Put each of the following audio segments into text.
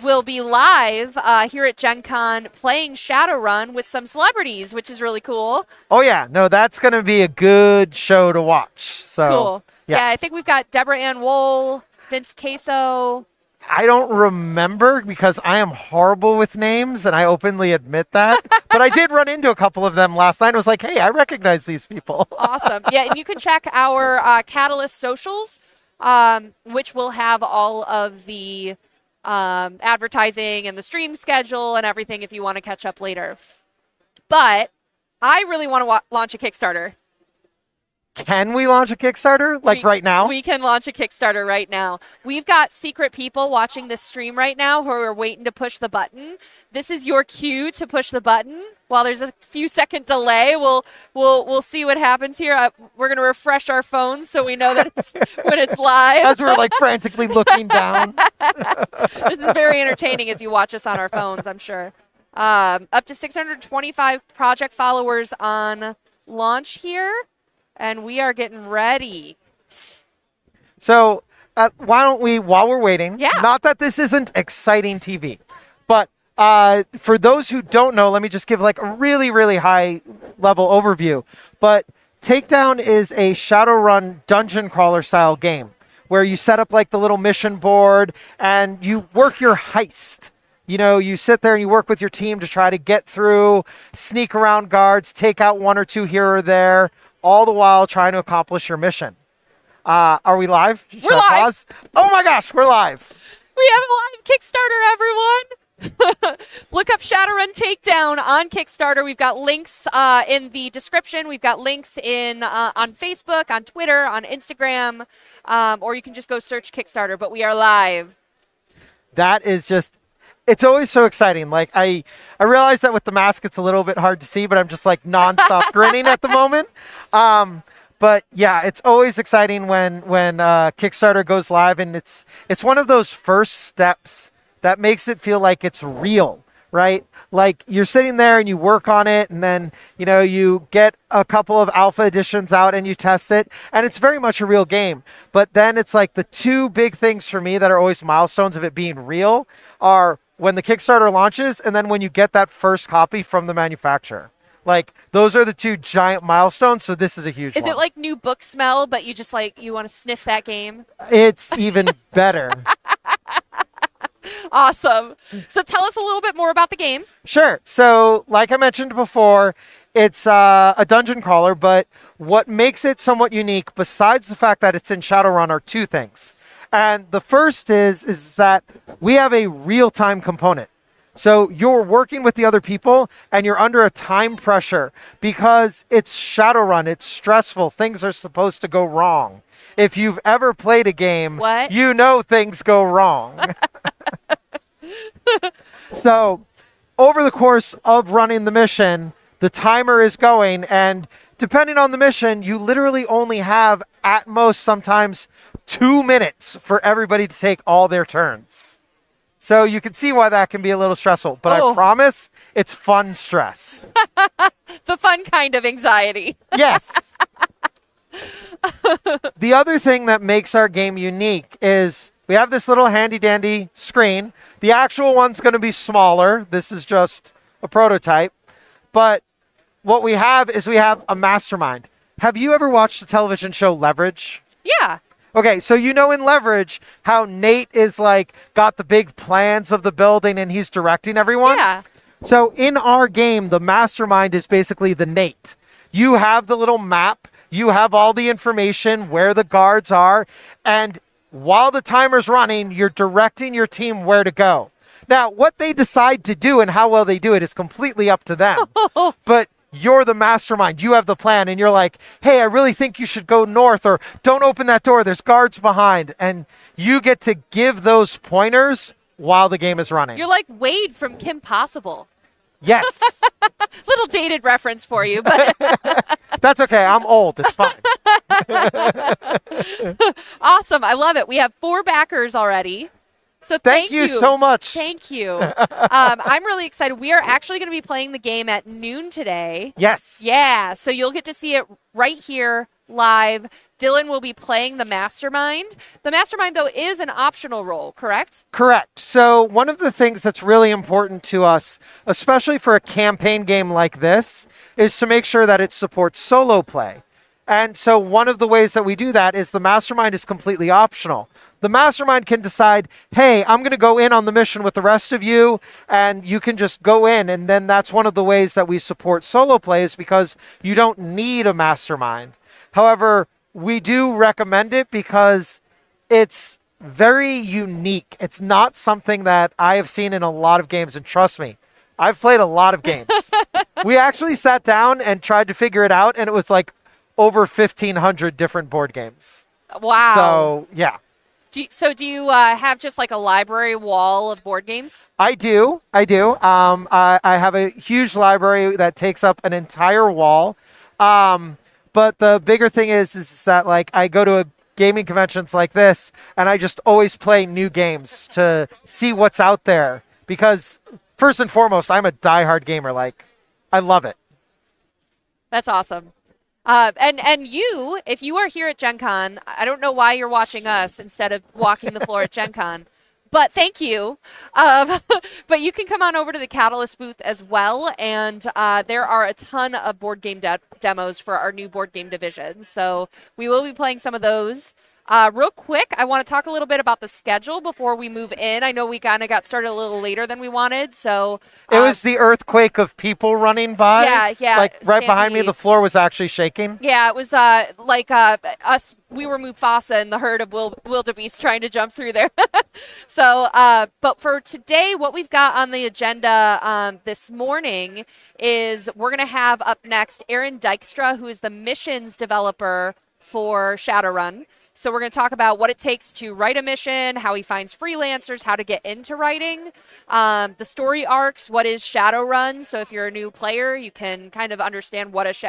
will be live here at Gen Con playing Shadowrun with some celebrities, which is really cool. Oh, yeah. No, that's going to be a good show to watch. So, Cool. yeah. I think we've got Deborah Ann Wool, Vince Queso. I don't remember because I am horrible with names, and I openly admit that. But I did run into a couple of them last night. I was like, hey, I recognize these people. Awesome. Yeah, and you can check our Catalyst socials, which will have all of the advertising and the stream schedule and everything if you want to catch up later. But I really want to launch a Kickstarter. Can we launch a Kickstarter? Right now? We can launch a Kickstarter right now. We've got secret people watching this stream right now who are waiting to push the button. This is your cue to push the button. While there's a few second delay, we'll see what happens here. We're going to refresh our phones so we know that it's when it's live. As we're frantically looking down. This is very entertaining as you watch us on our phones, I'm sure. Up to 625 project followers on launch here. And we are getting ready. So why don't we, while we're waiting, Yeah. Not that this isn't exciting TV, but for those who don't know, let me just give a really, really high level overview. But Takedown is a Shadowrun dungeon crawler style game where you set up the little mission board and you work your heist. You sit there and you work with your team to try to get through, sneak around guards, take out one or two here or there, all the while trying to accomplish your mission. Are we live? We're live. Pause? Oh my gosh, we're live. We have a live Kickstarter, everyone. Look up Shadowrun Takedown on Kickstarter. We've got links in the description. We've got links on Facebook, on Twitter, on Instagram, or you can just go search Kickstarter. But we are live. That is just... It's always so exciting. I realize that with the mask, it's a little bit hard to see, but I'm just nonstop grinning at the moment. But yeah, it's always exciting when Kickstarter goes live, and it's one of those first steps that makes it feel like it's real, right? You're sitting there and you work on it, and then you get a couple of alpha editions out and you test it, and it's very much a real game. But then it's the two big things for me that are always milestones of it being real are when the Kickstarter launches, and then when you get that first copy from the manufacturer. Those are the two giant milestones, so this is a huge one. Is it like new book smell, but you just you want to sniff that game? It's even better. Awesome. So tell us a little bit more about the game. Sure. So, like I mentioned before, it's a dungeon crawler, but what makes it somewhat unique, besides the fact that it's in Shadowrun, are two things. And the first is that we have a real-time component. So you're working with the other people, and you're under a time pressure because it's Shadowrun. It's stressful. Things are supposed to go wrong. If you've ever played a game, you know things go wrong. So over the course of running the mission, the timer is going, and depending on the mission, you literally only have, at most, sometimes 2 minutes for everybody to take all their turns. So you can see why that can be a little stressful. But I promise it's fun stress. The fun kind of anxiety. Yes. The other thing that makes our game unique is we have this little handy-dandy screen. The actual one's going to be smaller. This is just a prototype. But what we have is we have a mastermind. Have you ever watched the television show Leverage? Yeah. Okay, so in Leverage how Nate is got the big plans of the building and he's directing everyone? Yeah. So in our game, the mastermind is basically the Nate. You have the little map, you have all the information, where the guards are, and while the timer's running, you're directing your team where to go. Now, what they decide to do and how well they do it is completely up to them. But you're the mastermind. You have the plan, and you're like, hey, I really think you should go north, or don't open that door. There's guards behind. And you get to give those pointers while the game is running. You're like Wade from Kim Possible. Yes. Little dated reference for you, but that's okay. I'm old. It's fine. Awesome. I love it. We have 4 backers already. So thank you so much. Thank you. I'm really excited. We are actually going to be playing the game at noon today. Yes. Yeah. So you'll get to see it right here live. Dylan will be playing the Mastermind. The Mastermind, though, is an optional role, correct? Correct. So one of the things that's really important to us, especially for a campaign game like this, is to make sure that it supports solo play. And so one of the ways that we do that is the Mastermind is completely optional. The Mastermind can decide, hey, I'm going to go in on the mission with the rest of you, and you can just go in. And then that's one of the ways that we support solo play, is because you don't need a Mastermind. However, we do recommend it because it's very unique. It's not something that I have seen in a lot of games, and trust me, I've played a lot of games. We actually sat down and tried to figure it out, and it was like over 1,500 different board games. Wow. So, yeah. Do you have just like a library wall of board games? I do. I have a huge library that takes up an entire wall. But the bigger thing is that, like, I go to gaming conventions like this, and I just always play new games to see what's out there. Because, first and foremost, I'm a diehard gamer. Like, I love it. That's awesome. And you, if you are here at Gen Con, I don't know why you're watching us instead of walking the floor at Gen Con. But thank you. But you can come on over to the Catalyst booth as well, and there are a ton of board game demos for our new board game division. So we will be playing some of those. Real quick, I want to talk a little bit about the schedule before we move in. I know we kind of got started a little later than we wanted, so... It was the earthquake of people running by. Yeah. Like, right behind me, the floor was actually shaking. Yeah, it was like us, we were Mufasa and the herd of wildebeest trying to jump through there. So, but for today, what we've got on the agenda this morning is we're going to have up next Aaron Dystra, who is the missions developer for Shadowrun. So we're going to talk about what it takes to write a mission, how he finds freelancers, how to get into writing, the story arcs, what is Shadowrun. So if you're a new player, you can kind of understand what is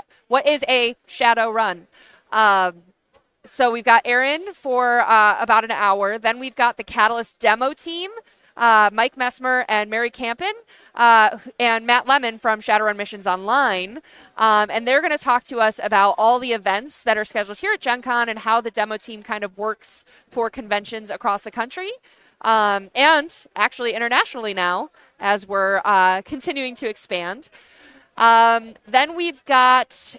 a Shadowrun. So we've got Aaron for about an hour. Then we've got the Catalyst demo team. Mike Messmer and Mary Campen and Matt Lemon from Shadowrun Missions Online. And they're going to talk to us about all the events that are scheduled here at Gen Con and how the demo team kind of works for conventions across the country. And actually internationally now, as we're continuing to expand. Then we've got,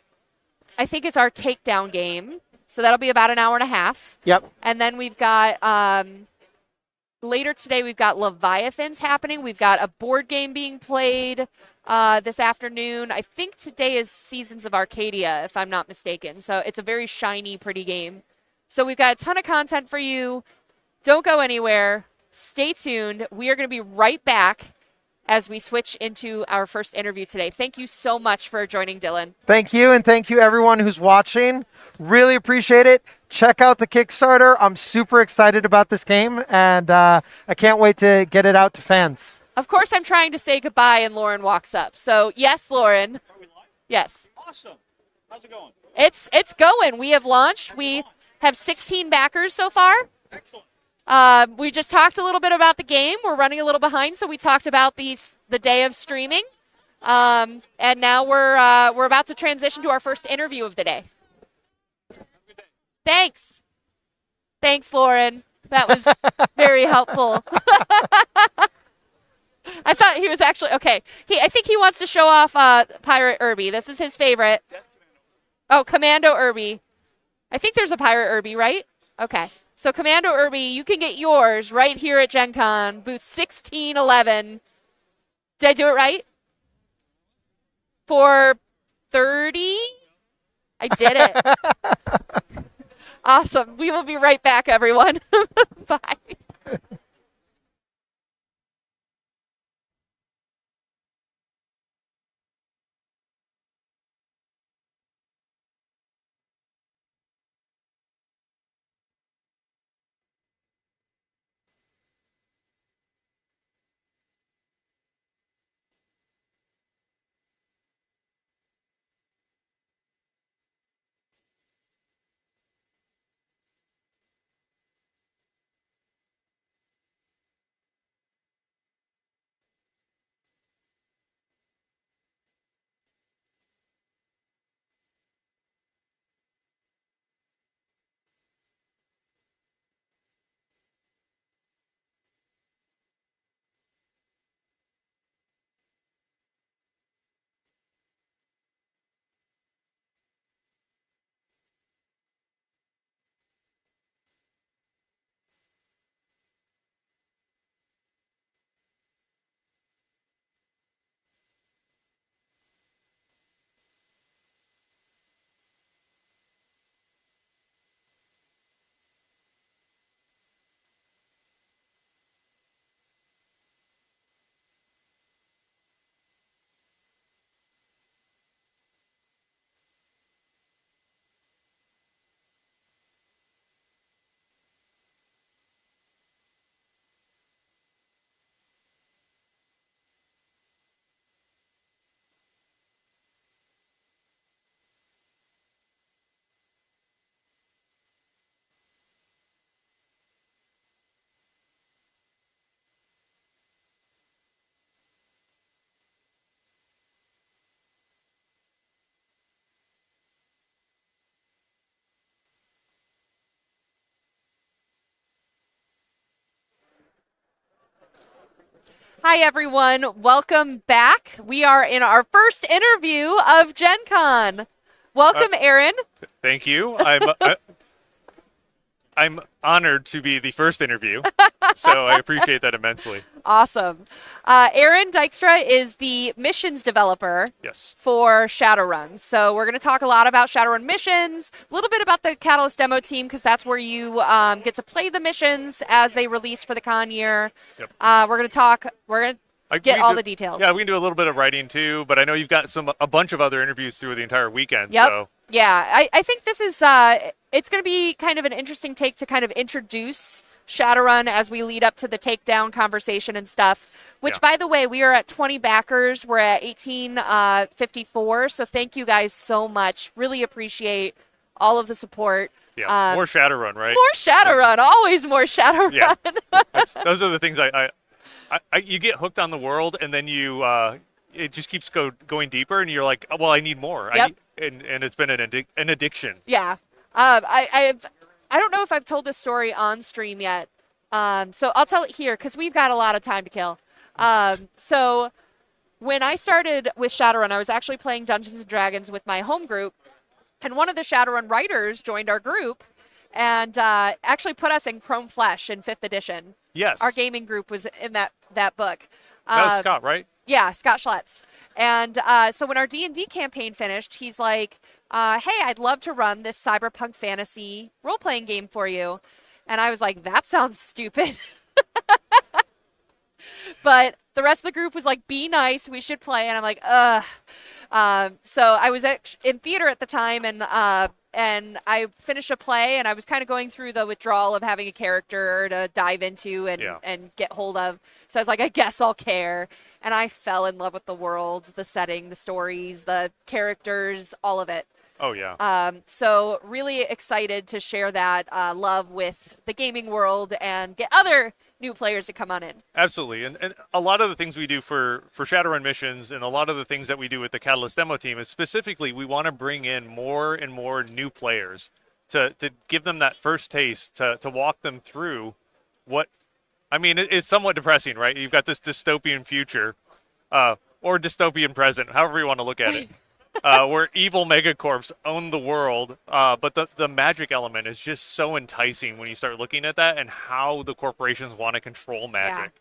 I think it's our Takedown game. So that'll be about an hour and a half. Yep. And then we've got... later today, we've got Leviathans happening. We've got a board game being played this afternoon. I think today is Seasons of Arcadia, if I'm not mistaken. So it's a very shiny, pretty game. So we've got a ton of content for you. Don't go anywhere. Stay tuned. We are going to be right back as we switch into our first interview today. Thank you so much for joining, Dylan. Thank you, and thank you everyone who's watching. Really appreciate it. Check out the Kickstarter. I'm super excited about this game, and I can't wait to get it out to fans. Of course, I'm trying to say goodbye, and Lauren walks up. So, yes, Lauren. Are we live? Yes. Awesome. How's it going? It's going. We have launched. We have 16 backers so far. Excellent. We just talked a little bit about the game. We're running a little behind, so we talked about the day of streaming. And now we're about to transition to our first interview of the day. Thanks. Thanks, Lauren. That was very helpful. I thought he was actually okay. I think he wants to show off Pirate Irby. This is his favorite. Oh, Commando Irby. I think there's a Pirate Irby, right? Okay. So Commando Irby, you can get yours right here at Gen Con, booth 1611. Did I do it right? For 30? I did it. Awesome. We will be right back, everyone. Bye. Hi, everyone. Welcome back. We are in our first interview of Gen Con. Welcome, Aaron. Thank you. I'm honored to be the first interview, so I appreciate that immensely. Awesome. Aaron Dystra is the missions developer Yes. for Shadowrun. So we're going to talk a lot about Shadowrun missions, a little bit about the Catalyst demo team, because that's where you get to play the missions as they release for the con year. Yep. We're going to get all the details. Yeah, we can do a little bit of writing too, but I know you've got a bunch of other interviews through the entire weekend. Yep. So. Yeah, I think this is it's going to be kind of an interesting take to kind of introduce Shadowrun as we lead up to the Takedown conversation and stuff. Which, by the way, we are at 20 backers. We're at 1854. So thank you guys so much. Really appreciate all of the support. Yeah, more Shadowrun, right? More Shadowrun. Always more Shadowrun. Yeah. Those are the things you get hooked on the world, and then it just keeps going deper, and you're like, oh, well, I need more. Yep. And it's been an addiction. Yeah. I don't know if I've told this story on stream yet. So I'll tell it here because we've got a lot of time to kill. So when I started with Shadowrun, I was actually playing Dungeons and Dragons with my home group, and one of the Shadowrun writers joined our group and actually put us in Chrome Flesh in 5th edition. Yes. Our gaming group was in that book. That was Scott, right? Yeah, Scott Schlitz. And so when our D&D campaign finished, he's like, hey, I'd love to run this cyberpunk fantasy role-playing game for you. And I was like, that sounds stupid. But the rest of the group was like, be nice, we should play. And I'm like, ugh. So I was in theater at the time, and I finished a play, and I was kind of going through the withdrawal of having a character to dive into and get hold of. So I was like, I guess I'll care. And I fell in love with the world, the setting, the stories, the characters, all of it. Oh, yeah. So really excited to share that love with the gaming world and get other new players to come on in. Absolutely. And a lot of the things we do for Shadowrun missions, and a lot of the things that we do with the Catalyst demo team, is specifically we want to bring in more and more new players to give them that first taste, to walk them through what, I mean, it's somewhat depressing, right? You've got this dystopian future, or dystopian present, however you want to look at it. Where evil megacorps own the world, but the magic element is just so enticing when you start looking at that and how the corporations want to control magic.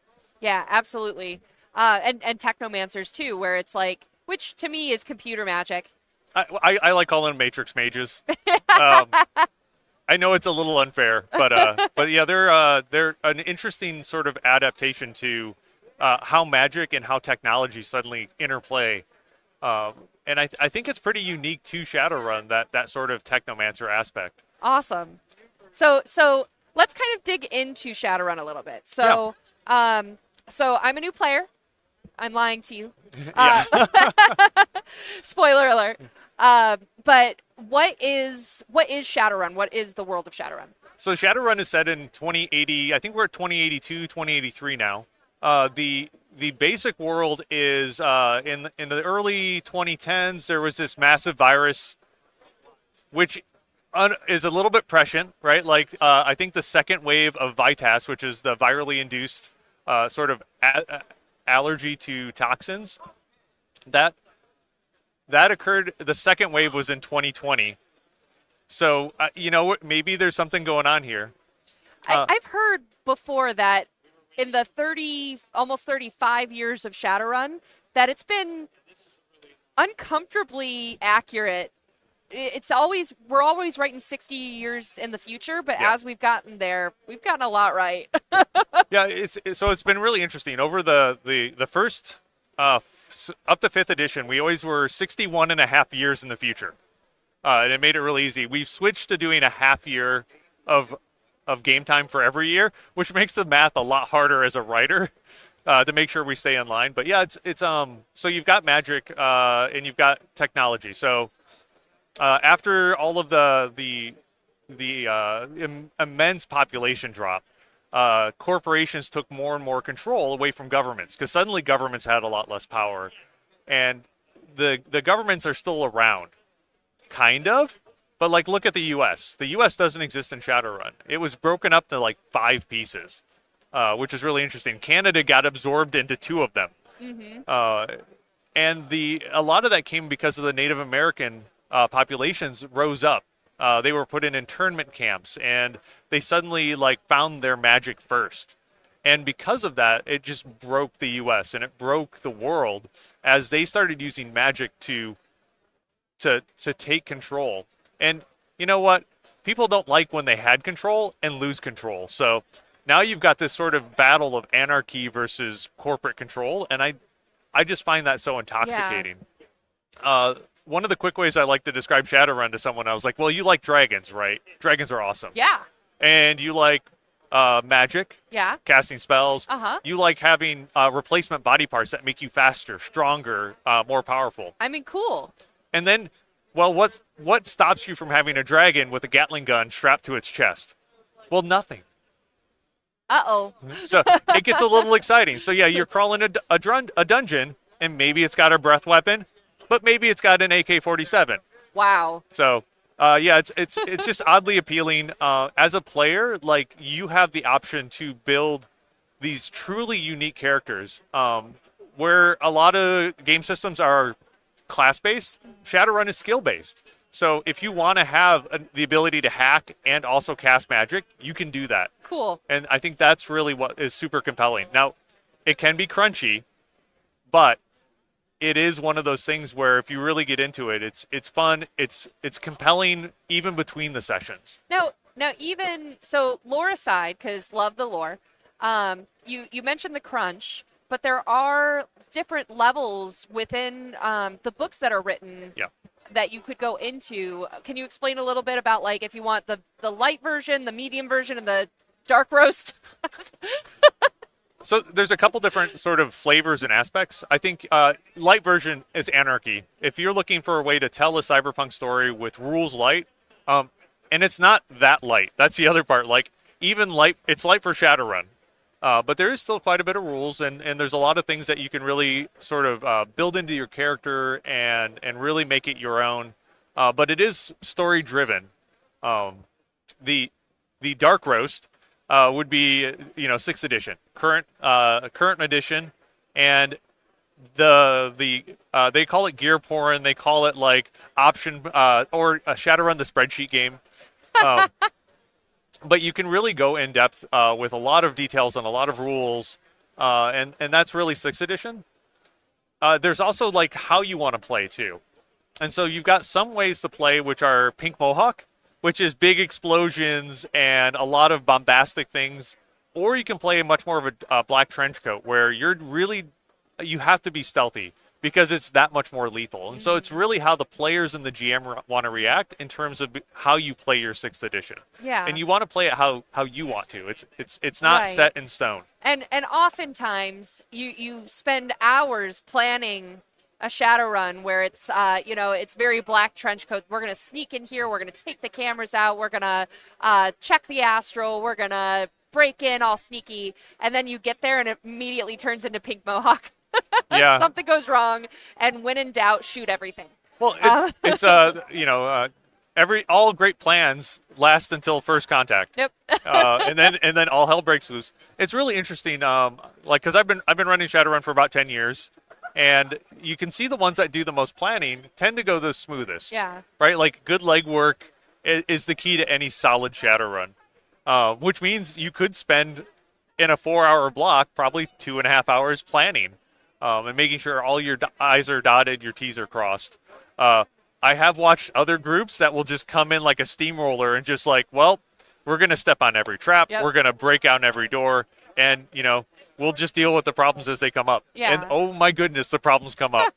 Yeah, absolutely. And technomancers too, where it's like, which to me is computer magic. I like calling them matrix mages. I know it's a little unfair, but yeah, they're an interesting sort of adaptation to how magic and how technology suddenly interplay. And I think it's pretty unique to Shadowrun, that sort of technomancer aspect. Awesome. So let's kind of dig into Shadowrun a little bit. So so I'm a new player. I'm lying to you. Spoiler alert. But what is Shadowrun? What is the world of Shadowrun? So Shadowrun is set in 2080. I think we're at 2082, 2083 now. The basic world is in the early 2010s. There was this massive virus, which is a little bit prescient, right? Like I think the second wave of Vitas, which is the virally induced sort of allergy to toxins, that occurred. The second wave was in 2020. So maybe there's something going on here. I've heard before that in the almost 35 years of Shadowrun, that it's been uncomfortably accurate. We're always writing 60 years in the future, but as we've gotten there, we've gotten a lot right. Yeah, it's been really interesting. Over the first up to 5th edition, we always were 61 and a half years in the future. And it made it really easy. We've switched to doing a half year of game time for every year, which makes the math a lot harder as a writer to make sure we stay in line. But yeah, it's so you've got magic and you've got technology. So after all of the immense population drop, corporations took more and more control away from governments, because suddenly governments had a lot less power, and the governments are still around, kind of. But, like, look at the U.S. The U.S. doesn't exist in Shadowrun. It was broken up to, like, 5 pieces. which is really interesting. Canada got absorbed into 2 of them. And a lot of that came because of the Native American populations rose up. They were put in internment camps, and they suddenly found their magic first. And because of that, it just broke the U.S. and it broke the world as they started using magic to take control. And you know what? People don't like when they had control and lose control. So now you've got this sort of battle of anarchy versus corporate control, and I just find that so intoxicating. Yeah. One of the quick ways I like to describe Shadowrun to someone, I was like, well, you like dragons, right? Dragons are awesome. Yeah. And you like magic. Yeah. Casting spells. Uh-huh. You like having replacement body parts that make you faster, stronger, more powerful. I mean, cool. And then, well, what stops you from having a dragon with a Gatling gun strapped to its chest? Well, nothing. Uh-oh. So it gets a little exciting. So yeah, you're crawling a dungeon, and maybe it's got a breath weapon, but maybe it's got an AK-47. Wow. So yeah, it's just oddly appealing. As a player, you have the option to build these truly unique characters. Where a lot of game systems are class-based, Shadowrun is skill-based. So if you want to have the ability to hack and also cast magic, you can do that. Cool. And I think that's really what is super compelling. Now, it can be crunchy, but it is one of those things where if you really get into it, it's fun, it's compelling even between the sessions. Now even so, lore aside, because love the lore. You mentioned the crunch, but there are different levels within the books that are written. Yeah. That you could go into. Can you explain a little bit about if you want the light version, the medium version, and the dark roast? So there's a couple different sort of flavors and aspects. I think light version is anarchy. If you're looking for a way to tell a cyberpunk story with rules light, and it's not that light. That's the other part. Even light, it's light for Shadowrun. But there is still quite a bit of rules, and there's a lot of things that you can really sort of build into your character and really make it your own. But it is story-driven. The Dark Roast would be 6th edition, current edition, and they call it gear porn. They call it option or a Shadowrun the spreadsheet game. But you can really go in depth with a lot of details and a lot of rules, and that's really 6th edition. There's also how you want to play too, and so you've got some ways to play which are Pink Mohawk, which is big explosions and a lot of bombastic things, or you can play much more of a Black Trenchcoat where you have to be stealthy because it's that much more lethal. And so it's really how the players and the GM want to react in terms of how you play your 6th edition. Yeah. And you want to play it how you want to. It's not set in stone. And oftentimes you spend hours planning a Shadowrun where it's it's very Black Trenchcoat. We're gonna sneak in here. We're gonna take the cameras out. We're gonna check the astral. We're gonna break in all sneaky, and then you get there and it immediately turns into Pink Mohawk. Yeah. Something goes wrong, and when in doubt, shoot everything. Well, it's all great plans last until first contact. Yep. and then all hell breaks loose. It's really interesting, because I've been running Shadowrun for about 10 years, and you can see the ones that do the most planning tend to go the smoothest. Yeah. Right, good legwork is the key to any solid Shadowrun, which means you could spend in a 4-hour block probably 2.5 hours planning. And making sure all your I's are dotted, your T's are crossed. I have watched other groups that will just come in like a steamroller and just we're going to step on every trap. Yep. We're going to break down every door. And, we'll just deal with the problems as they come up. Yeah. And, oh, my goodness, the problems come up.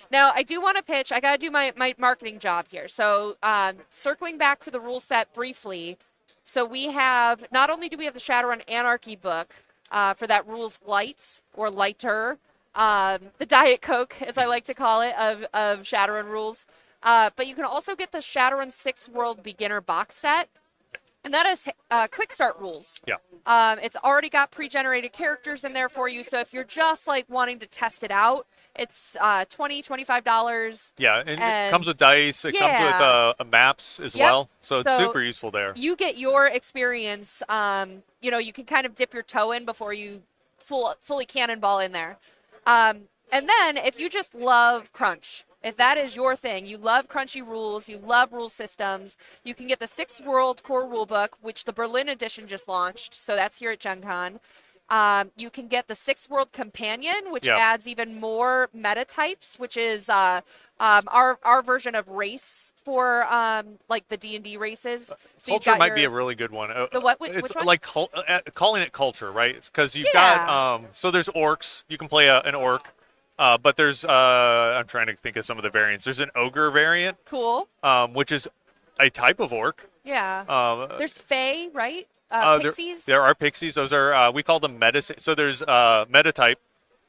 Now, I do want to pitch. I got to do my marketing job here. So circling back to the rule set briefly. So we have, not only do we have the Shadowrun Anarchy book, for that rules lights or lighter, the Diet Coke, as I like to call it, of Shadowrun rules. But you can also get the Shadowrun 6th World Beginner box set. And that is quick start rules. Yeah. It's already got pre-generated characters in there for you. So if you're just like wanting to test it out, it's $25. Yeah, and it comes with dice. It comes with maps as well. So it's super useful there. You get your experience. You can kind of dip your toe in before you fully cannonball in there. And then if you just love Crunch, if that is your thing, you love crunchy rules, you love rule systems, you can get the 6th World Core Rulebook, which the Berlin edition just launched, so that's here at Gen Con. You can get the 6th World Companion, which adds even more metatypes, which is our version of race for like the D&D races. So culture might be a really good one. The what? It's which one? like calling it culture, right? Because you've got so there's orcs. You can play an orc. But there's, I'm trying to think of some of the variants. There's an ogre variant. Cool. Which is a type of orc. Yeah. There's fae, right? Pixies? There are pixies. Those are, we call them meta. So there's metatype.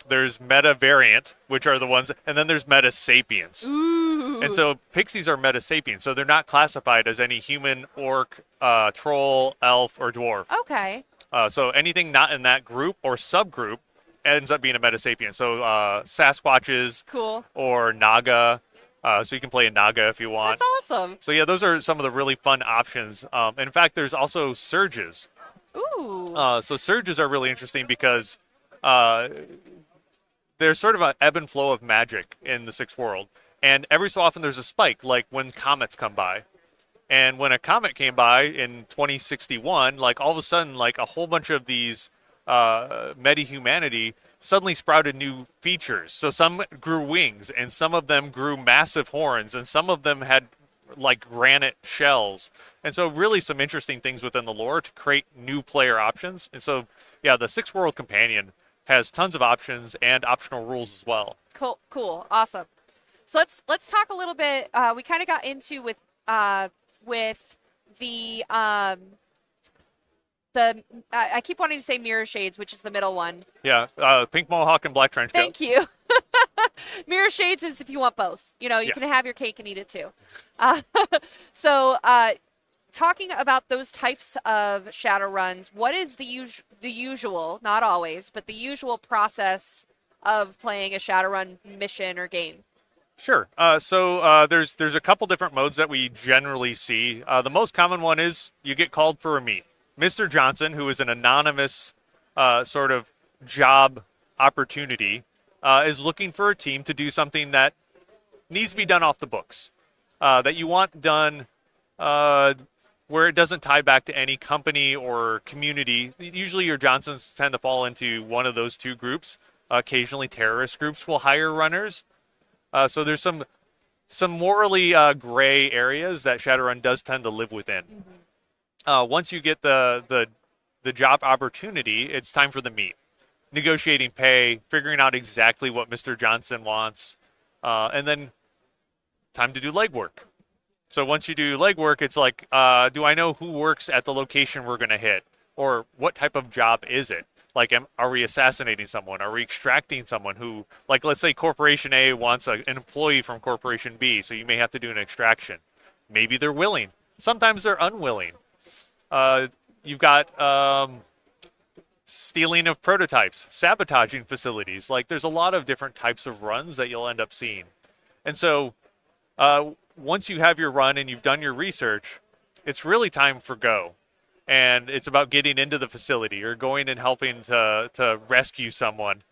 There's meta variant, which are the ones, and then there's meta sapiens. Ooh. And so pixies are meta sapiens. So they're not classified as any human, orc, troll, elf, or dwarf. Okay. So anything not in that group or subgroup ends up being a metasapien. So Sasquatches, cool, or Naga. So you can play a Naga if you want. That's awesome. So yeah, those are some of the really fun options. In fact, there's also surges. Ooh. So surges are really interesting because there's sort of an ebb and flow of magic in the 6th World. And every so often there's a spike, like when comets come by. And when a comet came by in 2061, like all of a sudden, like a whole bunch of these meta-humanity suddenly sprouted new features. So some grew wings, and some of them grew massive horns, and some of them had like granite shells. And so really some interesting things within the lore to create new player options. And so, yeah, the 6th World Companion has tons of options and optional rules as well. Cool. Awesome. So let's talk a little bit. We kind of got into with the I keep wanting to say Mirror Shades, which is the middle one. Yeah, Pink Mohawk and Black Trenchcoat. Thank you. Mirror Shades is if you want both. You can have your cake and eat it too. So talking about those types of Shadowruns, what is the usual, not always, but the usual process of playing a Shadowrun mission or game? Sure. So there's a couple different modes that we generally see. The most common one is you get called for a meet. Mr. Johnson, who is an anonymous sort of job opportunity, is looking for a team to do something that needs to be done off the books, that you want done where it doesn't tie back to any company or community. Usually your Johnsons tend to fall into one of those two groups. Occasionally terrorist groups will hire runners. So there's some morally gray areas that Shadowrun does tend to live within. Mm-hmm. Once you get the job opportunity, it's time for the meet. Negotiating pay, figuring out exactly what Mr. Johnson wants, and then time to do legwork. So once you do legwork, it's like, do I know who works at the location we're going to hit? Or what type of job is it? Like, are we assassinating someone? Are we extracting someone who, like, let's say Corporation A wants an employee from Corporation B, so you may have to do an extraction. Maybe they're willing. Sometimes they're unwilling. You've got stealing of prototypes, sabotaging facilities. Like, there's a lot of different types of runs that you'll end up seeing. And so once you have your run and you've done your research, it's really time for go. And it's about getting into the facility or going and helping to rescue someone.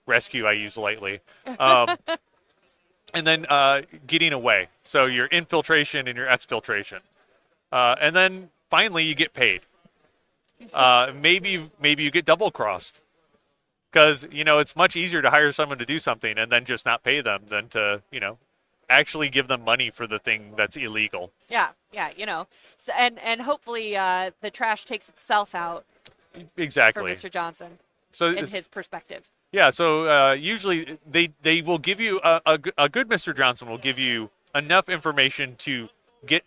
Rescue, I use lightly. And then getting away. So your infiltration and your exfiltration. And then finally you get paid. Maybe you get double-crossed. Because, it's much easier to hire someone to do something and then just not pay them than to, actually give them money for the thing that's illegal. Yeah, so, and hopefully the trash takes itself out. Exactly. For Mr. Johnson. So in his perspective. Yeah. So usually they will give you a good Mr. Johnson will give you enough information to get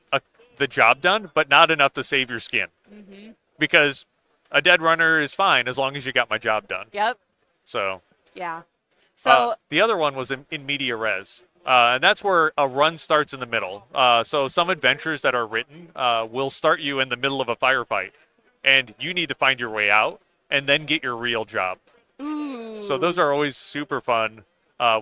the job done, but not enough to save your skin. Mm-hmm. Because a dead runner is fine as long as you got my job done. Yep. So. Yeah. So the other one was in media res. And that's where a run starts in the middle. So some adventures that are written will start you in the middle of a firefight, and you need to find your way out and then get your real job. Ooh. So those are always super fun.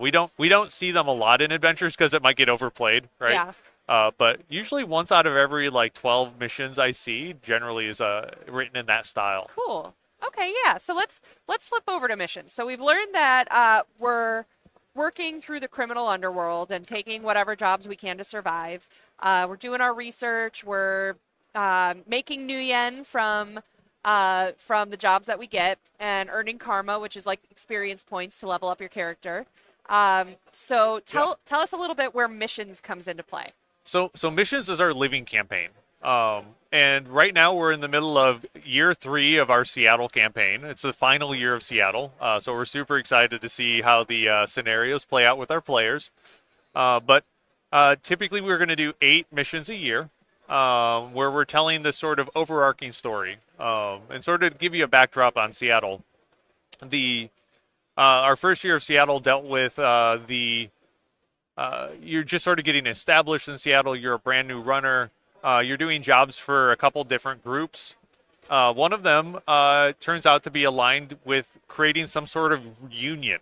We don't see them a lot in adventures because it might get overplayed, right? Yeah. But usually once out of every like 12 missions I see generally is written in that style. Cool. Okay, yeah. So let's flip over to missions. So we've learned that we're working through the criminal underworld and taking whatever jobs we can to survive. We're doing our research. We're making new yen from the jobs that we get and earning karma, which is like experience points to level up your character. So tell us a little bit where missions comes into play. So missions is our living campaign. And right now we're in the middle of year 3 of our Seattle campaign. It's the final year of Seattle. So we're super excited to see how the scenarios play out with our players. But typically we're going to do 8 missions a year where we're telling this sort of overarching story. And sort of give you a backdrop on Seattle. Our first year of Seattle dealt with you're just sort of getting established in Seattle. You're a brand new runner. You're doing jobs for a couple different groups. One of them turns out to be aligned with creating some sort of union.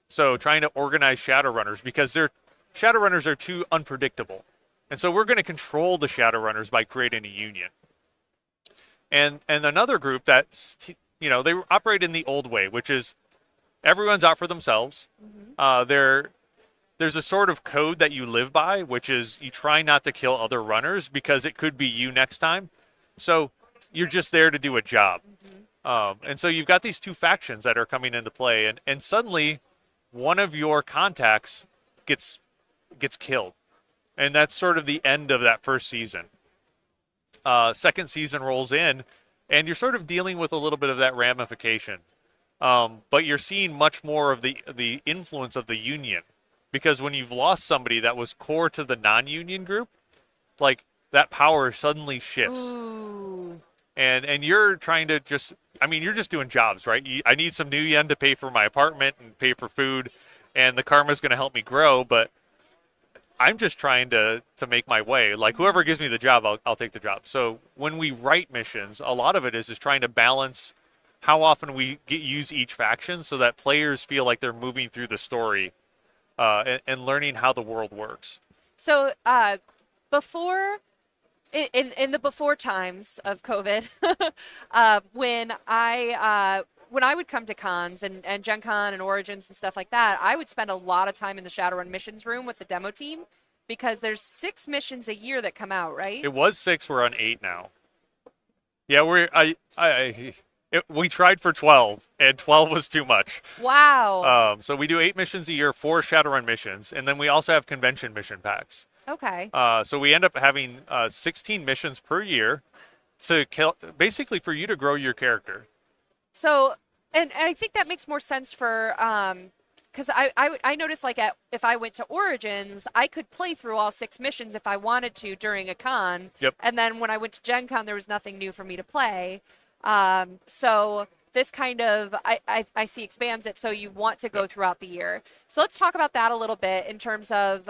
So trying to organize Shadowrunners because Shadowrunners are too unpredictable. And so we're going to control the Shadowrunners by creating a union. And another group that's, they operate in the old way, which is everyone's out for themselves. Mm-hmm. There's a sort of code that you live by, which is you try not to kill other runners because it could be you next time. So you're just there to do a job. Mm-hmm. And so you've got these 2 factions that are coming into play, and suddenly one of your contacts gets killed. And that's sort of the end of that first season. Second season rolls in, and you're sort of dealing with a little bit of that ramification. But you're seeing much more of the influence of the union. Because when you've lost somebody that was core to the non-union group, like that power suddenly shifts. Ooh. And you're trying to you're just doing jobs, right? I need some new yen to pay for my apartment and pay for food, and the karma's going to help me grow, but I'm just trying to make my way. Like whoever gives me the job, I'll take the job. So when we write missions, a lot of it is trying to balance how often we use each faction so that players feel like they're moving through the story. And learning how the world works. So before, in the before times of COVID, when I would come to cons and Gen Con and Origins and stuff like that, I would spend a lot of time in the Shadowrun missions room with the demo team because there's 6 missions a year that come out, right? It was 6. We're on 8 now. Yeah, we tried for 12, and 12 was too much. Wow. So we do 8 missions a year, 4 Shadowrun missions, and then we also have convention mission packs. Okay. So we end up having 16 missions per year to basically for you to grow your character. So, and I think that makes more sense for, because I noticed like if I went to Origins, I could play through all 6 missions if I wanted to during a con. Yep. And then when I went to Gen Con, there was nothing new for me to play. So this kind of, I see expands it so you want to go throughout the year. So let's talk about that a little bit in terms of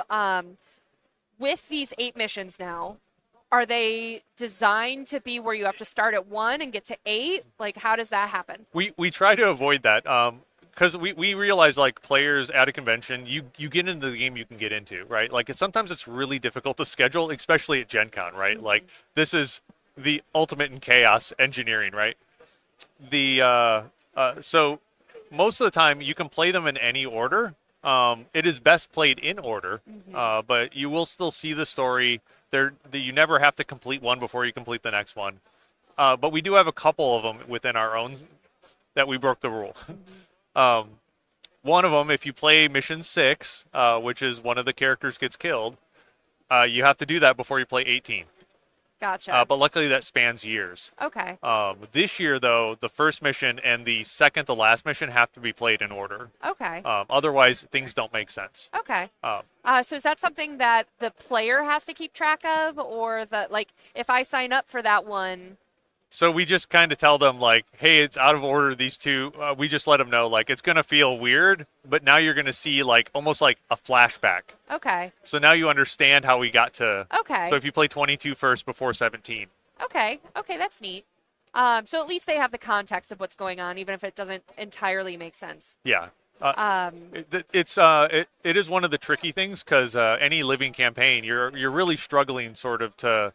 with these 8 missions now, are they designed to be where you have to start at 1 and get to 8? Like, how does that happen? We try to avoid that because we realize like players at a convention, you get into the game you can get into, right? Like sometimes it's really difficult to schedule, especially at Gen Con, right? Mm-hmm. Like this is the ultimate in chaos engineering, right? So most of the time you can play them in any order. It is best played in order, mm-hmm. But you will still see the story. You never have to complete one before you complete the next one. But we do have a couple of them within our own that we broke the rule. Mm-hmm. One of them, if you play mission 6, which is one of the characters gets killed, you have to do that before you play 18. Gotcha. But luckily that spans years. Okay. This year, though, the first mission and the second to last mission have to be played in order. Okay. Otherwise, things don't make sense. Okay. So is that something that the player has to keep track of, or if I sign up for that one, So we just kind of tell them like, hey, it's out of order. These two, we just let them know like it's going to feel weird, but now you're going to see like almost like a flashback. Okay. So now you understand how we got to. Okay. So if you play 22 first before 17. Okay. Okay, that's neat. So at least they have the context of what's going on, even if it doesn't entirely make sense. Yeah. It is one of the tricky things because any living campaign, you're really struggling sort of to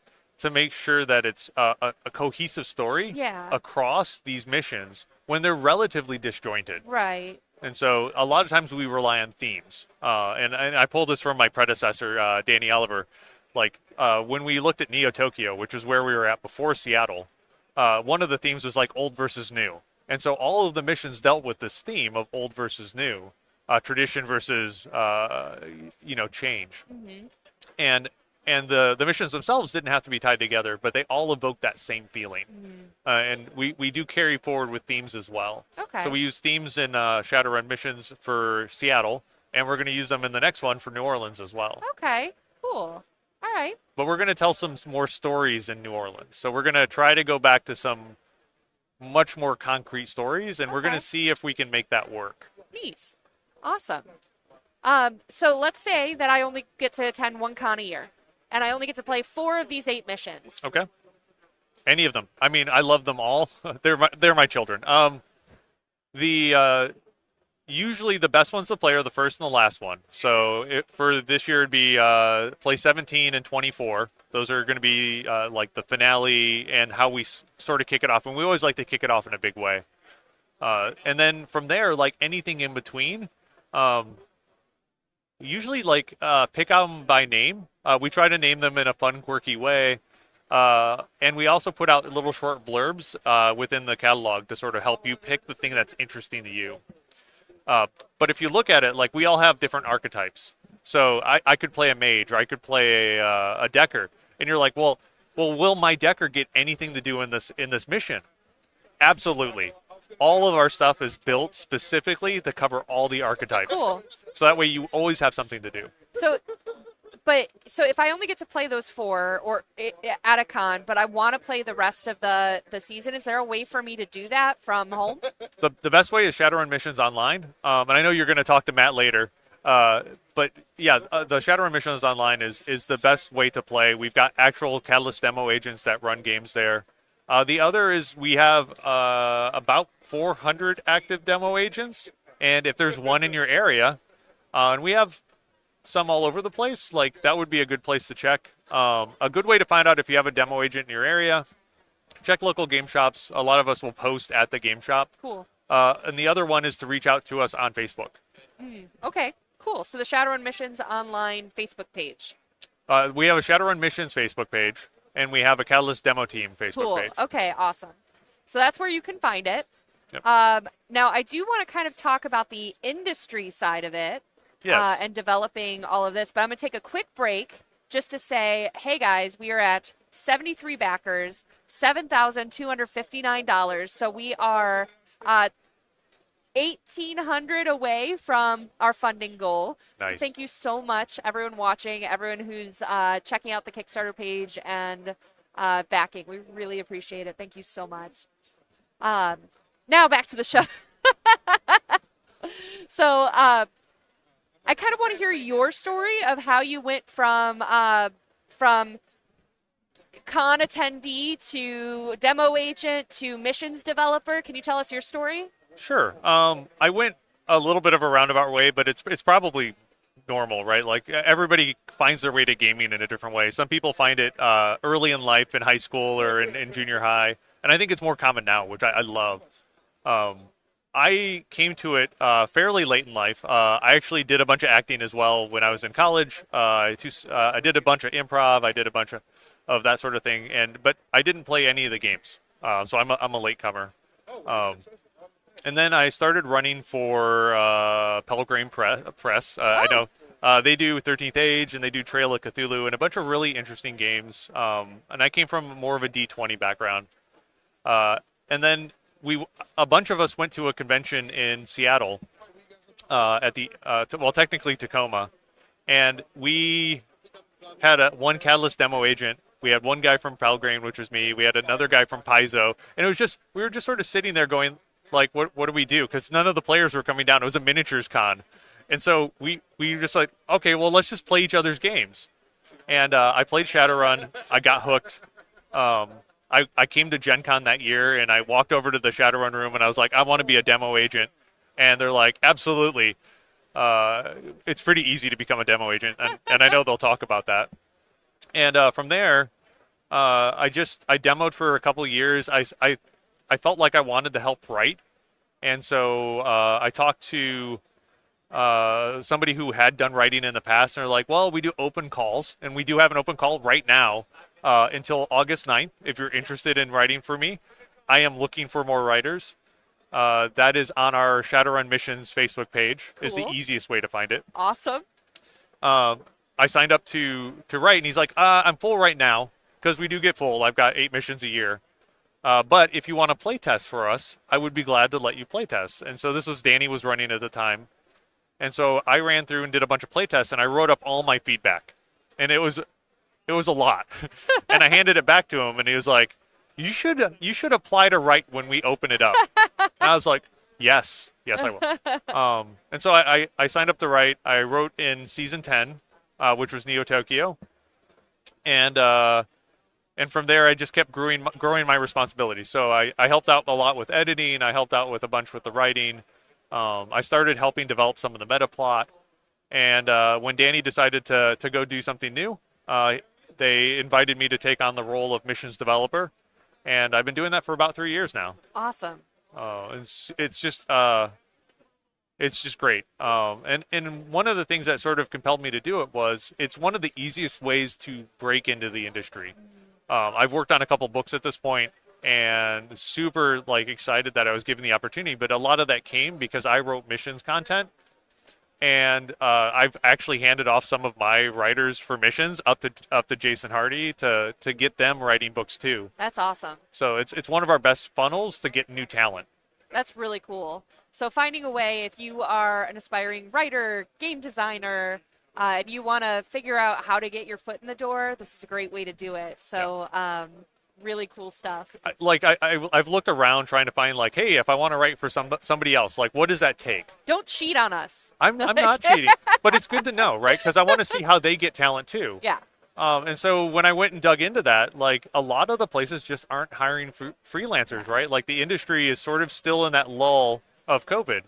make sure that it's a cohesive story across these missions when they're relatively disjointed. Right. And so a lot of times we rely on themes. And I pulled this from my predecessor, Danny Oliver. Like when we looked at Neo Tokyo, which is where we were at before Seattle, one of the themes was like old versus new. And so all of the missions dealt with this theme of old versus new, tradition versus, change. Mm-hmm. And the missions themselves didn't have to be tied together, but they all evoke that same feeling. Mm-hmm. And we do carry forward with themes as well. Okay. So we use themes in Shadowrun missions for Seattle, and we're going to use them in the next one for New Orleans as well. Okay, cool. All right. But we're going to tell some more stories in New Orleans. So we're going to try to go back to some much more concrete stories, and we're going to see if we can make that work. Neat. Awesome. So let's say that I only get to attend one con a year. And I only get to play 4 of these 8 missions. Okay. Any of them. I mean, I love them all. They're my children. Usually the best ones to play are the first and the last one. So for this year, it'd be play 17 and 24. Those are going to be like the finale and how we sort of kick it off. And we always like to kick it off in a big way. And then from there, like anything in between, usually like pick them by name. We try to name them in a fun, quirky way. And we also put out little short blurbs within the catalog to sort of help you pick the thing that's interesting to you. But if you look at it, like we all have different archetypes. So I could play a mage, or I could play a decker. And you're like, well, will my decker get anything to do in this mission? Absolutely. All of our stuff is built specifically to cover all the archetypes. Cool. So that way you always have something to do. So if I only get to play those 4 or at a con, but I want to play the rest of the season, is there a way for me to do that from home? The best way is Shadowrun Missions Online. And I know you're going to talk to Matt later. But yeah, the Shadowrun Missions Online is the best way to play. We've got actual Catalyst demo agents that run games there. The other is we have about 400 active demo agents. And if there's one in your area, and we have some all over the place, like that would be a good place to check. A good way to find out if you have a demo agent in your area, check local game shops. A lot of us will post at the game shop. Cool. And the other one is to reach out to us on Facebook. Okay, cool. So the Shadowrun Missions Online Facebook page. We have a Shadowrun Missions Facebook page, and we have a Catalyst Demo Team Facebook page. Okay, awesome. So that's where you can find it. Yep. Now, I do want to kind of talk about the industry side of it. Yes. And developing all of this. But I'm going to take a quick break just to say, hey, guys, we are at 73 backers, $7,259. So we are $1,800 away from our funding goal. Nice. So thank you so much, everyone watching, everyone who's checking out the Kickstarter page and backing. We really appreciate it. Thank you so much. Now back to the show. So I kind of want to hear your story of how you went from con attendee to demo agent to missions developer. Can you tell us your story? Sure. I went a little bit of a roundabout way, but it's probably normal, right? Like everybody finds their way to gaming in a different way. Some people find it early in life, in high school or in junior high, and I think it's more common now, which I love. I came to it fairly late in life. I actually did a bunch of acting as well when I was in college. I did a bunch of improv. I did a bunch of that sort of thing, but I didn't play any of the games. So I'm a latecomer. And then I started running for Pelgrane Press. I know they do 13th Age and they do Trail of Cthulhu and a bunch of really interesting games. And I came from more of a D20 background. And then a bunch of us went to a convention in Seattle at technically Tacoma, and we had one Catalyst demo agent We had one guy from Pelgrane, which was me. We had another guy from Paizo, and it was just we were just sort of sitting there going, like, what do we do? Because none of the players were coming down. It was a miniatures con, and so we were just like, okay, well, let's just play each other's games. And I played Shadowrun. I got hooked. I came to Gen Con that year, and I walked over to the Shadowrun room, and I was like, I want to be a demo agent. And they're like, absolutely. It's pretty easy to become a demo agent, and I know they'll talk about that. And from there, I demoed for a couple of years. I felt like I wanted to help write, and so I talked to somebody who had done writing in the past, and they're like, well, we do open calls, and we do have an open call right now until August 9th. If you're interested in writing for me, I am looking for more writers. That is on our Shadowrun Missions Facebook page. Cool. Is the easiest way to find it. Awesome. I signed up to write, and he's like, I'm full right now, because we do get full. I've got 8 missions a year. But if you want to play test for us, I would be glad to let you play test. And so this was Danny was running at the time. And so I ran through and did a bunch of play tests, and I wrote up all my feedback. And it was a lot. And I handed it back to him, and he was like, you should apply to write when we open it up. And I was like, yes, I will. And so I signed up to write. I wrote in season 10, which was Neo Tokyo. And from there, I just kept growing my responsibilities. So I helped out a lot with editing. I helped out with a bunch with the writing. I started helping develop some of the meta plot. And when Danny decided to go do something new, they invited me to take on the role of missions developer. And I've been doing that for about 3 years now. Awesome. It's just great. And one of the things that sort of compelled me to do it was it's one of the easiest ways to break into the industry. I've worked on a couple books at this point, and super excited that I was given the opportunity. But a lot of that came because I wrote missions content, and I've actually handed off some of my writers for missions up to Jason Hardy to get them writing books too. That's awesome. So it's one of our best funnels to get new talent. That's really cool. So finding a way, if you are an aspiring writer, game designer, and you want to figure out how to get your foot in the door, this is a great way to do it. So really cool stuff. I've looked around trying to find hey, if I want to write for somebody else, what does that take? Don't cheat on us. I'm not cheating, but it's good to know, right? Because I want to see how they get talent too. Yeah. And so when I went and dug into that, a lot of the places just aren't hiring freelancers, right? The industry is sort of still in that lull of COVID.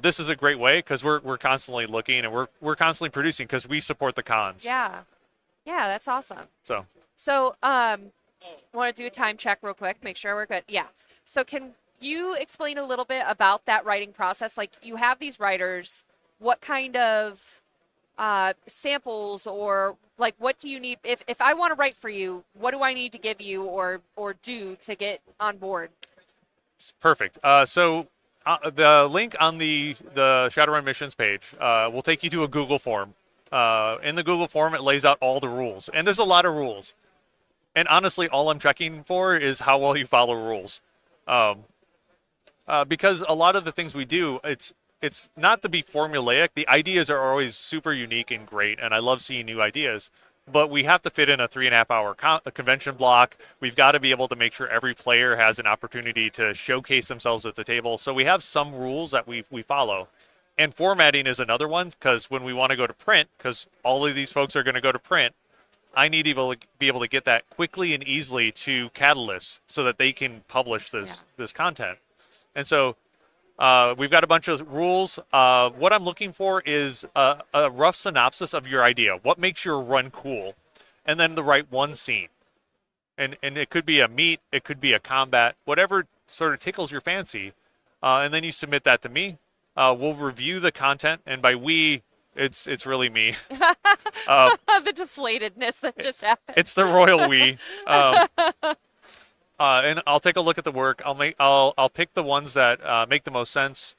This is a great way because we're constantly looking, and we're constantly producing because we support the cons. Yeah, that's awesome. So want to do a time check real quick, make sure we're good. Yeah. So can you explain a little bit about that writing process? You have these writers, what kind of samples or what do you need? If I want to write for you, what do I need to give you or do to get on board? Perfect. So the link on the Shadowrun missions page will take you to a Google form. In the Google form, it lays out all the rules, and there's a lot of rules. And honestly, all I'm checking for is how well you follow rules. Because a lot of the things we do, it's not to be formulaic. The ideas are always super unique and great, and I love seeing new ideas. But we have to fit in a 3.5 hour convention block. We've got to be able to make sure every player has an opportunity to showcase themselves at the table. So we have some rules that we follow. And formatting is another one, because when we want to go to print, because all of these folks are going to go to print, I need to be able to get that quickly and easily to Catalyst so that they can publish this content. And so we've got a bunch of rules. What I'm looking for is a rough synopsis of your idea. What makes your run cool? And then the right one scene. And it could be a meet, it could be a combat, whatever sort of tickles your fancy. And then you submit that to me. We'll review the content, and by we, it's really me. The deflatedness that just happened. It's the royal we. And I'll take a look at the work. I'll pick the ones that make the most sense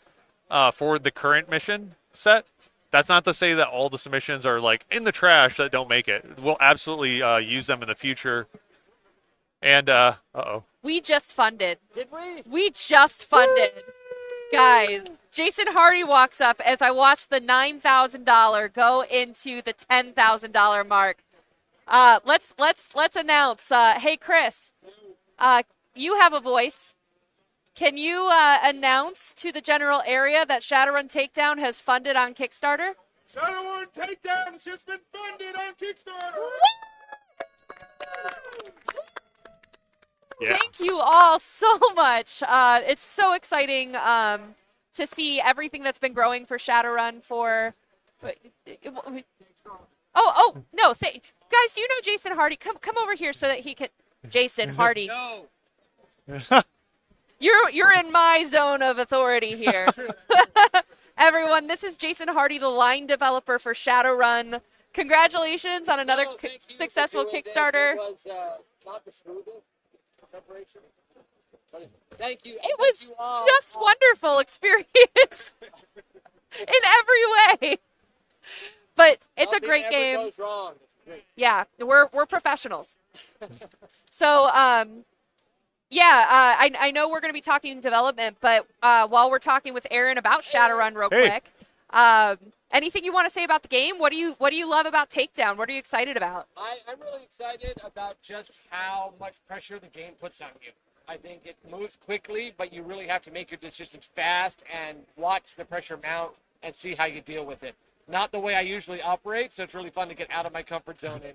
for the current mission set. That's not to say that all the submissions are in the trash that don't make it. We'll absolutely use them in the future. And we just funded. Did we? We just funded. Guys, Jason Hardy walks up as I watch the $9,000 go into the $10,000 mark. Let's announce. Hey, Chris, you have a voice. Can you announce to the general area that Shadowrun Takedown has funded on Kickstarter? Shadowrun Takedown has just been funded on Kickstarter. Yeah. Thank you all so much. It's so exciting to see everything that's been growing for Shadowrun for. Oh no! Guys, do you know Jason Hardy? Come over here so that he can. Jason Hardy. No. You're in my zone of authority here. Everyone, this is Jason Hardy, the line developer for Shadowrun. Congratulations on another successful Kickstarter. It was not the smoothest preparation. Thank you. It was just wonderful experience in every way. But it's a great game. Goes wrong. It's great. Yeah, we're professionals. So, I know we're going to be talking development, but while we're talking with Aaron about Shadowrun real quick, anything you want to say about the game? What do you love about Takedown? What are you excited about? I'm really excited about just how much pressure the game puts on you. I think it moves quickly, but you really have to make your decisions fast and watch the pressure mount and see how you deal with it. Not the way I usually operate, so it's really fun to get out of my comfort zone and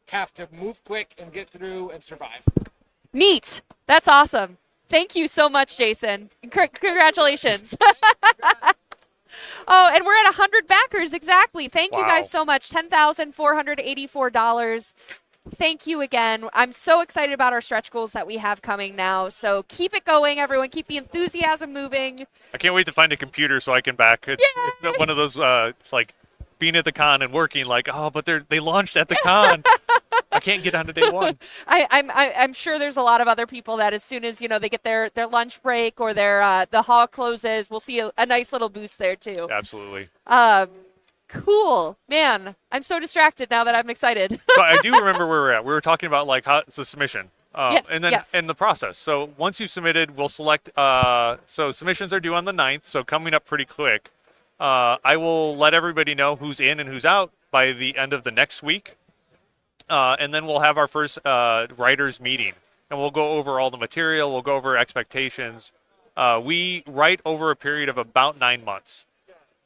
have to move quick and get through and survive. Neat. That's awesome. Thank you so much, Jason. Congratulations. Oh, and we're at 100 backers. Exactly. Thank you guys so much. $10,484. Thank you again. I'm so excited about our stretch goals that we have coming now. So keep it going, everyone. Keep the enthusiasm moving. I can't wait to find a computer so I can back. It's not one of those like being at the con and working like, oh, but they launched at the con. I can't get on to day one. I'm sure there's a lot of other people that as soon as they get their lunch break or their the hall closes, we'll see a nice little boost there too. Absolutely. Cool, man. I'm so distracted now that I'm excited. So I do remember where we're at. We were talking about like how it's a submission. And then and the process. So once you've submitted, we'll select. So submissions are due on the 9th, so coming up pretty quick. I will let everybody know who's in and who's out by the end of the next week. And then we'll have our first writers meeting, and we'll go over all the material. We'll go over expectations. We write over a period of about 9 months,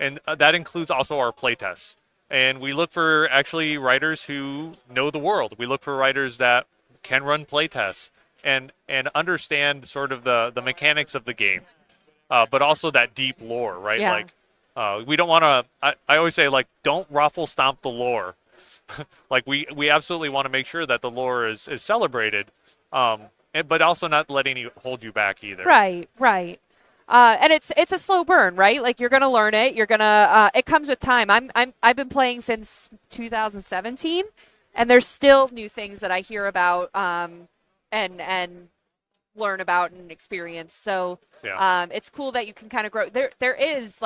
and that includes also our playtests. And we look for actually writers who know the world. We look for writers that can run playtests and understand sort of the mechanics of the game, but also that deep lore, right? Yeah. Like we don't want to. I always say like don't ruffle stomp the lore. Like we absolutely want to make sure that the lore is celebrated, but also not letting you hold you back either. Right. And it's a slow burn, right? Like you're gonna learn it. You're gonna. It comes with time. I've been playing since 2017, and there's still new things that I hear about and learn about and experience. So it's cool that you can kind of grow. There is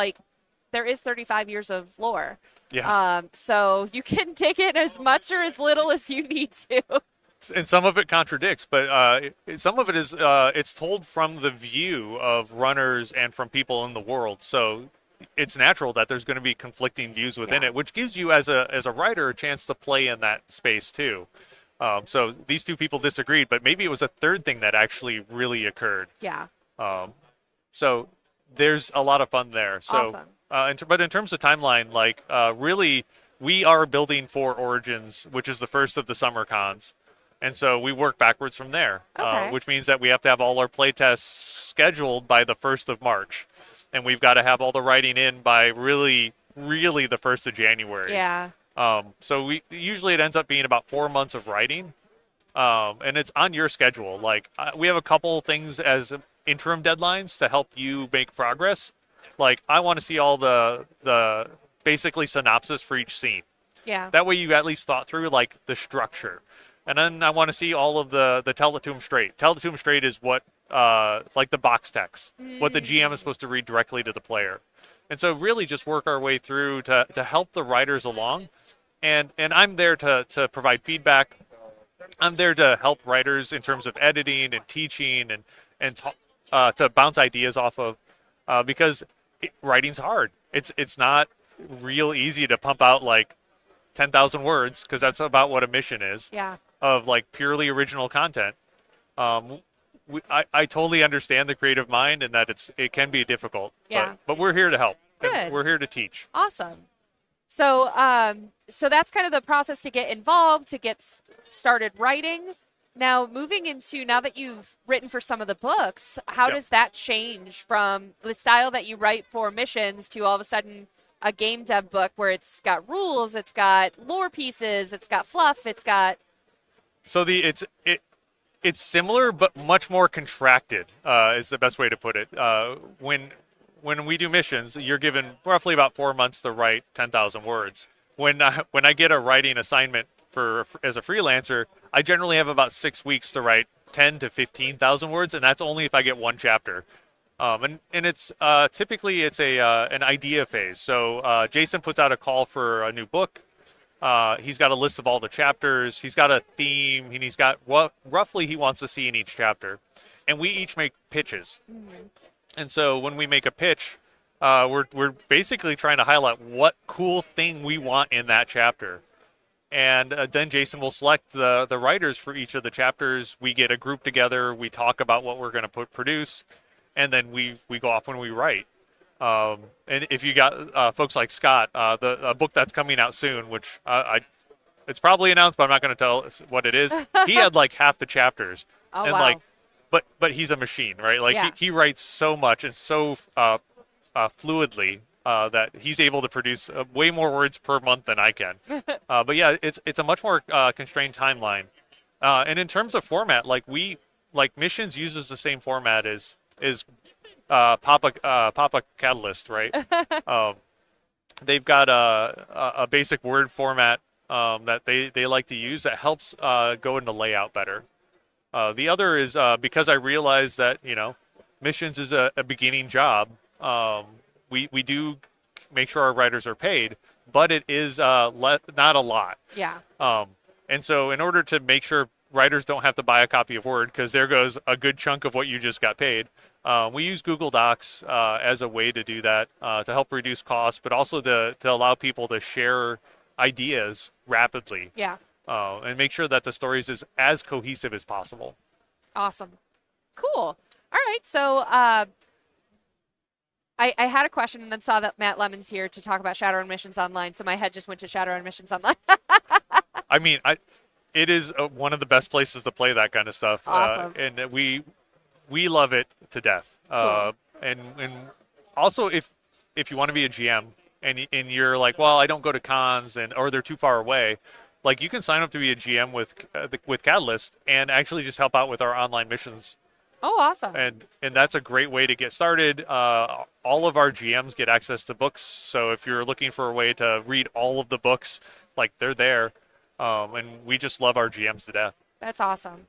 35 years of lore. Yeah. So you can take it as much or as little as you need to. And some of it contradicts, but some of it is it's told from the view of runners and from people in the world. So it's natural that there's going to be conflicting views within it, which gives you as a writer a chance to play in that space too. So these two people disagreed, but maybe it was a third thing that actually really occurred. Yeah. So there's a lot of fun there. So, awesome. But in terms of timeline, like really, we are building for Origins, which is the first of the summer cons. And so we work backwards from there, which means that we have to have all our playtests scheduled by the 1st of March. And we've got to have all the writing in by really the 1st of January. Yeah. So usually it ends up being about 4 months of writing. And it's on your schedule. Like we have a couple things as interim deadlines to help you make progress. Like I want to see all the basically synopsis for each scene. Yeah. That way you at least thought through like the structure. And then I want to see all of the tell it to them straight. Tell it to them straight is what like the box text, what the GM is supposed to read directly to the player. And so really just work our way through to help the writers along. And I'm there to provide feedback. I'm there to help writers in terms of editing and teaching and to bounce ideas off of because writing's hard. It's not real easy to pump out like 10,000 words, because that's about what a mission is, Yeah. of like purely original content. I totally understand the creative mind and that it can be difficult. Yeah. But we're here to help. And Good. we're here to teach. Awesome. So, so that's kind of the process to get involved, to get started writing. Now, moving into, now that you've written for some of the books, how Yep. does that change from the style that you write for missions to all of a sudden a game dev book where it's got rules, it's got lore pieces, it's got fluff, it's got... So it's similar, but much more contracted, is the best way to put it. When we do missions, you're given roughly about 4 months to write 10,000 words. When I get a writing assignment as a freelancer, I generally have about 6 weeks to write 10 to 15,000 words, and that's only if I get one chapter. And it's typically it's an idea phase. So Jason puts out a call for a new book. He's got a list of all the chapters. He's got a theme, and he's got what roughly he wants to see in each chapter. And we each make pitches. Mm-hmm. And so when we make a pitch, we're basically trying to highlight what cool thing we want in that chapter. And then Jason will select the writers for each of the chapters. We get a group together. We talk about what we're going to produce. And then we go off when we write. And if you got folks like Scott, a book that's coming out soon, which it's probably announced, but I'm not going to tell what it is. He had like half the chapters. Oh, and wow. like, but he's a machine, right? Like Yeah. he writes so much and so fluidly that he's able to produce way more words per month than I can. But yeah, it's a much more constrained timeline. And in terms of format, like missions uses the same format as Papa Catalyst, right? They've got a basic word format that they like to use that helps go into layout better. The other is because I realize that missions is a beginning job. We do make sure our writers are paid, but it is not a lot. Yeah. And so in order to make sure writers don't have to buy a copy of Word, because there goes a good chunk of what you just got paid, we use Google Docs as a way to do that, to help reduce costs, but also to allow people to share ideas rapidly. Yeah. And make sure that the stories is as cohesive as possible. Awesome. Cool. All right. So I had a question and then saw that Matt Lemon's here to talk about Shadowrun Missions Online, so my head just went to Shadowrun Missions Online. I mean, it is one of the best places to play that kind of stuff. Awesome. And we love it to death. Cool. And also, if you want to be a GM and you're like, well, I don't go to cons or they're too far away, like you can sign up to be a GM with Catalyst and actually just help out with our online missions. Oh, awesome. And that's a great way to get started. All of our GMs get access to books, so if you're looking for a way to read all of the books, like they're there. And we just love our GMs to death. That's awesome.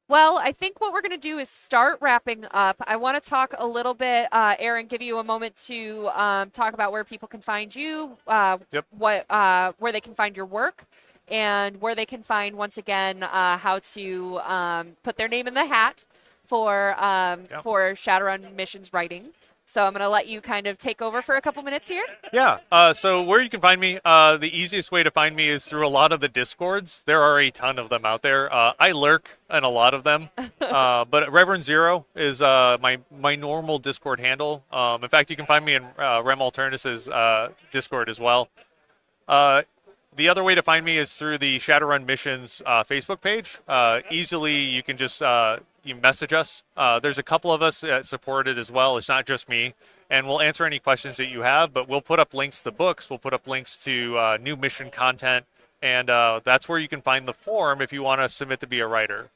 Well, I think what we're going to do is start wrapping up. I want to talk a little bit, Aaron, give you a moment to talk about where people can find you, Yep. where they can find your work, and where they can find, once again, how to put their name in the hat for Shadowrun Missions writing. So I'm going to let you kind of take over for a couple minutes here. Yeah. So where you can find me, the easiest way to find me is through a lot of the Discords. There are a ton of them out there. I lurk in a lot of them. But Reverend Zero is my normal Discord handle. In fact, you can find me in Rem Alternus's Discord as well. The other way to find me is through the Shadowrun Missions Facebook page. Easily, you can just you message us. There's a couple of us that support it as well. It's not just me. And we'll answer any questions that you have, but we'll put up links to books. We'll put up links to new mission content. And that's where you can find the form if you want to submit to be a writer.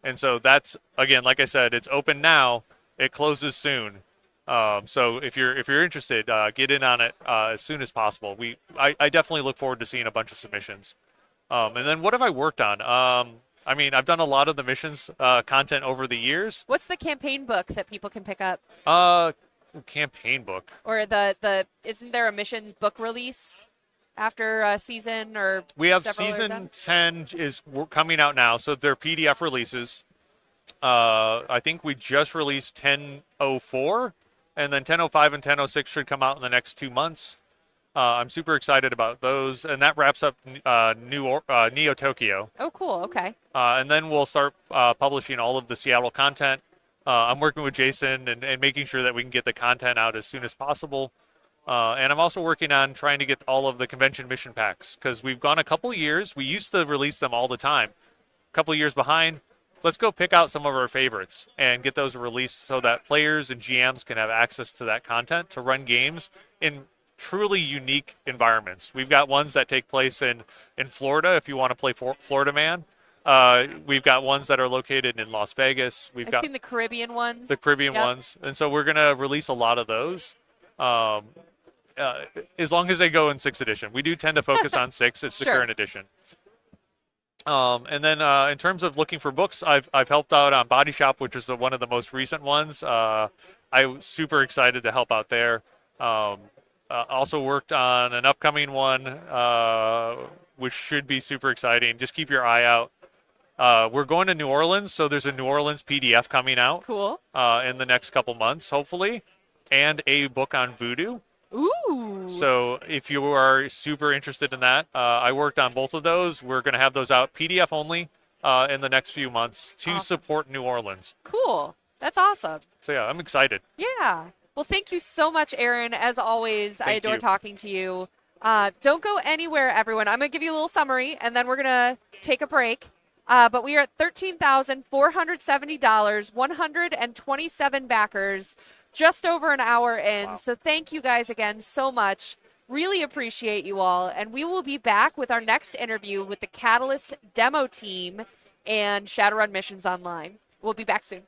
And so that's, again, like I said, it's open now. It closes soon. So if you're interested, get in on it as soon as possible. I definitely look forward to seeing a bunch of submissions. And then what have I worked on? I mean, I've done a lot of the missions content over the years. What's the campaign book that people can pick up? Campaign book. Or isn't there a missions book release after a season or We have several are season done? 10 is coming out now, so they're PDF releases. I think we just released 1004, and then 1005 and 1006 should come out in the next 2 months. I'm super excited about those, and that wraps up Neo Tokyo. Oh, cool. Okay. And then we'll start publishing all of the Seattle content. I'm working with Jason and making sure that we can get the content out as soon as possible. And I'm also working on trying to get all of the convention mission packs because we've gone a couple years. We used to release them all the time. A couple years behind. Let's go pick out some of our favorites and get those released so that players and GMs can have access to that content to run games in truly unique environments. We've got ones that take place in Florida if you want to play Florida Man. We've got ones that are located in Las Vegas. I've seen the Caribbean ones. The Caribbean Yep. ones. And so we're going to release a lot of those as long as they go in 6th edition. We do tend to focus on 6. It's the Sure. current edition. And then in terms of looking for books, I've helped out on Body Shop, which is one of the most recent ones. I was super excited to help out there. Also worked on an upcoming one, which should be super exciting. Just keep your eye out. We're going to New Orleans, so there's a New Orleans PDF coming out Cool. in the next couple months, hopefully, and a book on voodoo. Ooh. So if you are super interested in that, I worked on both of those. We're going to have those out PDF only in the next few months to Awesome. support New Orleans. Cool. That's awesome. So yeah, I'm excited. Yeah. Well, thank you so much, Aaron. As always, I Thank adore you. talking to you. Don't go anywhere, everyone. I'm going to give you a little summary, and then we're going to take a break. But we are at $13,470, 127 backers, just over an hour in. Wow. So thank you guys again so much. Really appreciate you all. And we will be back with our next interview with the Catalyst demo team and Shadowrun Missions Online. We'll be back soon.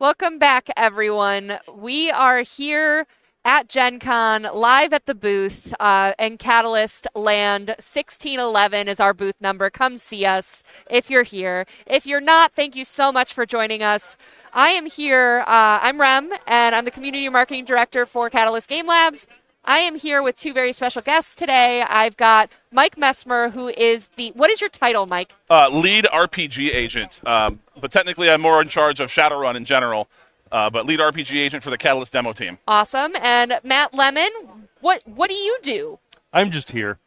Welcome back, everyone. We are here at Gen Con, live at the booth, and Catalyst Land 1611 is our booth number. Come see us if you're here. If you're not, thank you so much for joining us. I am here, I'm Rem, and I'm the Community Marketing Director for Catalyst Game Labs. I am here with two very special guests today. I've got Mike Messmer, who is what is your title, Mike? Lead RPG agent, but technically I'm more in charge of Shadowrun in general. But lead RPG agent for the Catalyst demo team. Awesome. And Matt Lemon, what do you do? I'm just here.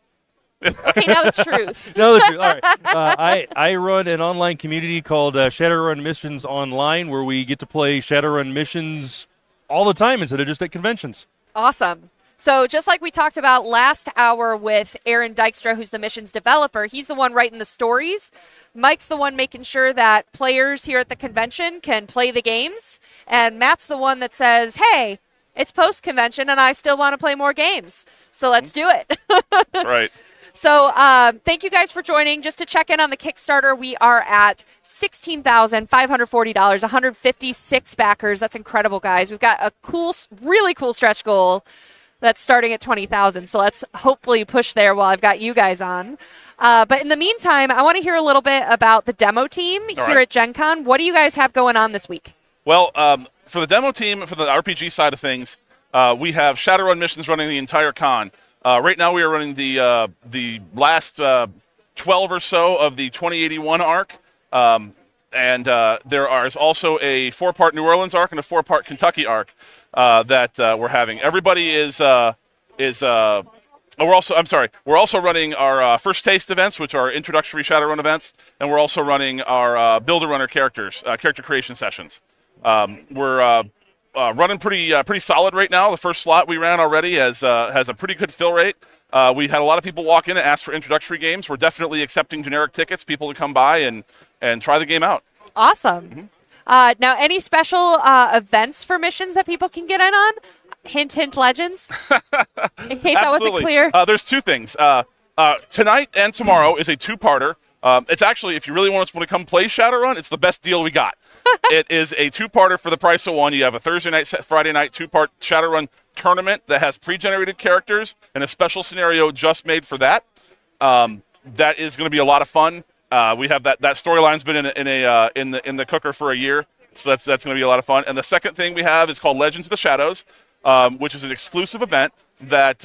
Okay, now the truth. No, the truth. All right. I run an online community called Shadowrun Missions Online, where we get to play Shadowrun missions all the time instead of just at conventions. Awesome. So just like we talked about last hour with Aaron Dystra, who's the missions developer, he's the one writing the stories. Mike's the one making sure that players here at the convention can play the games. And Matt's the one that says, hey, it's post-convention and I still want to play more games. So let's do it. That's right. So thank you guys for joining. Just to check in on the Kickstarter, we are at $16,540, 156 backers. That's incredible, guys. We've got a really cool stretch goal that's starting at 20,000. So let's hopefully push there while I've got you guys on. But in the meantime, I want to hear a little bit about the demo team here at Gen Con. What do you guys have going on this week? Well, for the demo team, for the RPG side of things, we have Shadowrun missions running the entire con. Right now we are running the last 12 or so of the 2081 arc. And there is also a 4-part New Orleans arc and a 4-part Kentucky arc that we're having. Everybody we're also running our First Taste events, which are introductory Shadowrun events, and we're also running our Build-A-Runner character creation sessions. We're running pretty solid right now. The first slot we ran already has a pretty good fill rate. We had a lot of people walk in and ask for introductory games. We're definitely accepting generic tickets, people to come by and try the game out. Awesome. Now, any special events for missions that people can get in on? Hint, hint, legends? In case that wasn't clear. There's two things. Tonight and tomorrow is a 2-parter. It's actually, if you really want to come play Shadowrun, it's the best deal we got. It is a 2-parter for the price of one. You have a Thursday night, Friday night, 2-part Shadowrun tournament that has pre-generated characters and a special scenario just made for that. That is going to be a lot of fun. We have that storyline's been in the cooker for a year, so that's going to be a lot of fun. And the second thing we have is called Legends of the Shadows, which is an exclusive event that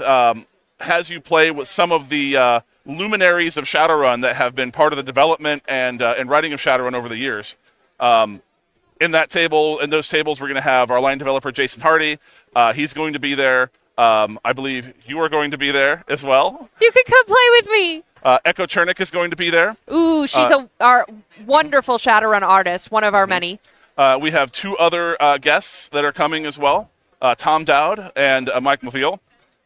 has you play with some of the luminaries of Shadowrun that have been part of the development and writing of Shadowrun over the years. In those tables, we're going to have our line developer Jason Hardy. He's going to be there. I believe you are going to be there as well. You can come play with me. Echo Chernick is going to be there. Ooh, she's our wonderful Shadowrun artist, one of our many. We have 2 other guests that are coming as well, Tom Dowd and Mike Maville.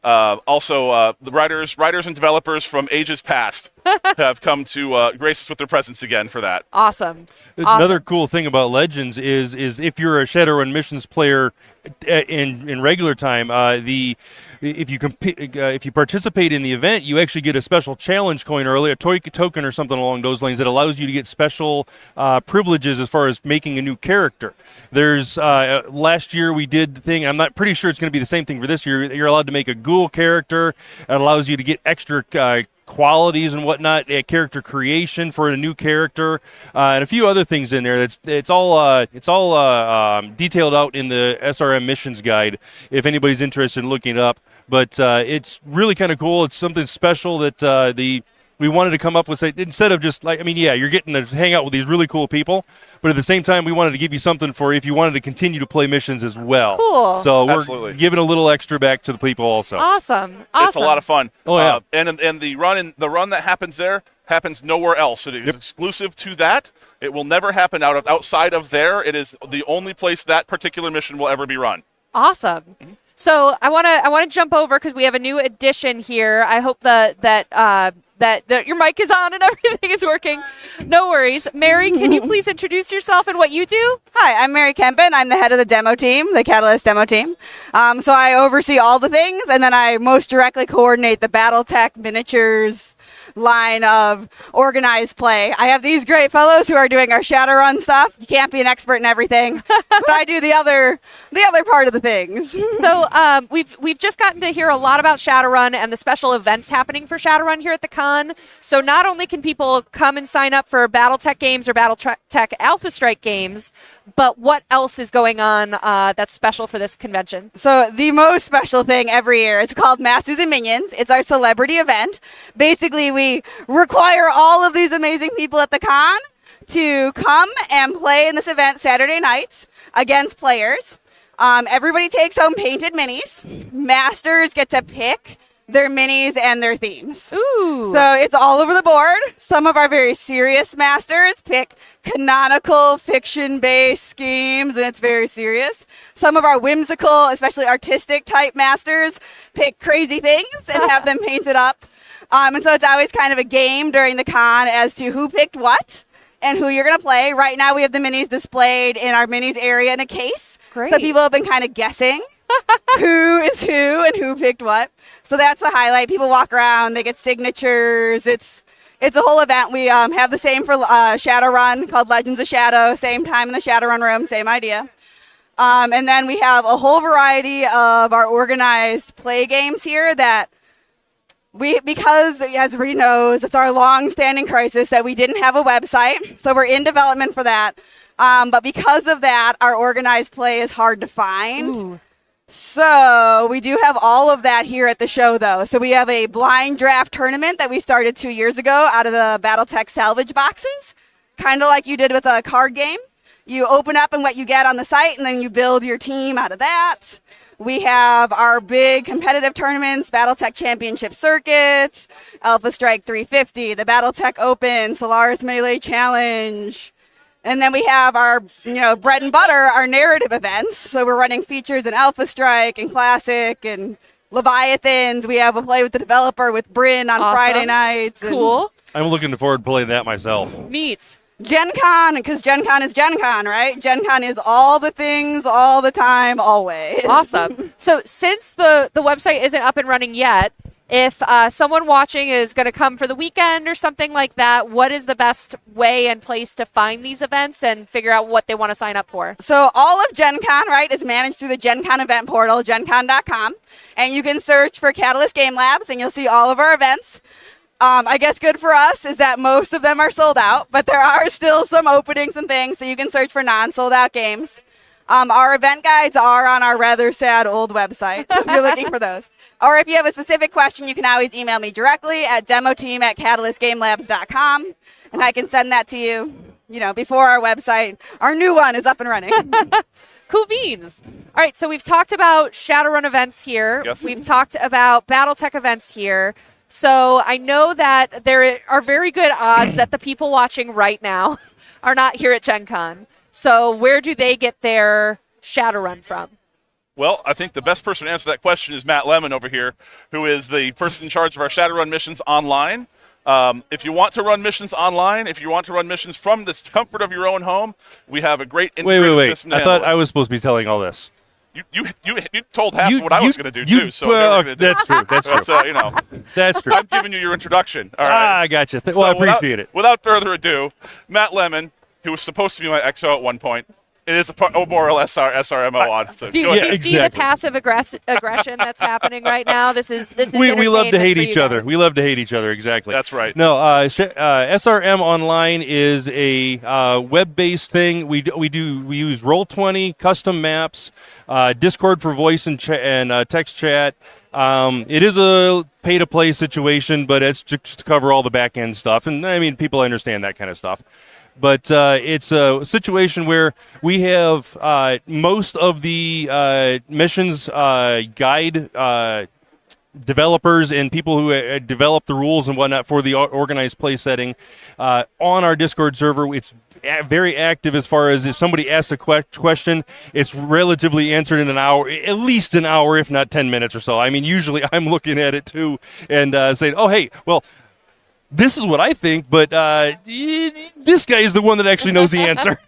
Also, the writers and developers from ages past have come to grace us with their presence again for that. Awesome. Another cool thing about Legends is if you're a Shadowrun missions player in regular time, if you participate in the event, you actually get a special challenge coin or a token or something along those lines that allows you to get special privileges as far as making a new character. There's last year we did the thing. I'm not pretty sure it's going to be the same thing for this year. You're allowed to make a ghoul character. It allows you to get extra qualities and whatnot, character creation for a new character, and a few other things in there. It's all detailed out in the SRM missions guide if anybody's interested in looking it up. But it's really kind of cool. It's something special that we wanted to come up with. Instead of just you're getting to hang out with these really cool people, but at the same time, we wanted to give you something for if you wanted to continue to play missions as well. Cool. So Absolutely. We're giving a little extra back to the people also. Awesome. It's a lot of fun. Oh yeah. And the run that happens there happens nowhere else. It is exclusive to that. It will never happen outside of there. It is the only place that particular mission will ever be run. Awesome. Mm-hmm. So I want to jump over because we have a new addition here. I hope that your mic is on and everything is working. No worries. Mary, can you please introduce yourself and what you do? Hi, I'm Mary Kempen. I'm the head of the demo team, the Catalyst demo team. So I oversee all the things, and then I most directly coordinate the Battletech, miniatures, line of organized play. I have these great fellows who are doing our Shadowrun stuff. You can't be an expert in everything, but I do the other part of the things. So we've just gotten to hear a lot about Shadowrun and the special events happening for Shadowrun here at the con. So not only can people come and sign up for Battletech games or Battletech Alpha Strike games, but what else is going on that's special for this convention? So the most special thing every year is called Masters and Minions. It's our celebrity event. Basically, we require all of these amazing people at the con to come and play in this event Saturday nights against players. Everybody takes home painted minis. Masters get to pick their minis and their themes. Ooh. So it's all over the board. Some of our very serious masters pick canonical fiction-based schemes, and it's very serious. Some of our whimsical, especially artistic type masters, pick crazy things and have them painted up. And so it's always kind of a game during the con as to who picked what and who you're going to play. Right now we have the minis displayed in our minis area in a case. Great. So people have been kind of guessing who is who and who picked what. So that's the highlight. People walk around, they get signatures. It's a whole event. We have the same for Shadowrun called Legends of Shadow. Same time in the Shadowrun room, same idea. And then we have a whole variety of our organized play games here that because as everybody knows, it's our long-standing crisis that we didn't have a website. So we're in development for that. But because of that, our organized play is hard to find. Ooh. So we do have all of that here at the show, though. So we have a blind draft tournament that we started 2 years ago out of the Battletech salvage boxes, kind of like you did with a card game. You open up and what you get on the site, and then you build your team out of that. We have our big competitive tournaments, Battletech Championship Circuit, Alpha Strike 350, the Battletech Open, Solaris Melee Challenge. And then we have our, bread and butter, our narrative events. So we're running features in Alpha Strike and Classic and Leviathans. We have a play with the developer with Bryn on Awesome. Friday nights. Cool. I'm looking forward to playing that myself. Neat. Gen Con, because Gen Con is Gen Con, right? Gen Con is all the things, all the time, always. Awesome. So since the website isn't up and running yet, if someone watching is going to come for the weekend or something like that, what is the best way and place to find these events and figure out what they want to sign up for? So all of Gen Con, right, is managed through the Gen Con event portal, gencon.com. And you can search for Catalyst Game Labs, and you'll see all of our events. I guess good for us is that most of them are sold out, but there are still some openings and things, so you can search for non-sold out games. Our event guides are on our rather sad old website, so if you're looking for those. Or if you have a specific question, you can always email me directly at demoteam@catalystgamelabs.com, and I can send that to you, before our website, our new one, is up and running. Cool beans. All right, so we've talked about Shadowrun events here. Yes. We've talked about Battletech events here. So I know that there are very good odds that the people watching right now are not here at Gen Con. So where do they get their Shadowrun from? Well, I think the best person to answer that question is Matt Lemon over here, who is the person in charge of our Shadowrun missions online. If you want to run missions online, if you want to run missions from the comfort of your own home, we have a great integrated Wait. system to I handle thought it. I was supposed to be telling all this. You told half of what I was going to do, too. So well, never gonna do that's true. That's true. So, That's true. I'm giving you your introduction. All right. I gotcha. Well, I appreciate it. Without further ado, Matt Lemon, who was supposed to be my XO at one point, it is more or less our SRMO on. So Do go you ahead. see the passive aggression that's happening right now? This is We love to entertainment hate for each you other. guys. We love to hate each other. Exactly. That's right. No, SRM Online is a web-based thing. We use Roll20, custom maps, Discord for voice and text chat. It is a pay-to-play situation, but it's just to cover all the back-end stuff. And, I mean, people understand that kind of stuff. But it's a situation where we have most of the missions guide developers and people who develop the rules and whatnot for the organized play setting on our Discord server. It's very active as far as if somebody asks a question, it's relatively answered in an hour, at least an hour, if not 10 minutes or so. I mean, usually I'm looking at it too and saying, oh, hey, well, this is what I think, but this guy is the one that actually knows the answer.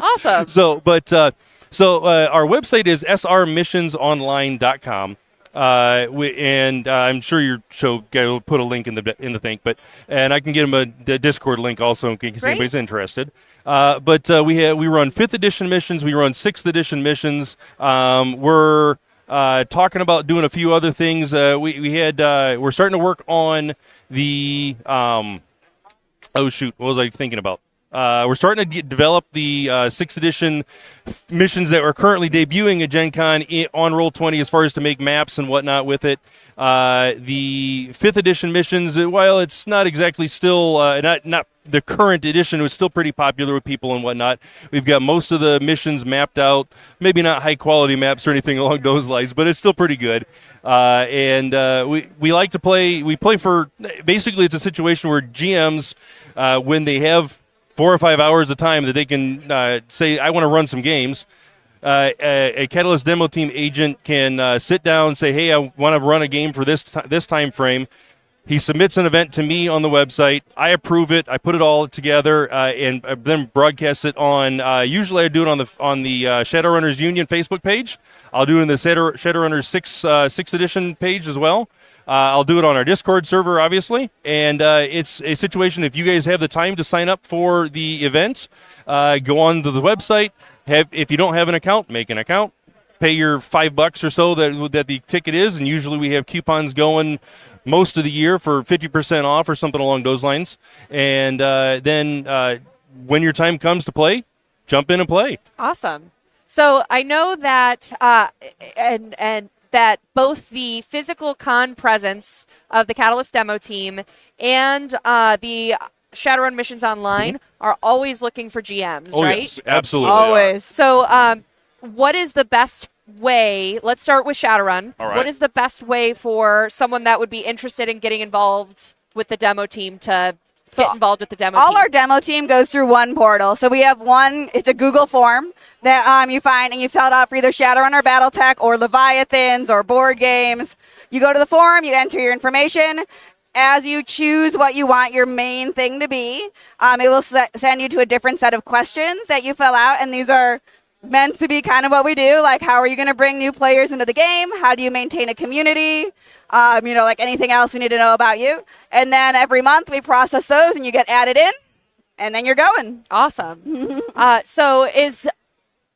Awesome. So our website is srmissionsonline.com. and I'm sure your show guy will put a link in the thing, and I can get him a Discord link also in case anybody's interested. But we run 5th edition missions, we run 6th edition missions. We're talking about doing a few other things. We're starting to work on the what was I thinking about? We're starting to develop the 6th edition missions that are currently debuting at Gen Con on Roll20 as far as to make maps and whatnot with it. The 5th edition missions, while it's not exactly still, not the current edition, it was still pretty popular with people and whatnot. We've got most of the missions mapped out, maybe not high-quality maps or anything along those lines, but it's still pretty good. We like to play, we play for, basically it's a situation where GMs, when they have 4 or 5 hours of time that they can say, I want to run some games. A Catalyst demo team agent can sit down, say, hey, I want to run a game for this time frame. He submits an event to me on the website. I approve it. I put it all together and then broadcast it on. Usually, I do it on the Shadowrunners Union Facebook page. I'll do it in the Shadowrunners 6th edition page as well. I'll do it on our Discord server, obviously. And it's a situation, if you guys have the time to sign up for the event, go on to the website. If you don't have an account, make an account. Pay your $5 or so that the ticket is. And usually we have coupons going most of the year for 50% off or something along those lines. And then when your time comes to play, jump in and play. Awesome. So I know that and that both the physical con presence of the Catalyst demo team and the Shadowrun Missions Online are always looking for GMs, right? Yes, absolutely. Always. So what is the best way? Let's start with Shadowrun. All right. What is the best way for someone that would be interested in getting involved with the demo team to get involved with the demo team? All our demo team goes through one portal. So we have one, it's a Google form that you find and you fill it out for either Shadowrun or Battletech or Leviathans or board games. You go to the forum, you enter your information. As you choose what you want your main thing to be, it will send you to a different set of questions that you fill out. And these are meant to be kind of what we do. Like, how are you going to bring new players into the game? How do you maintain a community? Like anything else we need to know about you. And then every month we process those and you get added in and then you're going. Awesome.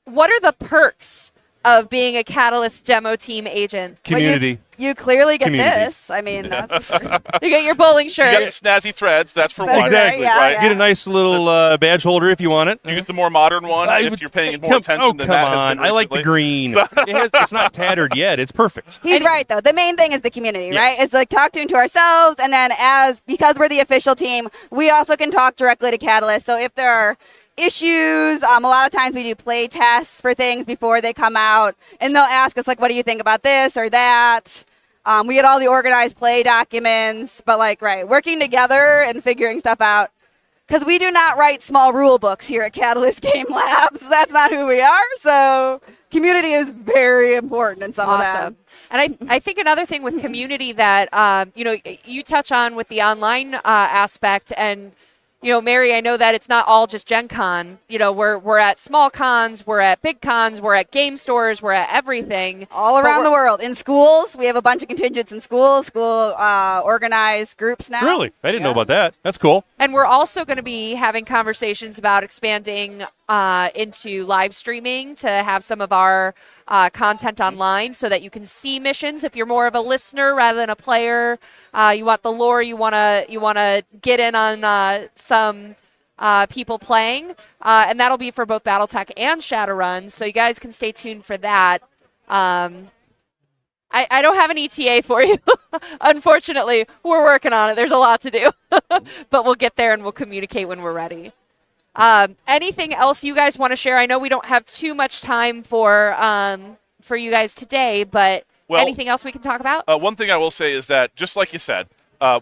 What are the perks of being a Catalyst demo team agent? Community. Well, you clearly get Community. this. I mean, that's You get your bowling shirt. You get the snazzy threads. That's for That's one. right, yeah, right? yeah. Get a nice little badge holder if you want it. You get the more modern one if you're paying more attention than come that. Has on. been I like the recently. green. It's not tattered yet. It's perfect. He's right, though. The main thing is the community, Yes. right? It's like talking to ourselves, and then because we're the official team, we also can talk directly to Catalyst. So if there are issues, a lot of times we do play tests for things before they come out, and they'll ask us, like, what do you think about this or that? We get all the organized play documents, but, working together and figuring stuff out. Because we do not write small rule books here at Catalyst Game Labs. That's not who we are. So community is very important in some of that. Awesome. And I think another thing with community that, you touch on with the online aspect, and, Mary, I know that it's not all just Gen Con. We're at small cons, we're at big cons, we're at game stores, we're at everything. All around the world. In schools, we have a bunch of contingents in schools, school organized groups now. Really? I didn't know about that. That's cool. And we're also going to be having conversations about expanding into live streaming to have some of our content online so that you can see missions. If you're more of a listener rather than a player, you want the lore, you want to get in on some people playing, and that'll be for both Battletech and Shadowrun. So you guys can stay tuned for that. I don't have an ETA for you. Unfortunately, we're working on it. There's a lot to do, but we'll get there and we'll communicate when we're ready. Anything else you guys want to share? I know we don't have too much time for you guys today, but anything else we can talk about? One thing I will say is that, just like you said,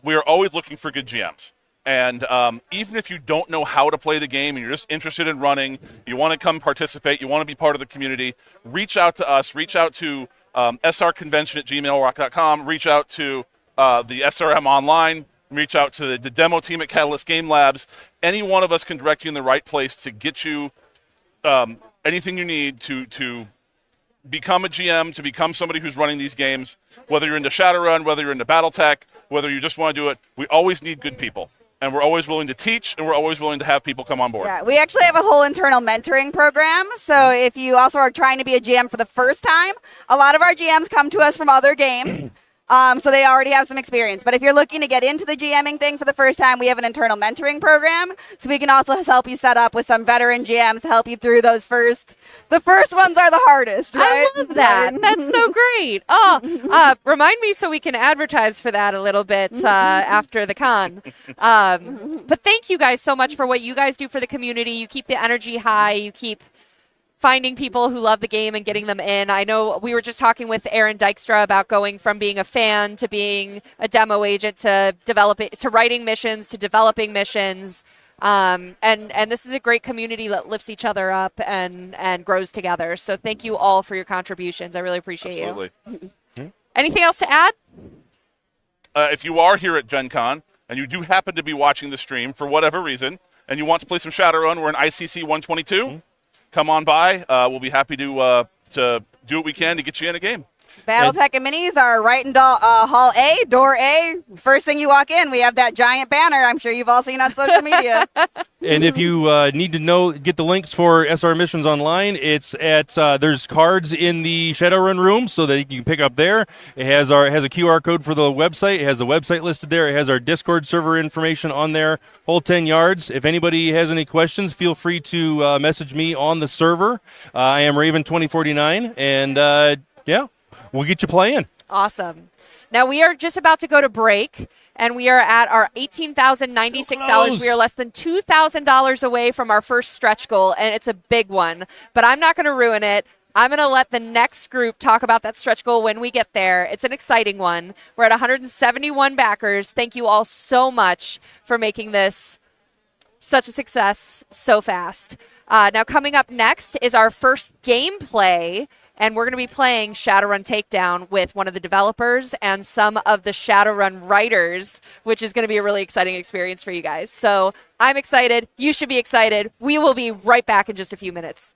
we are always looking for good GMs. And even if you don't know how to play the game and you're just interested in running, you want to come participate, you want to be part of the community, reach out to us, reach out to srconvention@gmail.com, reach out to the SRM online, reach out to the demo team at Catalyst Game Labs. Any one of us can direct you in the right place to get you anything you need to become a GM, to become somebody who's running these games, whether you're into Shadowrun, whether you're into Battletech, whether you just want to do it, we always need good people. And we're always willing to teach, and we're always willing to have people come on board. Yeah, we actually have a whole internal mentoring program. So if you also are trying to be a GM for the first time, a lot of our GMs come to us from other games. So they already have some experience. But if you're looking to get into the GMing thing for the first time, we have an internal mentoring program. So we can also help you set up with some veteran GMs to help you through those first. The first ones are the hardest, right? I love that. That's so great. Oh, remind me so we can advertise for that a little bit after the con. But thank you guys so much for what you guys do for the community. You keep the energy high. You keep finding people who love the game and getting them in. I know we were just talking with Aaron Dystra about going from being a fan to being a demo agent to writing missions to developing missions. And this is a great community that lifts each other up and grows together. So thank you all for your contributions. I really appreciate Absolutely. you. Anything else to add? If you are here at Gen Con and you do happen to be watching the stream for whatever reason and you want to play some Shadowrun, we're in ICC 122. Come on by. We'll be happy to do what we can to get you in a game. Battletech and Minis are right in Hall A, door A. First thing you walk in, we have that giant banner I'm sure you've all seen on social media. And if you need to get the links for SR missions online, it's at there's cards in the Shadowrun room so that you can pick up there. It has a QR code for the website. It has the website listed there. It has our Discord server information on there. Whole 10 yards. If anybody has any questions, feel free to message me on the server. I am Raven2049, and yeah, we'll get you playing. Awesome. Now we are just about to go to break, and we are at our $18,096. We are less than $2,000 away from our first stretch goal, and it's a big one. But I'm not going to ruin it. I'm going to let the next group talk about that stretch goal when we get there. It's an exciting one. We're at 171 backers. Thank you all so much for making this such a success so fast. Now coming up next is our first gameplay, and we're going to be playing Shadowrun Takedown with one of the developers and some of the Shadowrun writers, which is going to be a really exciting experience for you guys. So I'm excited. You should be excited. We will be right back in just a few minutes.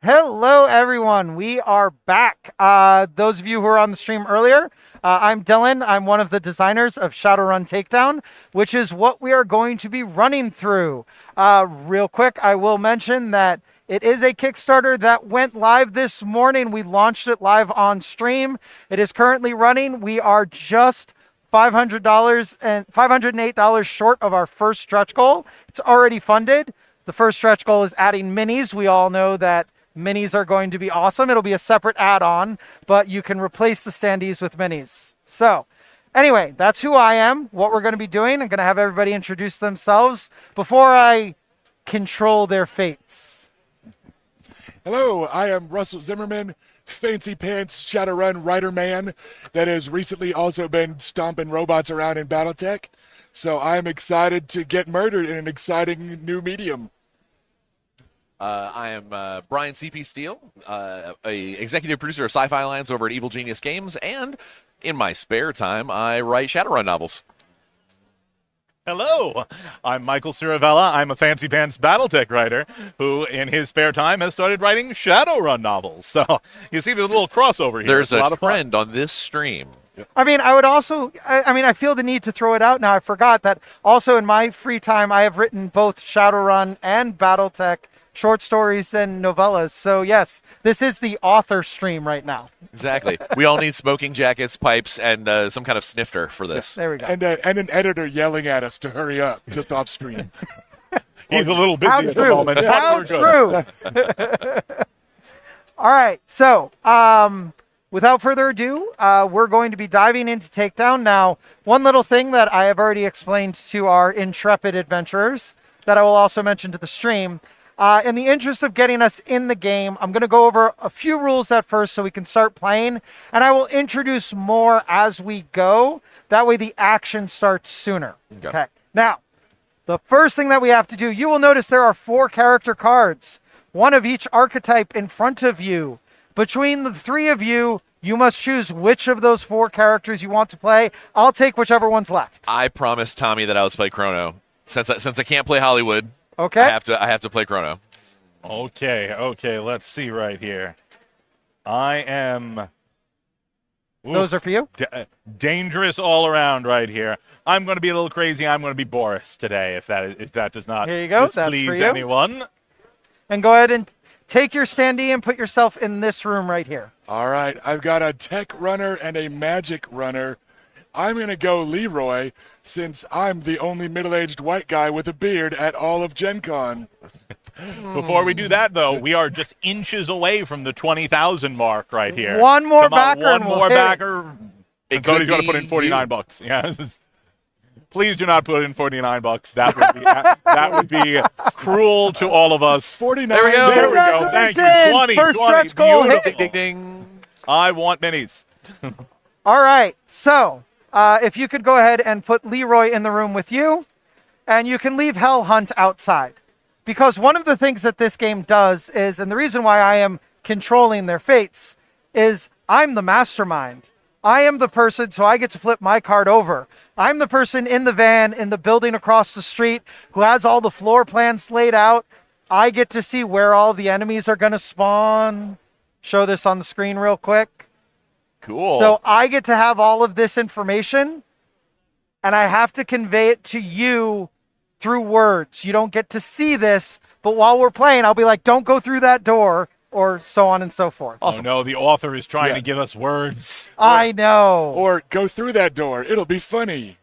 Hello, everyone. We are back. Those of you who were on the stream earlier, I'm Dylan. I'm one of the designers of Shadowrun Takedown, which is what we are going to be running through. Real quick, I will mention that it is a Kickstarter that went live this morning. We launched it live on stream. It is currently running. We are just $500 and $508 short of our first stretch goal. It's already funded. The first stretch goal is adding minis. We all know that minis are going to be awesome. It'll be a separate add-on, but you can replace the standees with minis. So anyway, that's who I am, what we're going to be doing. I'm going to have everybody introduce themselves before I control their fates. Hello, I am Russell Zimmerman, Fancy Pants Shadowrun Writer Man that has recently also been stomping robots around in Battletech. So I'm excited to get murdered in an exciting new medium. I am Brian C.P. Steele, a executive producer of Sci-Fi Alliance over at Evil Genius Games, and in my spare time, I write Shadowrun novels. Hello, I'm Michael Ciravella. I'm a Fancy Pants Battletech writer who, in his spare time, has started writing Shadowrun novels. So you see, there's a little crossover here. There's a lot of trend on this stream. I mean, I would also, I feel the need to throw it out now. I forgot that also in my free time, I have written both Shadowrun and Battletech short stories and novellas. So yes, this is the author stream right now. Exactly. We all need smoking jackets, pipes, and some kind of snifter for this. There we go. And an editor yelling at us to hurry up just off screen. He's a little busy How at true. the moment. How but we're good. true. All right. So without further ado, we're going to be diving into Takedown. Now, one little thing that I have already explained to our intrepid adventurers that I will also mention to the stream. In the interest of getting us in the game, I'm going to go over a few rules at first so we can start playing, and I will introduce more as we go. That way the action starts sooner. Okay. Now, the first thing that we have to do, you will notice there are 4 character cards, one of each archetype in front of you. Between the 3 of you, you must choose which of those 4 characters you want to play. I'll take whichever one's left. I promised Tommy that I would play Chrono. Since I can't play Hollywood, Okay. I have to play Chrono. Okay, let's see right here. I am... Those are for you? Dangerous all around right here. I'm going to be a little crazy. I'm going to be Boris today, if that does not Here you go. That's displease for you. anyone. And go ahead and take your standee and put yourself in this room right here. All right, I've got a tech runner and a magic runner. I'm going to go Leroy, since I'm the only middle-aged white guy with a beard at all of Gen Con. Before we do that, though, we are just inches away from the 20,000 mark right here. One more Come on, backer one and we'll more hit it. backer. It Cody's could going to put in be 49 you. bucks. Yeah. Please do not put in 49 bucks. That would be cruel to all of us. 49. There we go. There we go. Thank you. Congratulations. 20, First 20. stretch goal hit. Beautiful. Ding, ding. I want minis. All right. So if you could go ahead and put Leroy in the room with you, and you can leave Hell Hunt outside. Because one of the things that this game does is, and the reason why I am controlling their fates, is I'm the mastermind. I am the person, so I get to flip my card over. I'm the person in the van, in the building across the street, who has all the floor plans laid out. I get to see where all the enemies are going to spawn. Show this on the screen real quick. Cool. So I get to have all of this information, and I have to convey it to you through words. You don't get to see this, but while we're playing, I'll be like, don't go through that door, or so on and so forth. Oh, no, the author is trying Yeah. to give us words. I know. Or go through that door. It'll be funny.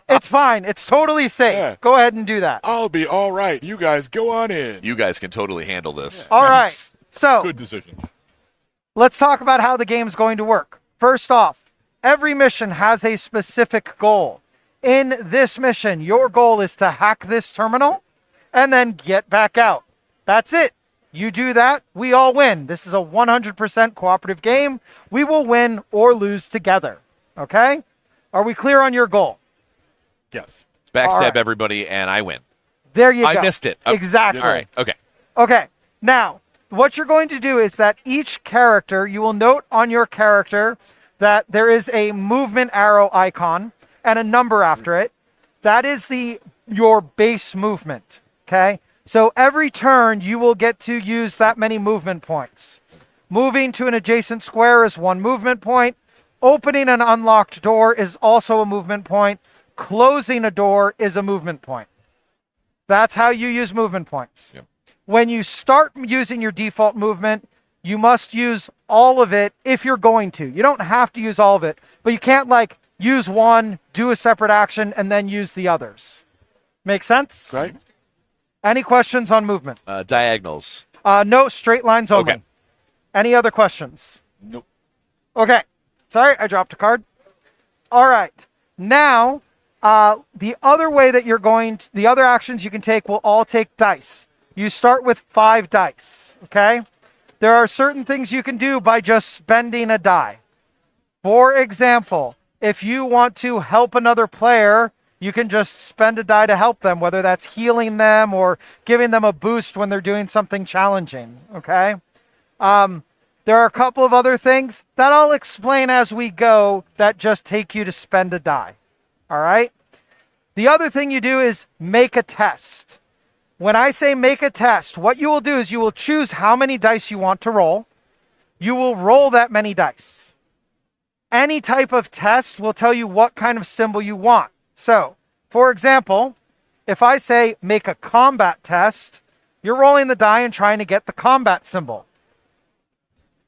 It's fine. It's totally safe. Yeah. Go ahead and do that. I'll be all right. You guys go on in. You guys can totally handle this. All right. So Good decisions. let's talk about how the game's going to work. First off, every mission has a specific goal. In this mission, your goal is to hack this terminal and then get back out. That's it. You do that, we all win. This is a 100% cooperative game. We will win or lose together. Okay? Are we clear on your goal? Yes. Backstab All right. everybody, and I win. There you go. I missed it. Oh, Exactly. All right. Okay. Okay. Now, what you're going to do is that each character, you will note on your character that there is a movement arrow icon and a number after it. That is your base movement. Okay? So every turn, you will get to use that many movement points. Moving to an adjacent square is 1 movement point. Opening an unlocked door is also a movement point. Closing a door is a movement point. That's how you use movement points. Yep. When you start using your default movement, you must use all of it if you're going to. You don't have to use all of it, but you can't like use one, do a separate action, and then use the others. Make sense? Right. Any questions on movement? Diagonals. No, straight lines only. Okay. Any other questions? Nope. Okay. Sorry, I dropped a card. All right. Now, the other way that the other actions you can take will all take dice. You start with 5 dice, okay? There are certain things you can do by just spending a die. For example, if you want to help another player, you can just spend a die to help them, whether that's healing them or giving them a boost when they're doing something challenging, okay? There are a couple of other things that I'll explain as we go that just take you to spend a die, all right? The other thing you do is make a test. When I say make a test, what you will do is you will choose how many dice you want to roll. You will roll that many dice. Any type of test will tell you what kind of symbol you want. So, for example, if I say make a combat test, you're rolling the die and trying to get the combat symbol.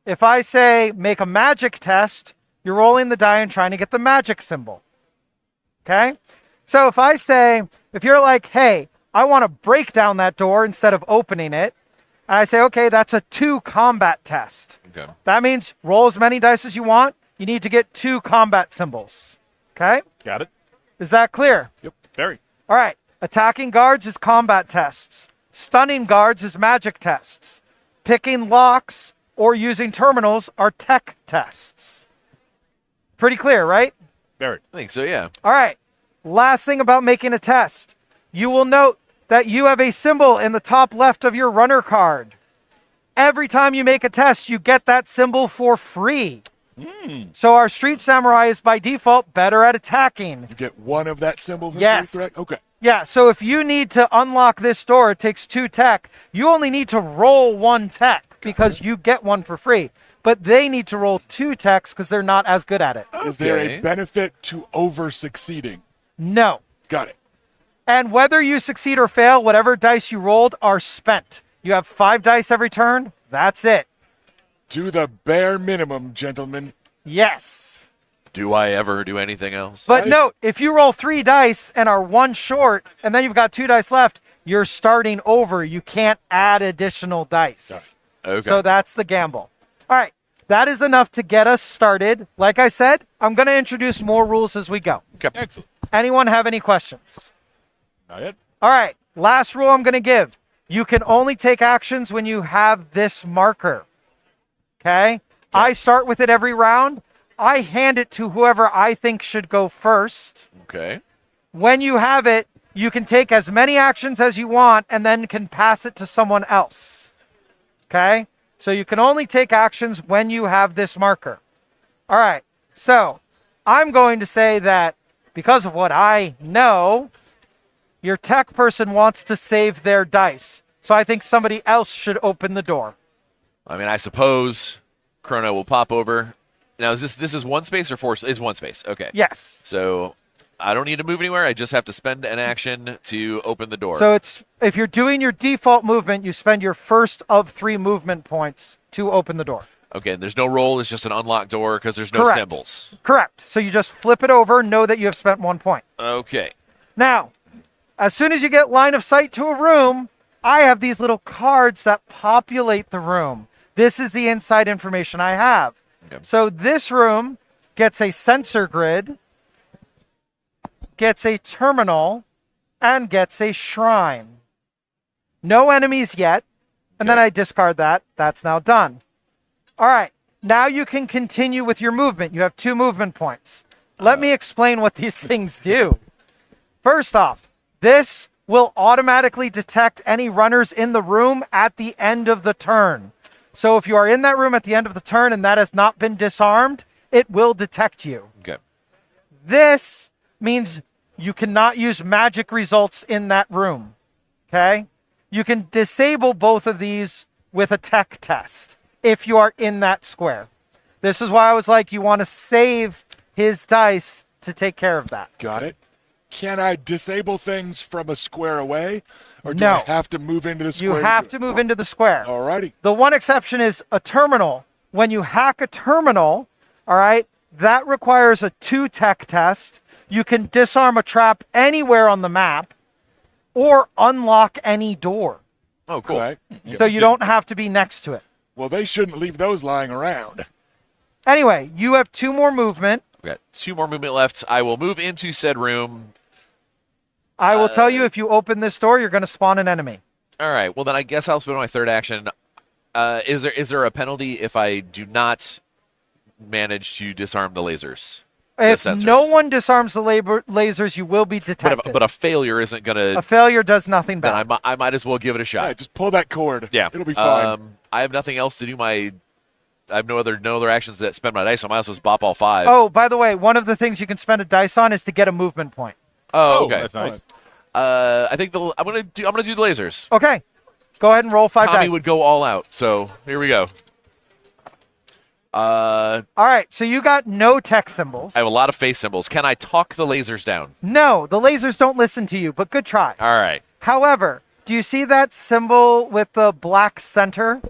If I say make a magic test, you're rolling the die and trying to get the magic symbol. Okay? So if you're like, hey, I want to break down that door instead of opening it, and I say, okay, that's a 2 combat test. Okay. That means roll as many dice as you want. You need to get 2 combat symbols. Okay? Got it. Is that clear? Yep. Very. All right. Attacking guards is combat tests. Stunning guards is magic tests. Picking locks or using terminals are tech tests. Pretty clear, right? Very. I think so, yeah. All right. Last thing about making a test. You will note that you have a symbol in the top left of your runner card. Every time you make a test, you get that symbol for free. So our Street Samurai is by default better at attacking. You get 1 of that symbol for Yes. free, correct? Okay. Yeah, so if you need to unlock this door, it takes 2 tech. You only need to roll 1 tech because you get 1 for free. But they need to roll 2 techs because they're not as good at it. Is there Okay. a benefit to over-succeeding? No. Got it. And whether you succeed or fail, whatever dice you rolled are spent. You have 5 dice every turn. That's it. Do the bare minimum, gentlemen. Yes. Do I ever do anything else? But note, if you roll 3 dice and are 1 short, and then you've got 2 dice left, you're starting over. You can't add additional dice. Okay. So that's the gamble. All right. That is enough to get us started. Like I said, I'm going to introduce more rules as we go. Excellent. Anyone have any questions? Not yet. All right. Last rule I'm going to give. You can only take actions when you have this marker. Okay? I start with it every round. I hand it to whoever I think should go first. Okay. When you have it, you can take as many actions as you want and then can pass it to someone else. Okay? So you can only take actions when you have this marker. All right. So I'm going to say that because of what I know, your tech person wants to save their dice. So I think somebody else should open the door. I mean, I suppose Chrono will pop over. Now, is this is 1 space or 4? It's 1 space. Okay. Yes. So I don't need to move anywhere. I just have to spend an action to open the door. So it's if you're doing your default movement, you spend your first of 3 movement points to open the door. Okay, and there's no roll. It's just an unlocked door because there's no Correct. symbols. Correct. So you just flip it over, know that you have spent 1 point. Okay. Now, as soon as you get line of sight to a room, I have these little cards that populate the room. This is the inside information I have. Okay. So this room gets a sensor grid, gets a terminal, and gets a shrine. No enemies yet. And then I discard that. That's now done. All right. Now you can continue with your movement. You have 2 movement points. Let me explain what these things do. First off, this will automatically detect any runners in the room at the end of the turn. So if you are in that room at the end of the turn and that has not been disarmed, it will detect you. Okay. This means you cannot use magic results in that room. Okay? You can disable both of these with a tech test if you are in that square. This is why I was like, you want to save his dice to take care of that. Got it. Can I disable things from a square away? Or do No. I have to move into the square? You have to move into the square. Alrighty. The one exception is a terminal. When you hack a terminal, all right, that requires a 2 tech test. You can disarm a trap anywhere on the map or unlock any door. Oh, cool. Okay. So you don't have to be next to it. Well, they shouldn't leave those lying around. Anyway, you have 2 more movement. We got 2 more movement left. I will move into said room. I will tell you, if you open this door, you're going to spawn an enemy. All right. Well, then I guess I'll spend my third action. Is there a penalty if I do not manage to disarm the lasers? If sensors? no one disarms the lasers, you will be detected. But a failure isn't going to. A failure does nothing Then bad. I might as well give it a shot. Yeah, just pull that cord. Yeah, It'll be fine. I have nothing else to do. I have no other actions that spend my dice. So I might as well just bop all 5. Oh, by the way, one of the things you can spend a dice on is to get a movement point. Oh, okay. That's nice. I think I'm gonna do the lasers. Okay. Go ahead and roll 5 Tommy dice. would go all out. So here we go. All right, so you got no tech symbols. I have a lot of face symbols. Can I talk the lasers down? No, the lasers don't listen to you, but good try. All right. However, do you see that symbol with the black center?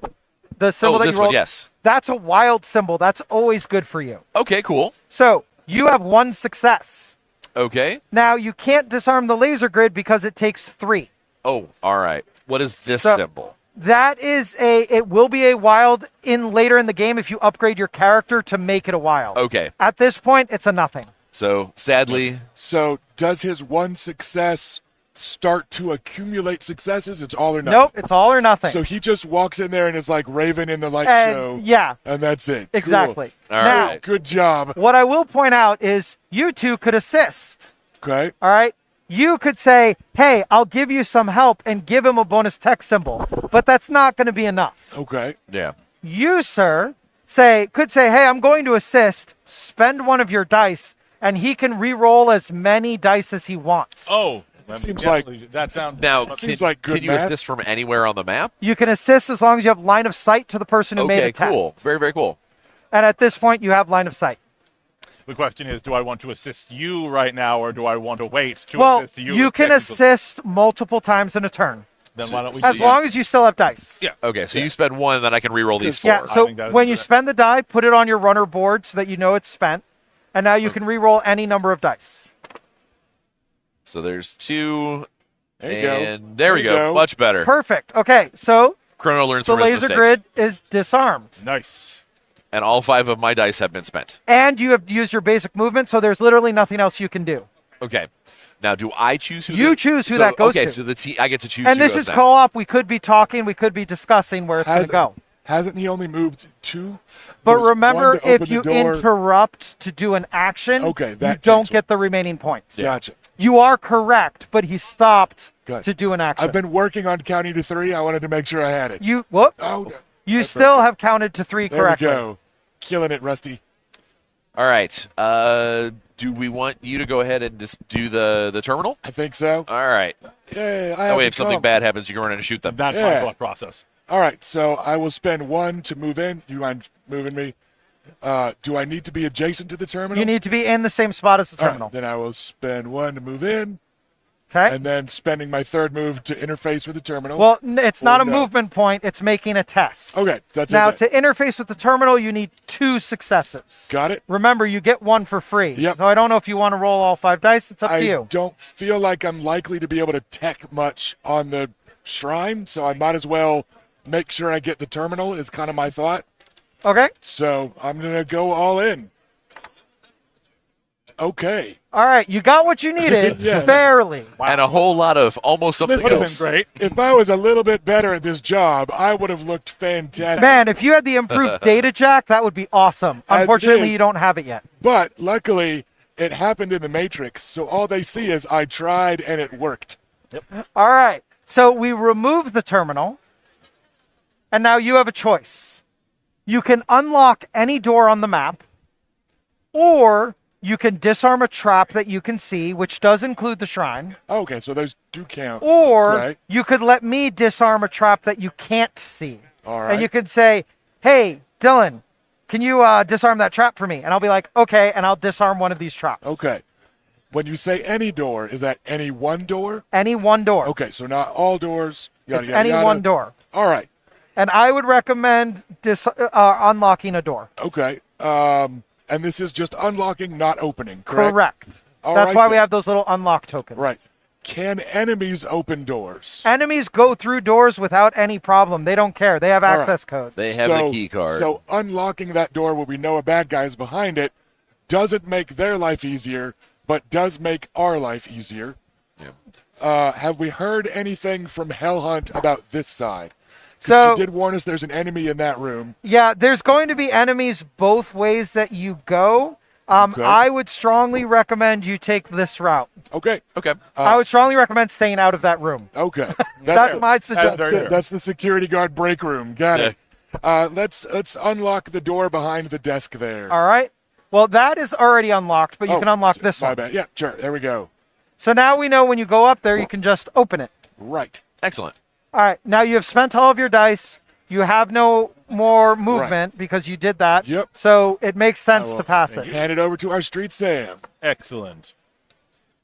The symbol that this you rolled? one, yes. That's a wild symbol. That's always good for you. Okay, cool. So you have 1 success. Okay. Now, you can't disarm the laser grid because it takes 3. Oh, all right. What is this So- symbol? That is it will be a wild later in the game if you upgrade your character to make it a wild. Okay. At this point, it's a nothing. So sadly, So does his 1 success start to accumulate successes? It's all or nothing. Nope, it's all or nothing. So he just walks in there and is like Raven in the light And, show. yeah. And that's it. Exactly. All Now, right. Good job. what I will point out is you 2 could assist. Okay. All right. You could say, hey, I'll give you some help and give him a bonus tech symbol, but that's not going to be enough. Okay. yeah. You, sir, could say, hey, I'm going to assist, spend 1 of your dice, and he can re-roll as many dice as he wants. Oh, Seems like- that sounds. Now, seems like good can you math. assist from anywhere on the map? You can assist as long as you have line of sight to the person who made Okay, a test. cool. Very, very cool. And at this point, you have line of sight. The question is, do I want to assist you right now, or do I want to wait to Well, assist you? you with can technical- assist multiple times in a turn, Then why don't we? as do long as you still have dice. Yeah. Okay, so you spend 1, then I can re-roll these 4. Yeah, so think that is when you correct. spend the die, put it on your runner board so that you know it's spent. And now you can re-roll any number of dice. So there's 2, There you go. and there we There you go. go. Much better. Perfect. Okay, so Chrono learns the from his laser mistakes. grid is disarmed. Nice. And all 5 of my dice have been spent. And you have used your basic movement, so there's literally nothing else you can do. Okay. Now, do I choose who? You choose who that goes okay, to. so I get to choose. And who this goes is next. co-op. We could be talking. We could be discussing where it's going to go. Hasn't he only moved 2? But There's remember, one to open if the you door. interrupt to do an action, Okay, you that don't takes get the remaining points. Gotcha. You are correct, but he stopped Good. to do an action. I've been working on counting to 3. I wanted to make sure I had it. You whoop. Oh, no. You That's still right. have counted to 3 There correctly. we go. Killing it, Rusty. All right. Do we want you to go ahead and just do the terminal? I think so. All right. Yay, I That have way, to if something come. bad happens, you can run in and shoot them. That's Yeah. my thought process. All right, so I will spend 1 to move in. Do you mind moving me? Do I need to be adjacent to the terminal? You need to be in the same spot as the All right, terminal. then I will spend 1 to move in, Okay. and then spending my third move to interface with the terminal. Well, it's not Or a no. movement point. It's making a test. Okay, that's Now, it. to interface with the terminal, you need 2 successes. Got it. Remember, you get 1 for free. Yep. So I don't know if you want to roll all 5 dice. It's up I to you. don't feel like I'm likely to be able to tech much on the shrine, so I might as well make sure I get the terminal is kind of my thought. Okay. So I'm going to go all in. Okay. All right. You got what you needed. Yeah. Barely. And a whole lot of almost something Would have been else. great. If I was a little bit better at this job, I would have looked fantastic. Man, if you had the improved data jack, that would be awesome. As it Unfortunately, is. you don't have it yet. But luckily, it happened in the Matrix, so all they see is I tried and it worked. All right. So we remove the terminal, and now you have a choice. You can unlock any door on the map, or you can disarm a trap that you can see, which does include the shrine. Okay, so those do count. Or Right. you could let me disarm a trap that you can't see. All right. And you could say, hey, Dylan, can you disarm that trap for me? And I'll be like, okay, and I'll disarm one of these traps. Okay. When you say any door, is that any one door? Any one door. Okay, so not all doors. Yada, It's yada, any yada. one door. All right. And I would recommend unlocking a door. Okay. And this is just unlocking, not opening, correct? Correct. All That's right why we then. have those little unlock tokens. Right. Can enemies open doors? Enemies go through doors without any problem. They don't care. They have All right. access codes. They have the key card. So unlocking that door where we know a bad guy is behind it doesn't make their life easier, but does make our life easier. Yeah. Have we heard anything from Hellhunt about this side? 'Cause So- she did warn us there's an enemy in that room. Yeah, there's going to be enemies both ways that you go. Okay. I would strongly recommend you take this route. Okay. Okay. I would strongly recommend staying out of that room. Okay. That's my That's, suggestion. good. That's the security guard break room. Got it. Let's unlock the door behind the desk there. All right. Well, that is already unlocked, but you can unlock this My one. bad. Yeah, sure. There we go. So now we know when you go up there, you can just open it. Right. Excellent. All right. Now you have spent all of your dice. You have no more movement because you did that. Yep. So it makes sense I will to pass it. Hand it over to our Street Sam. Excellent.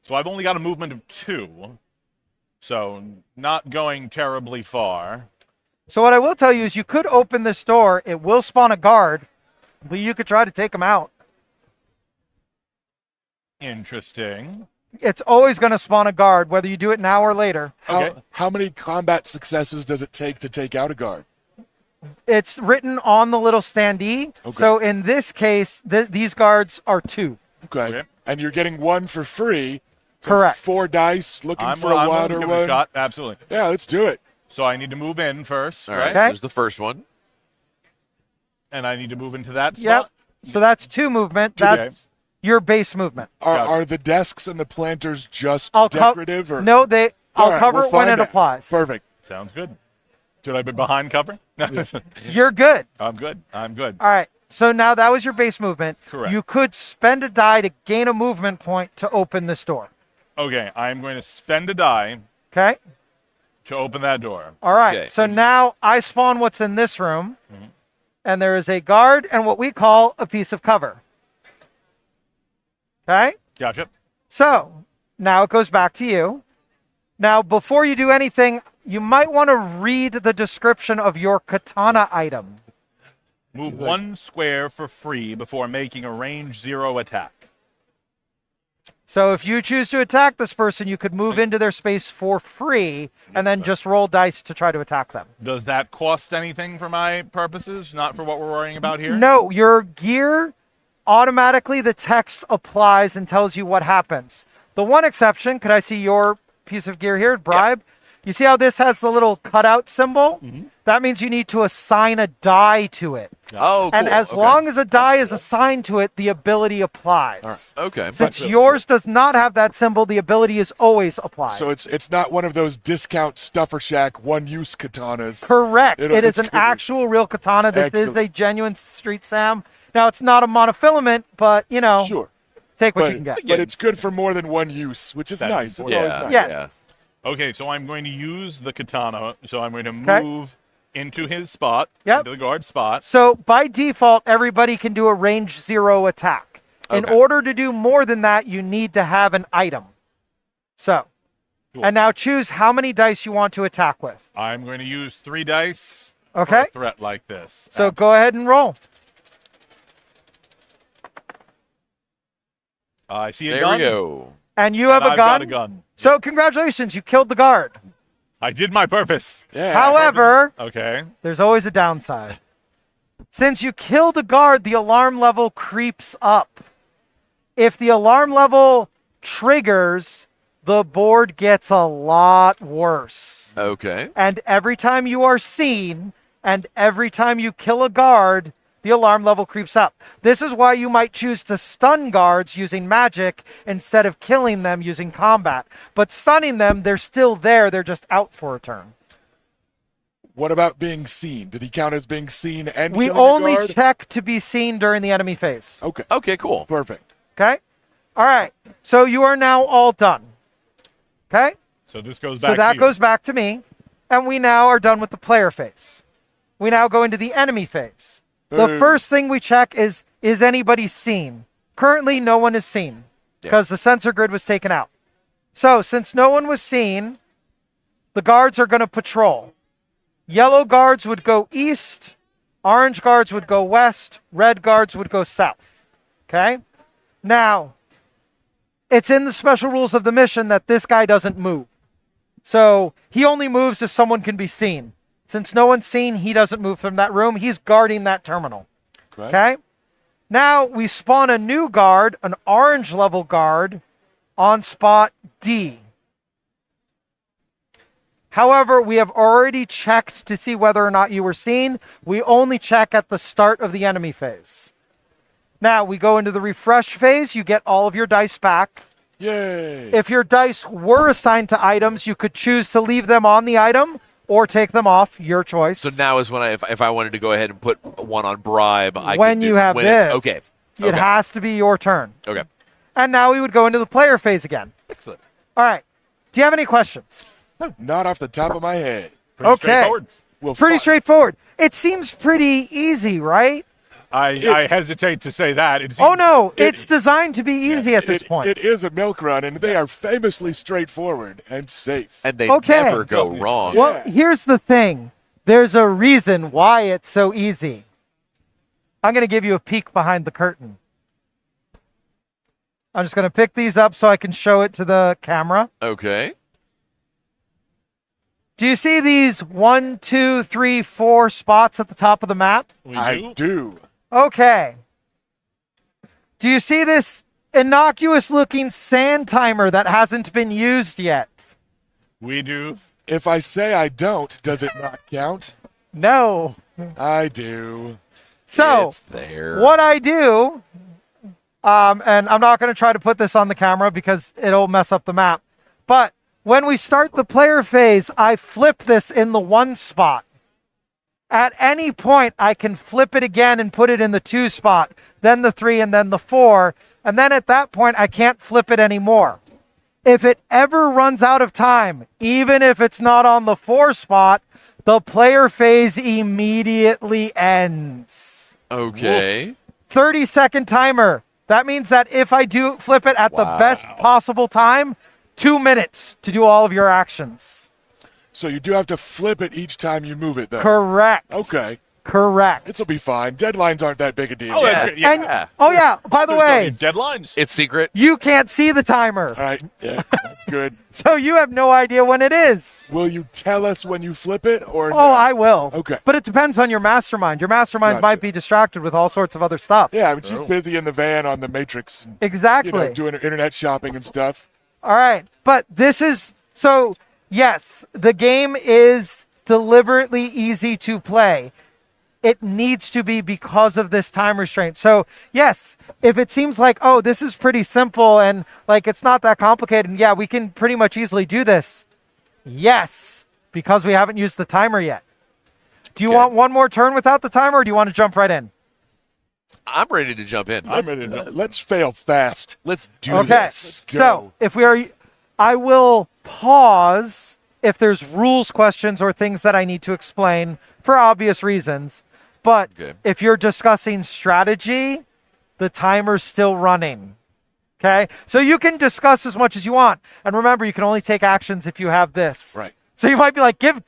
So I've only got a movement of 2, so not going terribly far. So what I will tell you is you could open this door. It will spawn a guard, but you could try to take him out. Interesting. It's always going to spawn a guard, whether you do it now or later. How many combat successes does it take to take out a guard? It's written on the little standee. Okay. So in this case, these guards are 2. Okay. And you're getting 1 for free. So Correct. 4 dice, looking I'm for a willing water to give it a one. shot. Absolutely. Yeah, let's do it. So I need to move in first, All right. right? So there's the first one. And I need to move into that Yep. spot. So that's 2 movement. Okay. That's your base movement. Are the desks and the planters just I'll decorative? Or? No, I'll All right, cover we'll it when find it out. applies. Perfect. Sounds good. Should I be behind cover? You're good. I'm good. I'm good. All right. So now that was your base movement. Correct. You could spend a die to gain a movement point to open this door. Okay, I'm going to spend a die Okay? to open that door. All right. Okay. So now I spawn what's in this room, and there is a guard and what we call a piece of cover. Okay? Gotcha. So now it goes back to you. Now, before you do anything, you might want to read the description of your katana item. Move 1 square for free before making a range 0 attack. So if you choose to attack this person, you could move into their space for free and then just roll dice to try to attack them. Does that cost anything for my purposes? Not for what we're worrying about here? No, your gear, automatically the text applies and tells you what happens. The one exception, could I see your piece of gear here, bribe? You see how this has the little cutout symbol? That means you need to assign a die to it. Oh, cool. And as Okay. long as a die is assigned to it, the ability applies. Okay. Since yours does not have that symbol, the ability is always applied. So it's not one of those discount Stuffer Shack one-use katanas. Correct. It is it's an cool. actual real katana. This is Excellent. a genuine Street Sam. Now, it's not a monofilament, but, you know, Sure. take what But, you can get. but it's good for more than one use, which is That's nice. It's important. always nice. Yes. Yeah. Okay, so I'm going to use the katana. So I'm going to Okay. move into his spot, Yep. into the guard spot. So, by default, everybody can do a range 0 attack. In Okay. order to do more than that, you need to have an item. So, Cool. and now choose how many dice you want to attack with. I'm going to use 3 dice for Okay. a threat like this. So, go ahead and roll. I see a There gun. we go. And you have and a I've gun. got a gun. So, congratulations, you killed the guard. I did my purpose. Yeah. However, Okay. there's always a downside. Since you killed a guard, the alarm level creeps up. If the alarm level triggers, the board gets a lot worse. Okay. And every time you are seen, and every time you kill a guard, the alarm level creeps up. This is why you might choose to stun guards using magic instead of killing them using combat. But stunning them, they're still there, they're just out for a turn. What about being seen? Did he count as being seen and We killing a only guard? check to be seen during the enemy phase. Okay. Okay, cool. Perfect. Okay? All right. So you are now all done. Okay? So this goes back So that to you. goes back to me. And we now are done with the player phase. We now go into the enemy phase. The Boom. first thing we check is anybody seen? Currently, no one is seen because the sensor grid was taken out. So since no one was seen, the guards are going to patrol. Yellow guards would go east. Orange guards would go west. Red guards would go south. Okay? Now, it's in the special rules of the mission that this guy doesn't move. So he only moves if someone can be seen. Since no one's seen, he doesn't move from that room. He's guarding that terminal. Right. Okay? Now we spawn a new guard, an orange level guard, on spot D. However, we have already checked to see whether or not you were seen. We only check at the start of the enemy phase. Now we go into the refresh phase. You get all of your dice back. Yay. If your dice were assigned to items, you could choose to leave them on the item or take them off, your choice. So now is when if I wanted to go ahead and put one on bribe, I when could do you have when this, it's, okay. it has to be your turn. Okay. And now we would go into the player phase again. Excellent. All right. Do you have any questions? Not off the top of my head. Pretty Okay. straightforward. Well, Pretty straightforward. It seems pretty easy, right? I hesitate to say that. It Oh, seems- no. It's designed to be easy at this point. It is a milk run, and they are famously straightforward and safe. And they Okay. never go wrong. Well, here's the thing. There's a reason why it's so easy. I'm going to give you a peek behind the curtain. I'm just going to pick these up so I can show it to the camera. Okay. Do you see these 1, 2, 3, 4 spots at the top of the map? I do. Okay. Do you see this innocuous looking sand timer that hasn't been used yet? We do. If I say I don't, does it not count? No. I do. So, It's there. what I do, and I'm not going to try to put this on the camera because it'll mess up the map, but when we start the player phase, I flip this in the 1 spot. At any point, I can flip it again and put it in the 2 spot, then the 3, and then the 4. And then at that point, I can't flip it anymore. If it ever runs out of time, even if it's not on the 4 spot, the player phase immediately ends. Okay. 30-second timer. That means that if I do flip it at the best possible time, 2 minutes to do all of your actions. So you do have to flip it each time you move it, though. Correct. Okay. Correct. This'll be fine. Deadlines aren't that big a deal. Oh, that's good. Yeah. And, oh, yeah, by the There's no way, deadlines. It's secret. you can't see the timer, All right. Yeah, that's good. so you have no idea when it is. Will you tell us when you flip it, or Oh, I will. Okay. But it depends on your mastermind. Your mastermind Gotcha. might be distracted with all sorts of other stuff. Yeah, I mean, she's busy in the van on the Matrix, and, Exactly. doing her internet shopping and stuff. All right. But this is so, yes, the game is deliberately easy to play. It needs to be because of this time restraint. So, yes, if it seems like, oh, this is pretty simple and like it's not that complicated, yeah, we can pretty much easily do this. Yes, because we haven't used the timer yet. Do you want one more turn without the timer, or do you want to jump right in? I'm ready to jump in. Let's fail fast. Let's do Okay. this. go. So, if we are, I will pause if there's rules questions or things that I need to explain for obvious reasons. But Okay. if you're discussing strategy, the timer's still running. Okay? So you can discuss as much as you want. And remember, you can only take actions if you have this. Right. So you might be like, give.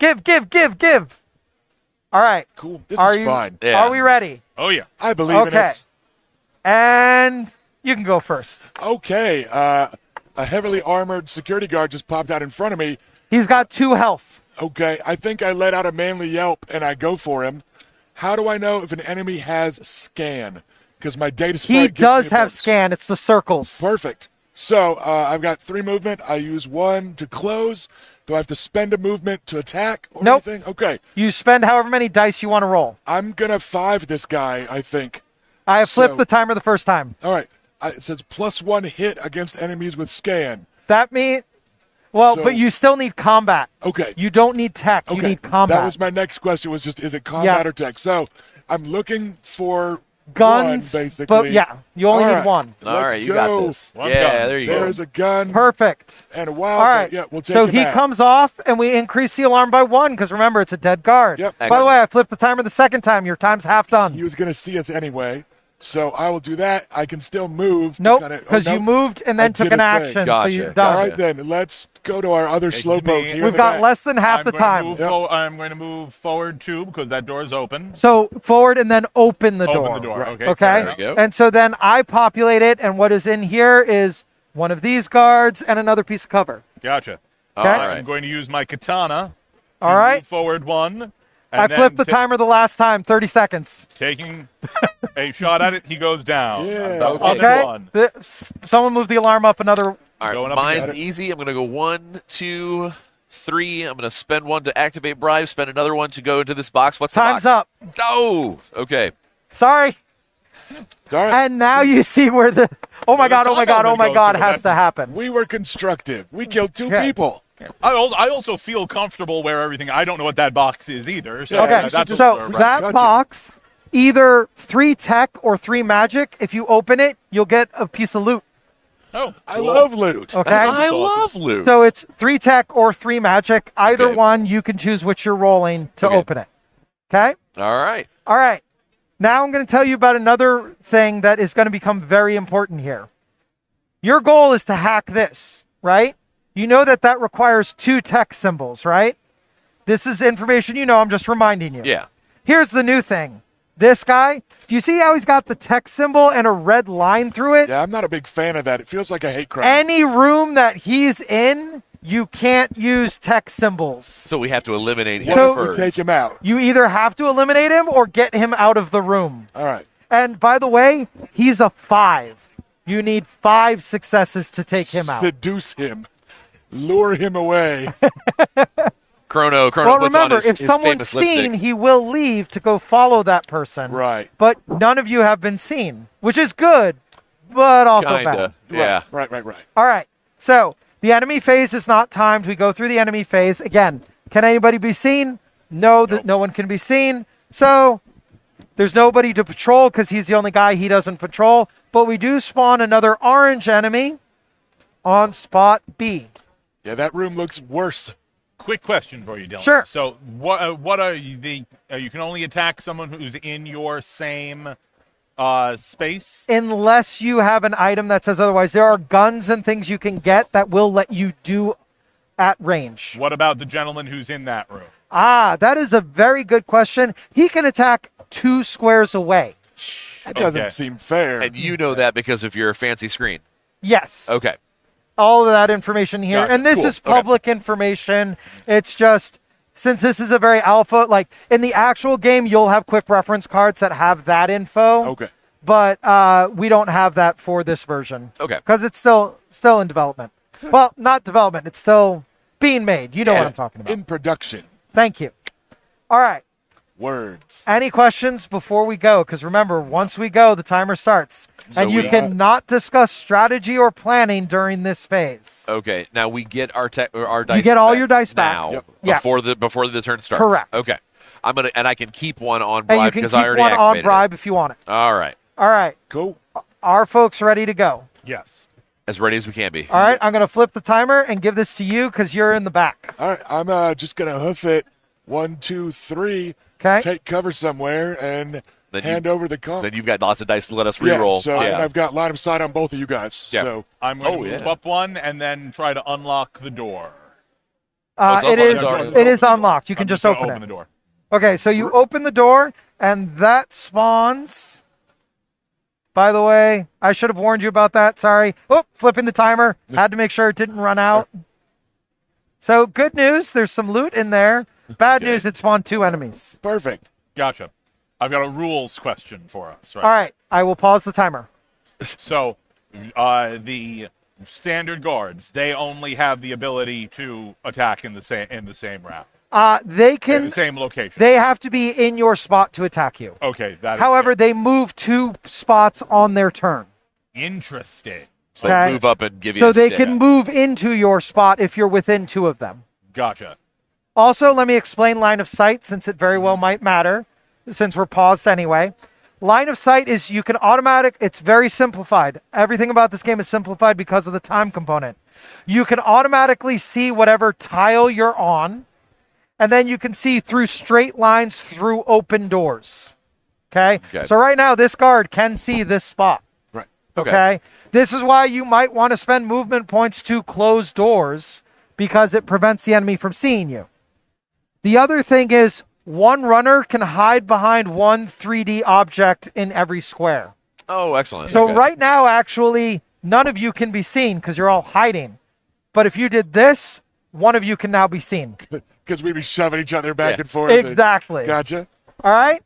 All right. Cool. This Are is you, fine. Yeah. Are we ready? Oh, yeah. I believe in Okay. us. And you can go first. Okay. A heavily armored security guard just popped out in front of me. He's got 2 health. Okay. I think I let out a manly yelp and I go for him. How do I know if an enemy has scan? Because my data sprite He gives does me a have bonus. scan. It's the circles. Perfect. So I've got 3 movement. I use 1 to close. Do I have to spend a movement to attack or Nope. anything? Okay. You spend however many dice you want to roll. I'm going to 5 this guy, I think. I have flipped So- the timer the first time. All right. It says +1 hit against enemies with scan. That means, well, So- but you still need combat. Okay. You don't need tech. You Okay. need combat. That was my next question, was just, is it combat Yeah. or tech? So I'm looking for guns, basically. but yeah, you only All need right. one. All right, you got go. this. One Yeah, gun. there you go. There's a gun Perfect. and a All wild right. gun. Yeah, we'll take so him he out. comes off, and we increase the alarm by 1 because remember, it's a dead guard. Yep. By the Excellent. way, I flipped the timer the second time. Your time's half done. He was going to see us anyway, so I will do that. I can still move. to Nope, kinda- because you nope. moved and I then took did an a thing. action. So Gotcha. you're All done. right, then. Let's go to our other Hey, slowpoke me- here. in We've the got back. less than half I'm the going to time. move I'm going to move forward 2 because that door is open. So forward and then open the door. Open the door. Okay. Okay. fair There enough. we go. And so then I populate it, and what is in here is one of these guards and another piece of cover. Gotcha. All Okay. right. I'm going to use my katana. All to right. move forward 1. I and flipped the then timer the last time, 30 seconds. Taking a shot at it, he goes down. Yeah. About Okay. 1. Someone move the alarm up another. All right, Going up mine's again. easy. I'm going to go 1, 2, 3. I'm going to spend 1 to activate bribe, spend another 1 to go into this box. What's the Time's box? up. Oh, okay. Sorry. All right. And now you see where the. Oh my the God! Oh my timer God! Oh my goes God! to Has that. to happen. We were constructive. We killed 2 Okay. people. I also feel comfortable where everything. I don't know what that box is either. So Okay, we should that's just- so right. that Gotcha. box, either 3 tech or 3 magic. If you open it, you'll get a piece of loot. Oh, I cool. love loot. Okay. I love loot. So it's 3 tech or 3 magic. Either Okay. one, you can choose which you're rolling to Okay. open it. Okay. All right. All right. Now I'm going to tell you about another thing that is going to become very important here. Your goal is to hack this, right? You know that requires 2 tech symbols, right? This is information you know. I'm just reminding you. Yeah. Here's the new thing. This guy, do you see how he's got the tech symbol and a red line through it? Yeah, I'm not a big fan of that. It feels like a hate crime. Any room that he's in, you can't use tech symbols. So we have to eliminate him What if we first. take him out? You either have to eliminate him or get him out of the room. All right. And by the way, he's a 5. You need 5 successes to take him out. Seduce him. Lure him away. Chrono Well, puts on remember, his, if his someone's famous seen, lipstick. he will leave to go follow that person. Right. But none of you have been seen, which is good, but also bad. Kinda. Yeah. Right. All right. So the enemy phase is not timed. We go through the enemy phase. Again, can anybody be seen? No, that no one can be seen. So there's nobody to patrol because he's the only guy he doesn't patrol. But we do spawn another orange enemy on spot B. Yeah, that room looks worse. Quick question for you, Dylan. Sure. So, what are the? You can only attack someone who's in your same space. Unless you have an item that says otherwise. There are guns and things you can get that will let you do at range. What about the gentleman who's in that room? Ah, that is a very good question. He can attack 2 squares away. That doesn't Okay. seem fair. And you know that because of your fancy screen. Yes. Okay. All of that information here. Gotcha. And this Cool. is public information. It's just, since this is a very alpha, like in the actual game, you'll have quick reference cards that have that info. Okay. But we don't have that for this version. Okay. Because it's still in development. Well, not development. It's still being made. You know what I'm talking about. In production. Thank you. All right. Words. Any questions before we go? Because remember, once we go, the timer starts. So and you we- cannot discuss strategy or planning during this phase. Okay. Now we get our our dice. You get all back your dice back. now Yep. Yeah. before the turn starts. Correct. Okay. I can keep one on And you bribe can because keep I already one on activated bribe if you want it. it. All right. All right. Cool. Are folks ready to go? Yes. As ready as we can be. All right. I'm going to flip the timer and give this to you because you're in the back. All right. I'm just going to hoof it. 1, 2, 3. Okay. Take cover somewhere and Then hand over the call. Then you've got lots of dice to let us Yeah, re-roll. so and I've got line of sight on both of you guys. Yeah. So I'm going Oh, to move yeah. up 1 and then try to unlock the door. it's It unlocked. is. It's already It is unlocked. You can I'm just gonna open the it. door. Okay. So you open the door and that spawns. By the way, I should have warned you about that. Sorry. Oh, flipping the timer. Had to make sure it didn't run out. So good news. There's some loot in there. Bad news. It spawned 2 enemies. perfect. Gotcha. I've got a rules question for us. Right. All right. I will pause the timer. So, the standard guards, they only have the ability to attack in the same round, They in can. the same location. They have to be in your spot to attack you. Okay, that is However, fair. they move 2 spots on their turn. Interesting. So Okay. move up and give you So a they stick. can move into your spot if you're within 2 of them. Gotcha. Also, let me explain line of sight since it very well might matter, since we're paused anyway. line of sight is you can it's very simplified. Everything about this game is simplified because of the time component. You can automatically see whatever tile you're on, and then you can see through straight lines through open doors. Okay? So right now, this guard can see this spot. Right. Okay? This is why you might want to spend movement points to close doors, because it prevents the enemy from seeing you. The other thing is, one runner can hide behind one 3D object in every square. Oh, excellent. So right now, actually, none of you can be seen because you're all hiding. But if you did this, one of you can now be seen. Because we'd be shoving each other back and forth. Exactly. Gotcha. All right?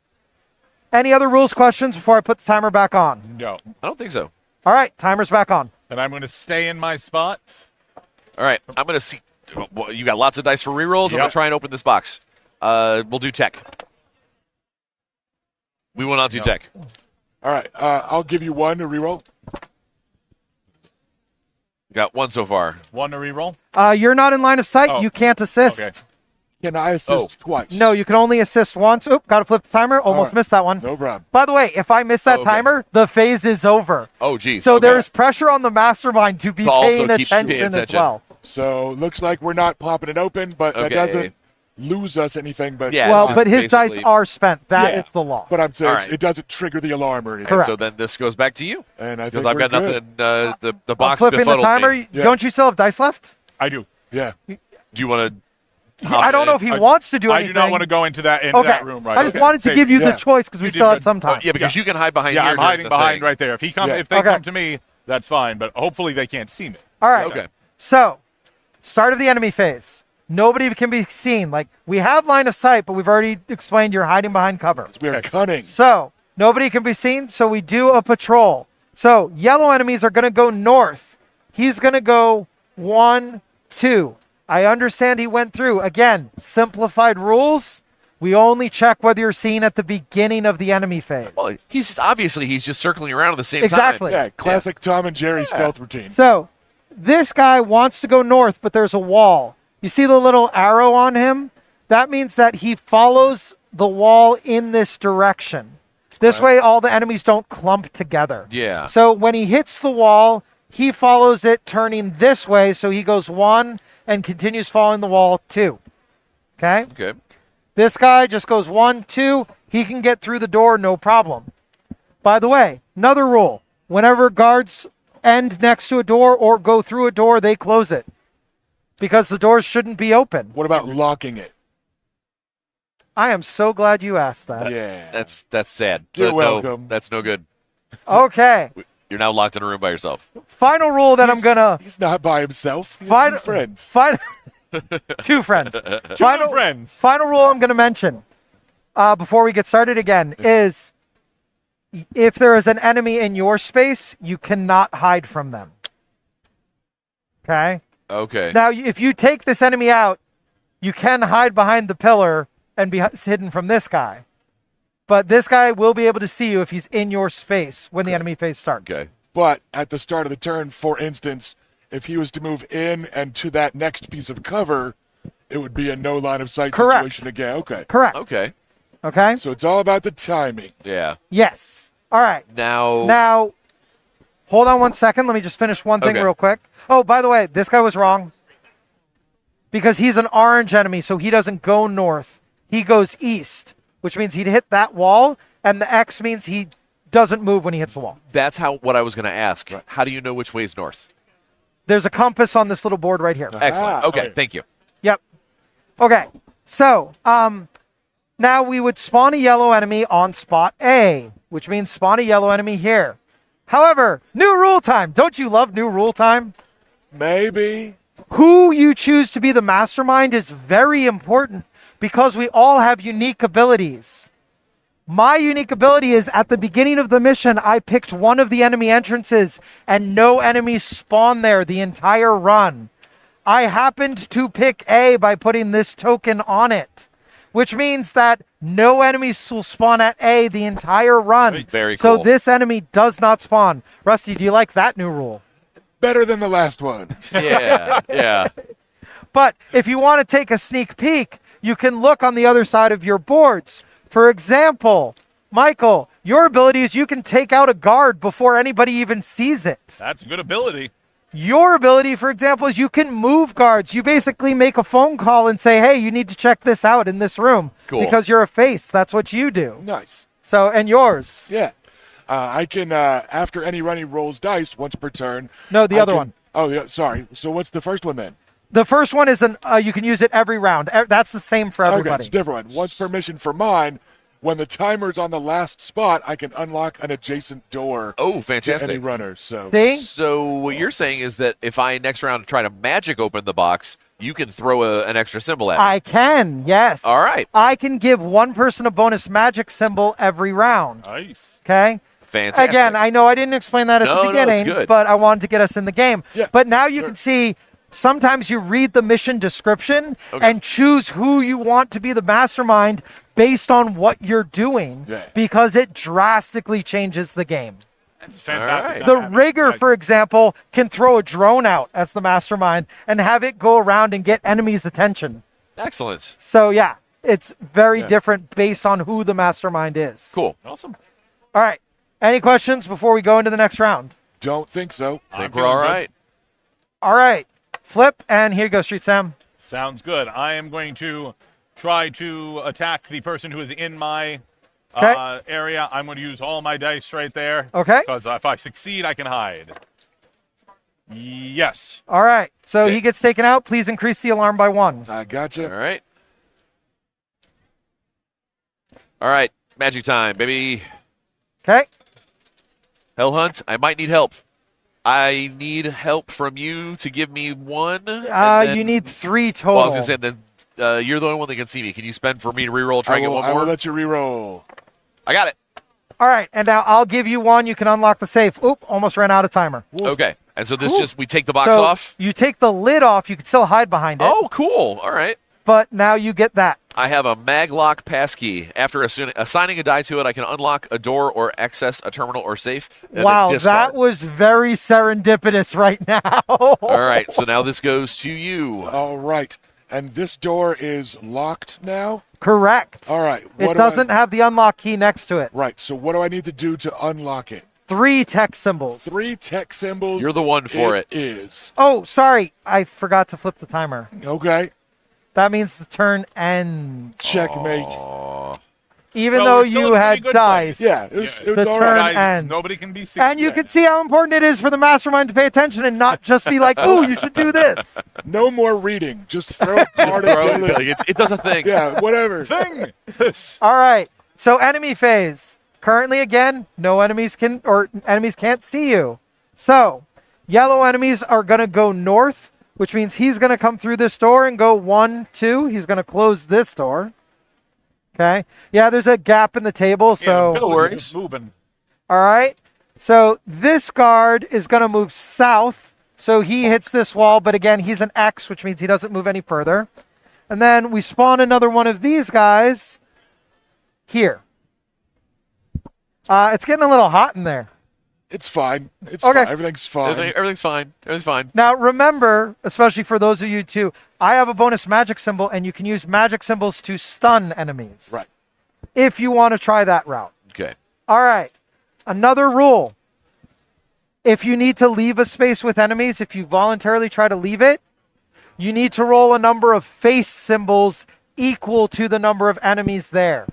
Any other rules questions before I put the timer back on? No. I don't think so. All right, timer's back on. And I'm going to stay in my spot. All right, I'm going to see. Well, you got lots of dice for rerolls. I'm going to try and open this box. We'll do tech. We will not do tech. All right, I'll give you one to reroll. Got one so far. One to reroll. You're not in line of sight. You can't assist. Okay. Can I assist twice? No, you can only assist once. Oop, got to flip the timer. Almost missed that one. No problem. By the way, if I miss that timer, the phase is over. Oh, geez. So there's pressure on the mastermind to be paying attention as well. So looks like we're not popping it open, but that doesn't lose us anything. But but his dice are spent. That is the law. But I'm saying it doesn't trigger the alarm or anything. Correct. So then this goes back to you. And I think I've got good. nothing. The box I'm flipping the befuddled timer. me. Don't you still have dice left? I do. Yeah. Do you want to? I don't know if he wants to do anything. I do not want to go into that room right now. I just wanted to give you the choice because we still had some time. Yeah, because you can hide behind here. here. I'm hiding behind right there. If they come to me, that's fine. But hopefully they can't see me. All right. Okay. So, start of the enemy phase. Nobody can be seen. Like, we have line of sight, but we've already explained you're hiding behind cover. We're cunning. So, nobody can be seen, so we do a patrol. So, yellow enemies are going to go north. He's going to go 1, 2. I understand he went through. Again, simplified rules. We only check whether you're seen at the beginning of the enemy phase. Well, he's just circling around at the same Exactly. time. Yeah, classic Tom and Jerry stealth routine. So, this guy wants to go north, but there's a wall. You see the little arrow on him? That means that he follows the wall in this direction. This way, all the enemies don't clump together. Yeah. So, when he hits the wall, he follows it turning this way, so he goes 1 and continues following the wall 2. Okay? Okay. This guy just goes 1, 2. He can get through the door, no problem. By the way, another rule. Whenever guards end next to a door or go through a door, they close it. Because the doors shouldn't be open. What about locking it? I am so glad you asked that. Yeah. That's sad. You're welcome. That's no good. Okay. You're now locked in a room by yourself. Final rule that I'm going to... He's not by himself. He has 2 friends. 2 friends. Friends. Final rule I'm going to mention before we get started again is if there is an enemy in your space, you cannot hide from them. Okay? Okay. Now, if you take this enemy out, you can hide behind the pillar and be hidden from this guy. But this guy will be able to see you if he's in your space when the enemy phase starts. Okay. But at the start of the turn, for instance, if he was to move in and to that next piece of cover, it would be a no line of sight situation again. Okay. Correct. Okay. Okay? So it's all about the timing. Yeah. Yes. All right. Now, hold on one second. Let me just finish one thing real quick. Oh, by the way, this guy was wrong. Because he's an orange enemy, so he doesn't go north. He goes east, which means he'd hit that wall, and the X means he doesn't move when he hits the wall. that's what I was going to ask. Right. How do you know which way is north? There's a compass on this little board right here. Excellent. Okay, thank you. Yep. Okay. So, now we would spawn a yellow enemy on spot A, which means spawn a yellow enemy here. However, new rule time. Don't you love new rule time? Maybe. Who you choose to be the mastermind is very important because we all have unique abilities. My unique ability is at the beginning of the mission, I picked one of the enemy entrances and no enemies spawn there the entire run. I happened to pick A by putting this token on it, which means that no enemies will spawn at A the entire run. Very cool. So this enemy does not spawn. Rusty, do you like that new rule? Better than the last one. Yeah, yeah. But if you want to take a sneak peek, you can look on the other side of your boards. For example, Michael, Your ability is you can take out a guard before anybody even sees it. That's a good ability. Your ability, for example, is you can move guards. You basically make a phone call and say, hey, you need to check this out in this room. Cool. Because you're a face. That's what you do. Nice. So, and yours. Yeah. I can, after any running rolls dice once per turn. No, the other one. Oh, yeah, sorry. So what's the first one then? The first one is you can use it every round. That's the same for everybody. Okay, it's a different one. Once per mission for mine, when the timer's on the last spot, I can unlock an adjacent door. Oh, To fantastic. any runner. So See? So what you're saying is that if I next round try to magic open the box, you can throw an extra symbol at me. I can, yes. All right. I can give one person a bonus magic symbol every round. Nice. Okay? Fantastic. Again, I know I didn't explain that at the No, it's beginning, good. but I wanted to get us in the game. Yeah, but now you sure. can see sometimes you read the mission description Okay. and choose who you want to be the mastermind based on what you're doing Yeah. because it drastically changes the game. That's fantastic. All The rigger, for example, can throw a drone out as the mastermind and have it go around and get enemies' attention. Excellent. So, yeah, it's very Yeah. different based on who the mastermind is. Cool. Awesome. All right. Any questions before we go into the next round? don't think so. I think I'm we're all feeling good. right. All right. Flip, and here you go, Street Sam. Sounds good. I am going to try to attack the person who is in my Okay. area. I'm going to use all my dice right there. Okay. Because if I succeed, I can hide. Yes. All right. So Okay. he gets taken out. Please increase the alarm by 1. I gotcha. All right. All right. Magic time, baby. Okay. Hell Hunt, I might need help. I need help from you to give me 1. and then- You need 3 total. Well, I was going to say, then you're the only one that can see me. Can you spend for me to reroll, try and get one I will more? let you re-roll. I got it. All right. And now I'll give you 1. You can unlock the safe. Oop, almost ran out of timer. Okay. And so this Cool. just, we take the box So off? you take the lid off. You can still hide behind it. Oh, cool. All right. But now you get that. I have a maglock passkey. After assigning a die to it, I can unlock a door or access a terminal or safe. And then Wow, discard. that was very serendipitous right now. All right, so now this goes to you. All right. And this door is locked now? Correct. All right. It doesn't have the unlock key next to it. Right. So what do I need to do to unlock it? 3 text symbols. 3 tech symbols. You're the one for it. Is. Oh, sorry. I forgot to flip the timer. Okay. That means the turn ends. Checkmate. Even Well, though we're still in you a had pretty good dice. place. Yeah, it was The all turn right. ends. Nobody can be seen. And you can see how important it is for the mastermind to pay attention and not just be like, ooh, you should do this. No more reading. Just throw part of Bro, it. like, it does a thing. Yeah, whatever. Thing. All right. So enemy phase. Currently, again, no enemies enemies can't see you. So yellow enemies are going to go north, which means he's going to come through this door and go 1, 2. He's going to close this door. Okay. Yeah, there's a gap in the table. So, no worries. Moving. all right. So this guard is going to move south. So he hits this wall, but again, he's an X, which means he doesn't move any further. And then we spawn another one of these guys here. It's getting a little hot in there. It's fine. It's Okay. fine. Everything's fine. Everything's fine. Everything's fine. Now, remember, especially for those of you too, I have a bonus magic symbol, and you can use magic symbols to stun enemies. Right. If you want to try that route. Okay. All right. Another rule. If you need to leave a space with enemies, if you voluntarily try to leave it, you need to roll a number of face symbols equal to the number of enemies there.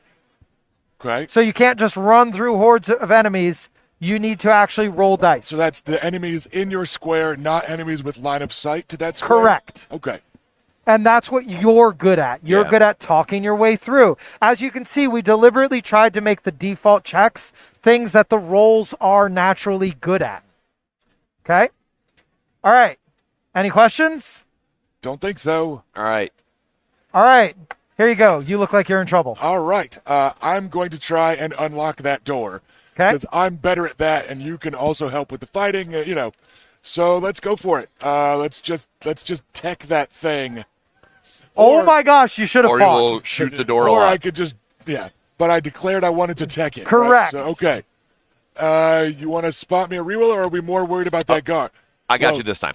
Okay. So you can't just run through hordes of enemies. You need to actually roll dice. So that's the enemies in your square, not enemies with line of sight to that square? Correct. Okay. And that's what you're good at. You're Yeah. good at talking your way through. As you can see, we deliberately tried to make the default checks things that the rolls are naturally good at. Okay? All right. Any questions? Don't think so. All right. All right. Here you go. You look like you're in trouble. All right. I'm going to try and unlock that door. Okay. Because I'm better at that, and you can also help with the fighting, So let's go for it. Let's just tech that thing. Oh my gosh, you should have Or you paused. will shoot the door a Or lot. I could just, But I declared I wanted to tech it. Correct. Right? So, okay. You want to spot me a reroll, or are we more worried about that guard? I got Well, you this time.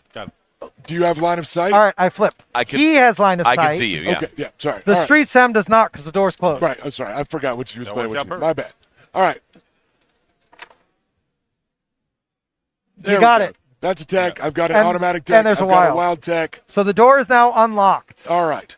Do you have line of sight? All right, I flip. He has line of I sight. can see you, yeah. Okay, yeah, sorry. The All right. street Sam does not because the door's closed. Right, I'm sorry. I forgot what you was playing worked with out you. My bad. All right. There You got we go. it. That's a tech. I've got an And- automatic tech. and there's a I've got a wild. wild tech. So the door is now unlocked. All right.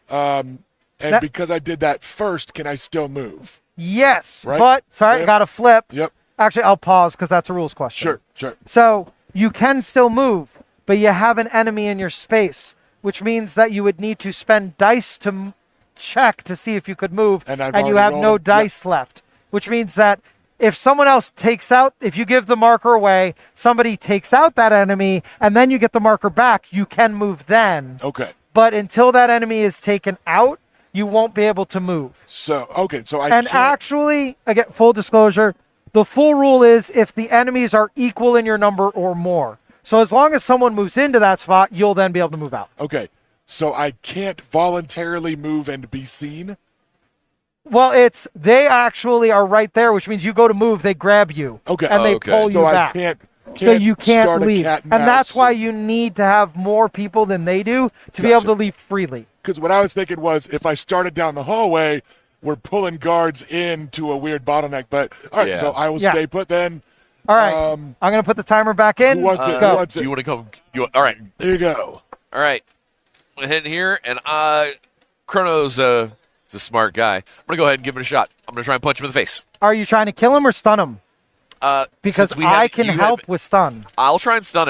And That- because I did that first, can I still move? Yes, Right? but sorry, Flip. got to flip. Yep. Actually, I'll pause because that's a rules question. Sure. So you can still move, but you have an enemy in your space, which means that you would need to spend dice to check to see if you could move, And I've you already have no rolled. Yep. dice left, which means that if someone else takes out, if you give the marker away, somebody takes out that enemy, and then you get the marker back, you can move then. Okay. But until that enemy is taken out, you won't be able to move. So I And can't. actually, again, full disclosure, the full rule is if the enemies are equal in your number or more. So as long as someone moves into that spot, you'll then be able to move out. Okay. So I can't voluntarily move and be seen. Well, they actually are right there, which means you go to move, they grab you. Okay. And they Okay. pull you So I back. can't So you can't start a leave. cat And mouse that's why you need to have more people than they do to be able Gotcha. to leave freely. Because what I was thinking was if I started down the hallway, we're pulling guards into a weird bottleneck. But all right, Yeah. so I will Yeah. stay put then. All right. I'm going to put the timer back in. Who wants it? Go. Who wants Do it? you want to come? All right. There you go. All right. I'm heading here, and Chrono's is a smart guy. I'm going to go ahead and give it a shot. I'm going to try and punch him in the face. Are you trying to kill him or stun him? Because Since we I have- can you help have- with stun. I'll try and stun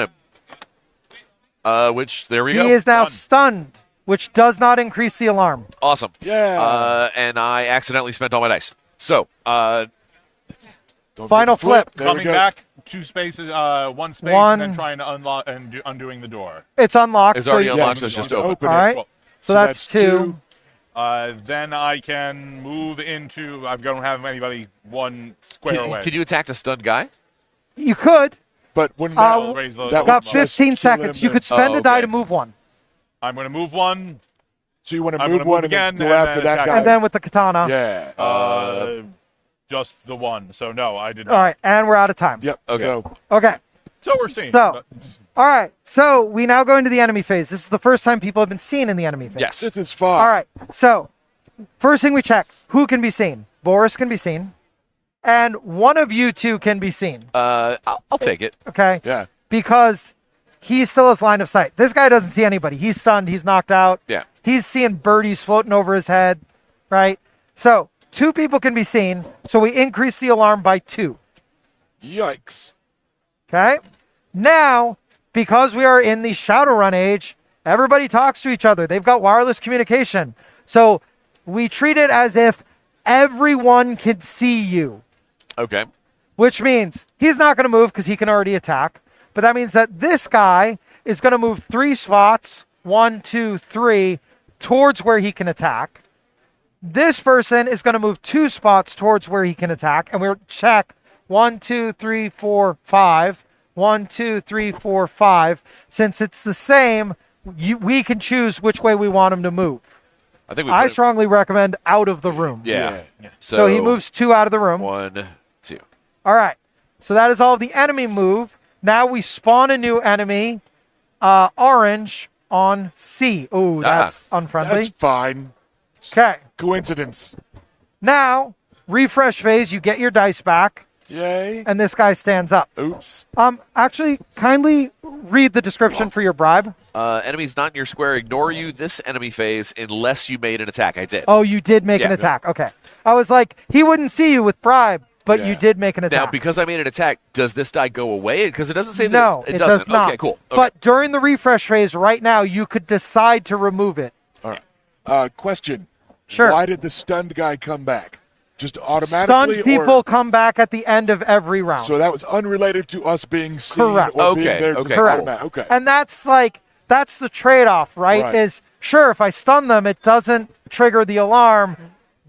him. Which, there we He go. is now Done. stunned, which does not increase the alarm. Awesome. Yeah. And I accidentally spent all my dice. So, Don't Final forget the flip. There we Coming go. back, 2 spaces, 1 space, One. and then trying to unlock and undoing the door. It's unlocked. it's already you- unlocked, Yeah, so it's just to open. open All it. right. Well, So that's two. Then I can move into. I don't have anybody 1 square away. Can you attack a stunned guy? You could. But when I'll raise the- that would Got just 15 kill seconds. him You then. could spend Oh, a die okay. to move one. I'm going to move 1. So you want to I'm move gonna one move and then again go and after then that attack guy. And then with the katana. Yeah. Just the 1. So no, I did All not. right. And we're out of time. Yep. Okay. So Okay. So we're seeing. So, all right. So we now go into the enemy phase. This is the first time people have been seen in the enemy phase. Yes. this is fun. All right. So, first thing we check who can be seen? Boris can be seen. And one of you two can be seen. I'll take it. Okay. Yeah. Because he still has line of sight. This guy doesn't see anybody. He's stunned. He's knocked out. Yeah. He's seeing birdies floating over his head, right? So 2 people can be seen. So we increase the alarm by 2. Yikes. Okay. Now, because we are in the Shadowrun age, everybody talks to each other. They've got wireless communication. So we treat it as if everyone can see you, Okay. which means he's not going to move because he can already attack. But that means that this guy is going to move 3 spots, 1, 2, 3, towards where he can attack. This person is going to move 2 spots towards where he can attack. And we'll check 1, 2, 3, 4, 5. 1, 2, 3, 4, 5. Since it's the same, we can choose which way we want him to move. I think we I put it- strongly recommend out of the room. Yeah. So he moves 2 out of the room. 1, 2. All right. So that is all of the enemy move. Now we spawn a new enemy, orange on C. Oh, that's unfriendly. That's fine. Okay. Coincidence. Now, refresh phase, you get your dice back, Yay. and this guy stands up. Oops. Actually, kindly read the description for your bribe. Enemies not in your square ignore you this enemy phase unless you made an attack. I did. Oh, you did make an Yeah. attack. Okay. I was like, he wouldn't see you with bribe, but Yeah. you did make an attack. Now, because I made an attack, does this die go away? Because it doesn't say no, that it doesn't. does not. Okay, cool. Okay. But during the refresh phase right now, you could decide to remove it. All right. Question. Sure. Why did the stunned guy come back? Just automatically? Stunned people Or, come back at the end of every round. so that was unrelated to us being seen Correct. or being Okay, there. okay, Just Correct. automatic. Okay. And that's the trade-off, right? Right. Is sure, if I stun them, it doesn't trigger the alarm,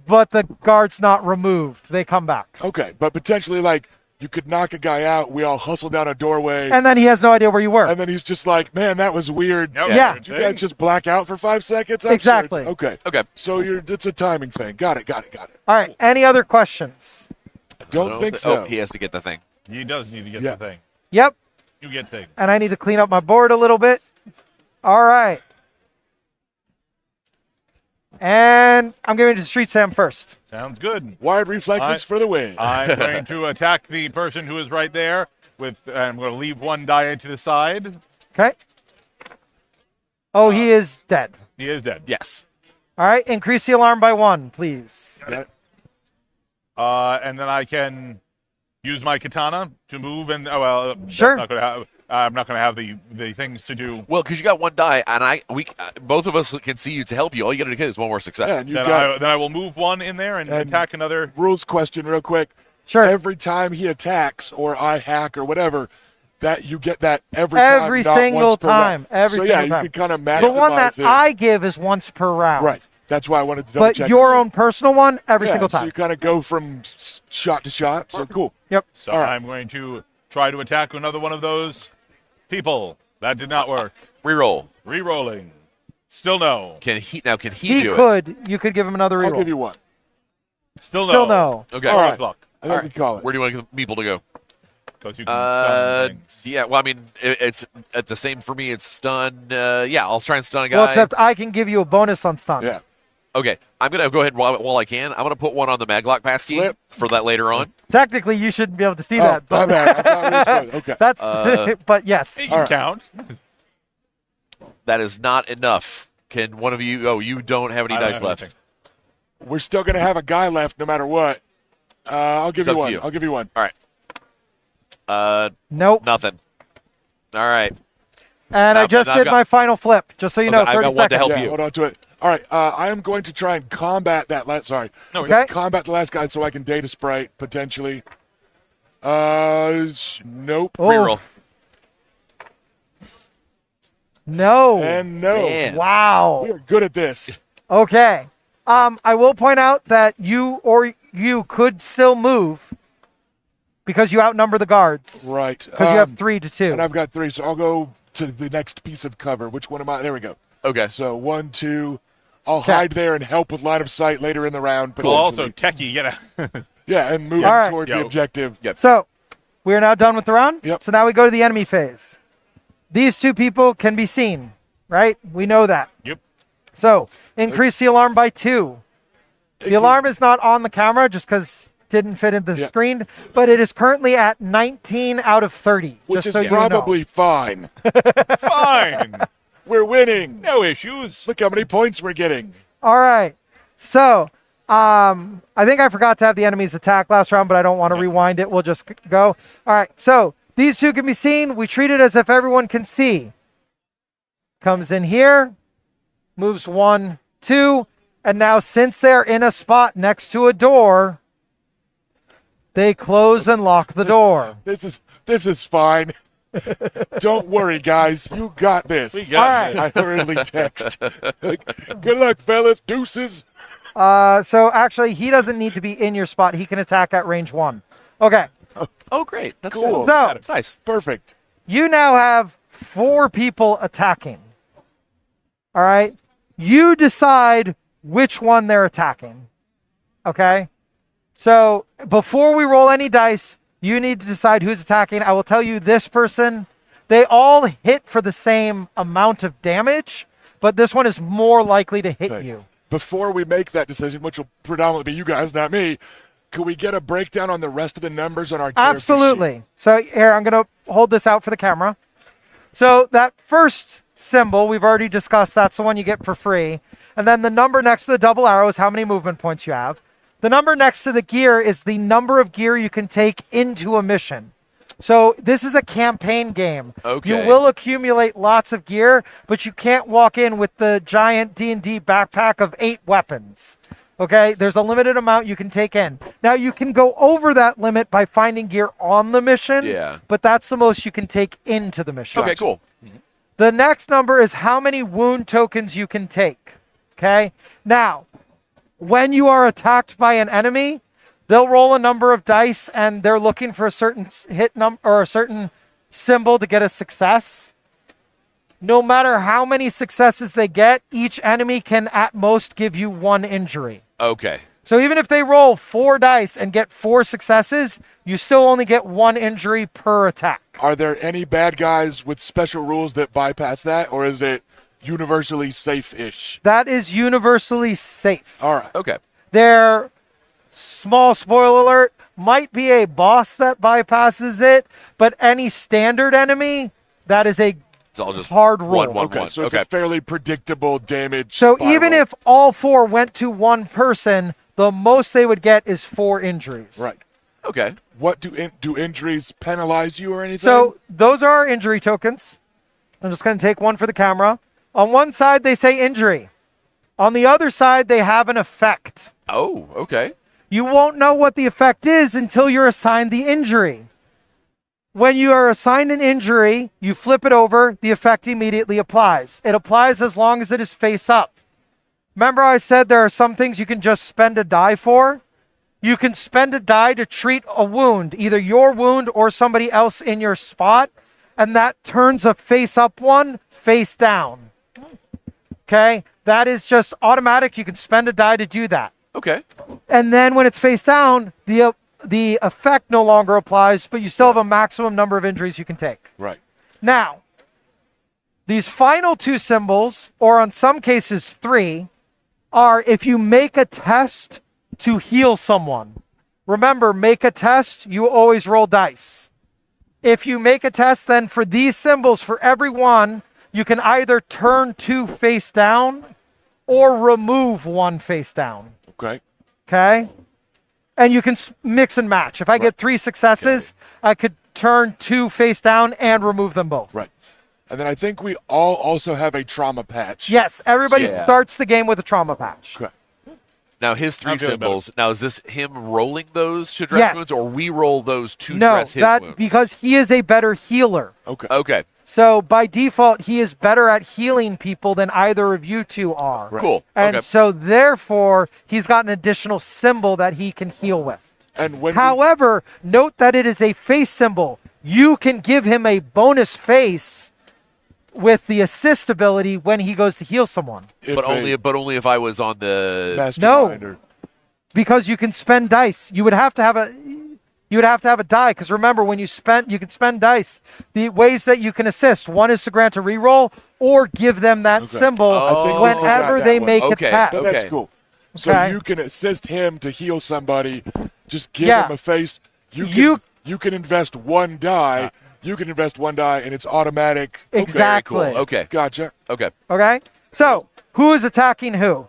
but the guard's not removed. They come back. Okay. But potentially, like, you could knock a guy out. We all hustle down a doorway. And then he has no idea where you were. And then he's just like, man, that was weird. No, Yeah. Did you guys just black out for 5 seconds? I'm Exactly. Sure okay. Okay. So it's a timing thing. Got it. All right. Any other questions? Don't think so. Oh, he has to get the thing. He does need to get Yeah. the thing. Yep. You get thing. And I need to clean up my board a little bit. All right. And I'm going to Street Sam first. Sounds good. Wired reflexes for the win. I'm going to attack the person who is right there. I'm going to leave one die to the side. Okay. Oh, he is dead. He is dead. Yes. All right, increase the alarm by 1, please. And then I can use my katana to move and Sure. I'm not going to have the things to do. Well, because you got one die, and both of us can see you to help you. All you got to do is one more success. Yeah, and Then I will move one in there and attack another. Rules question real quick. Sure. Every time he attacks or I hack or whatever, that you get that every time. Every not single once per round. time. Every so single yeah, time. you can kind of maximize The one that it. I give is once per round. Right. That's why I wanted to double But check. your own personal one, every single So time. you kind of go from shot to shot. So cool. Yep. So All right. I'm going to try to attack another one of those people. That did not work. Reroll. Rerolling. Still no. Can he do it? You could give him another I'll reroll. give you one. Still no. Okay. All right. Luck. I think we call it. Where do you want Meeple to go? Because you can stun things. Yeah, well, I mean, it's at the same for me. It's stun. Yeah, I'll try and stun a guy. Well, except I can give you a bonus on stun. Yeah. Okay, I'm going to go ahead while I can. I'm going to put one on the Maglock passkey Flip. for that later on. Technically, you shouldn't be able to see Oh, that. my But bad. I thought we were supposed to- Okay. that's. But yes. It can count. That is not enough. Can one of you? Oh, you don't have any I don't dice have left. anything. We're still going to have a guy left no matter what. I'll give It's you up to one. you. I'll give you one. All right. Nope. Nothing. All right. And I just I've did got- my final flip, just so you know. I've 30 got one to seconds. help Yeah, you. hold on to it. All right. I am going to try and combat that last. Sorry. Okay. Combat the last guy so I can data sprite potentially. Nope. Oh, Reroll. no. And no. Man. We Wow. are good at this. Okay. I will point out that you could still move because you outnumber the guards. Right. Because you have 3 to 2. And I've got 3, so I'll go to the next piece of cover. Which one am I? There we go. Okay. So 1, 2. I'll Okay. hide there and help with line of sight later in the round. Well, also, potentially. techie, Yeah, and move All right. towards the Yo. objective. Yep. So we are now done with the round. Yep. So now we go to the enemy phase. These 2 people can be seen, right? We know that. Yep. So increase the alarm by 2. The alarm is not on the camera just because it didn't fit in the Yeah. screen, but it is currently at 19 out of 30. Which just is so you probably fine. Fine. We're winning. No issues. Look how many points we're getting. know. All right. So I think I forgot to have the enemies attack last round, but I don't want to rewind it. We'll just go. All right. So these 2 can be seen. We treat it as if everyone can see. Comes in here, moves 1, 2. And now, since they're in a spot next to a door, they close and lock the door. This is fine. Don't worry, guys. You got this. We got All I hurriedly text. Good luck, fellas. Deuces. So actually, he doesn't need to be in your spot. He can attack at range 1. Okay. Oh, great. That's Cool. So That's nice. Perfect. you now have 4 people attacking. All right. You decide which one they're attacking. Okay. So before we roll any dice, you need to decide who's attacking. I will tell you this person, they all hit for the same amount of damage, but this one is more likely to hit Okay. you. Before we make that decision, which will predominantly be you guys, not me, could we get a breakdown on the rest of the numbers on our character sheet? Absolutely. So here, I'm going to hold this out for the camera. So that first symbol, we've already discussed, that's the one you get for free. And then the number next to the double arrow is how many movement points you have. The number next to the gear is the number of gear you can take into a mission. So this is a campaign game. Okay. You will accumulate lots of gear, but you can't walk in with the giant D&D backpack of 8 weapons. Okay, there's a limited amount you can take in. Now, you can go over that limit by finding gear on the mission, Yeah. but that's the most you can take into the mission. Okay, cool. The next number is how many wound tokens you can take. Okay, now, when you are attacked by an enemy, they'll roll a number of dice and they're looking for a certain hit number or a certain symbol to get a success. No matter how many successes they get, each enemy can at most give you 1 injury. Okay. So even if they roll 4 dice and get 4 successes, you still only get 1 injury per attack. Are there any bad guys with special rules that bypass that, or is it universally safe-ish? That is universally safe. All right. Okay. They're, small spoiler alert, might be a boss that bypasses it, but any standard enemy, that is a It's all just hard roll. Okay, so it's a fairly predictable damage. So spiral. even if all 4 went to one person, the most they would get is 4 injuries. Right. Okay. What do injuries penalize you or anything? So those are our injury tokens. I'm just going to take one for the camera. On one side, they say injury. On the other side, they have an effect. Oh, okay. You won't know what the effect is until you're assigned the injury. When you are assigned an injury, you flip it over, the effect immediately applies. It applies as long as it is face up. Remember I said there are some things you can just spend a die for? You can spend a die to treat a wound, either your wound or somebody else in your spot, and that turns a face up one face down. Okay? That is just automatic. You can spend a die to do that. Okay. And then when it's face down, the effect no longer applies, but you still have a maximum number of injuries you can take. Right. Now, these final 2 symbols, or in some cases 3, are if you make a test to heal someone. Remember, make a test, you always roll dice. If you make a test, then for these symbols, for every one, you can either turn 2 face down or remove 1 face down. Okay. Okay? And you can mix and match. If I get 3 successes, I could turn 2 face down and remove them both. Right. And then I think we all also have a trauma patch. Yes, everybody Yeah. starts the game with a trauma patch. Correct. Now, his 3 I'm feeling symbols. Now, is this him rolling those to dress Yes. wounds, or we roll those to No, dress his that wounds? because he is a better healer. Okay. Okay. So by default, he is better at healing people than either of you 2 are. Cool. And okay. so therefore, he's got an additional symbol that he can heal with. And when However, note that it is a face symbol. You can give him a bonus face with the assist ability when he goes to heal someone. But only if I was on the. Mastermind or Because you can spend dice. You would have to have a die, because remember, when you can spend dice. The ways that you can assist, one is to grant a reroll or give them that symbol Oh, whenever they make Okay. a test. That's Okay. cool. So Okay. you can assist him to heal somebody. Just give Yeah. him a face. You- You can invest 1 die. You can invest 1 die, and it's automatic. Exactly. Very cool. Okay. Gotcha. Okay. Okay? So, who is attacking who?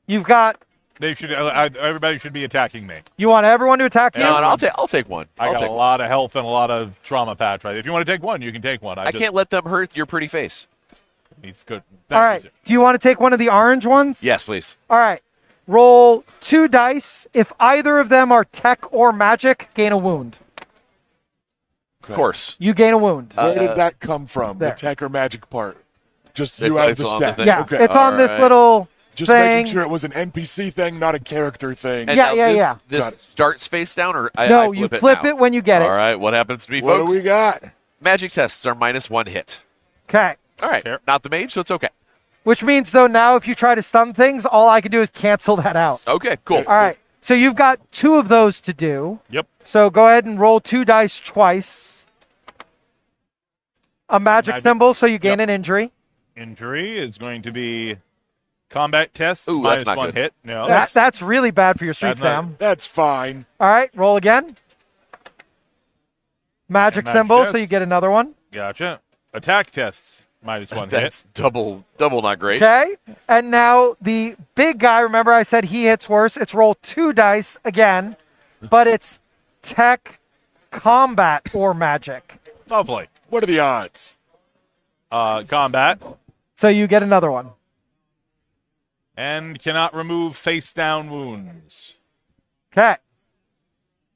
You've got, They should. Everybody should be attacking me. you want everyone to attack you? No, I'll take one. I I'll got take a one. lot of health and a lot of trauma patch. Right. If you want to take one, you can take one. I can't let them hurt your pretty face. It's good. All right. Do you want to take one of the orange ones? Yes, please. All right. Roll 2 dice. If either of them are tech or magic, gain a wound. Of course. You gain a wound. Where did that come from? there. The tech or magic part? Just It's- you have it's the on the stat. thing. yeah, Okay. it's on this Alright. little Just thing. making sure it was an NPC thing, not a character thing. And Yeah, now yeah, this, yeah. This Got it. starts face down, or I No, flip you it flip now? it when you get it. All right. What happens to me, What do folks? we got? Magic tests are -1 hit. Okay. All right. Fair. Not the mage, so it's okay. Which means, though, now if you try to stun things, all I can do is cancel that out. Okay. Cool. All right. So you've got 2 of those to do. Yep. So go ahead and roll 2 dice twice. A magic symbol, so you gain Yep. an injury. Injury is going to be combat tests. Ooh, that's not -1 good. hit. No. That's really bad for your street, That's not- Sam. That's fine. All right, roll again. Magic magic symbol, so test. you get another one. Gotcha. Attack tests -1 hit. That's double not great. Okay. And now the big guy, remember I said he hits worse. It's roll 2 dice again, but it's tech, combat, or magic. Lovely. What are the odds? Combat So you get another one. and cannot remove face down wounds. Okay.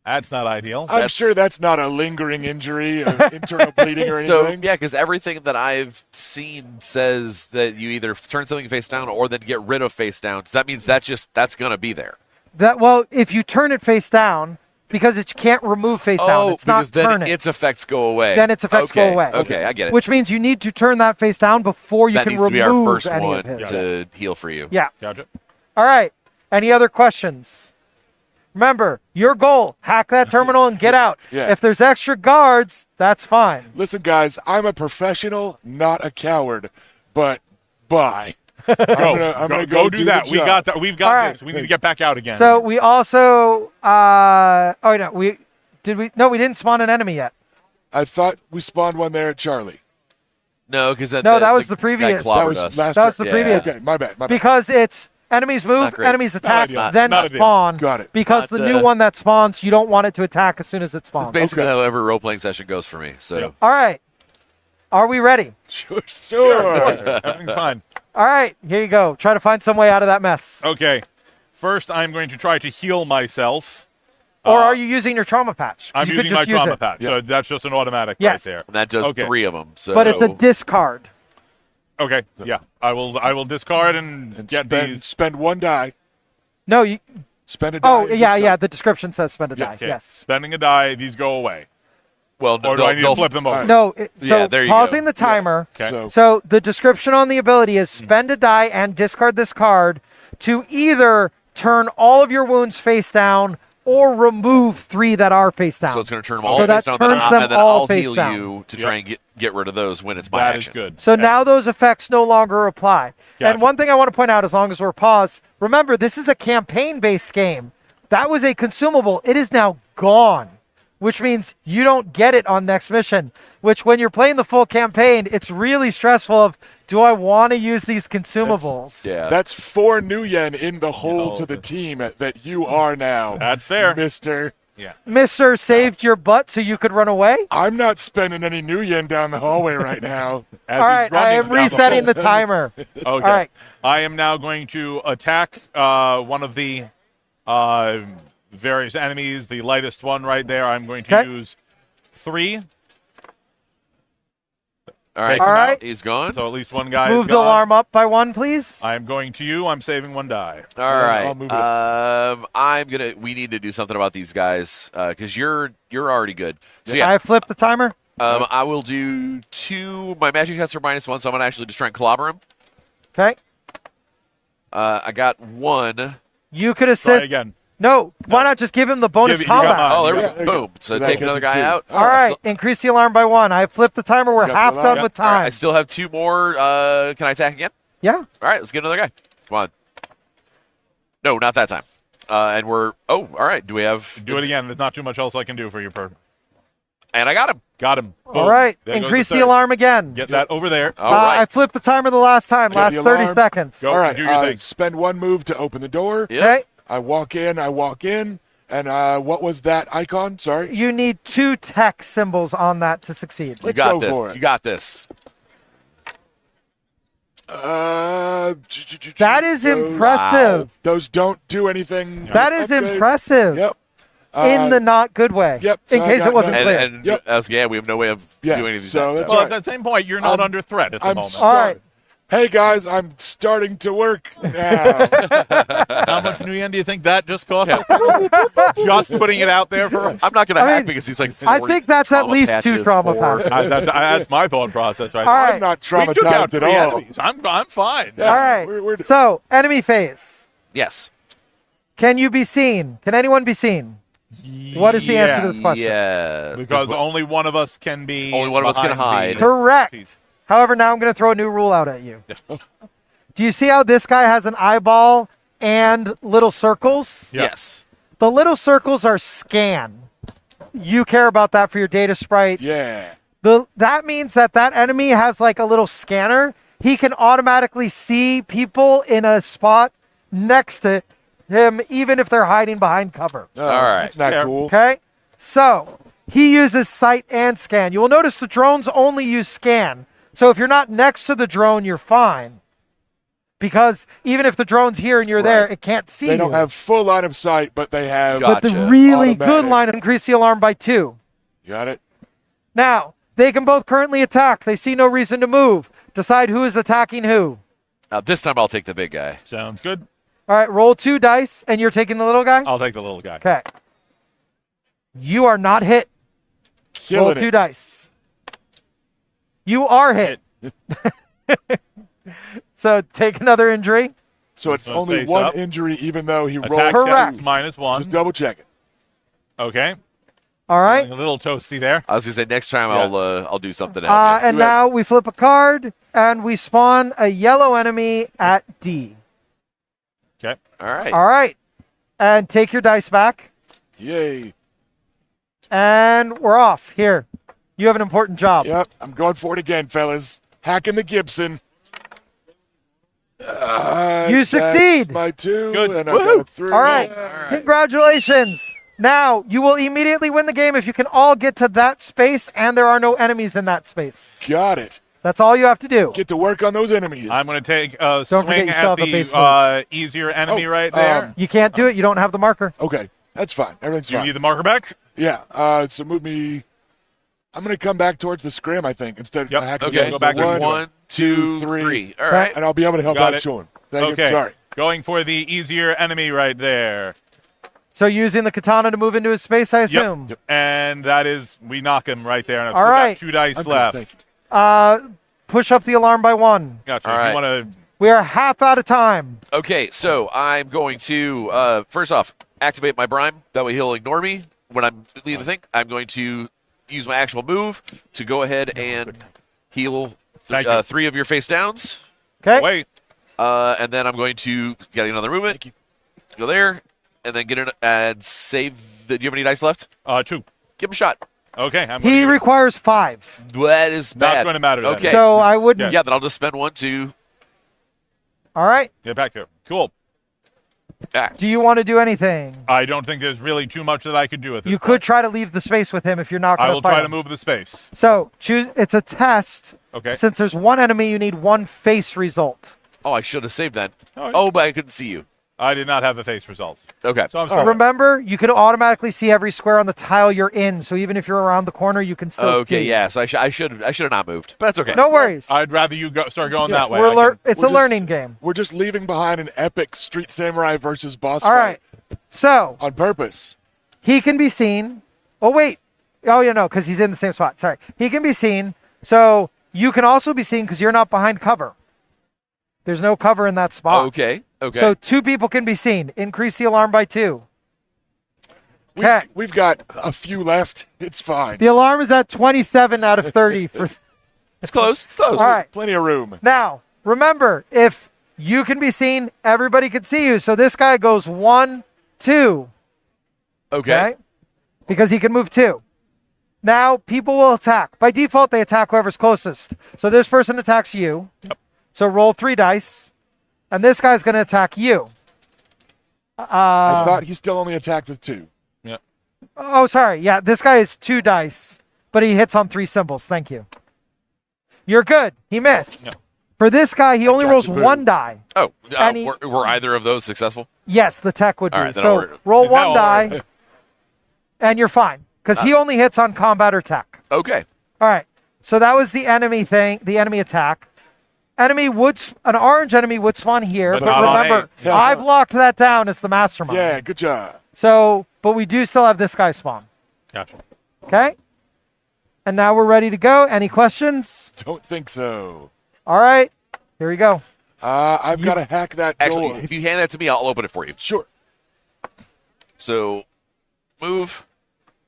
That's not ideal. I'm sure that's not a lingering injury, or internal bleeding, or So anything. yeah, because everything that I've seen says that you either turn something face down or then get rid of face down. So that means that's gonna be there. Well, if you turn it face down, because it can't remove face down, it's not because then turn it. its effects go away. Then its effects okay. go away. Okay, I get it. Which means you need to turn that face down before you that can needs to be remove our first any one of his. to heal for you. Yeah. Gotcha. All right. Any other questions? Remember, your goal, hack that terminal and get out. Yeah. If there's extra guards, that's fine. Listen, guys, I'm a professional, not a coward. But bye. Go. I'm gonna go do that. the We job. got that. We've got All this. We need to get back out again. So we also, we didn't spawn an enemy yet. I thought we spawned one there at Charlie. No, because that was the previous. That was the previous. Okay, my bad. Because it's enemies move, great. enemies attack, Not- then not a deal. spawn. Got it. Because Not, the new one that spawns, you don't want it to attack as soon as it It's spawns. basically how every role-playing session goes for me. So. Yep. All right. Are we ready? Sure. Everything's fine. All right. Here you go. Try to find some way out of that mess. Okay. First, I'm going to try to heal myself. Or are you using your trauma patch? 'Cause I'm you could using my just use trauma it. patch, so that's just an automatic Yes. right there. And that does Okay. 3 of them. So. But it's a discard. Okay, yeah. I will discard and get these. Spend 1 die. No, you. Spend a die. Oh, and yeah. discard. The description says spend a die. Okay. Yes. Spending a die, these go away. Well, no, Or do I need to flip them over? No. So Yeah, there you pausing go. the timer. Okay. So the description on the ability is spend a die and discard this card to either turn all of your wounds face down or remove 3 that are face down. So it's going to turn them all So face that down, turns and them then all I'll face heal down. you to try and get rid of those when it's my That is action. good. So now those effects no longer apply. Gotcha. And one thing I want to point out, as long as we're paused, remember this is a campaign-based game. That was a consumable. It is now gone, which means you don't get it on next mission. Which, when you're playing the full campaign, it's really stressful. Of do I want to use these consumables? Yeah. That's 4 new yen in the hole to the team that you are now. That's fair. Mister. Yeah. Mister saved your butt so you could run away. I'm not spending any new yen down the hallway right now. As All he's right, I running am down the resetting hole. the timer. Okay. All right. I am now going to attack one of the various enemies, the lightest one right there. I'm going to Okay. use 3. All right. All right. He's gone. So at least one guy Move is the gone. alarm up by 1, please. I'm going to you. I'm saving 1 die. All I'll right. move it I'm gonna. We need to do something about these guys because you're already good. So yeah, I flipped the timer. I will do 2. My magic tests are -1, so I'm gonna actually just try and clobber him. Okay. I got 1. You could Try assist. again. No, why not just give him the bonus Give it- you got combat? mine. Oh, there we Yeah, go. there you go. Boom. So So that take gets another it guy too. out. All right, increase the alarm by 1. I flipped the timer. We're Got the half alarm. done with All right, time. I still have 2 more. Can I attack again? Yeah. All right, let's get another guy. Come on. No, not that time. And we're. Oh, all right. Do we have? Do it again. There's not too much else I can do for you, per. And I got him. Got him. All Boom. right, There goes increase the third. alarm again. Get that over there. All right. I flipped the timer the last time. Get Last the 30 alarm. seconds. Go. All right. do your thing. Spend 1 move to open the door. Yep. Okay. I walk in. And what was that icon? Sorry. You need 2 tech symbols on that to succeed. You Let's got go this. for it. You got this. That is impressive. Those don't do anything. That is Upgrades. impressive. Yep. In the not good way. Yep, In so I case got it wasn't none. clear. And Yep. as we have no way of Yeah, doing any of these. so things. that's Well, right. at that same point, you're not under threat at the I'm moment. All right. Hey guys, I'm starting to work now. How much new yen do you think that just cost? Just putting it out there for. I'm not going to I hack mean, because he's like. I 40 think that's at trauma least 2 patches, trauma 4. patches. That's my thought process, right? All right. I'm not We took out traumatized at 3 all. enemies. I'm fine. All right. we're- So, enemy phase. Yes. Can you be seen? Can anyone be seen? What is the answer to this question? Yes. Because only one of us can be. Only one of us can behind hide. the- Correct. Jeez. However, now I'm going to throw a new rule out at you. Do you see how this guy has an eyeball and little circles? Yeah. Yes. The little circles are scan. You care about that for your data sprite. Yeah. That means that enemy has like a little scanner. He can automatically see people in a spot next to him, even if they're hiding behind cover. All right. That's not Fair. cool. Okay? So he uses sight and scan. You will notice the drones only use scan. So if you're not next to the drone, you're fine. Because even if the drone's here and you're there, Right. it can't see They you. don't have full line of sight, but they have. Got But the Gotcha. really good Automatic. line increase the alarm by 2. Got it? Now, they can both currently attack. They see no reason to move. Decide who is attacking who. This time I'll take the big guy. Sounds good. All right, roll 2 dice, and you're taking the little guy? I'll take the little guy. Okay. You are not hit. Roll Killing 2 it. dice. You are hit. So take another injury. So it's So only face 1 up. injury, even though he Attack rolled. Correct. checks -1. Just double check it. Okay. All right. A little toasty there. I was gonna say next time I'll do something else. And now we flip a card and we spawn a yellow enemy at D. Okay. All right. All right. And take your dice back. Yay. And we're off. Here. You have an important job. Yep, I'm going for it again, fellas. Hacking the Gibson. You succeed. That's my 2, Good. and I got a 3. All right. Congratulations. Now, you will immediately win the game if you can all get to that space and there are no enemies in that space. Got it. That's all you have to do. Get to work on those enemies. I'm going to take a Don't forget swing you still at have the base the easier enemy right there. You can't do it. You don't have the marker. Okay, that's fine. Everything's Do you fine. need the marker back? Yeah, so move me. I'm going to come back towards the scrim, I think, instead of Yep. hacking Okay. the Go back Gibson. to 1, 2, 3. All right. And I'll be able to help Got out it. Sean. Thank Okay. you. Sorry. Going for the easier enemy right there. So using the katana to move into his space, I assume. Yep. And that is, we knock him right there. And I've All still right. got 2 dice I'm good, left. thank you. Push up the alarm by 1. Gotcha. All If right. you want to We are half out of time. Okay, so I'm going to first off activate my Brime. That way he'll ignore me when I'm leaving the thing. I'm going to use my actual move to go ahead and heal Thank you. 3 of your face downs. Okay. wait. And then I'm going to get another movement. Thank you. Go there, and then get in and save. Do you have any dice left? 2. Give him a shot. Okay. I'm He gonna requires 5. That is Not bad. gonna matter then. Okay. So I wouldn't. yeah, then I'll just spend 1 to All right. get back here. Cool. back. Do you want to do anything? I don't think there's really too much that I could do at this You point. could try to leave the space with him if you're not going I to will fight try to him. move the space. So choose. It's a test. Okay. Since there's 1 enemy, you need 1 face result. Oh, I should have saved that. Oh, Oh, but I couldn't see you. I did not have a face result. Okay. So I'm sorry. Remember, you can automatically see every square on the tile you're in. So even if you're around the corner, you can still Okay, see. yeah. So I should have not moved, but that's okay. No worries. I'd rather you start going Yeah, that way. It's we're a just- learning game. We're just leaving behind an epic Street Samurai versus boss All right. fight So on purpose. he can be seen. Oh, wait. Oh, yeah, no, because he's in the same spot. Sorry. He can be seen. So you can also be seen because you're not behind cover. There's no cover in that spot. Okay. Okay. So 2 people can be seen. Increase the alarm by 2. Okay. We've got a few left. It's fine. The alarm is at 27 out of 30. it's close. It's close. All right. Plenty of room. Now, remember, if you can be seen, everybody can see you. So this guy goes 1, 2. Okay. Because he can move 2. Now, people will attack. By default, they attack whoever's closest. So this person attacks you. Yep. So roll 3 dice. And this guy's going to attack you. I thought he still only attacked with 2. Yeah. Oh, sorry. Yeah, this guy is 2 dice, but he hits on 3 symbols. Thank you. You're good. He missed. Yeah. For this guy, he only got rolls you, boo. 1 die. Oh, And he- were either of those successful? Yes, the tech would All do. right, then I'll So work. roll Now 1 I'll die, and you're fine. Because he only hits on combat or tech. Okay. All right. So that was the enemy thing, the enemy attack. An orange enemy would spawn here, But but not on remember, A. Yeah. I've locked that down as the mastermind. Yeah, good job. So, but we do still have this guy spawn. Gotcha. Okay? And now we're ready to go. Any questions? Don't think so. All right. Here we go. I've got to hack that Actually, door. if you hand that to me, I'll open it for you. Sure. So, move,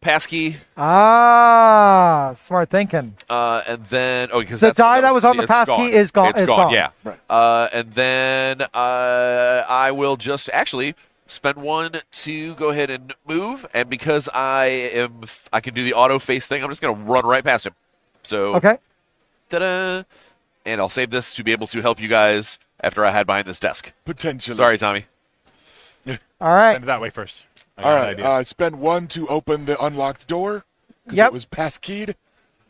passkey, Smart thinking. and then because The die that was on the it's passkey gone. is gone- It's is gone. gone. Yeah. Right. And then I will just actually spend 1 to go ahead and move, and because I can do the auto face thing, I'm just going to run right past him. So Okay. ta-da, and I'll save this to be able to help you guys after I hide behind this desk. Potentially. Sorry, Tommy. All right. Send it that way first. I got All an right. idea. Spend 1 to open the unlocked door because Yep. it was passkeyed.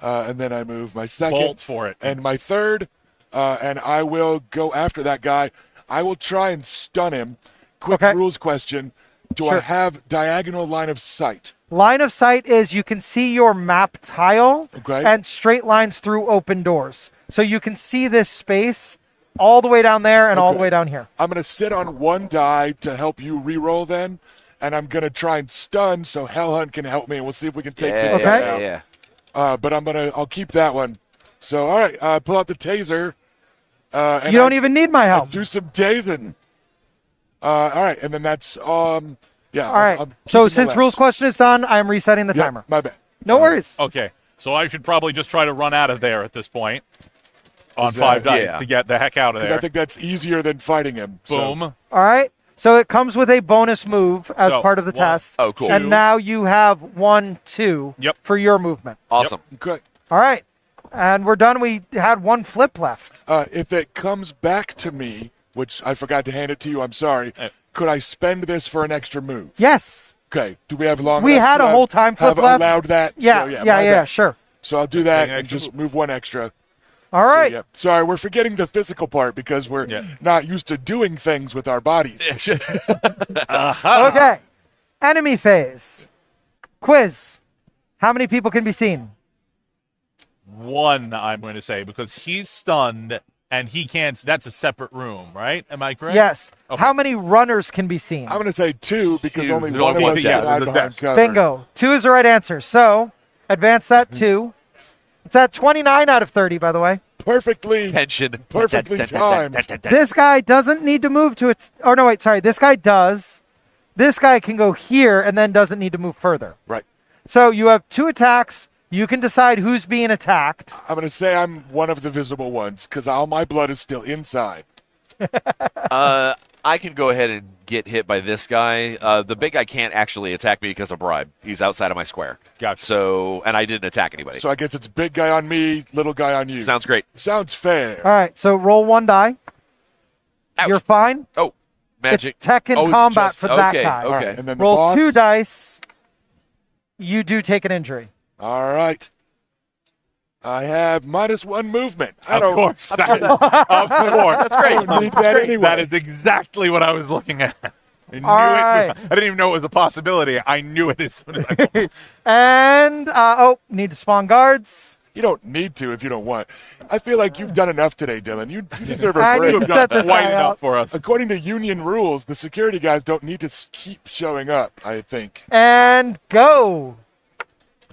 And then I move my second. Bolt for it. And my third. And I will go after that guy. I will try and stun him. Quick Okay. rules question. Do I Sure. have diagonal line of sight? Line of sight is you can see your map tile Okay. and straight lines through open doors. So you can see this space all the way down there and all the Okay. way down here. I'm going to sit on 1 die to help you re-roll then. And I'm going to try and stun so Hellhunt can help me. And we'll see if we can take this Okay. guy Yeah. out. But I'll keep that one. So, all right, pull out the taser. And You don't even need my help. do some tasing. All right, and then that's Yeah. All right. I'm So keeping since the rules last. question is done, I am resetting the Yeah, timer. my bad. No worries. Okay, so I should probably just try to run out of there at this point on Is that- 5 dice yeah. to get the heck out of 'Cause there. I think that's easier than fighting him. so- Boom. All right. So it comes with a bonus move as So, part of the 1, test. Oh, cool. And now you have 1, 2 Yep. for your movement. Awesome. Okay. All right. And we're done. We had 1 flip left. If it comes back to me, which I forgot to hand it to you, I'm sorry, could I spend this for an extra move? Yes. Okay. Do we have long We enough had to a whole time flip have left. allowed that? Yeah. So, yeah, my yeah, bad. sure. So I'll do that Take an and extra just move 1 extra. All So, right. yeah. Sorry, we're forgetting the physical part because we're not used to doing things with our bodies. Okay. Enemy phase. Quiz. How many people can be seen? 1, I'm going to say, because he's stunned and he can't. That's a separate room, right? Am I correct? Yes. Okay. How many runners can be seen? I'm going to say 2 because 2. only There's one of only us one, is yeah, out there's behind that. cover. Bingo. 2 is the right answer. So advance that 2. It's at 29 out of 30, by the way. Perfectly Tension. Perfectly timed. This guy doesn't need to move to it. Oh, no, wait, sorry. This guy does. This guy can go here and then doesn't need to move further. Right. So you have 2 attacks. You can decide who's being attacked. I'm going to say I'm one of the visible ones because all my blood is still inside. I can go ahead and get hit by this guy. The big guy can't actually attack me because of bribe. He's outside of my square. Gotcha. So, and I didn't attack anybody. So I guess it's big guy on me, little guy on you. Sounds great. Sounds fair. All right, so roll 1 die. Ouch. You're fine. Oh, magic. It's tech and it's combat just- for that okay, guy. Okay. All right, and then the Roll boss. 2 dice. You do take an injury. All right. I have -1 movement. I Of don't course. Of course. That's I don't need that anyway. That is exactly what I was looking at. I knew All it. right. I didn't even know it was a possibility. I knew it as soon as I And, need to spawn guards. You don't need to if you don't want. I feel like you've done enough today, Dylan. You deserve a I break. need to set this quite guy enough up. for us. According to union rules, the security guys don't need to keep showing up, I think. And go.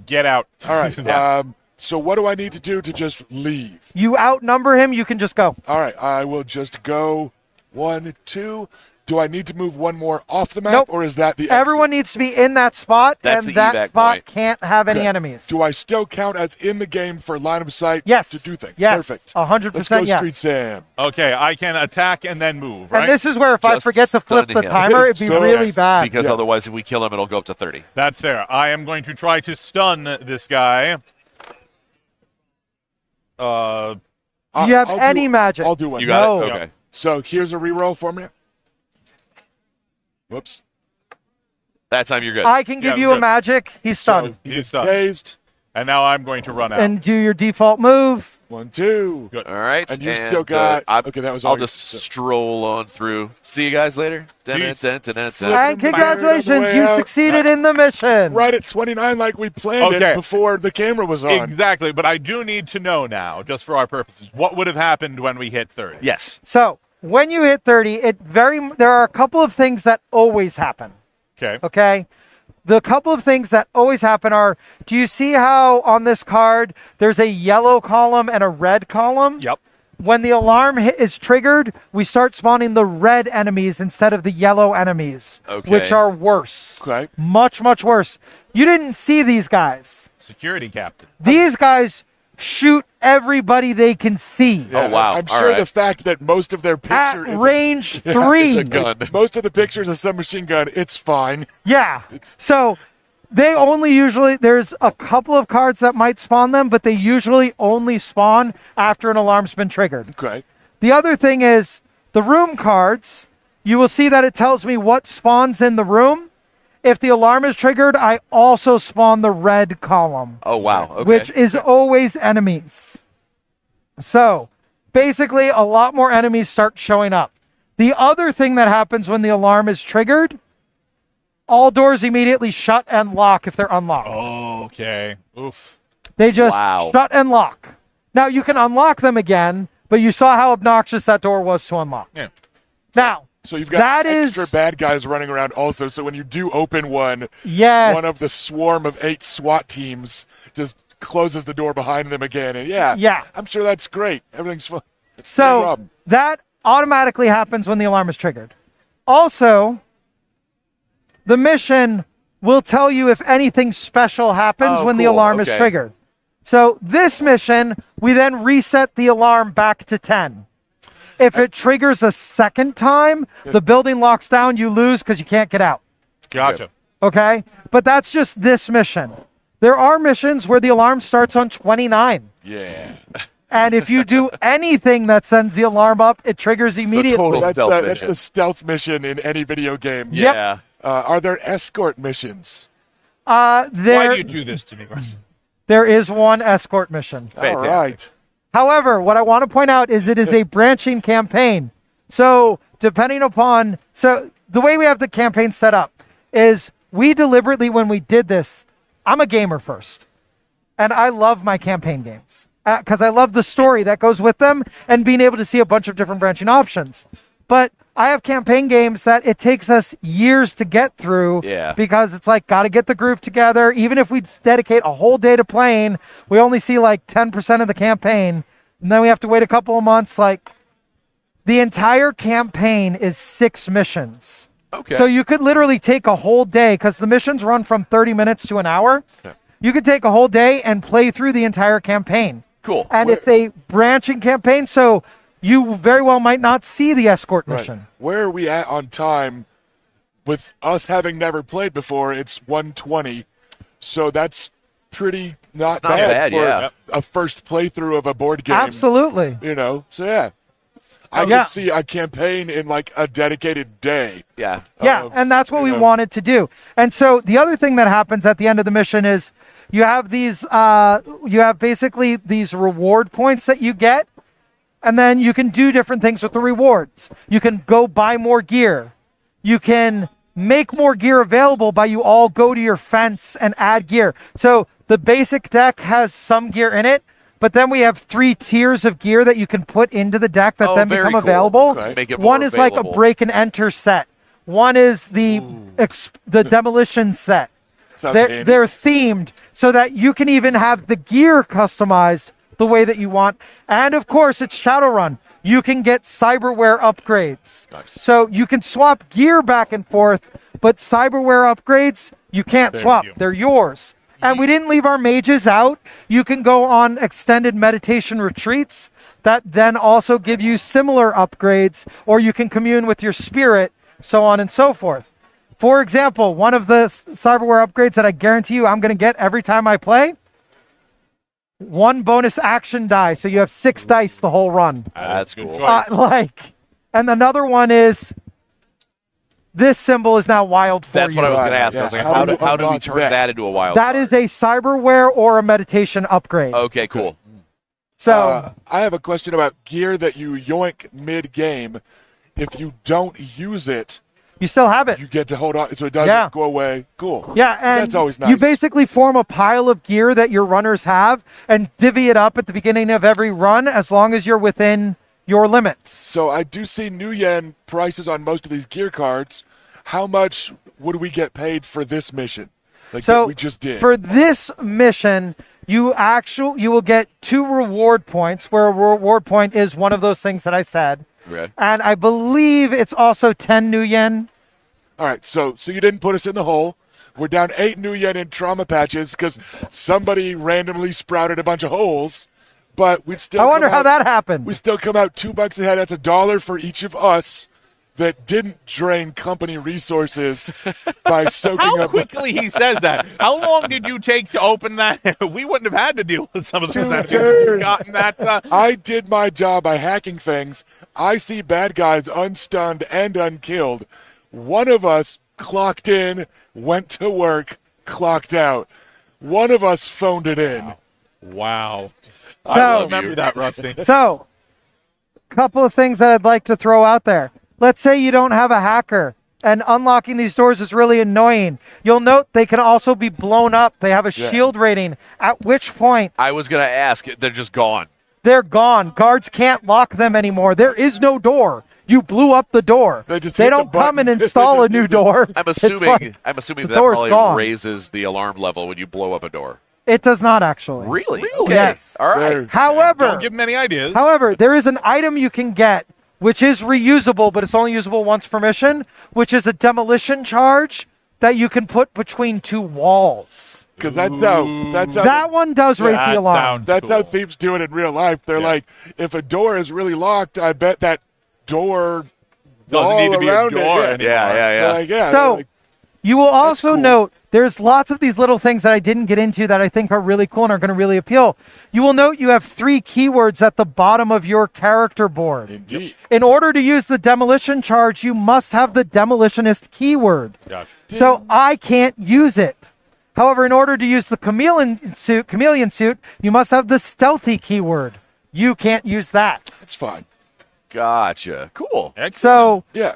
Get out. All right. Yeah. So what do I need to do to just leave? You outnumber him. You can just go. All right. I will just go 1, 2. Do I need to move 1 more off the map, Nope. or is that the exit? Everyone needs to be in that spot, That's and the that evac spot point. can't have any Okay. enemies. Do I still count as in the game for line of sight Yes. to do things? Yes. Perfect. 100% Let's go, yes. Street Sam. Okay, I can attack and then move, right? And this is where if I Just forget to flip stun the him. timer, it'd be So- really Yes, bad. Because Yeah. otherwise, if we kill him, it'll go up to 30. That's fair. I am going to try to stun this guy. Do you have I'll any do, magic? I'll do one. You got No. it? Okay. So here's a reroll for me. Whoops. That time you're good. I can give Yeah, you a good. magic. He's stunned. So he He's gets stunned. tased. And now I'm going to run out. And do your default move. 1, 2. Good. All right. And you still got- okay, that was all I'll you- just stroll on through. See you guys later. Peace. Flip. And congratulations, on the way you out. succeeded in the mission. Right at 29 like we planned Okay. it before the camera was on. Exactly, but I do need to know now, just for our purposes, what would have happened when we hit 30? Yes. So when you hit 30, there are a couple of things that always happen. Okay. Okay. The couple of things that always happen are, do you see how on this card there's a yellow column and a red column? Yep. When the alarm is triggered, we start spawning the red enemies instead of the yellow enemies, Okay. which are worse. Okay. Much, much worse. You didn't see these guys. Security captain. These guys shoot everybody they can see Oh, wow. I'm All sure right. the fact that most of their at picture is range 3. It's a gun. most of the pictures a submachine gun, it's fine. Yeah. So they only usually, there's a couple of cards that might spawn them, but they usually only spawn after an alarm's been triggered. Okay. The other thing is the room cards, you will see that it tells me what spawns in the room. If the alarm is triggered, I also spawn the red column, Oh, wow. Okay. which is always enemies. So basically, a lot more enemies start showing up. The other thing that happens when the alarm is triggered, all doors immediately shut and lock if they're unlocked. Okay. Oof. They just Wow. shut and lock. Now, you can unlock them again, but you saw how obnoxious that door was to unlock. Yeah. Now, So you've got That extra is- bad guys running around also. So when you do open one, yes. one of the swarm of 8 SWAT teams just closes the door behind them again. And Yeah. I'm sure that's great. Everything's fine. It's no So problem. that automatically happens when the alarm is triggered. Also, the mission will tell you if anything special happens when the cool. alarm is Okay. triggered. So this mission, we then reset the alarm back to 10. If it triggers a second time, the building locks down, you lose because you can't get out. Gotcha. Okay? But that's just this mission. There are missions where the alarm starts on 29. Yeah. And if you do anything that sends the alarm up, it triggers immediately. total That's stealth that's mission. the stealth mission in any video game. Yeah. Are there escort missions? Why There, do you do this to me, Russ? there is one escort mission. All right. However, what I want to point out is it is a branching campaign. So depending upon, so the way we have the campaign set up is we deliberately, when we did this, I'm a gamer first. And I love my campaign games because I love the story that goes with them and being able to see a bunch of different branching options. But I have campaign games that it takes us years to get through because it's like, got to get the group together. Even if we dedicate a whole day to playing, we only see like 10% of the campaign. And then we have to wait a couple of months. Like, the entire campaign is 6 missions. Okay. So you could literally take a whole day because the missions run from 30 minutes to an hour. You could take a whole day and play through the entire campaign. Cool. And it's a branching campaign, so you very well might not see the escort mission. Where are we at on time? With us having never played before, it's 1:20, so that's pretty not bad for a first playthrough of a board game. Absolutely. You know, so yeah. I could see a campaign in like a dedicated day. Yeah. Yeah, and that's what we wanted to do. And so the other thing that happens at the end of the mission is you have these, you have basically these reward points that you get, and then you can do different things with the rewards. You can go buy more gear. You can make more gear available by you all go to your fence and add gear. So the basic deck has some gear in it, but then we have 3 tiers of gear that you can put into the deck that then become available. Make it One more is like a available. break and enter set. One is the demolition set. They're themed so that you can even have the gear customized the way that you want. And of course, it's Shadowrun. You can get cyberware upgrades. So you can swap gear back and forth, but cyberware upgrades, you can't swap. They're yours. And we didn't leave our mages out. You can go on extended meditation retreats that then also give you similar upgrades, or you can commune with your spirit, so on and so forth. For example, one of the cyberware upgrades that I guarantee you I'm going to get every time I play, 1 bonus action die, so you have 6 dice the whole run. That's cool. And another one is this symbol is now wild for That's you. what I was going to ask. I was like, how do we turn that into a wild That is a cyberware or a meditation upgrade. Okay, cool. So I have a question about gear that you yoink mid-game. If you don't use it, you still have it. You get to hold on, so it doesn't go away. Cool. Yeah, and that's always nice. You basically form a pile of gear that your runners have and divvy it up at the beginning of every run as long as you're within your limits. So I do see New Yen prices on most of these gear cards. How much would we get paid for this mission? Like that we just did. For this mission, you will get 2 reward points, where a reward point is one of those things that I said. Right. And I believe it's also 10 New Yen. All right, so you didn't put us in the hole. We're down 8 New Yen in trauma patches because somebody randomly sprouted a bunch of holes. But we'd still. I wonder how that happened. We still come out $2 ahead. That's $1 for each of us that didn't drain company resources by soaking How up. quickly he says that. How long did you take to open that? We wouldn't have had to deal with some of the 2 things turns. gotten that. I did my job by hacking things. I see bad guys unstunned and unkilled. One of us clocked in, went to work, clocked out. One of us phoned it in. Wow. So, I remember that, Rusty. So, a couple of things that I'd like to throw out there. Let's say you don't have a hacker, and unlocking these doors is really annoying. You'll note they can also be blown up. They have a shield rating, at which point I was going to ask, they're just gone. they're gone. Guards can't lock them anymore. There is no door. You blew up the door. They just They hit don't the come and button. install a new door. I'm It's assuming like, that door's probably gone. raises the alarm level when you blow up a door. it does not actually. Really? Okay. Yes. All right. However, Don't give him any ideas. However, there is an item you can get which is reusable, but it's only usable once per mission, which is a demolition charge that you can put between two walls. Because that's how That one does raise the alarm. That's how thieves do it in real life. They're like, if a door is really locked, I bet that door Doesn't need to be a around door it. anymore. So like, you will also cool. note there's lots of these little things that I didn't get into that I think are really cool and are going to really appeal. You will note you have 3 keywords at the bottom of your character board. Indeed. In order to use the demolition charge, you must have the demolitionist keyword. Gotcha. So I can't use it. However, in order to use the chameleon suit, you must have the stealthy keyword. You can't use that. That's fine. Gotcha. Cool. So Yeah.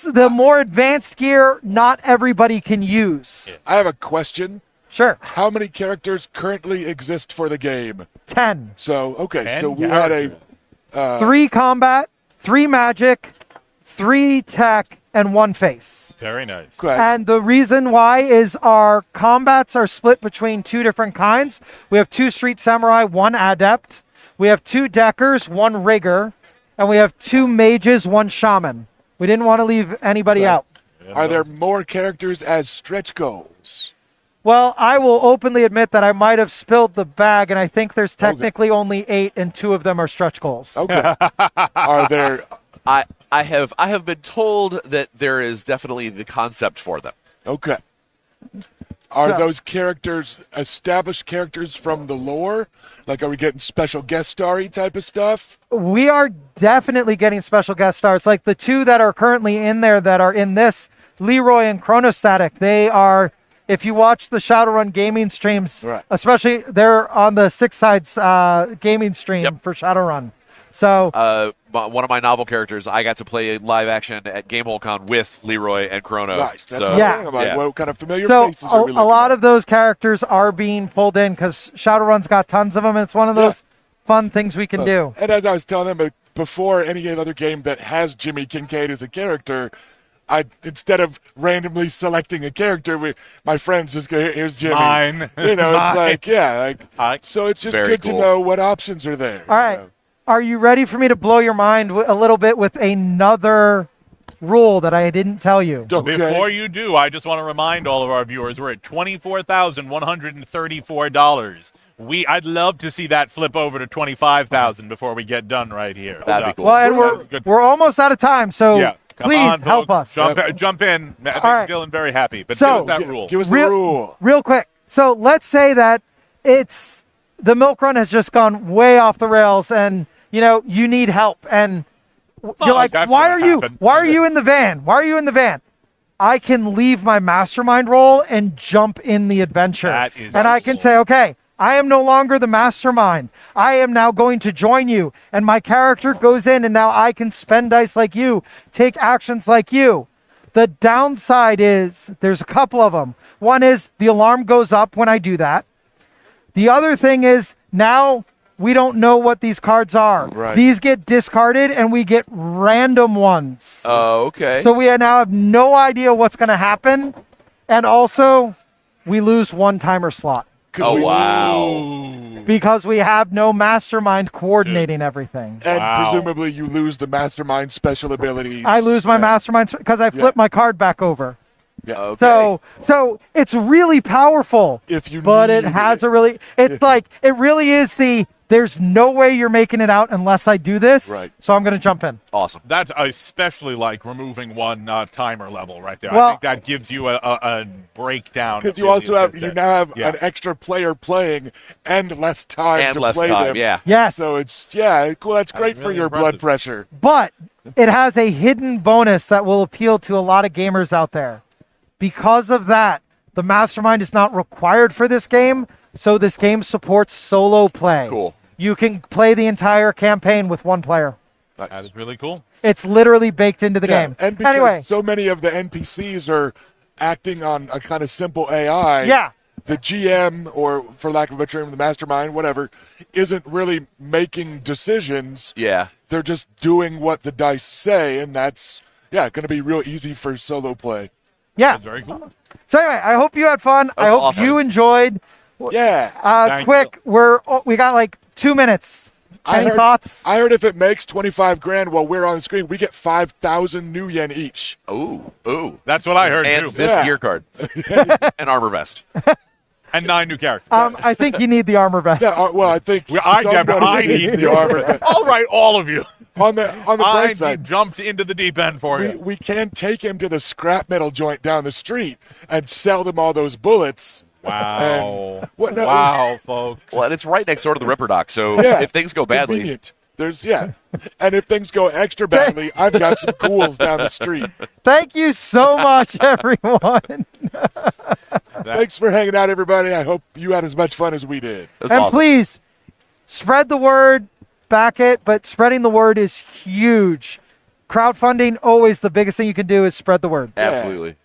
the more advanced gear, not everybody can use. I have a question. Sure. How many characters currently exist for the game? 10. So, okay, 10 so we had a 3 combat, 3 magic, 3 tech, and 1 face. Very nice. And the reason why is our combats are split between 2 different kinds. We have 2 street samurai, 1 adept. We have 2 deckers, 1 rigger. And we have 2 mages, 1 shaman. We didn't want to leave anybody out. Are there more characters as stretch goals? Well, I will openly admit that I might have spilled the bag, and I think there's technically only 8, and 2 of them are stretch goals. Okay. Are there? I have been told that there is definitely the concept for them. Okay. Are So- those characters established characters from the lore? Like, are we getting special guest starry type of stuff? We are definitely getting special guest stars. Like the 2 that are currently in there that are in this, Leroy and Chronostatic, they are, if you watch the Shadowrun gaming streams, Right. especially they're on the Six Sides gaming stream for Shadowrun. So One of my novel characters, I got to play live action at GameholeCon with Leroy and Chrono. Nice. That's So, what Yeah. I'm like, yeah. what kind of familiar So faces are we a looking lot at? of those characters are being pulled in because Shadowrun's got tons of them, and it's one of those fun things we can do. And as I was telling them, before any other game that has Jimmy Kincaid as a character, instead of randomly selecting a character, my friends just go, "Here's Jimmy." Mine. You know, it's Mine. so it's just Very good cool. to know what options are there. All right. Are you ready for me to blow your mind a little bit with another rule that I didn't tell you? Okay. Before you do, I just want to remind all of our viewers we're at $24,134. I'd love to see that flip over to $25,000 before we get done right here. That'd be cool. Well, and we're almost out of time, so Yeah. Come please on, help folks. us. Jump in. I think right. Dylan very happy. But So- give us that rule. Give us the rule. Real quick. So let's say that it's the milk run has just gone way off the rails, and you need help, and you're like, that's why gonna are you? happen. Why are you in the van? Why are you in the van? I can leave my mastermind role and jump in the adventure, That is and I can cool. say, okay, I am no longer the mastermind. I am now going to join you, and my character goes in, and now I can spend dice like you, take actions like you. The downside is there's a couple of them. One is the alarm goes up when I do that. The other thing is now we don't know what these cards are. Right. These get discarded and we get random ones. Oh, okay. So we now have no idea what's going to happen. And also, we lose 1 timer slot oh, wow. because we have no mastermind coordinating everything. And Wow. presumably you lose the mastermind special abilities. I lose my mastermind because I flip my card back over. Okay. So it's really powerful. If you but it need has it. a really, it's like, it really is there's no way you're making it out unless I do this. Right. So I'm going to jump in. Awesome. That I especially like removing 1 timer level right there. Well- I think that gives you a breakdown. Because of you really also have assistant. you now have Yeah. an extra player playing and less time And to less play time, them. yeah. Yes. So it's cool. That's great for really your blood impressive. pressure. But it has a hidden bonus that will appeal to a lot of gamers out there. Because of that, the mastermind is not required for this game. So this game supports solo play. Cool. You can play the entire campaign with 1 player. That is really cool. It's literally baked into the game. And because Anyway, so many of the NPCs are acting on a kind of simple AI. yeah. The GM, or for lack of a better term, the mastermind, whatever, isn't really making decisions. Yeah. They're just doing what the dice say, and that's going to be real easy for solo play. Yeah. That's very cool. So anyway, I hope you had fun. I was hope awesome. you enjoyed. Yeah. Thank Quick, we got like 2 minutes. Any thoughts? I heard if it makes 25 grand while we're on the screen, we get 5,000 new yen each. Ooh. That's what I heard, And too. fifth gear card. An armor vest. And 9 new characters. I think you need the armor vest. Yeah, well, I think I need the armor vest. All right, all of you. On the bright I side, jumped into the deep end for you. we can take him to the scrap metal joint down the street and sell them all those bullets. Wow. No, Wow, folks. Well, and it's right next door to the Ripper Dock, so Yeah, if things go badly, convenient. And if things go extra badly, I've got some ghouls down the street. Thank you so much, everyone. Thanks for hanging out, everybody. I hope you had as much fun as we did. that's And awesome. please spread the word, back it, but spreading the word is huge. Crowdfunding, always the biggest thing you can do is spread the word. Absolutely.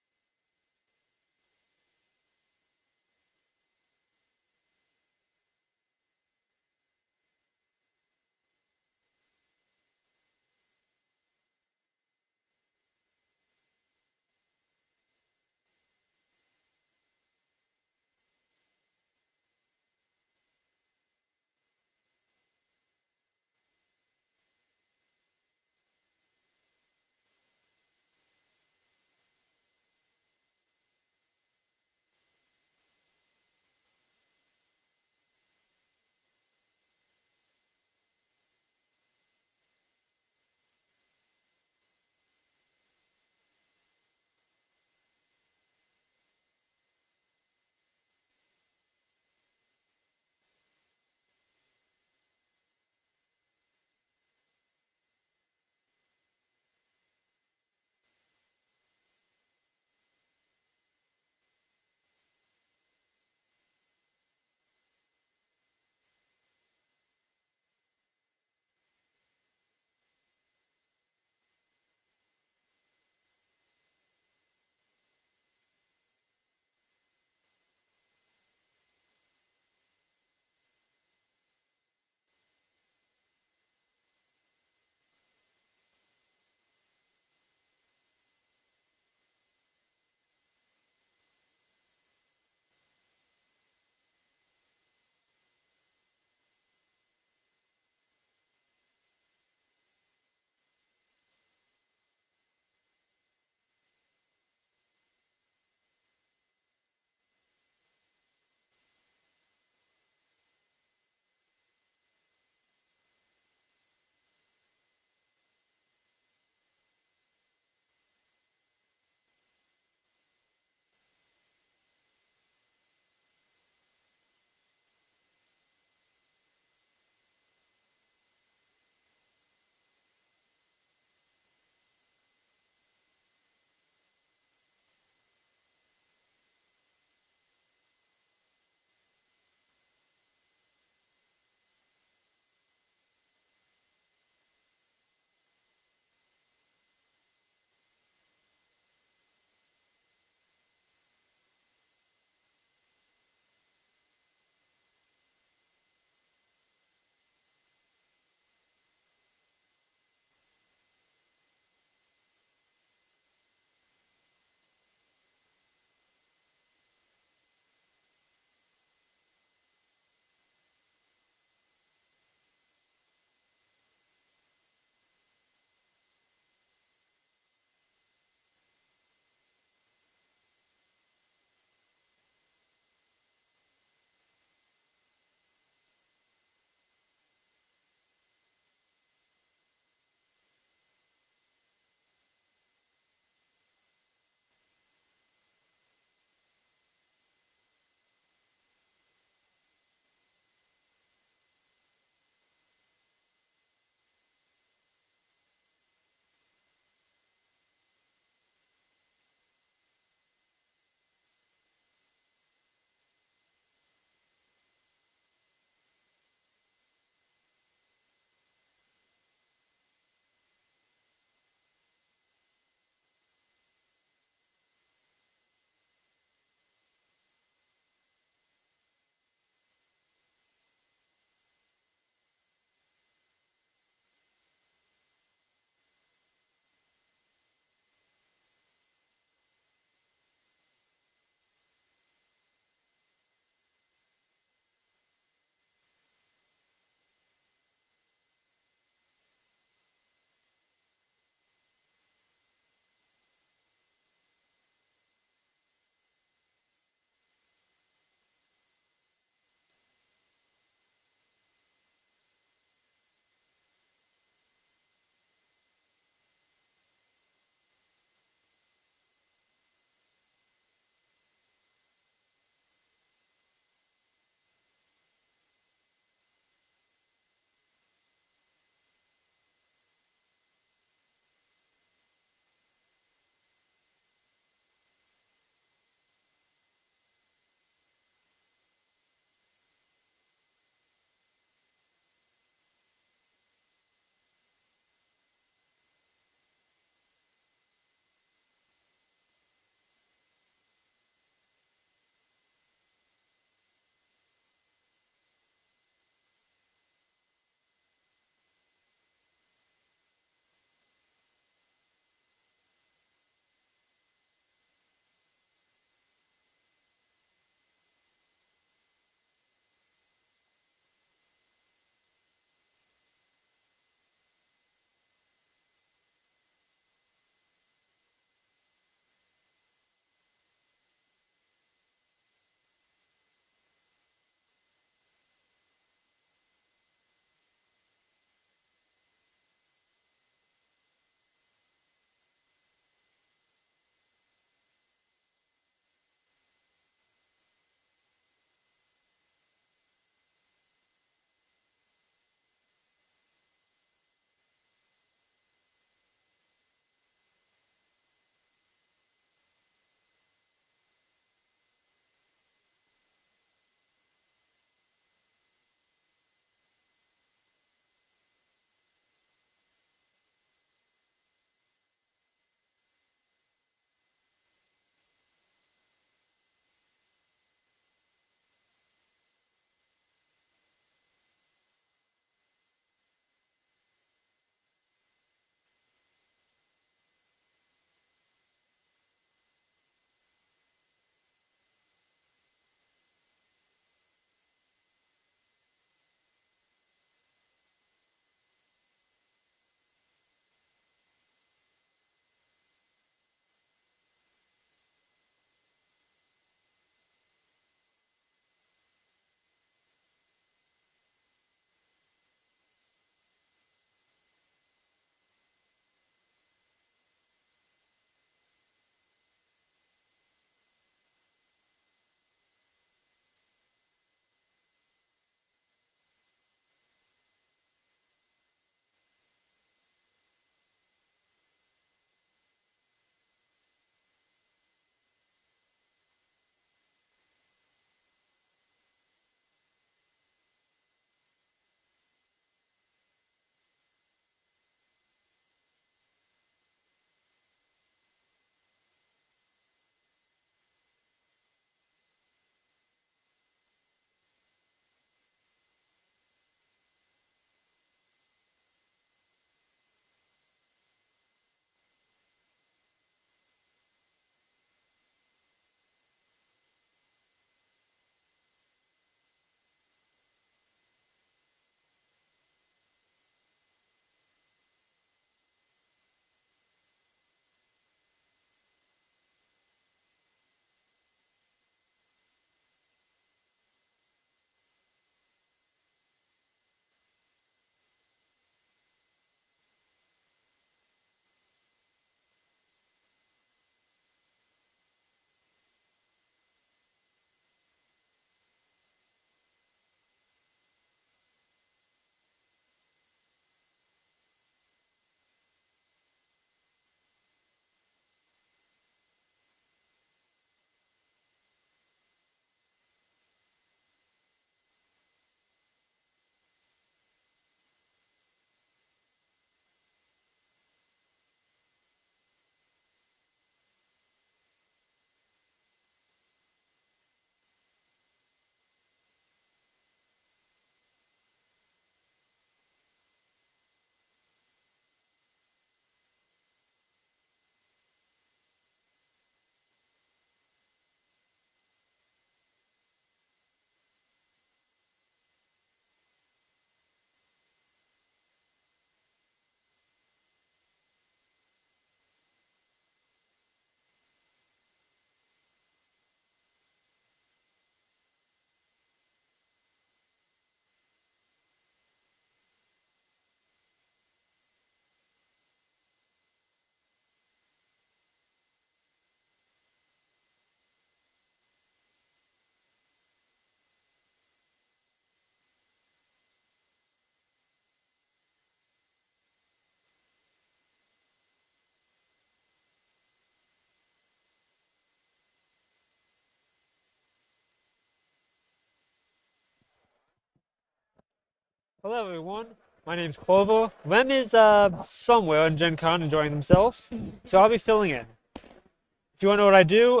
Hello, everyone. My name's Clover. Rem is somewhere in Gen Con enjoying themselves, so I'll be filling in. If you want to know what I do,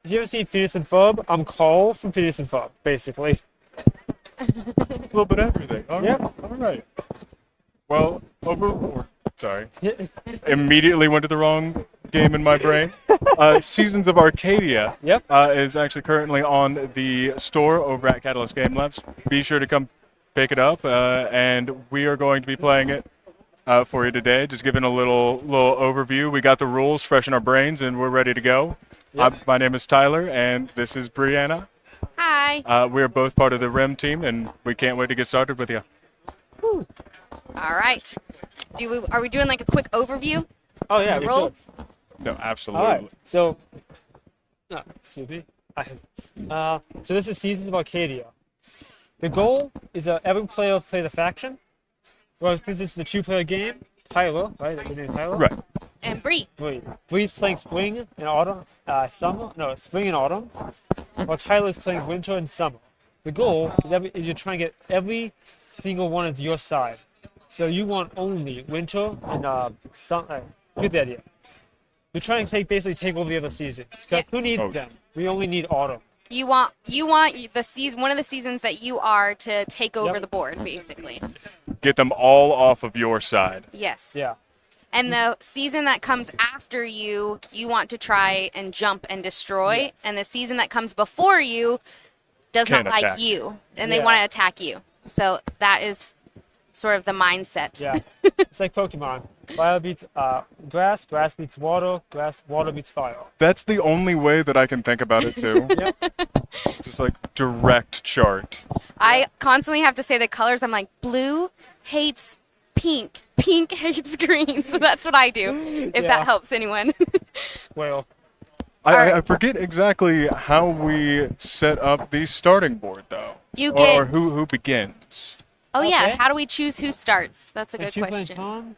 if you ever seen Phineas and Ferb, I'm Carl from Phineas and Ferb, basically. A little bit of everything. All right. Yep. All right. Well, sorry. Immediately went to the wrong game in my brain. Seasons of Arcadia is actually currently on the store over at Catalyst Game Labs. Be sure to come pick it up, and we are going to be playing it for you today. Just giving a little overview. We got the rules fresh in our brains, and we're ready to go. My name is Tyler, and this is Brianna. Hi. We are both part of the REM team, and we can't wait to get started with you. All right. Are we doing like a quick overview? Oh, yeah. The rules? No, absolutely. All right. So, excuse me. So this is Seasons of Arcadia. The goal is every player plays a faction. Well, since this is a two-player game, Tyler, right? His name is Tyler. Right. And Bree. Bree's playing spring and autumn, spring and autumn, while Tyler's playing winter and summer. The goal is you're trying to get every single one of your side. So you want only winter and summer. Get the idea. You're trying to basically take over the other seasons. Who needs them? We only need autumn. You want the season, one of the seasons that you are to take over the board, basically. Get them all off of your side. Yes. Yeah. And the season that comes after you want to try and jump and destroy. Yes. And the season that comes before you does not like you, and they want to attack you. So that is sort of the mindset. Yeah. It's like Pokemon. Fire beats grass, grass beats water, water beats fire. That's the only way that I can think about it, too. Just like direct chart. I constantly have to say the colors. I'm like, blue hates pink. Pink hates green. So that's what I do, if that helps anyone. Squirrel. I forget exactly how we set up the starting board, though. Or who begins. Oh, yeah. How do we choose who starts? That's a good question.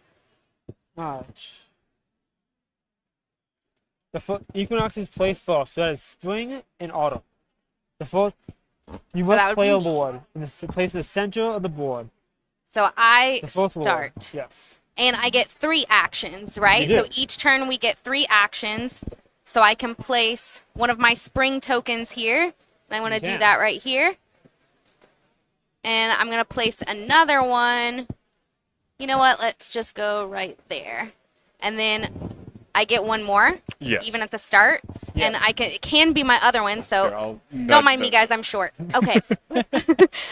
The equinoxes place first, so that is spring and autumn. You must play a board and place in the center of the board. So I start. Yes. And I get 3 actions, right? So each turn we get 3 actions. So I can place one of my spring tokens here. And I want to do that right here. And I'm going to place another one. You know what? Let's just go right there. And then I get one more, even at the start. Yes. And it can be my other one, so don't mind me, guys. I'm short. Okay.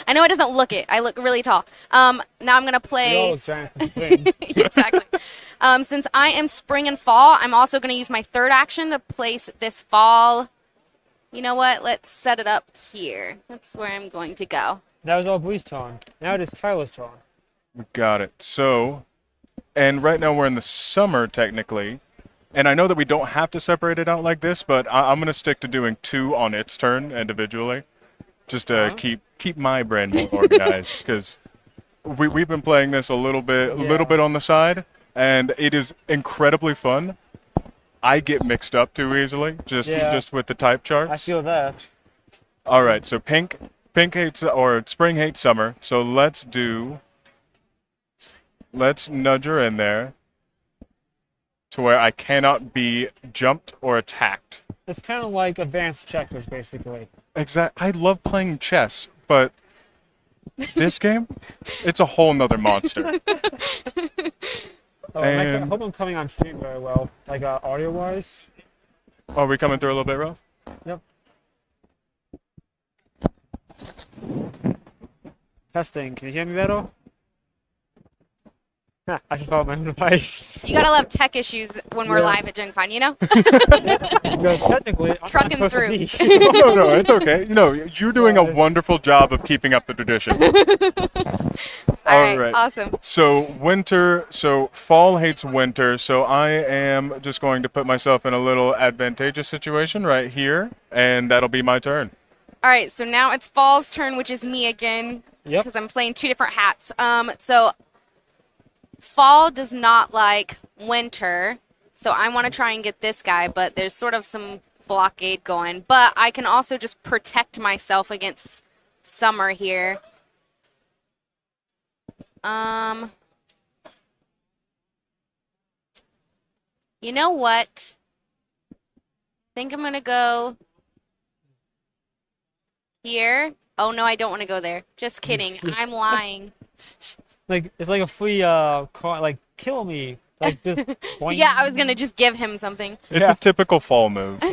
I know it doesn't look it. I look really tall. Now I'm going to place... Exactly. Since I am spring and fall, I'm also going to use my third action to place this fall. You know what? Let's set it up here. That's where I'm going to go. That was all Bree's turn. Now it is Tyler's turn. Got it. So, and right now we're in the summer, technically. And I know that we don't have to separate it out like this, but I'm going to stick to doing 2 on its turn individually. Just to keep my brain more organized. Because we've been playing this a little bit on the side. And it is incredibly fun. I get mixed up too easily, just with the type charts. I feel that. All right, so pink hates, or spring hates summer. So let's nudge her in there to where I cannot be jumped or attacked. It's kind of like advanced checkers, basically. Exactly. I love playing chess, but this game, it's a whole nother monster. I hope I'm coming on stream very well, like audio-wise. Are we coming through a little bit rough? Yep. Testing. Can you hear me better? I should follow my own advice. You gotta love tech issues when we're live at Gen Con, you know? Technically, trucking through. No, it's okay. No, you're doing a wonderful job of keeping up the tradition. All right, awesome. So fall hates winter, so I am just going to put myself in a little advantageous situation right here, and that'll be my turn. All right, so now it's fall's turn, which is me again, because I'm playing 2 different hats. So fall does not like winter, so I want to try and get this guy, but there's sort of some blockade going. But I can also just protect myself against summer here. You know what? I think I'm gonna go here. Oh no, I don't want to go there. Just kidding. I'm lying. Like it's like a free car, like kill me. Like just boing. Yeah, I was gonna just give him something. It's a typical fall move. All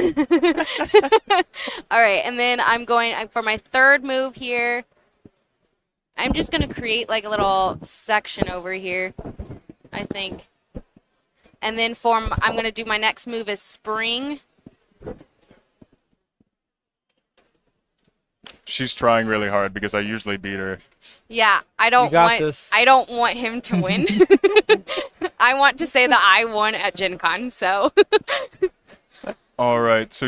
right, and then I'm going for my third move here. I'm just gonna create like a little section over here, I think. And then I'm gonna do my next move is spring. She's trying really hard because I usually beat her. Yeah, I don't want him to win. I want to say that I won at Gen Con, so. All right, so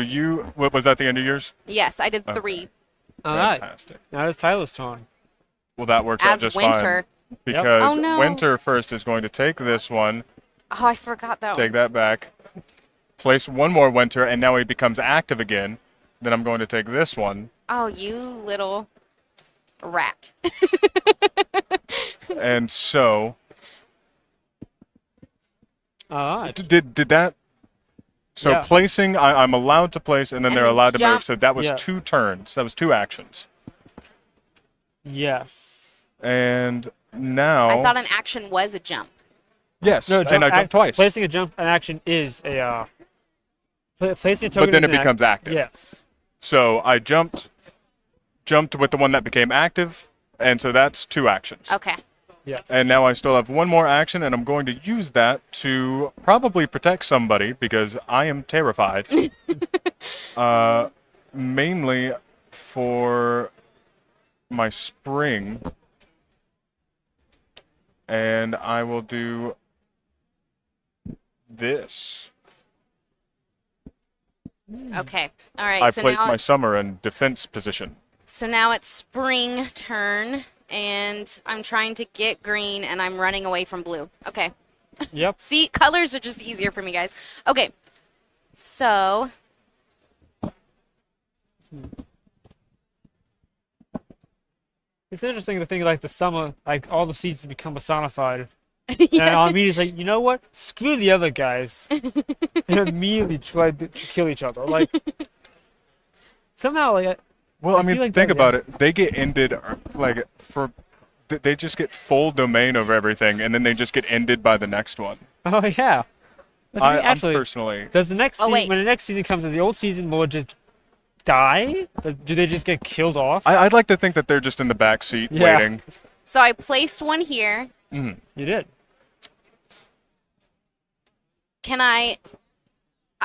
was that the end of yours? Yes, I did 3. All right. Fantastic. Now it's Tyler's turn. Well, that works out As just Winter. fine. Because Oh, no. Winter first is going to take this one, Oh, I forgot that take that back, place one more Winter, and now he becomes active again. Then I'm going to take this one. Oh, you little rat. And so... All right. Did that... So Yeah. placing, I'm allowed to place, and then And they're then allowed to move. jump. So that was Yes. 2 turns. That was 2 actions. Yes. And now... I thought an action was a jump. Yes, No, and I jumped twice. Placing a jump an action is a placing a token. But then is it an becomes active. Yes. So I jumped with the one that became active, and so that's 2 actions. Okay. Yes. And now I still have one more action, and I'm going to use that to probably protect somebody because I am terrified. Mainly for my spring. And I will do this. Okay. All right. I so placed now my it's- summer in defense position. So now it's spring turn, and I'm trying to get green, and I'm running away from blue. Okay. Yep. See, colors are just easier for me, guys. Okay. So. It's interesting to think like the summer, like all the seasons become personified. And I immediately like, you know what? Screw the other guys. And immediately try to kill each other. Like somehow, like. Well, I feel mean, like think that, about yeah. it. They get ended, like, they just get full domain over everything, and then they just get ended by the next one. Oh yeah. But I mean, I'm actually, personally... does the next Oh, season, wait. when the next season comes, does the old season will it just die? Do they just get killed off? I'd like to think that they're just in the back seat Yeah. waiting. So I placed one here. You did. I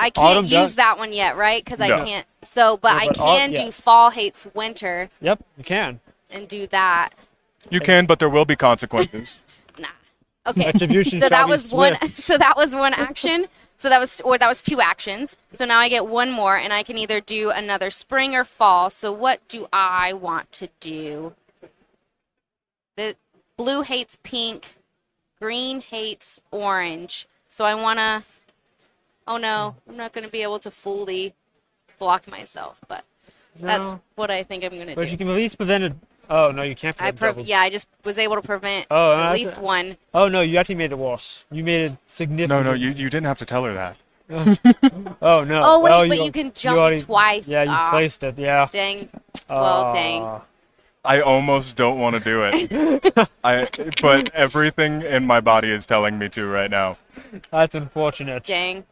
can't Autumn use does- that one yet, right? Because I No. can't. So, but No, I but can do yes. fall hates winter Yep, you can. and do that. You can, but there will be consequences. Nah. Okay. Retribution So shall that be was one. swift. So that was one action. So that was 2 actions. So now I get one more, and I can either do another spring or fall. So what do I want to do? The blue hates pink, green hates orange. So I wanna. Oh no, I'm not gonna be able to fully block myself, but that's No. what I think I'm gonna But do. you can at least prevent it. Oh no, you can't prevent double. I just was able to prevent Oh, at that's least it. one. Oh no, you actually made it worse. You made it significant. No, you didn't have to tell her that. Oh no. Oh wait, well, but you can jump already- twice. Yeah, you Ah, placed it. Yeah. Dang. Well, dang. Ah. I almost don't want to do it. But everything in my body is telling me to right now. That's unfortunate. Dang.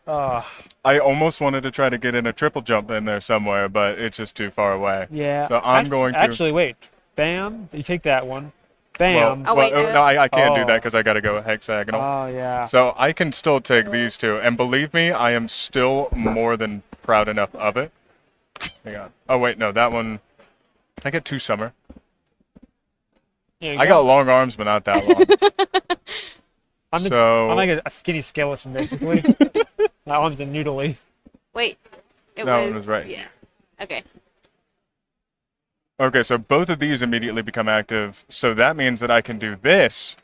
Ah. I almost wanted to try to get in a triple jump in there somewhere, but it's just too far away. Yeah. So I'm going to... Actually, wait. Bam. You take that one. Well, Bam. Oh, wait, no, I can't do Oh. that because I got to go hexagonal. Oh yeah. So I can still take these two, and believe me, I am still more than proud enough of it. Hang on. Oh wait, no, that one. I get 2 summer. There you I go. got long arms, but not that long. I'm like a skinny skeleton basically. My arms are noodly. Wait. It That was. one was right. Yeah. Okay. Okay, so both of these immediately become active. So that means that I can do this.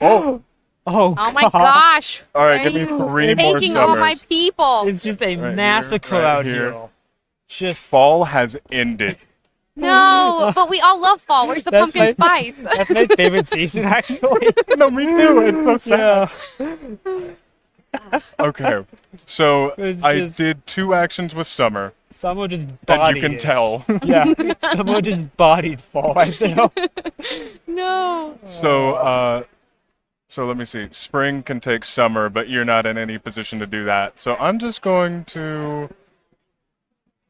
Oh. Oh. Oh my gosh. All right, Why give me are you 3 more taking all my summers. people. It's just a Right massacre here, right out here. here. Just Fall has ended. No, but we all love fall. Where's the That's pumpkin my- spice? That's my favorite season, actually. No, me too. It's so sad. Okay, so It's I just- did 2 actions with summer, Someone just and bodied you can it. tell. Yeah, someone just bodied fall right there. No. So let me see. Spring can take summer, but you're not in any position to do that. So I'm just going to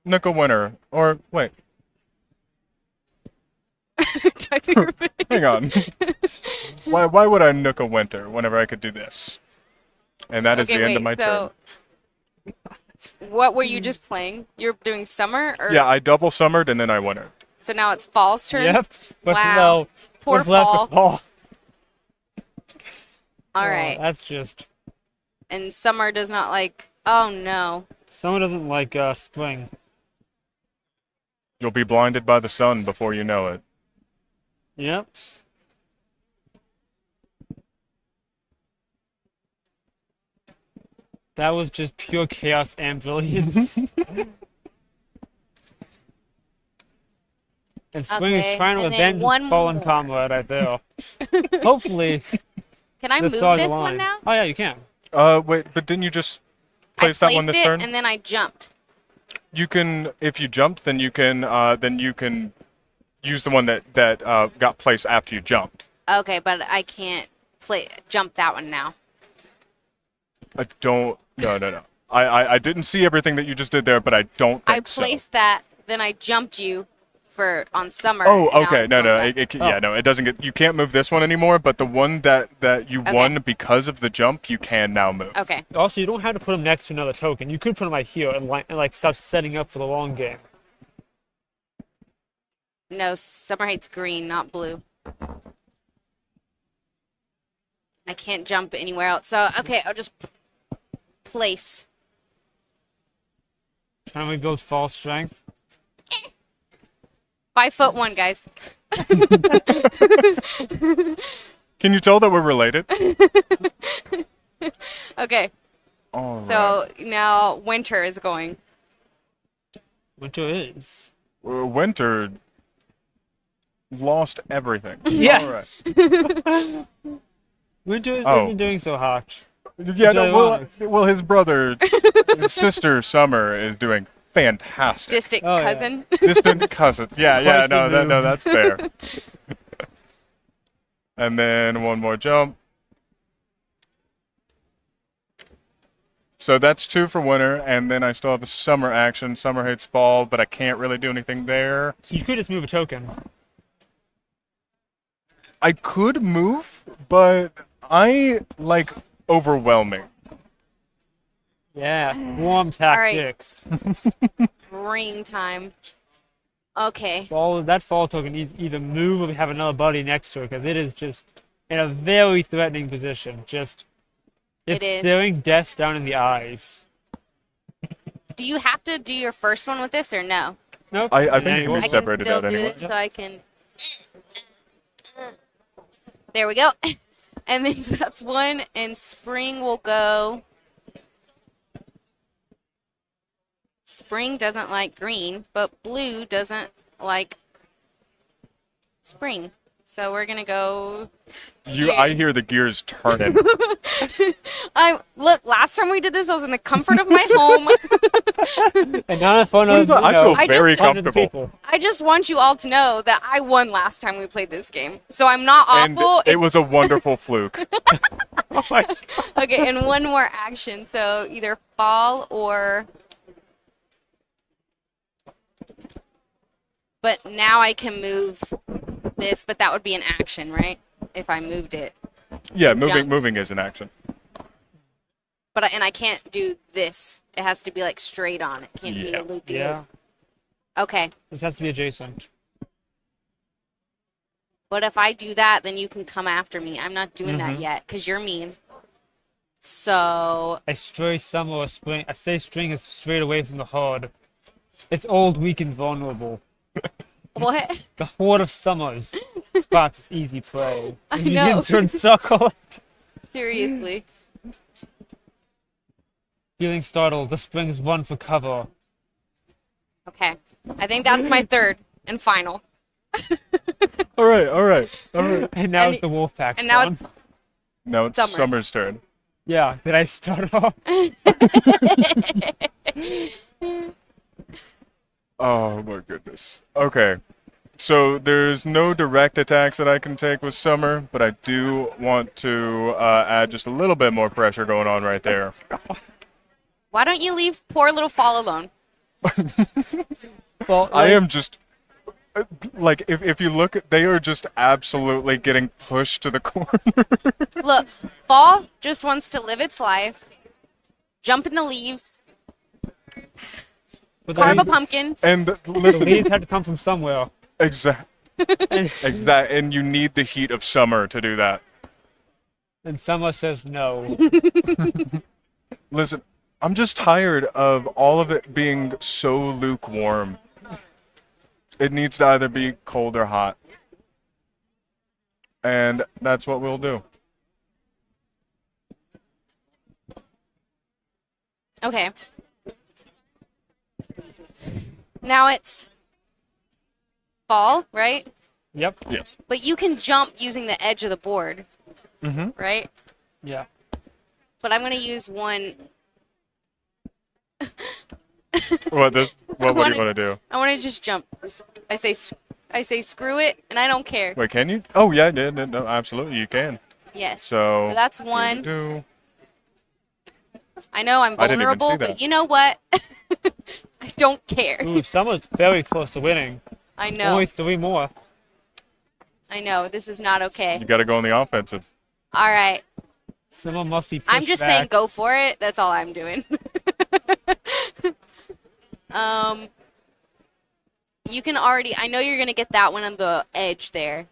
nick a winter. Or wait, Typing your face. hang on. Why would I nook a winter whenever I could do this? And that is Okay, the end of wait, my turn. What were you just playing? You're doing summer? Or... Yeah, I double summered and then I wintered. So now it's fall's turn? Yep. What's Wow. no, Poor what's left fall. of fall? All Oh, right. that's just. And summer does not like... Oh, no. Someone doesn't like spring. You'll be blinded by the sun before you know it. Yep. That was just pure chaos and brilliance. And spring Okay, is trying to and then avenge one its fallen more. comrade right there. Hopefully, Can I the move stars this align. one now? Oh yeah, you can. Wait, but didn't you just I place that placed one this it, turn? and then I jumped. You can, if you jumped, then you can use the one that got placed after you jumped. Okay, but I can't jump that one now. I don't. No. I didn't see everything that you just did there, but I don't I think so. placed that, then I jumped you on summer. Oh, and now okay. it's No. going back. Yeah, no. It doesn't get. You can't move this one anymore. But the one that you Okay. won because of the jump, you can now move. Okay. Also, you don't have to put them next to another token. You could put them right here and like start setting up for the long game. No, summer hates green, not blue. I can't jump anywhere else. So, okay, I'll just place. Trying to rebuild fall strength. 5'1", guys. Can you tell that we're related? Okay. All right. So now winter is going. Winter is. Winter lost everything. Yeah. All right. Winter Oh. isn't doing so hot. Yeah. Which I No, like. well, his brother, his sister Summer is doing fantastic. Distant Oh, yeah. cousin. Distant cousin. Yeah. Twice No, removed. that's fair. And then one more jump. So that's 2 for winter, and then I still have a summer action. Summer hates fall, but I can't really do anything there. You could just move a token. I could move, but I like overwhelming. Yeah, warm right. tactics. Ring time. Okay. That fall token needs either move or have another buddy next to it because it is just in a very threatening position. It's It is. staring death down in the eyes. Do you have to do your first one with this or no? Nope. I it's think an you angle. can I separated can still out do anyway. this so I can. There we go. And then so that's one, and spring will go. Spring doesn't like green, but blue doesn't like spring. So we're gonna go. I hear the gears turning. Look. Last time we did this, I was in the comfort of my home. And not in front of, I feel I very just- hundreds of comfortable. people. I just want you all to know that I won last time we played this game, so I'm not And awful. it was a wonderful fluke. Okay, and one more action. So either fall or. But now I can move this, but that would be an action, right? If I moved it. Yeah, Jumped. moving is an action. But I can't do this. It has to be like straight on. It can't be Yeah. a loop de Yeah, Okay. this has to be adjacent. But if I do that, then you can come after me. I'm not doing Mm-hmm. that yet because you're mean. So I stray summer or spring. I say string is straight away from the horde. It's old, weak, and vulnerable. what? The horde of summers spots its easy prey. I And know. begins to encircle it. Seriously. Feeling startled, the springs run for cover. Okay. I think that's my third. and final. All right. And now And- it's the wolf pack. And now Sean. it's Now it's Summer. Summer's turn. Yeah. Did I start off? Oh my goodness. Okay. So there's no direct attacks that I can take with Summer, but I do want to add just a little bit more pressure going on right there. Why don't you leave poor little Fall alone? Well, I am just like if you look at, they are just absolutely getting pushed to the corner. Look, Fall just wants to live its life, jump in the leaves, but carve a the pumpkin. And leaves listen, had to come from somewhere. exact, and you need the heat of summer to do that. And Summer says no. Listen, I'm just tired of all of it being so lukewarm. It needs to either be cold or hot. And that's what we'll do. Okay. Now it's Fall, right? Yep. Yes. But you can jump using the edge of the board, Mm-hmm. right? Yeah. But I'm going to use one. What do you wanna- want to do? I want to just jump. I say screw it, and I don't care. Wait, can you? Oh yeah, no, absolutely, you can. Yes. So that's one. do. I know I'm I didn't even vulnerable, see that. but you know what? I don't care. Ooh, Summer's very close to winning. I know. Only 3 more. I know. This is not okay. You got to go on the offensive. All right. Summer must be pushed I'm just back. saying go for it. That's all I'm doing. You can already, I know you're going to get that one on the edge there.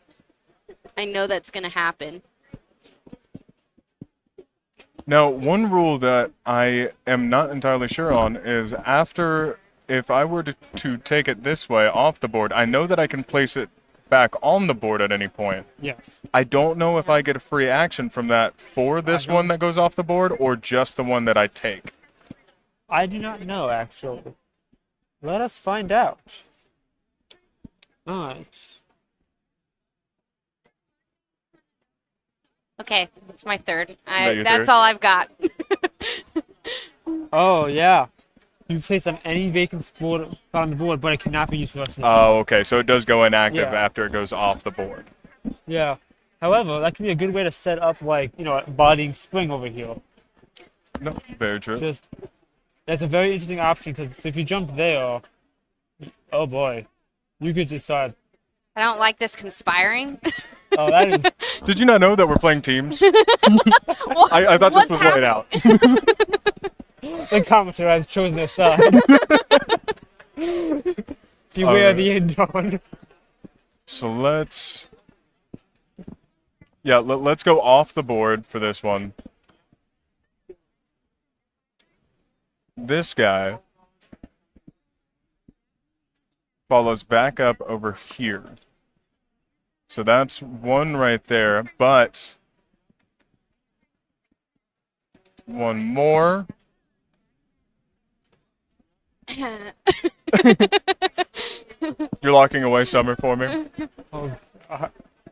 I know that's going to happen. Now, one rule that I am not entirely sure on is if I were to take it this way off the board, I know that I can place it back on the board at any point. Yes. I don't know if I get a free action from that for this one that goes off the board or just the one that I take. I do not know, actually. Let us find out. Alright. Okay, that's my third. that your That's third? all I've got. Oh, yeah. You place on any vacant spot on the board, but it cannot be used for the rest of the turn. Oh, okay. So it does go inactive Yeah. after it goes off the board. Yeah. However, that can be a good way to set up, like, bodying spring over here. No, very true. Just, that's a very interesting option, because if you jump there, oh boy, you could decide. I don't like this conspiring. Oh, that is. Did you not know that we're playing teams? I thought this was laid out. The commentator has chosen their side. Beware Alright. the Indon. So let's go off the board for this one. This guy follows back up over here. So that's one right there, but one more. You're locking away Summer for me. Oh,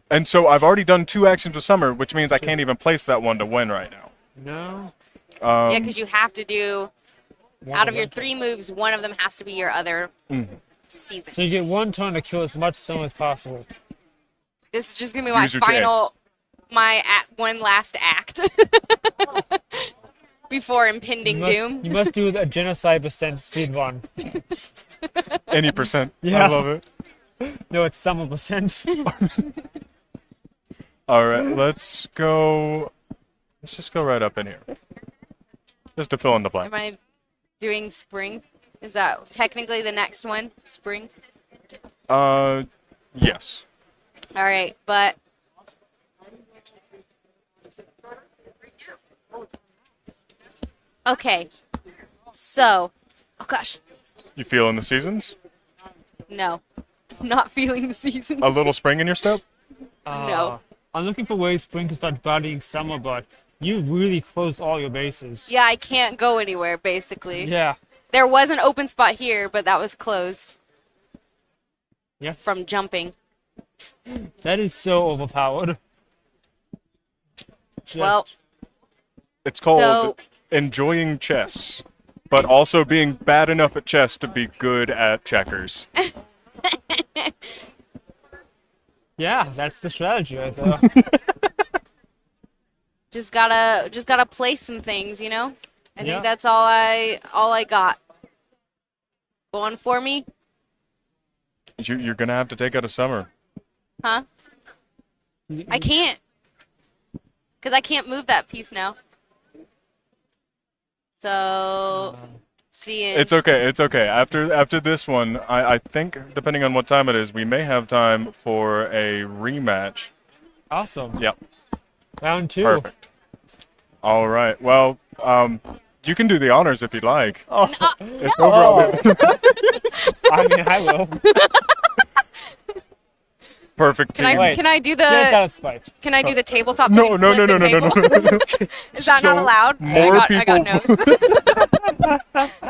And so I've already done 2 actions with Summer, which means I can't even place that one to win right now. no. Yeah, because you have to do, One out of your them. 3 moves, one of them has to be your other season. So you get one turn to kill as much stone as possible. This is just going to be my Use your chance. final, one last act before impending doom. You must do a genocide percent speed run. Any percent. Yeah. I love it. No, it's Summer percent. All right, let's just go right up in here. Just to fill in the blank. Am I doing spring? Is that technically the next one? Spring? Yes. All right, but okay. So, oh gosh, You feeling the seasons? no, not feeling the season. A little spring in your step? No. I'm looking for ways Spring can start bodying Summer, but you really closed all your bases. Yeah, I can't go anywhere basically. Yeah. There was an open spot here, but that was closed. from jumping. That is so overpowered. Well, It's called So- enjoying chess, but also being bad enough at chess to be good at checkers. Yeah, that's the strategy right there. just gotta play some things, you know. I Yeah. think that's all I got. Going for me, You're gonna have to take out a summer. huh? I can't, cause I can't move that piece now. So, seeing. It's okay. It's okay. After this one, I think depending on what time it is, we may have time for a rematch. Awesome. Yep. Round 2. Perfect. All right. Well, you can do the honors if you'd like. Oh, It's no problem. I mean, I will. Perfect team. Can I do Just out the of spite. Can I do the tabletop? No, thing, no, no, flip no, the no, no, table? no, no. Is that not So, allowed? more I got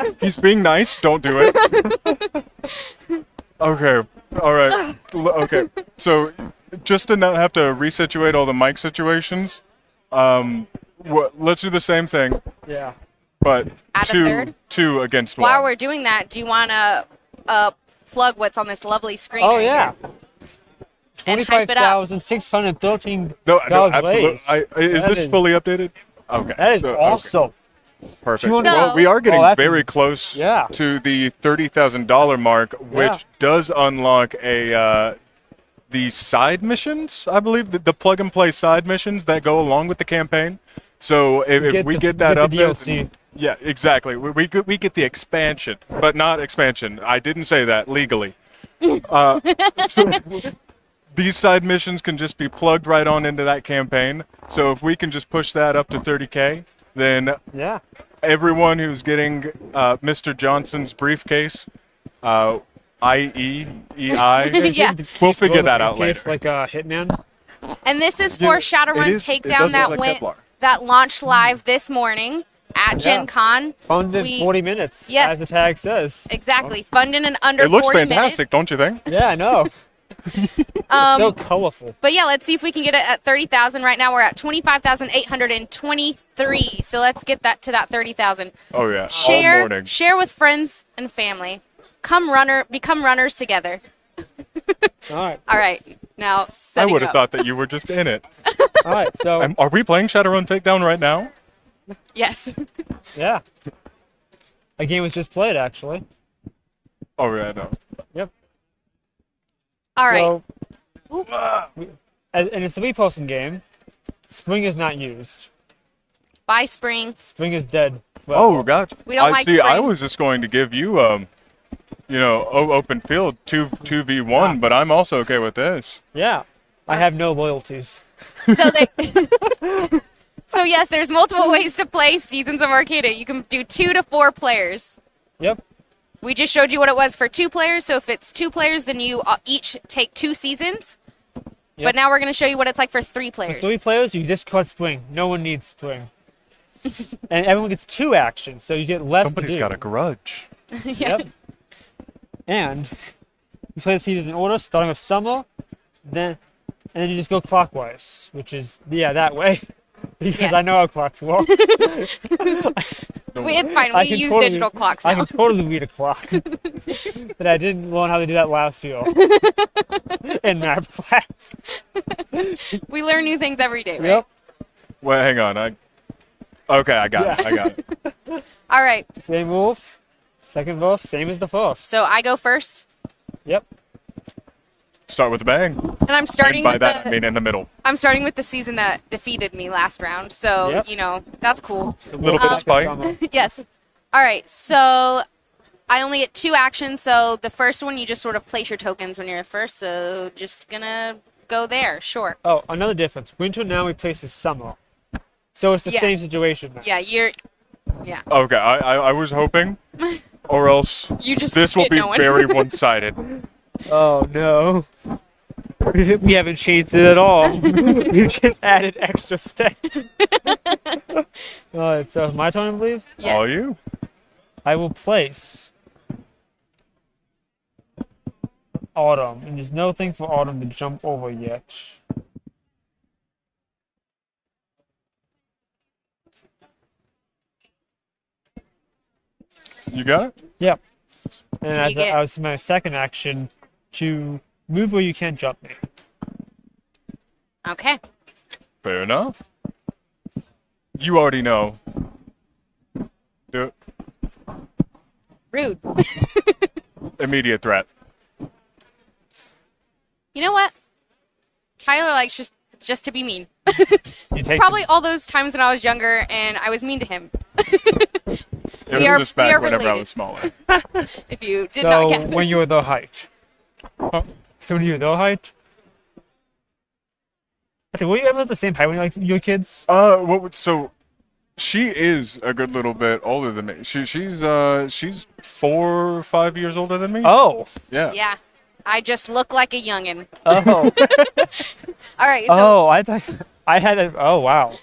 no's. He's being nice. Don't do it. Okay. All right. Okay. So, just to not have to resituate all the mic situations, let's do the same thing, Yeah. but Add a third? two against one. While we're doing that, do you want to plug what's on this lovely screen? Oh, right yeah. here? And hype it up. $25,613 No, absolutely. ways. Is That this is- fully updated? Okay. That is so- okay. awesome. Perfect. 200 Well, we are getting Oh, that's- very close Yeah. to the $30,000 mark, which Yeah. does unlock the side missions, I believe, the plug and play side missions that go along with the campaign. So if we get that the up there, DLC. yeah, exactly. We get the expansion, but not expansion. I didn't say that legally. So these side missions can just be plugged right on into that campaign. So if we can just push that up to 30K, then Yeah. everyone who's getting Mr. Johnson's briefcase, IEEI, Yeah. we'll figure that out Case later. like a Hitman. And this is for It Shadowrun is- it Takedown does that look like Kevlar. that launched live this morning at Gen Con. Funded We- 40 minutes, Yes. as the tag says. Exactly. Funded in under It looks 40 fantastic, don't you think? Yeah, I know. So colorful. But yeah, let's see if we can get it at 30,000. Right now we're at 25,823. So let's get that to that 30,000. Oh yeah, all morning. Share with friends and family. Become runners together. All right. All right. Now I setting would have up. thought that you were just in it. All right, so Are we playing Shadowrun Takedown right now? Yes. yeah. A game was just played actually. Oh yeah, no. Yep. All right. So, Oop. in a 3-person game, spring is not used. Bye, spring. Spring is dead. Oh, gotcha. We don't I like see. I spring. was just going to give you, open field 2v1, but I'm also okay with this. Yeah. I have no loyalties. So yes, there's multiple ways to play Seasons of Arcadia. You can do 2 to 4 players. Yep. We just showed you what it was for 2 players. So if it's 2 players, then you each take 2 seasons. Yep. But now we're going to show you what it's like for 3 players. For 3 players, you discard spring. No one needs spring. And everyone gets 2 actions, so you get less Somebody's to do. got a grudge. Yeah. Yep. And you play the seasons in order, starting with summer, and then you just go clockwise, which is that way. Because Yes. I know how clocks work. It's fine. I We can use totally- digital clocks I now. can totally read a clock. But I didn't learn how to do that last year in math class. We learn new things every day, right? Yep. Well, hang on. Okay, I got it. I got it. All right. Same rules. Second verse, same as the first. So I go first, Yep. Start with a bang. and I'm starting And by with that, the I mean in the middle. I'm starting with the season that defeated me last round. So Yep. that's cool. A little bit of spite. Yes. All right. So I only get 2 actions. So the first one, you just sort of place your tokens when you're first. So just gonna go there. Sure. Oh, another difference. Winter now replaces summer. So it's the Yeah. same situation now. Yeah. Yeah. Okay, I was hoping, or else You just this will get be no one. very one-sided. Oh no. We haven't changed it at all. We've just added extra steps. Alright, so my turn, I believe? Yes. All you. I will place autumn, and there's nothing for autumn to jump over yet. You got it? Yep. And And you get- I was my second action to move where you can't jump me. Okay. Fair enough. You already know. Do it. Rude. Immediate threat. You know what? Tyler likes just to be mean. You take Probably all those times when I was younger and I was mean to him. It was just back whenever I was smaller. If you did not So get when you were the height. So when you were the height. Okay, were you ever the same height when you were kids? So she is a good little bit older than me. She's 4 or 5 years older than me. Oh. Yeah. Yeah. I just look like a youngin. Oh. All right. So Oh, I thought I had it. Oh, wow.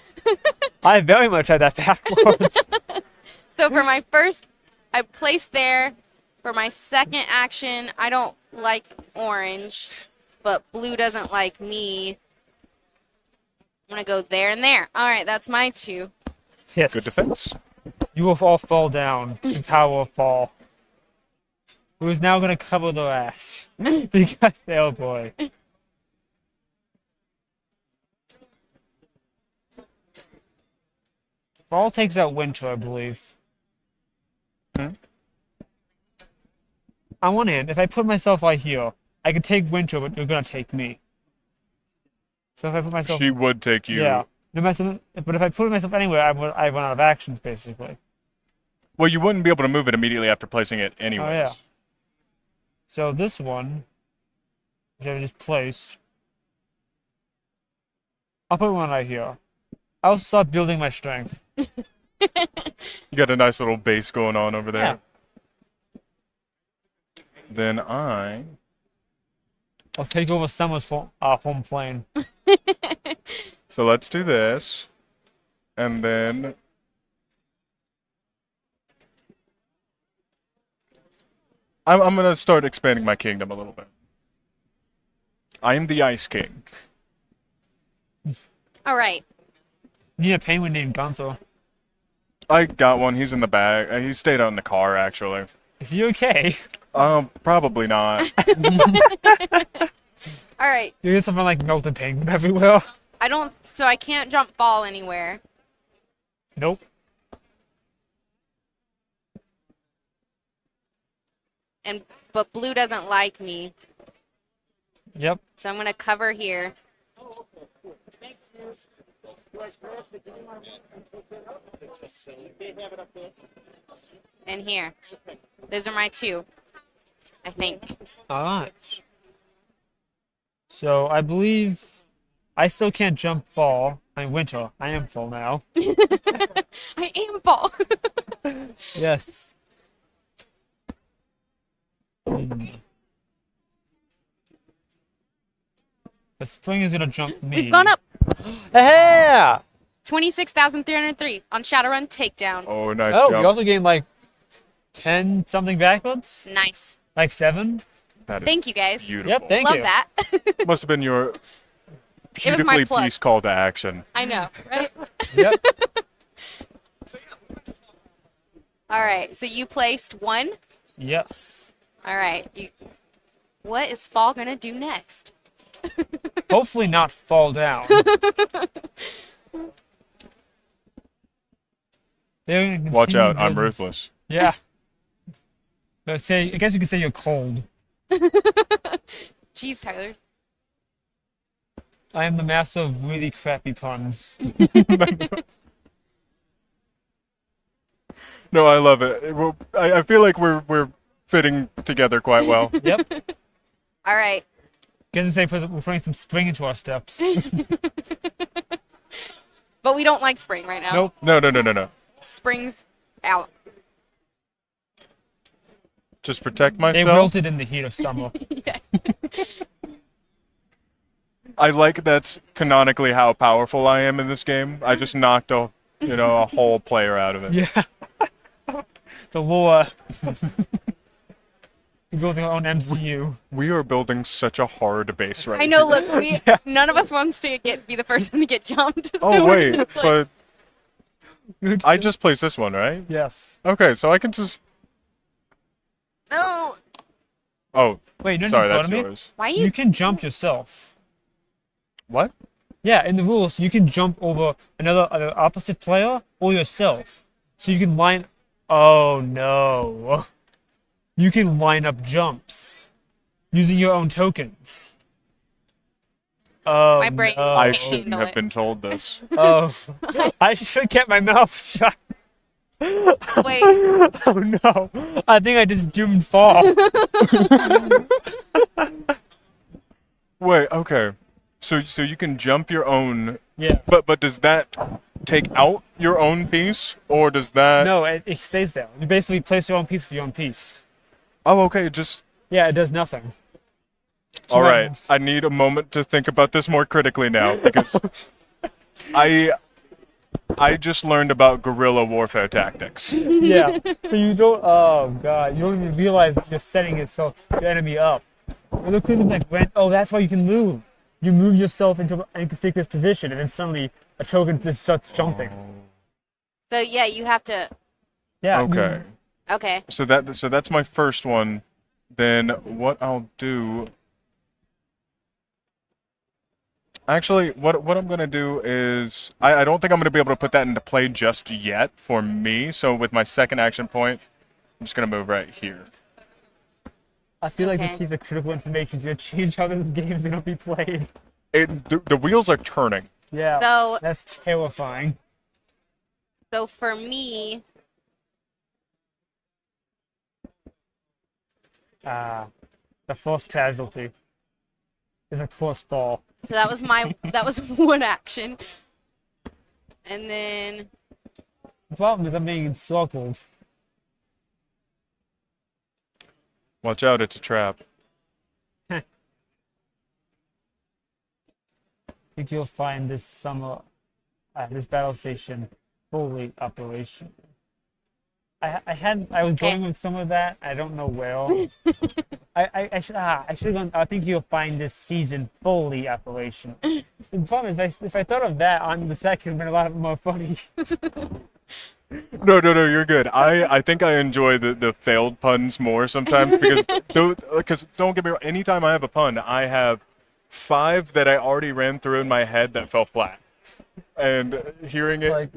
I very much had that backwards. So for my first, I placed there. For my second action, I don't like orange, but blue doesn't like me. I'm going to go there and there. All right, that's my 2. Yes. Good defense. You will all fall down. The tower will fall. Who is now going to cover their ass. Because, oh boy. Fall takes out winter, I believe. On one hand, if I put myself right here, I could take winter, but you're going to take me. So if I put myself... She would take you. Yeah. No matter, but if I put myself anywhere, I run out of actions, basically. Well, you wouldn't be able to move it immediately after placing it anyways. Oh, yeah. So this one, which I just placed, I'll put one right here. I'll start building my strength. You got a nice little base going on over there. Yeah. Then I'll take over Summer's home plane. So let's do this. And then I'm going to start expanding my kingdom a little bit. I am the Ice King. All right. You need a penguin named Gunther. I got one. He's in the bag. He stayed out in the car, actually. Is he okay? Probably not. All right. You get something like melted penguin everywhere. So I can't jump fall anywhere. Nope. But blue doesn't like me. Yep. So I'm going to cover here. And here. Those are my 2, I think. Alright. So I believe I still can't jump fall. I mean winter. I am fall now. I am fall. Yes. But spring is gonna jump me. We've gone up Yeah. 26,303 on Shadowrun Takedown. Oh, nice Oh, jump. you also gained like 10 something backwards? Nice. Like 7? That is Thank you, guys. beautiful. Yep, thank Love you. that. Must have been your It was my beautifully plug. peace call to action. I know, right? Yep. All right. So you placed 1. Yes. All right. What is fall going to do next? Hopefully not fall down. Watch out, I'm ruthless. Yeah. But I guess you could say you're cold. Jeez, Tyler. I am the master of really crappy puns. No, I love it. I feel like we're fitting together quite well. Yep. All right. Guess you say we're putting some spring into our steps. But we don't like spring right now. Nope. No. Spring's out. Just protect They myself. wilted in the heat of summer. Yes. I like that's canonically how powerful I am in this game. I just knocked a whole player out of it. Yeah. The lore. You're building your own MCU. We are building such a hard base right I know. now. Look, none of us wants to be the first one to get jumped. Oh, so wait, we're just like- but I just placed this one, right? Yes. Okay, so I can just... No. Oh, Wait, don't sorry, you that's me? yours. Why You can jump yourself. What? Yeah, in the rules, you can jump over another opposite player or yourself. So you can line... Oh, no. You can line up jumps using your own tokens. Oh, My brain no. I can't shouldn't handle have it. been told this. Oh, I should have kept my mouth shut. Wait. Oh, no. I think I just doomed fall. Wait, okay. So you can jump your own... Yeah. But does that take out your own piece, or does that... No, it stays there. You basically place your own piece for your own piece. Oh, okay, just... Yeah, it does nothing. All right, I need a moment to think about this more critically now, because I just learned about guerrilla warfare tactics. Yeah. So you don't... Oh, God. You don't even realize you're setting yourself, your enemy up. Well, it could have like went... Oh, that's why you can move. You move yourself into an inconspicuous position, and then suddenly a token just starts jumping. So yeah, you have to. Yeah. Okay. Okay. So that's my first one. Then what I'll do... Actually, what I'm going to do is... I don't think I'm going to be able to put that into play just yet for me. So with my second action point, I'm just going to move right here. I feel like this piece of critical information is going to change how this game is going to be played. The wheels are turning. Yeah. So- that's terrifying. So for me, The first casualty is a close fall. so that was one action, and then The problem is I'm being encircled. Watch out, it's a trap. I think you'll find this this battle station fully operational. I was going with some of that. I don't know where. I should have gone. I think you'll find this season fully operational. The problem is, if I thought of that on the second, it would have been a lot more funny. No, you're good. I think I enjoy the failed puns more sometimes because don't get me wrong, anytime I have a pun, I have 5 that I already ran through in my head that fell flat. And hearing it I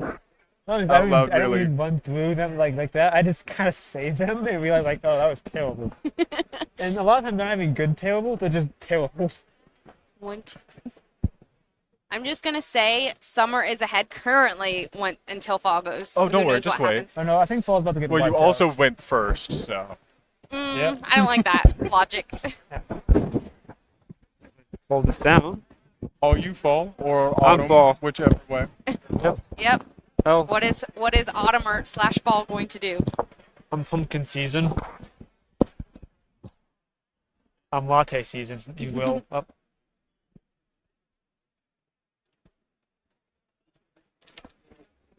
out don't really... even run through them like that. I just kind of say them and realize oh, that was terrible. And a lot of times they're not even good terrible, they're just terrible. I'm just gonna say summer is ahead currently until fall goes. Oh, don't Who worry, knows just what wait. happens. Oh no, I think fall's about to get Well, you wiped also out. went first, so... I don't like that logic. Hold this down. Oh, you fall or I'm autumn, fall. whichever way. Yep. Oh. What is autumn or / fall going to do? I'm pumpkin season. I'm latte season, if you will. Up.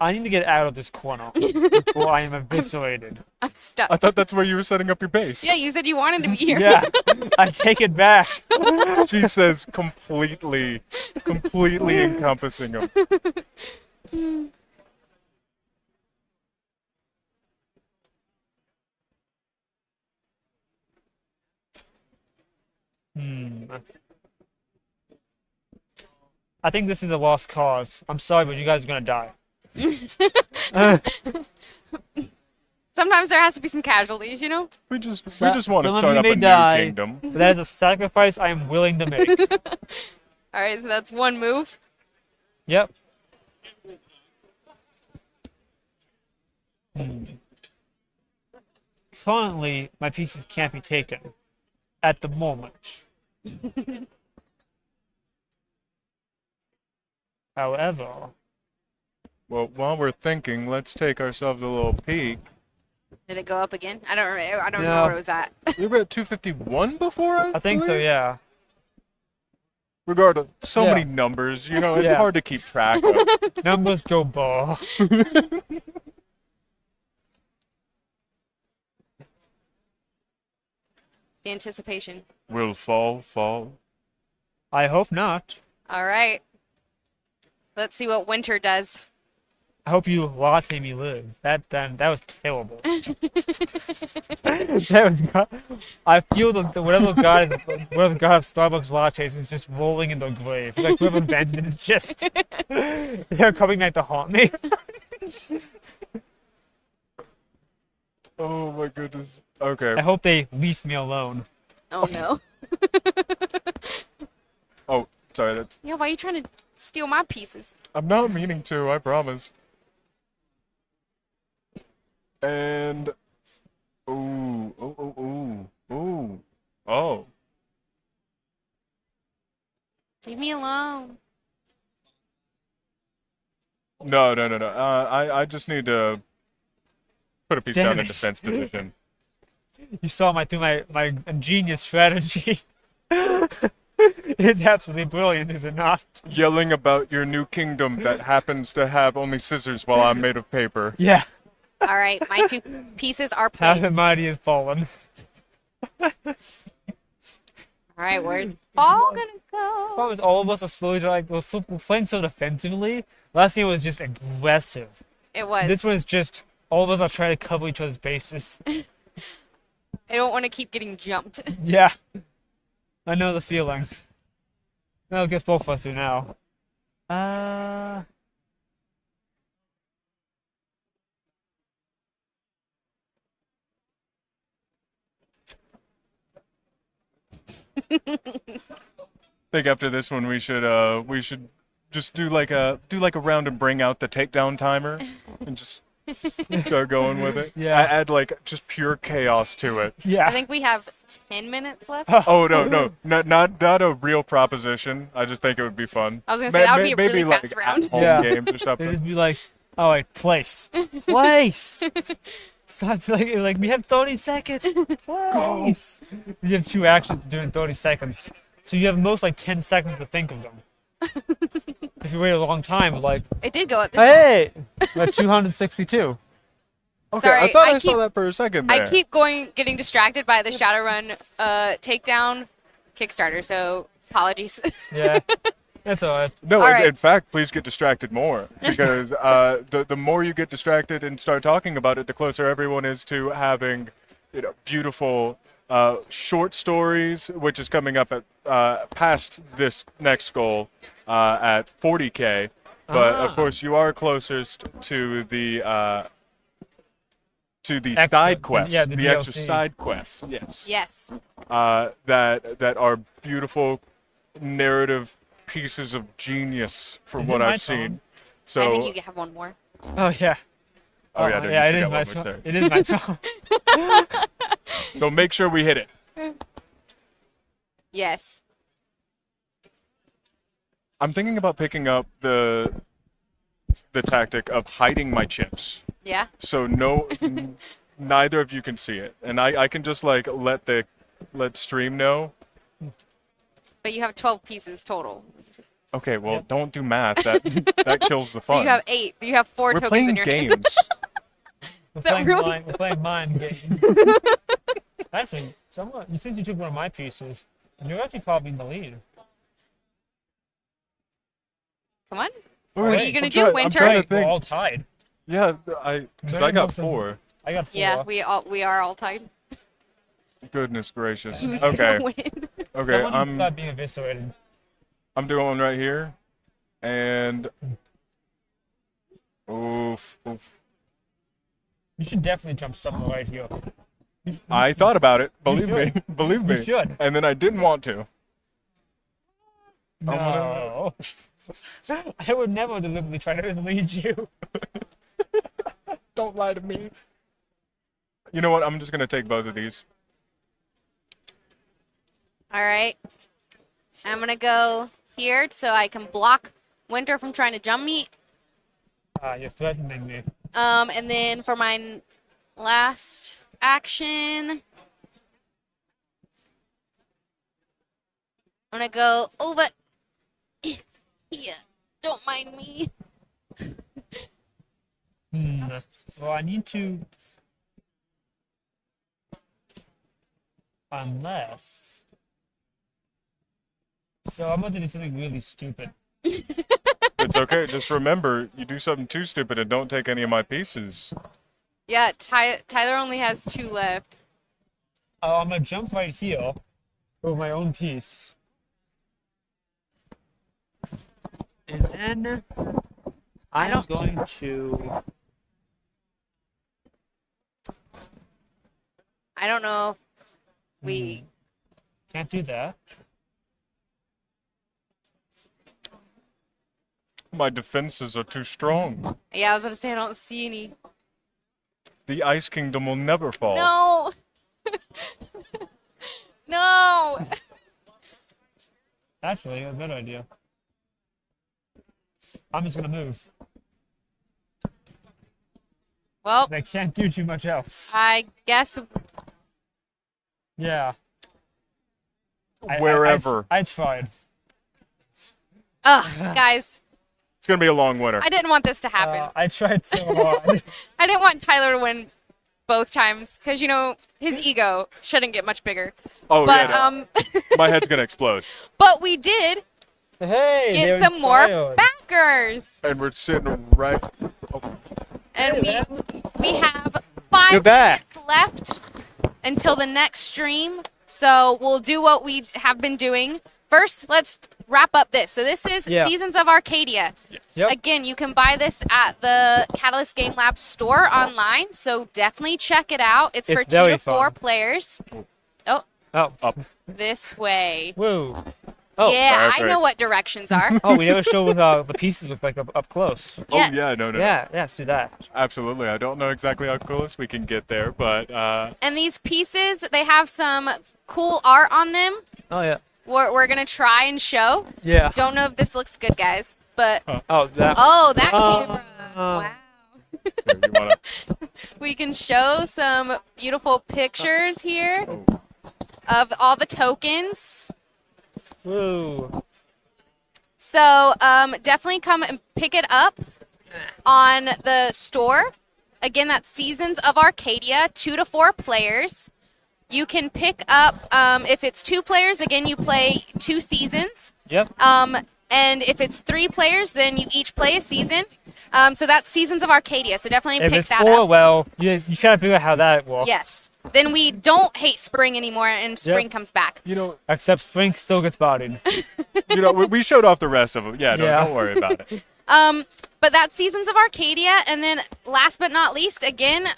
I need to get out of this corner before I am eviscerated. I'm stuck. I thought that's where you were setting up your base. Yeah, you said you wanted to be here. Yeah, I take it back. She says completely encompassing him. I think this is a lost cause. I'm sorry, but you guys are gonna die. Sometimes there has to be some casualties, you know? We just want to Some of start you up may a die, new kingdom. but that is a sacrifice I am willing to make. Alright, so that's one move. Yep. Currently, my pieces can't be taken. At the moment. However... Well, while we're thinking, let's take ourselves a little peek. Did it go up again? I don't know No. what it was at. We were at 251 before, I think so, yeah. Regardless, so Yeah. many numbers, it's Yeah. hard to keep track of. Numbers go ball. The anticipation. Will fall. I hope not. All right. Let's see what winter does. I hope you latte me live. That was terrible. That was. I feel whatever god of Starbucks lattes is just rolling in the grave. Like whoever invented it is just they're coming back to haunt me. Oh my goodness. Okay. I hope they leave me alone. Oh no. Oh, sorry. That's. Yeah, why are you trying to steal my pieces? I'm not meaning to. I promise. And. Ooh. Oh. Leave me alone. No. I just need to put a piece Damn down in it. defense position. You saw my ingenious strategy. It's absolutely brilliant, is it not? Yelling about your new kingdom that happens to have only scissors while I'm made of paper. Yeah. All right, my 2 pieces are Half the placed. mighty has fallen. All right, where's ball gonna go? Problem is, all of us are slowly we're playing so defensively. Last game was just aggressive. It was. This one is just all of us are trying to cover each other's bases. I don't want to keep getting jumped. Yeah, I know the feeling. No, I guess both of us do now. I think after this one we should just do like a round and bring out the takedown timer and just start going with it. Yeah. I add like just pure chaos to it. Yeah. I think we have 10 minutes left. Oh no, not a real proposition. I just think it would be fun. I was gonna say, that would be a maybe really like fast round. at-home games or something. It'd be like, all right, place. Stop, like we have 30 seconds. Place. You have 2 actions to do in 30 seconds, so you have most like 10 seconds to think of them. If you wait a long time, like It did go up this hey, we're 262. Okay, Sorry, I thought I I saw keep- that for a second there. I keep getting distracted by the Shadowrun Takedown Kickstarter, so apologies. Yeah, that's all right. No, All in, right. in fact, please get distracted more because the more you get distracted and start talking about it, the closer everyone is to having, beautiful short stories, which is coming up at past this next goal at 40K. But of course, you are closest to the Extra- side quests, yeah, the extra DLC. side quests. Yes. Yes. That are beautiful narrative pieces of genius from Is what it my I've seen. turn? So I think you have one more. Oh yeah. Oh, yeah, there yeah, it you is got my one more turn. turn. It is my turn. So make sure we hit it. Yes. I'm thinking about picking up the tactic of hiding my chips. Yeah. So neither of you can see it, and I can just like let stream know. But you have 12 pieces total. Okay, well, don't do math. That kills the fun. So you have 8. You have 4 We're tokens playing in your hand. games. We're That playing, ruins- we're playing mind games. Actually, since you took one of my pieces, you're actually probably in the lead. Come on. Wait, What are you going to I'm do, trying- I'm Winter? trying to We're think. all tied. Yeah, because I got 4. I got 4. Yeah, we are all tied. Goodness gracious. Who's Okay. going to win? Okay, Someone needs to I'm stop being eviscerated. doing one right here, and oof. You should definitely jump somewhere right here. I thought about it. You Believe me. should. Believe me. You should. And then I didn't want to. No. I would never deliberately try to mislead you. Don't lie to me. You know what? I'm just gonna take both of these. All right. I'm going to go here so I can block Winter from trying to jump me. You're threatening me. And then for my last action, I'm going to go over here. Don't mind me. Well, I need to. Unless. So I'm going to do something really stupid. It's okay. Just remember, you do something too stupid and don't take any of my pieces. Yeah, Tyler only has 2 left. I'm going to jump right here over my own piece. And then I'm going to... I don't know if we... Can't do that. My defenses are too strong. Yeah, I was going to say I don't see any. The Ice Kingdom will never fall. No! No! Actually, a better idea. I'm just going to move. Well, I can't do too much else. I guess... Yeah. Wherever. I tried. Ugh, guys. It's going to be a long winter. I didn't want this to happen. I tried so hard. I didn't want Tyler to win both times because, you know, his ego shouldn't get much bigger. Oh, but, yeah. No. My head's going to explode. But we did get some more backers. And we're sitting right... Oh. And we have 5 minutes left until the next stream. So we'll do what we have been doing. First, let's wrap up this. So this is Seasons of Arcadia. Yep. Again, you can buy this at the Catalyst Game Lab store online. So definitely check it out. It's for 2 to 4 players. Oh. Up. This way. Whoa. Oh, yeah, I know what directions are. Oh, we never show what the pieces look like up close. Yes. Oh, yeah, no. Yeah, let's do that. Absolutely. I don't know exactly how close we can get there, but... And these pieces, they have some cool art on them. Oh, yeah. We're going to try and show. Yeah. Don't know if this looks good, guys, but... Oh, that camera. Wow. We can show some beautiful pictures here of all the tokens. Woo. So definitely come and pick it up on the store. Again, that's Seasons of Arcadia, 2 to 4 players. You can pick up, if it's 2 players, again, you play 2 seasons. Yep. And if it's 3 players, then you each play a season. So that's Seasons of Arcadia, so definitely pick that up. If it's 4, well, you gotta figure out how that works. Yes. Then we don't hate spring anymore, and spring comes back. You know, except spring still gets bodied. You know, we showed off the rest of them. Yeah, don't worry about it. But that's Seasons of Arcadia, and then last but not least, again,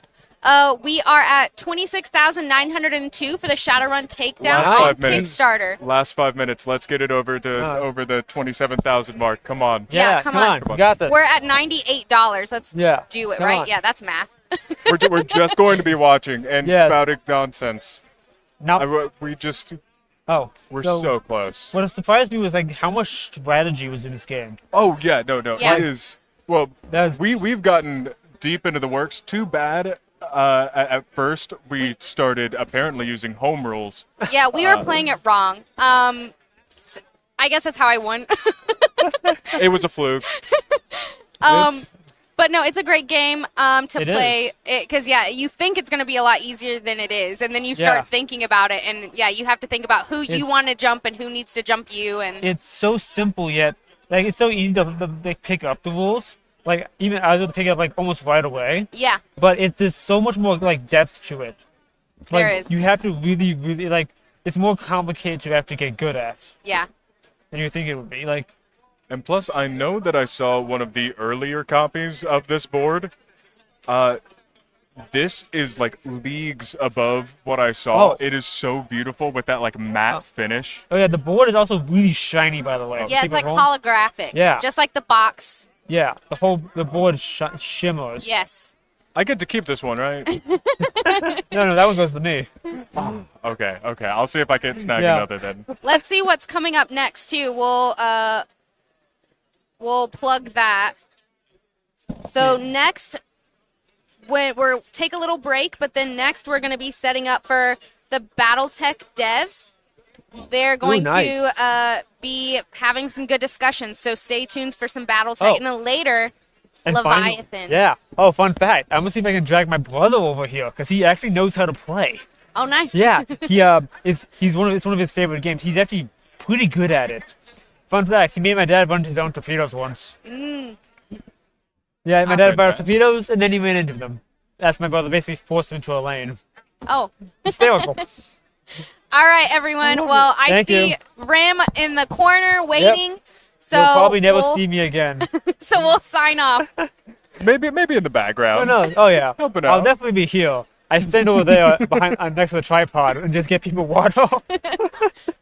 we are at 26,902 for the Shadowrun Takedown on Kickstarter. Last 5 minutes. Let's get it over the 27,000 mark. Come on. Yeah, come on. We got this. We're at $98. Let's do it, right? On. Yeah, that's math. We're just going to be watching and spouting nonsense. Now we just... Oh, we're so close. What surprised me was like how much strategy was in this game. Oh yeah, no, Yeah. it is. Well, we've gotten deep into the works. Too bad. At first, we started apparently using home rules. Yeah, we were playing it wrong. I guess that's how I won. It was a fluke. But no, it's a great game to play. Because, you think it's going to be a lot easier than it is. And then you start thinking about it. And, you have to think about who you want to jump and who needs to jump you. And it's so simple yet. Like, it's so easy to pick up the rules. Like, even I was able to pick it up, like, almost right away. Yeah. But there's so much more, like, depth to it. Like, there is. You have to really, really, like, it's more complicated to have to get good at. Yeah. Than you think it would be. Like, and plus, I know that I saw one of the earlier copies of this board. This is, like, leagues above what I saw. Oh. It is so beautiful with that, like, matte finish. Oh, yeah, the board is also really shiny, by the way. Yeah, it's like holographic. Yeah. Just like the box. Yeah, the board shimmers. Yes. I get to keep this one, right? No, that one goes to me. Oh, okay. I'll see if I can snag another then. Let's see what's coming up next, too. We'll plug that. So next, we'll take a little break, but then next we're going to be setting up for the Battletech devs. They're going to be having some good discussions, so stay tuned for some Battletech. And then later, Leviathans. Yeah. Oh, fun fact. I'm going to see if I can drag my brother over here, because he actually knows how to play. Oh, nice. Yeah, he's one of his favorite games. He's actually pretty good at it. Fun fact: he made my dad run his own torpedoes once. Mm. Yeah, my dad bought torpedoes and then he ran into them. That's my brother basically forced him into a lane. Oh. Hysterical. All right, everyone. Well, I Thank see you. Ram in the corner waiting. So You'll probably never we'll- see me again. So we'll sign off. Maybe in the background. Oh, no. Oh, yeah. Helping I'll out. definitely be here. I stand over there behind next to the tripod and just get people water.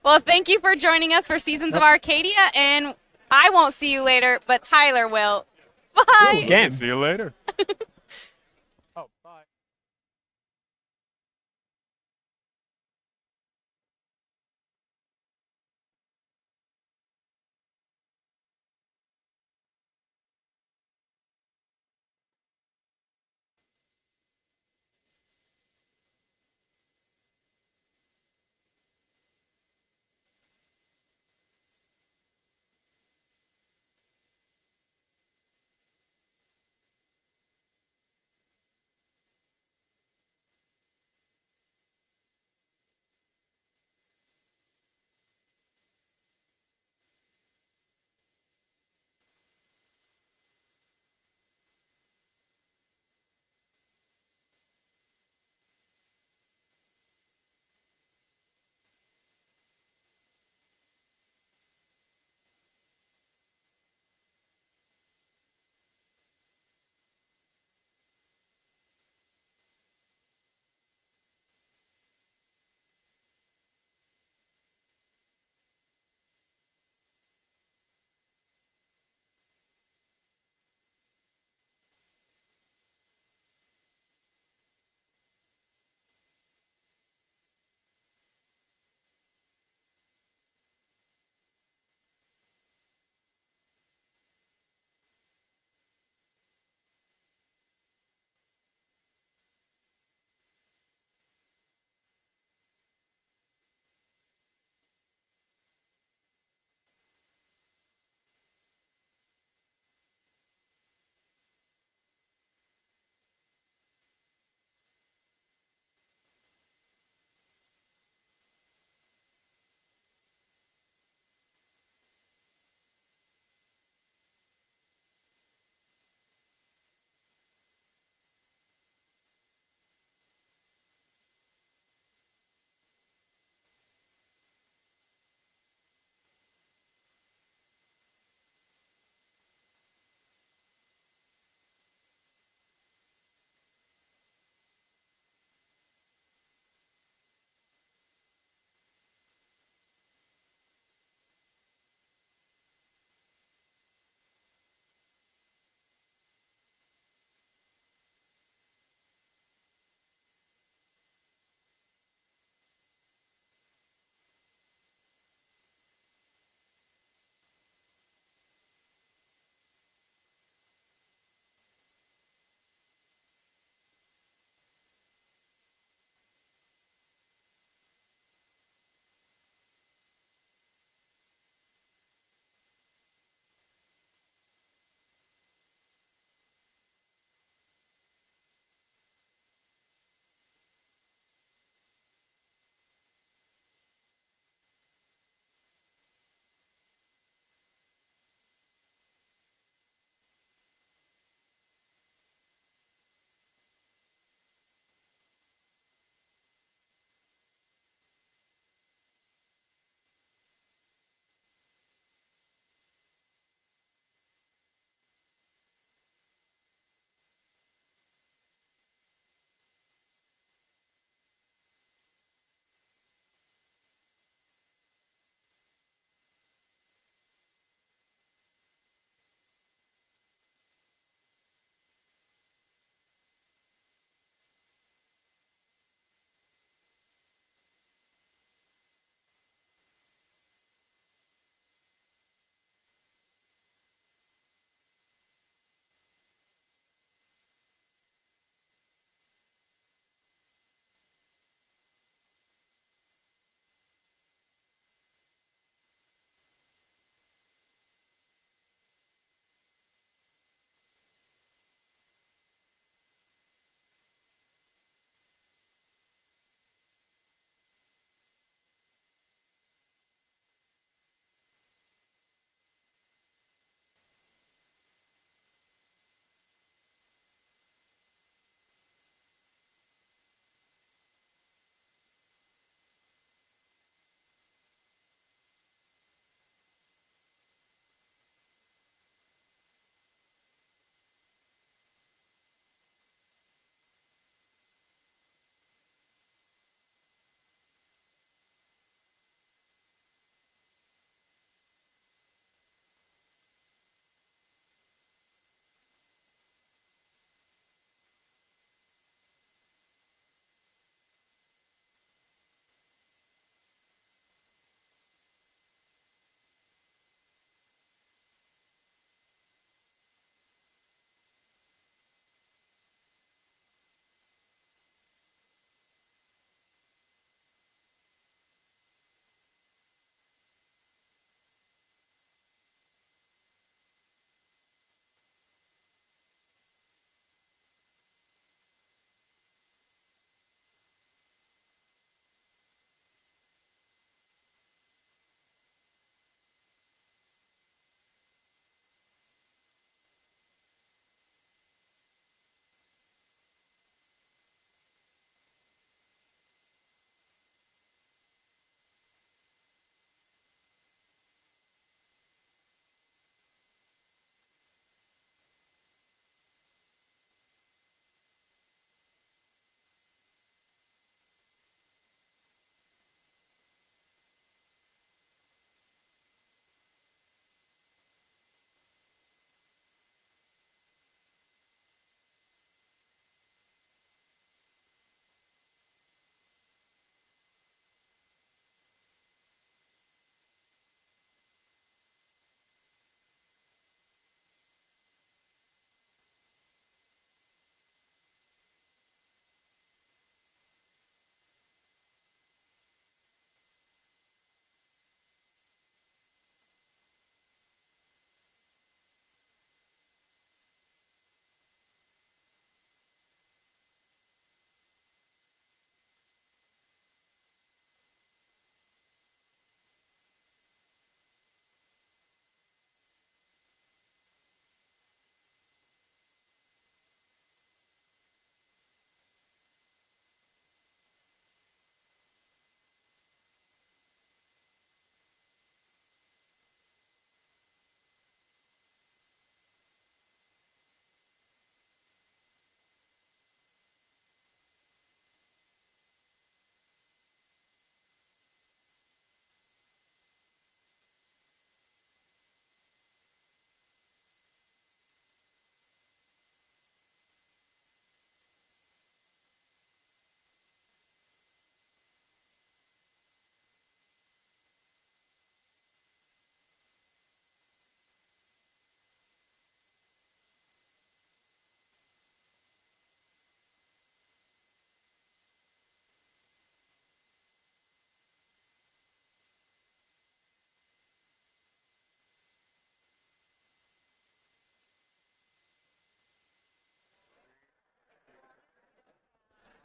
Well, thank you for joining us for Seasons of Arcadia, and I won't see you later, but Tyler will. Bye. Game. See you later.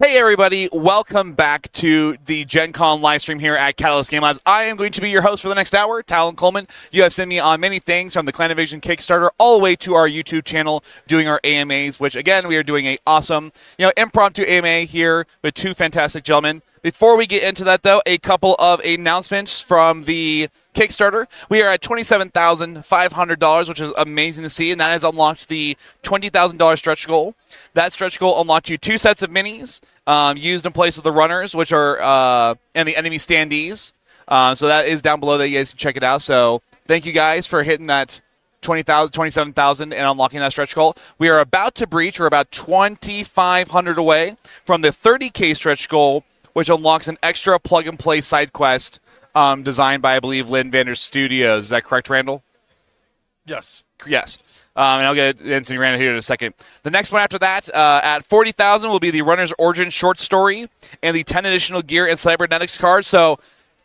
Hey everybody, welcome back to the Gen Con live stream here at Catalyst Game Labs. I am going to be your host for the next hour, Talon Coleman. You have sent me on many things from the Clan Invasion Kickstarter all the way to our YouTube channel doing our AMAs, which again, we are doing a awesome, impromptu AMA here with two fantastic gentlemen. Before we get into that though, a couple of announcements from the Kickstarter. We are at $27,500, which is amazing to see, and that has unlocked the $20,000 stretch goal. That stretch goal unlocked you 2 sets of minis used in place of the runners, which are and the enemy standees. So that is down below that you guys can check it out. So thank you guys for hitting that 27,000 and unlocking that stretch goal. We are about to breach. We're about 2,500 away from the 30K stretch goal, which unlocks an extra plug-and-play side quest designed by, I believe, Lynn Vander Studios. Is that correct, Randall? Yes. Yes. And I'll get into Randall here in a second. The next one after that, at 40,000, will be the Runner's Origin short story and the 10 additional gear and cybernetics cards. So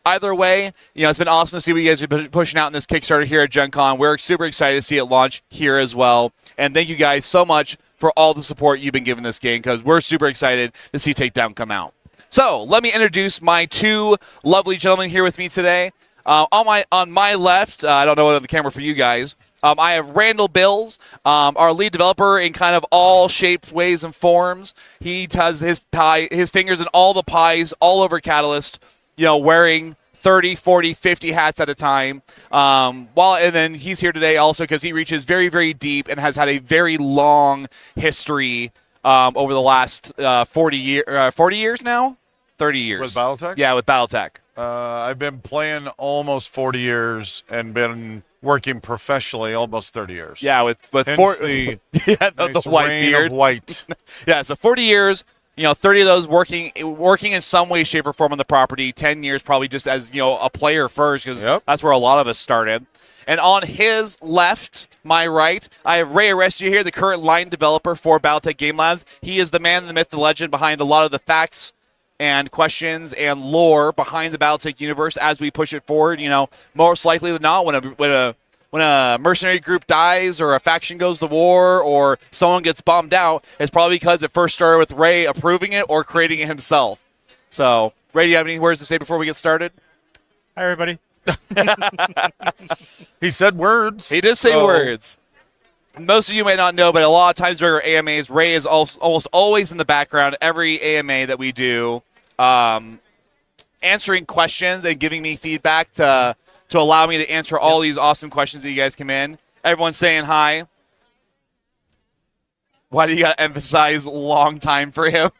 either way, it's been awesome to see what you guys have been pushing out in this Kickstarter here at Gen Con. We're super excited to see it launch here as well. And thank you guys so much for all the support you've been giving this game, because we're super excited to see Takedown come out. So let me introduce my two lovely gentlemen here with me today. On my left, I don't know what the camera for you guys. I have Randall Bills, our lead developer in kind of all shapes, ways, and forms. He has his fingers in all the pies all over Catalyst, wearing 30, 40, 50 hats at a time. And then he's here today also because he reaches very, very deep and has had a very long history over the last 40 years now? 30 years. With Battletech? Yeah, with Battletech. I've been playing almost 40 years and been working professionally almost 30 years. Yeah, with the white beard. Of white. Yeah, so 40 years, 30 of those working in some way, shape, or form on the property. 10 years probably just as, a player first, because that's where a lot of us started. And on his left, my right, I have Ray Arestia here, the current line developer for Battletech Game Labs. He is the man, the myth, the legend behind a lot of the facts and questions and lore behind the Battletech universe as we push it forward. Most likely than not, when a mercenary group dies or a faction goes to war or someone gets bombed out, it's probably because it first started with Ray approving it or creating it himself. So, Ray, do you have any words to say before we get started? Hi, everybody. He said words. He did say words. Most of you may not know, but a lot of times during our AMAs, Ray is almost always in the background every AMA that we do, answering questions and giving me feedback to allow me to answer all these awesome questions that you guys come in. Everyone's saying hi. Why do you got to emphasize long time for him?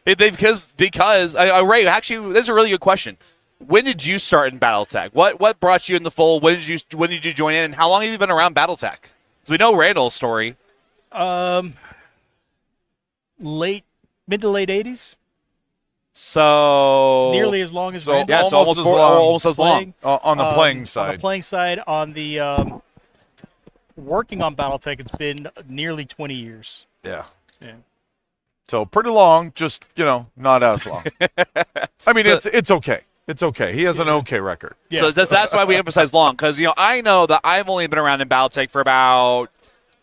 because Ray, actually, that's a really good question. When did you start in Battletech? What brought you in the fold? When did you join in? And how long have you been around Battletech? So we know Randall's story. Mid to late 80s. So nearly as long as Randall. Yeah, so almost as long. On the playing side. On the playing side, on the working on Battletech, it's been nearly 20 years. Yeah. So pretty long, just not as long. I mean, it's okay. It's okay. He has an okay record. Yeah. So that's why we emphasize long, because I know that I've only been around in Battletech for about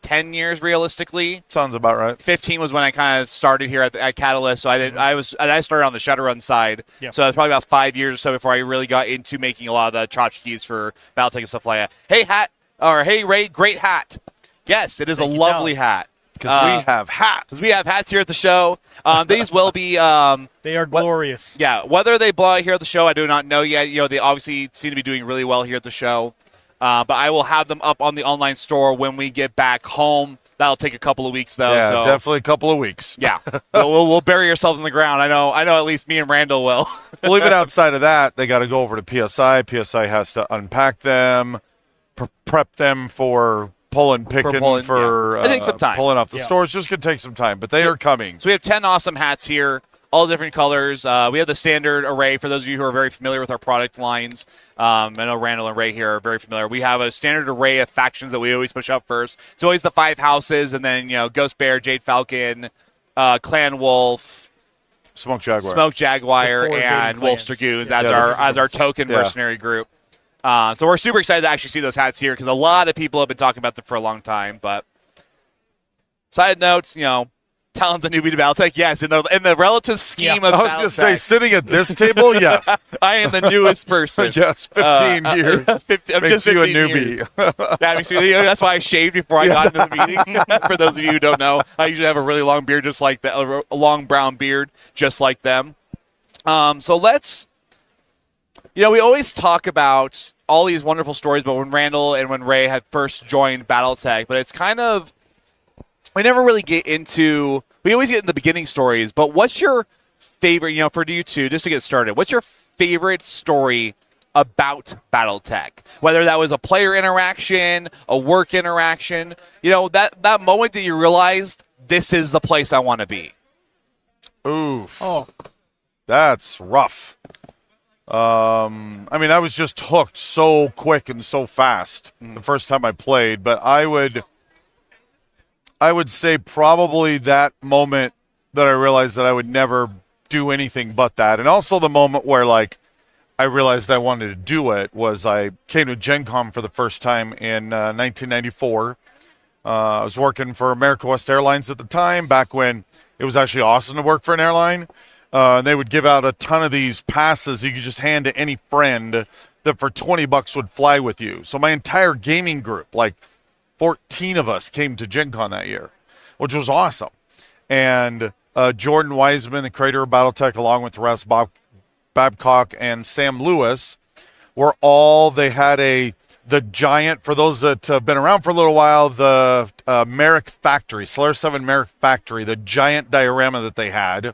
10 years realistically. Sounds about right. 15 was when I kind of started here at Catalyst. So I started on the Shadowrun side. Yeah. So it was probably about 5 years or so before I really got into making a lot of the tchotchkes for Battletech and stuff like that. Hey Ray, great hat. Yes, it is a lovely hat. Because we have hats. Because we have hats here at the show. These will be... they are glorious. Whether they blow out here at the show, I do not know yet. They obviously seem to be doing really well here at the show. But I will have them up on the online store when we get back home. That'll take a couple of weeks, though. Yeah, so. Definitely a couple of weeks. Yeah. we'll bury ourselves in the ground. I know at least me and Randall will. Well, even outside of that, they got to go over to PSI. PSI has to unpack them, prep them for... picking for it takes some time. Pulling off the stores. Just going to take some time, but they are coming. So we have 10 awesome hats here, all different colors. We have the standard array for those of you who are very familiar with our product lines. I know Randall and Ray here are very familiar. We have a standard array of factions that we always push up first. It's always the 5 houses, and then Ghost Bear, Jade Falcon, Clan Wolf, Smoke Jaguar, and Wolf's Dragoons as our token mercenary group. So we're super excited to actually see those hats here because a lot of people have been talking about them for a long time. But side notes, Talon's a newbie to Battletech. Yes, in the relative scheme of I was going to say, Battletech. sitting at this table, yes. I am the newest person. Yes, 15 years. I'm Makes just you a 15 newbie. years. That makes me, that's why I shaved before I got into the meeting. For those of you who don't know, I usually have a really long beard, just like that, a long brown beard, just like them. So let's, we always talk about all these wonderful stories about when Randall and when Ray had first joined Battletech, but it's kind of, we never really get into, we always get in the beginning stories, but what's your favorite, for you two, just to get started, what's your favorite story about Battletech? Whether that was a player interaction, a work interaction, that moment that you realized this is the place I want to be. Oof. Oh. That's rough. I was just hooked so quick and so fast the first time I played, but I would say probably that moment that I realized that I would never do anything but that. And also the moment where, I realized I wanted to do it was I came to Gen Con for the first time in 1994. I was working for America West Airlines at the time, back when it was actually awesome to work for an airline. They would give out a ton of these passes you could just hand to any friend that for $20 would fly with you. So my entire gaming group, 14 of us, came to Gen Con that year, which was awesome. And Jordan Wiseman, the creator of Battletech, along with Russ Babcock and Sam Lewis, they had the giant, for those that have been around for a little while, the Merrick Factory, Solaris 7 Merrick Factory, the giant diorama that they had.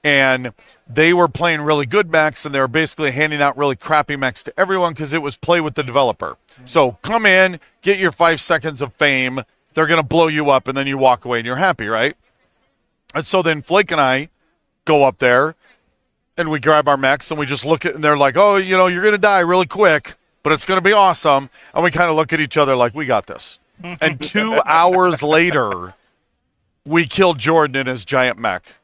And they were playing really good mechs, and they were basically handing out really crappy mechs to everyone because it was play with the developer. So come in, get your 5 seconds of fame. They're going to blow you up, and then you walk away, and you're happy, right? And so then Flake and I go up there, and we grab our mechs, and we just look at, and they're like, oh, you're going to die really quick, but it's going to be awesome. And we kind of look at each other like, we got this. And 2 hours later, we killed Jordan in his giant mech.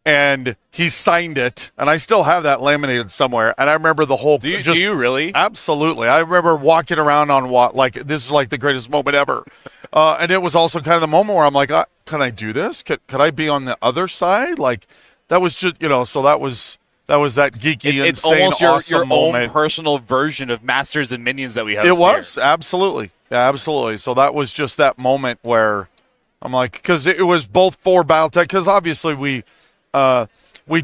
And he signed it, and I still have that laminated somewhere. And I remember the whole. Do you really? Absolutely. I remember walking around on this is the greatest moment ever. And it was also kind of the moment where I'm like, can I do this? Could I be on the other side? That was just so that was that geeky, it's insane, almost awesome your moment. own personal version of Masters and Minions that we have. It was absolutely, yeah, absolutely. So that was just that moment where I'm like, because it was both for Battletech, because obviously we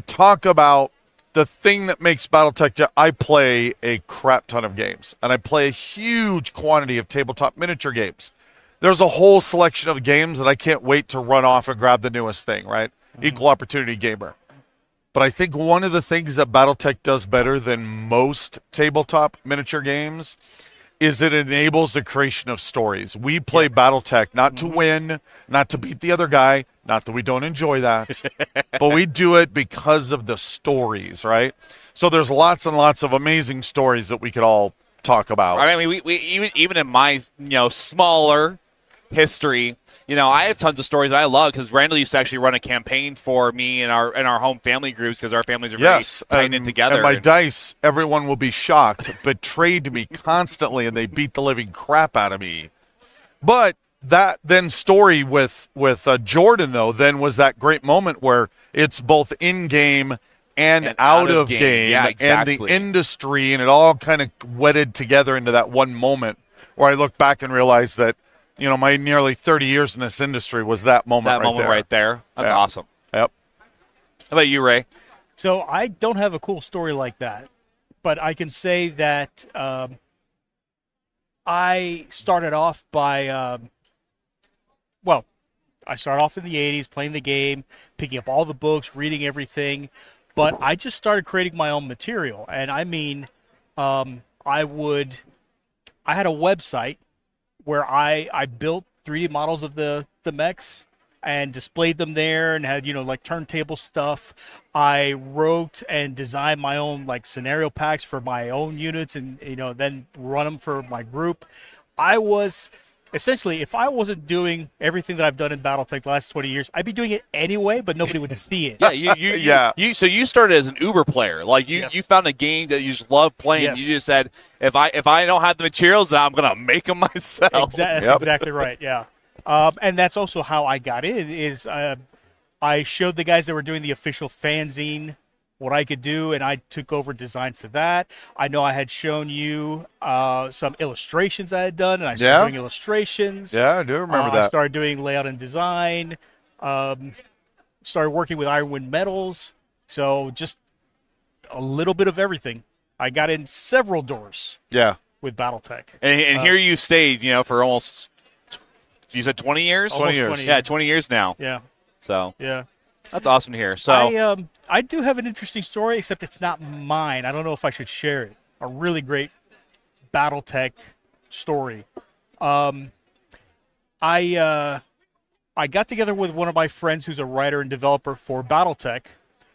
talk about the thing that makes Battletech. I play a crap ton of games, and I play a huge quantity of tabletop miniature games. There's a whole selection of games that I can't wait to run off and grab the newest thing, right? Equal opportunity gamer. But I think one of the things that Battletech does better than most tabletop miniature games is it enables the creation of stories. We play Battletech not to win, not to beat the other guy, not that we don't enjoy that, but we do it because of the stories, right? So there's lots and lots of amazing stories that we could all talk about. I mean, we even in my smaller history, I have tons of stories that I love because Randall used to actually run a campaign for me in our home family groups because our families are very tight knit together. And my dice, everyone will be shocked, betrayed me constantly, and they beat the living crap out of me. But that then story with Jordan, though, then was that great moment where it's both in-game and out of game, yeah, exactly. And the industry, and it all kind of wedded together into that one moment where I look back and realize that, my nearly 30 years in this industry was that moment right there. That's awesome. Yep. How about you, Ray? So I don't have a cool story like that, but I can say that I started off by, I started off in the 80s playing the game, picking up all the books, reading everything, but I just started creating my own material. And I mean, I had a website where I built 3D models of the mechs and displayed them there and had, turntable stuff. I wrote and designed my own, scenario packs for my own units and, then run them for my group. I was essentially, if I wasn't doing everything that I've done in Battletech the last 20 years, I'd be doing it anyway, but nobody would see it. Yeah, so you started as an Uber player. You found a game that you just love playing. Yes. You just said, if I don't have the materials, then I'm going to make them myself. That's exactly right, yeah. And that's also how I got in. Is I showed the guys that were doing the official fanzine what I could do, and I took over design for that. I know I had shown you some illustrations I had done, and I started doing illustrations. Yeah, I do remember that. I started doing layout and design. Started working with Ironwind Metals. So just a little bit of everything. I got in several doors. Yeah. With Battletech. And here you stayed, for almost, you said 20 years? 20 years. Yeah, 20 years now. Yeah. So. Yeah. That's awesome to hear. So I do have an interesting story, except it's not mine. I don't know if I should share it. A really great Battletech story. I got together with one of my friends who's a writer and developer for Battletech,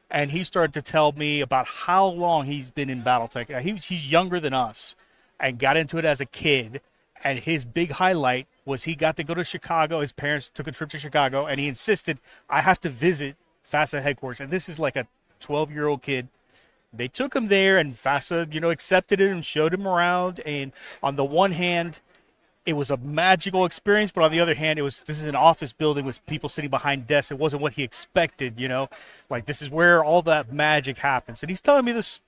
and he started to tell me about how long he's been in Battletech. He's younger than us and got into it as a kid, and his big highlight was he got to go to Chicago. His parents took a trip to Chicago, and he insisted, I have to visit FASA headquarters. And this is like a 12-year-old kid. They took him there, and FASA, accepted him and showed him around. And on the one hand, it was a magical experience, but on the other hand, this is an office building with people sitting behind desks. It wasn't what he expected, Like, this is where all that magic happens. And he's telling me this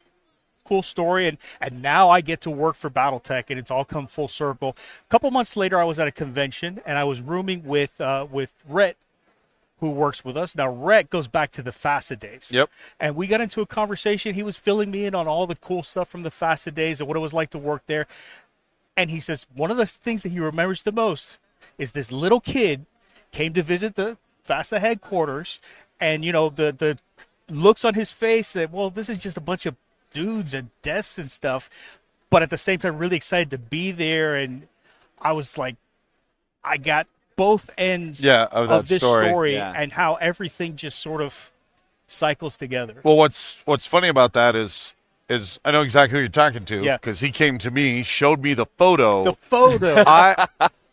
cool story, and now I get to work for Battletech, and it's all come full circle. A couple months later, I was at a convention, and I was rooming with Rhett, who works with us. Now, Rhett goes back to the FASA days. Yep. And we got into a conversation. He was filling me in on all the cool stuff from the FASA days and what it was like to work there. And he says one of the things that he remembers the most is this little kid came to visit the FASA headquarters, and, the looks on his face that, well, this is just a bunch of dudes and desks and stuff, but at the same time really excited to be there. And I was like, I got both ends of this story and how everything just sort of cycles together. Well, what's funny about that is I know exactly who you're talking to, because he came to me, showed me the photo.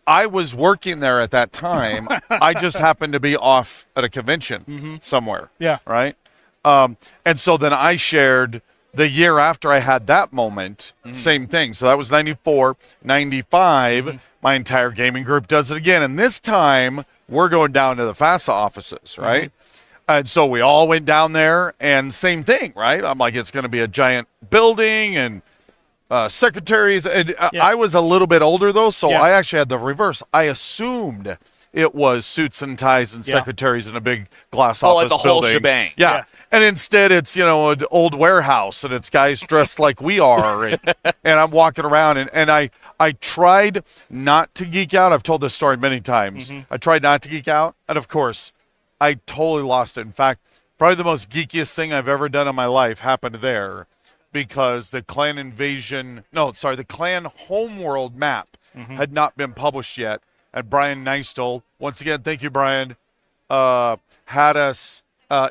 I was working there at that time. I just happened to be off at a convention somewhere. Yeah. Right? And so then I shared the year after I had that moment, same thing. So that was 94, 95. My entire gaming group does it again. And this time, we're going down to the FASA offices, right? And so we all went down there, and same thing, right? I'm like, it's going to be a giant building and secretaries. And I was a little bit older, though, so I actually had the reverse. I assumed it was suits and ties and secretaries in a big glass office like the building. whole shebang. Yeah. And instead it's, an old warehouse, and it's guys dressed like we are. And I'm walking around, and I tried not to geek out. I've told this story many times. I tried not to geek out. And, of course, I totally lost it. In fact, probably the most geekiest thing I've ever done in my life happened there, because the Clan the Clan Homeworld map had not been published yet. And Brian Neistel, once again, thank you, Brian, had us,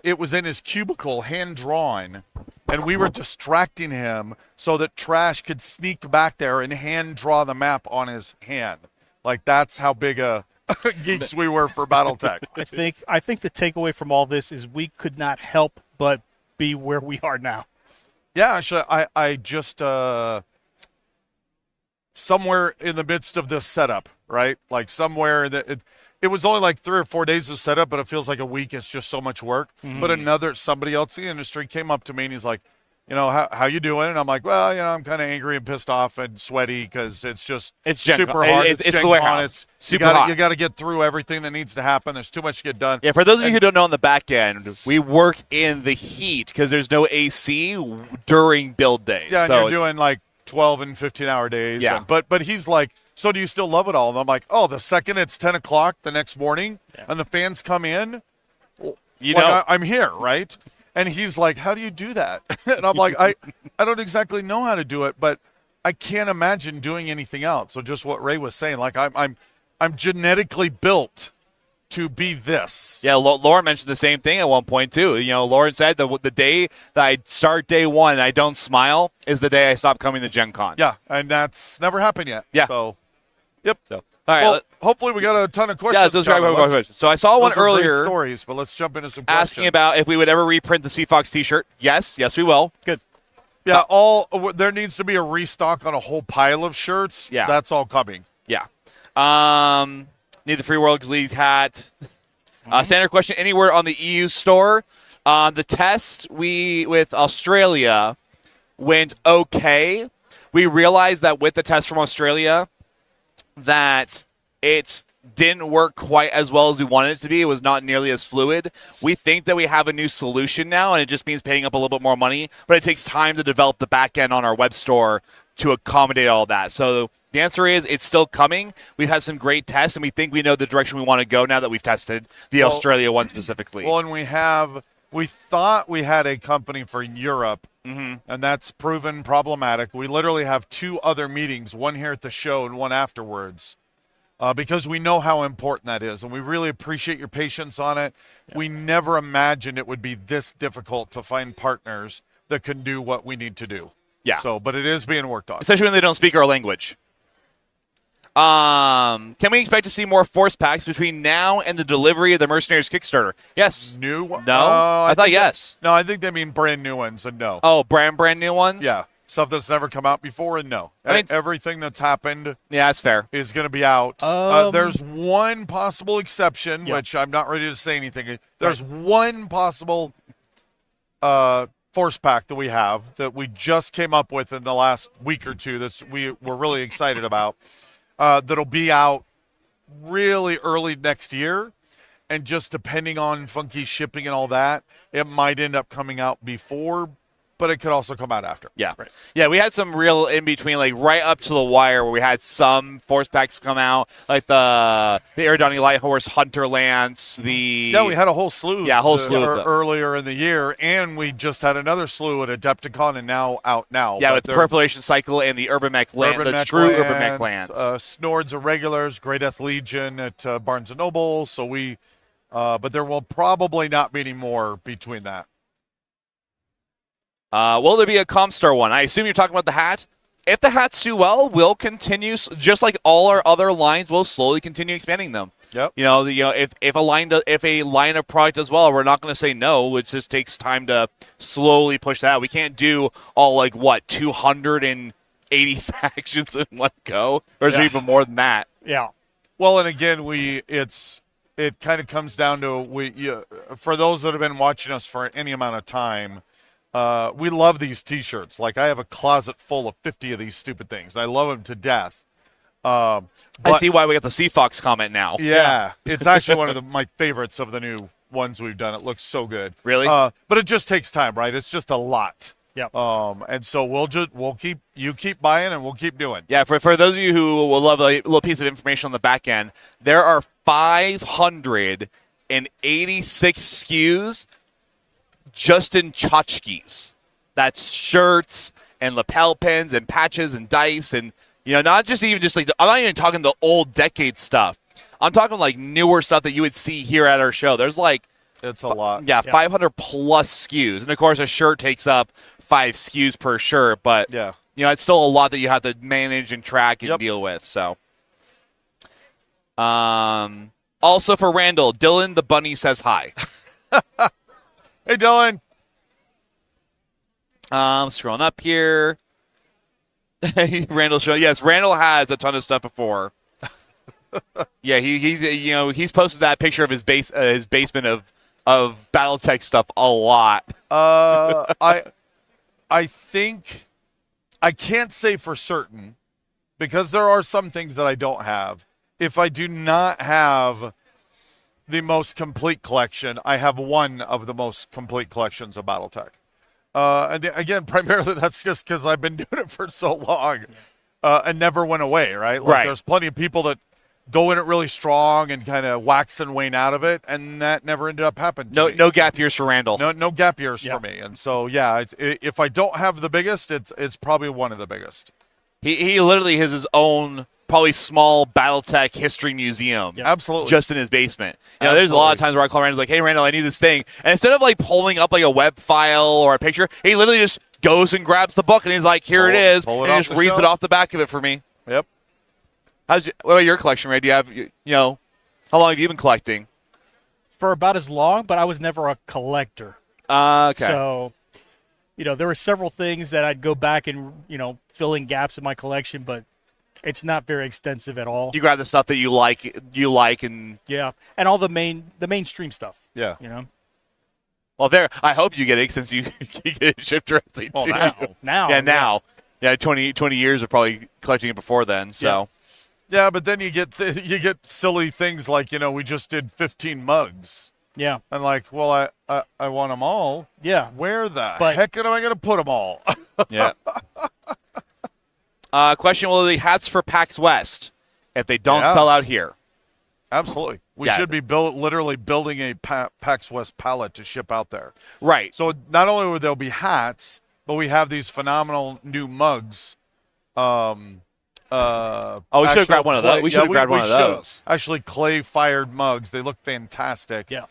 it was in his cubicle, hand-drawn, and we were distracting him so that Trash could sneak back there and hand-draw the map on his hand. Like, that's how big a geeks we were for Battletech. I think the takeaway from all this is we could not help but be where we are now. Yeah, actually, I just somewhere in the midst of this setup, right? Like somewhere that it was only like 3 or 4 days of setup, but it feels like a week. It's just so much work. But somebody else in the industry came up to me and he's like, how you doing? And I'm like, well, I'm kind of angry and pissed off and sweaty because it's super hard. It's the warehouse. It's super hot. You got to get through everything that needs to happen. There's too much to get done. Yeah, for those of you who don't know on the back end, we work in the heat because there's no AC during build days. Yeah, and you're doing like 12 and 15-hour days. Yeah. But he's like, so do you still love it all? And I'm like, the second it's 10 o'clock the next morning and the fans come in, I'm here, right? And he's like, how do you do that? And I'm like, I don't exactly know how to do it, but I can't imagine doing anything else. So just what Ray was saying, like I'm genetically built to be this. Yeah, Lauren mentioned the same thing at one point too. Lauren said the day that I start day one and I don't smile is the day I stop coming to Gen Con. Yeah, and that's never happened yet. Yeah. So, yep. So, all right. Well, hopefully we got a ton of questions. Yeah, let's try questions. So I saw one earlier. Stories, but let's jump into some questions. Asking about if we would ever reprint the Seafox T-shirt. Yes, we will. Good. Yeah, there needs to be a restock on a whole pile of shirts. Yeah, that's all coming. Yeah. Need the Free World League hat. Standard question, anywhere on the EU store? The test with Australia went okay. We realized that with the test from Australia that it didn't work quite as well as we wanted it to be. It was not nearly as fluid. We think that we have a new solution now, and it just means paying up a little bit more money, but it takes time to develop the back end on our web store to accommodate all that. So the answer is it's still coming. We've had some great tests, and we think we know the direction we want to go now that we've tested the Australia one specifically. Well, and we thought we had a company for Europe, and that's proven problematic. We literally have 2 other meetings, one here at the show and one afterwards, because we know how important that is, and we really appreciate your patience on it. Yeah. We never imagined it would be this difficult to find partners that can do what we need to do. Yeah. So, but it is being worked on. Especially when they don't speak our language. Can we expect to see more force packs between now and the delivery of the Mercenaries Kickstarter? Yes. New? No? I thought yes. No, I think they mean brand new ones, and no. Oh, brand new ones? Yeah. Stuff that's never come out before, and no. I mean, everything that's happened that's fair. Is going to be out. There's one possible exception, which I'm not ready to say anything. There's one possible force pack that we have that we just came up with in the last week or two that we're really excited about. That'll be out really early next year, and just depending on funky shipping and all that, it might end up coming out before, but it could also come out after. Yeah. Right. Yeah, we had some real in between, like right up to the wire, where we had some force packs come out, like the Eridani Lighthorse Hunter Lance, we had a whole slew. Yeah, a whole slew of them earlier in the year, and we just had another slew at Adepticon, and now out now. Yeah, with the Perfolation Cycle and the Urban Mech Lance, the true Urban Mech Lance. Snords Irregulars, Great Death Legion at Barnes & Noble, so we, but there will probably not be any more between that. Will there be a Comstar one? I assume you're talking about the hat. If the hats do well, we'll continue, just like all our other lines, we'll slowly continue expanding them. Yep. If a line of product does well, we're not going to say no. It just takes time to slowly push that out. We can't do all 280 factions in one go, or is there even more than that? Yeah. Well, and again, it kind of comes down to for those that have been watching us for any amount of time. We love these T-shirts. Like, I have a closet full of 50 of these stupid things. I love them to death. I see why we got the Seafox comment now. Yeah, it's actually one of my favorites of the new ones we've done. It looks so good. Really? But it just takes time, right? It's just a lot. Yeah. And so we'll keep buying, and we'll keep doing. Yeah. For those of you who will love a little piece of information on the back end, there are 586 SKUs. Just in tchotchkes. That's shirts and lapel pins and patches and dice and, not just I'm not even talking the old decade stuff. I'm talking newer stuff that you would see here at our show. There's it's a lot. Yeah, 500 plus SKUs. And of course a shirt takes up 5 SKUs per shirt, but it's still a lot that you have to manage and track and deal with. So also for Randall, Dylan the Bunny says hi. Hey, Dylan. Scrolling up here. Randall's showing. Yes, Randall has a ton of stuff before. Yeah, he's posted that picture of his basement of BattleTech stuff a lot. I think I can't say for certain because there are some things that I don't have. If I do not have the most complete collection, I have one of the most complete collections of Battletech. And again, primarily that's just because I've been doing it for so long and never went away, right? There's plenty of people that go in it really strong and kind of wax and wane out of it, and that never ended up happening to me. No gap years for Randall. No gap years for me. And so, if I don't have the biggest, it's probably one of the biggest. He literally has his own probably small BattleTech history museum. Absolutely. Just in his basement. There's a lot of times where I call Randall hey, Randall, I need this thing. And instead of pulling up a web file or a picture, he literally just goes and grabs the book and he's like, here it is. And he just reads it off the back of it for me. Yep. What about your collection, Ray? Do you have, how long have you been collecting? For about as long, but I was never a collector. Okay. So, there were several things that I'd go back and, fill in gaps in my collection, but It's not very extensive at all. You grab the stuff that you like, and Yeah, and all the mainstream stuff. Yeah. You know. well, there. I hope you get it since you get it shipped directly Oh, to now. you. Now, yeah, yeah. now, yeah, 20 years of probably collecting it before then. So. Yeah, but then you get you get silly things like, we just did 15 mugs. Yeah. And like, well, I want them all. Yeah. Where the heck am I going to put them all? Yeah. Question: will the hats for PAX West if they don't Yeah. sell out here? Absolutely. We Yeah. should be literally building a PAX West palette to ship out there. Right. So not only will there be hats, but we have these phenomenal new mugs. We should have grabbed one of those. We should have grabbed one of those. Actually, clay-fired mugs. They look fantastic. Yeah.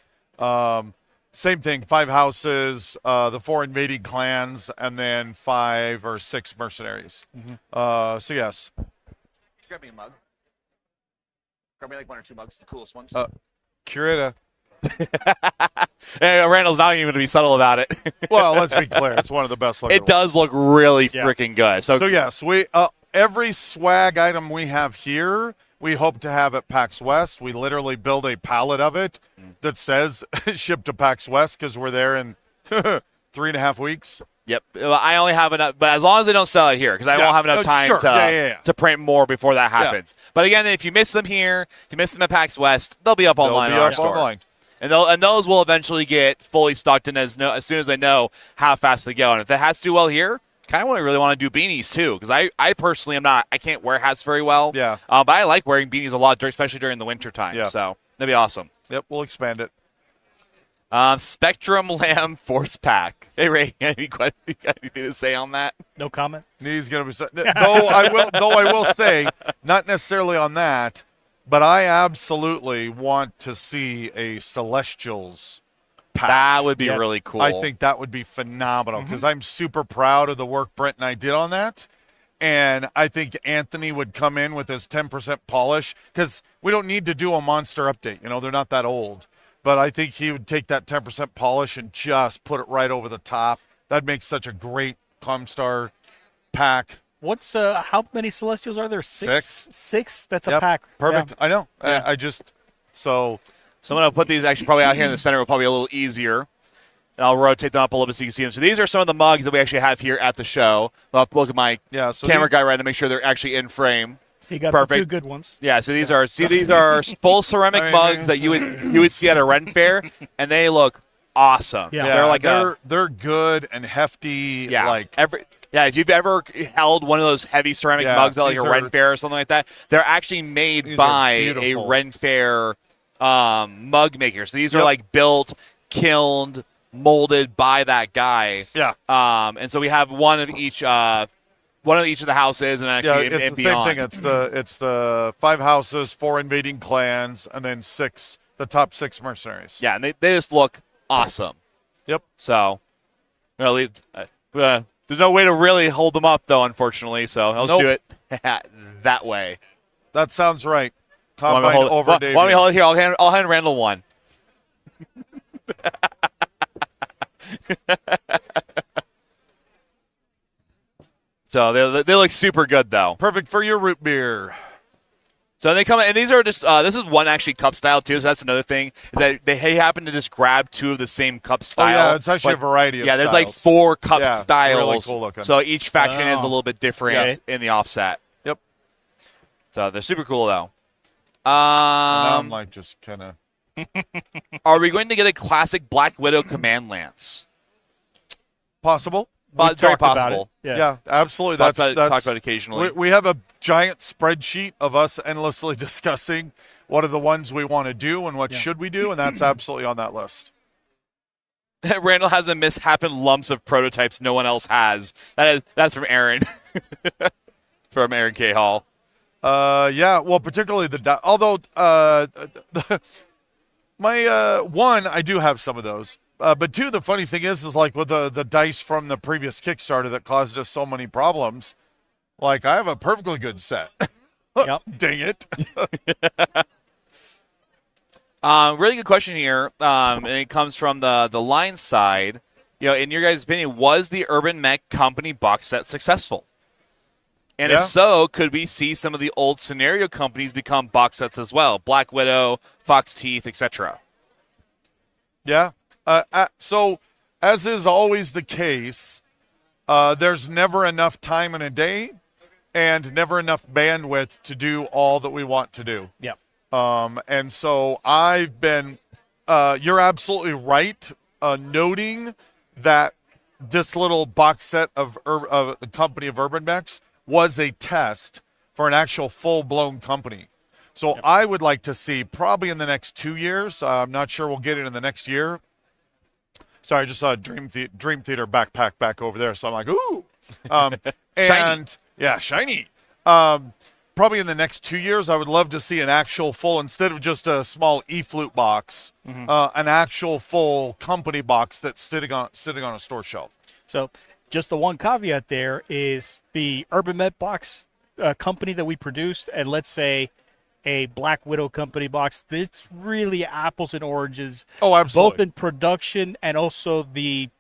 Same thing, 5 houses, the 4 invading clans, and then 5 or 6 mercenaries. So, yes. Grab me a mug. Grab me like 1 or 2 mugs, the coolest ones. Curator. Hey, Randall's not even going to be subtle about it. Well, let's be clear. It's one of the best looking It does look really freaking good. So yes, we every swag item we have here, we hope to have at PAX West. We literally build a pallet of it that says ship to PAX West because we're there in 3.5 weeks. Yep. I only have enough, but as long as they don't sell it here, because I won't have enough time to print more before that happens. But again, if you miss them here, if you miss them at PAX West, they'll be up online on our store. Online. And those will eventually get fully stocked in as soon as they know how fast they go. And if the hats do well here, kind of really want to do beanies too, because I personally I can't wear hats very well. Yeah. But I like wearing beanies a lot, especially during the winter time. Yeah. So that'd be awesome. Yep, we'll expand it. Spectrum Lamb Force Pack. Hey Ray, any questions? You got anything to say on that? No comment. He's gonna be though I will say, not necessarily on that, but I absolutely want to see a Celestials pack. That would be really cool. I think that would be phenomenal because I'm super proud of the work Brent and I did on that. And I think Anthony would come in with his 10% polish because we don't need to do a monster update. They're not that old. But I think he would take that 10% polish and just put it right over the top. That'd make such a great Comstar pack. What's how many Celestials are there? 6? 6? That's a pack. Perfect. Yeah. I know. Yeah. So I'm going to put these actually probably out here in the center. Will probably be a little easier. And I'll rotate them up a little bit so you can see them. So these are some of the mugs that we actually have here at the show. I'll look at my camera guy right to make sure they're actually in frame. He got perfect. 2 good ones. Yeah, so these are full ceramic mugs that you would see at a Ren fair, and they look awesome. Yeah, they're like they're good and hefty. Yeah, if you've ever held one of those heavy ceramic mugs at like a Ren fair or something like that, they're actually made by a Ren fair mug maker. So these are like built, kilned, molded by that guy. Yeah. And so we have one of each of the houses, and actually it's and the beyond. same thing. It's the 5 houses, 4 invading clans, and then the top 6 mercenaries. Yeah, and they just look awesome. Yep. So, there's no way to really hold them up, though, unfortunately. So I'll just do it that way. That sounds right. Combine over Davian. Want me to hold it here? I'll hand Randall one. So they look super good, though. Perfect for your root beer. So they come in, and these are just this is one actually cup style too. So that's another thing is that they happen to just grab 2 of the same cup style. Oh yeah, it's actually a variety of styles. there's like 4 cup styles. Really cool looking. So each faction is a little bit different in the offset. Yep. So they're super cool though. Now I'm like just kind of. Are we going to get a classic Black Widow command lance? Possible. But it's very possible. Yeah, absolutely. Talked about it occasionally. We have a giant spreadsheet of us endlessly discussing what are the ones we want to do and what should we do, and that's absolutely on that list. Randall has a mishap in lumps of prototypes no one else has. That's from Aaron. From Aaron K. Hall. Yeah, well, particularly although my one, I do have some of those. But 2, the funny thing is like with the dice from the previous Kickstarter that caused us so many problems, like I have a perfectly good set. Yep. Dang it. Really good question here, and it comes from the line side. In your guys' opinion, was the Urban Mech Company box set successful? And if so, could we see some of the old scenario companies become box sets as well? Black Widow, Fox Teeth, etc. Yeah. So, as is always the case, there's never enough time in a day and never enough bandwidth to do all that we want to do. Yeah. And so I've been, you're absolutely right, noting that this little box set of the company of Urban Mechs was a test for an actual full-blown company. So I would like to see probably in the next 2 years, I'm not sure we'll get it in the next year. Sorry, I just saw a Dream Theater backpack back over there, so I'm like, ooh. Shiny. Yeah, shiny. Probably in the next 2 years, I would love to see an actual full, instead of just a small e-flute box, an actual full company box that's sitting on a store shelf. So just the one caveat there is the Urban Met box company that we produced, and let's say a Black Widow company box, it's really apples and oranges. Oh, absolutely. Both in production and also the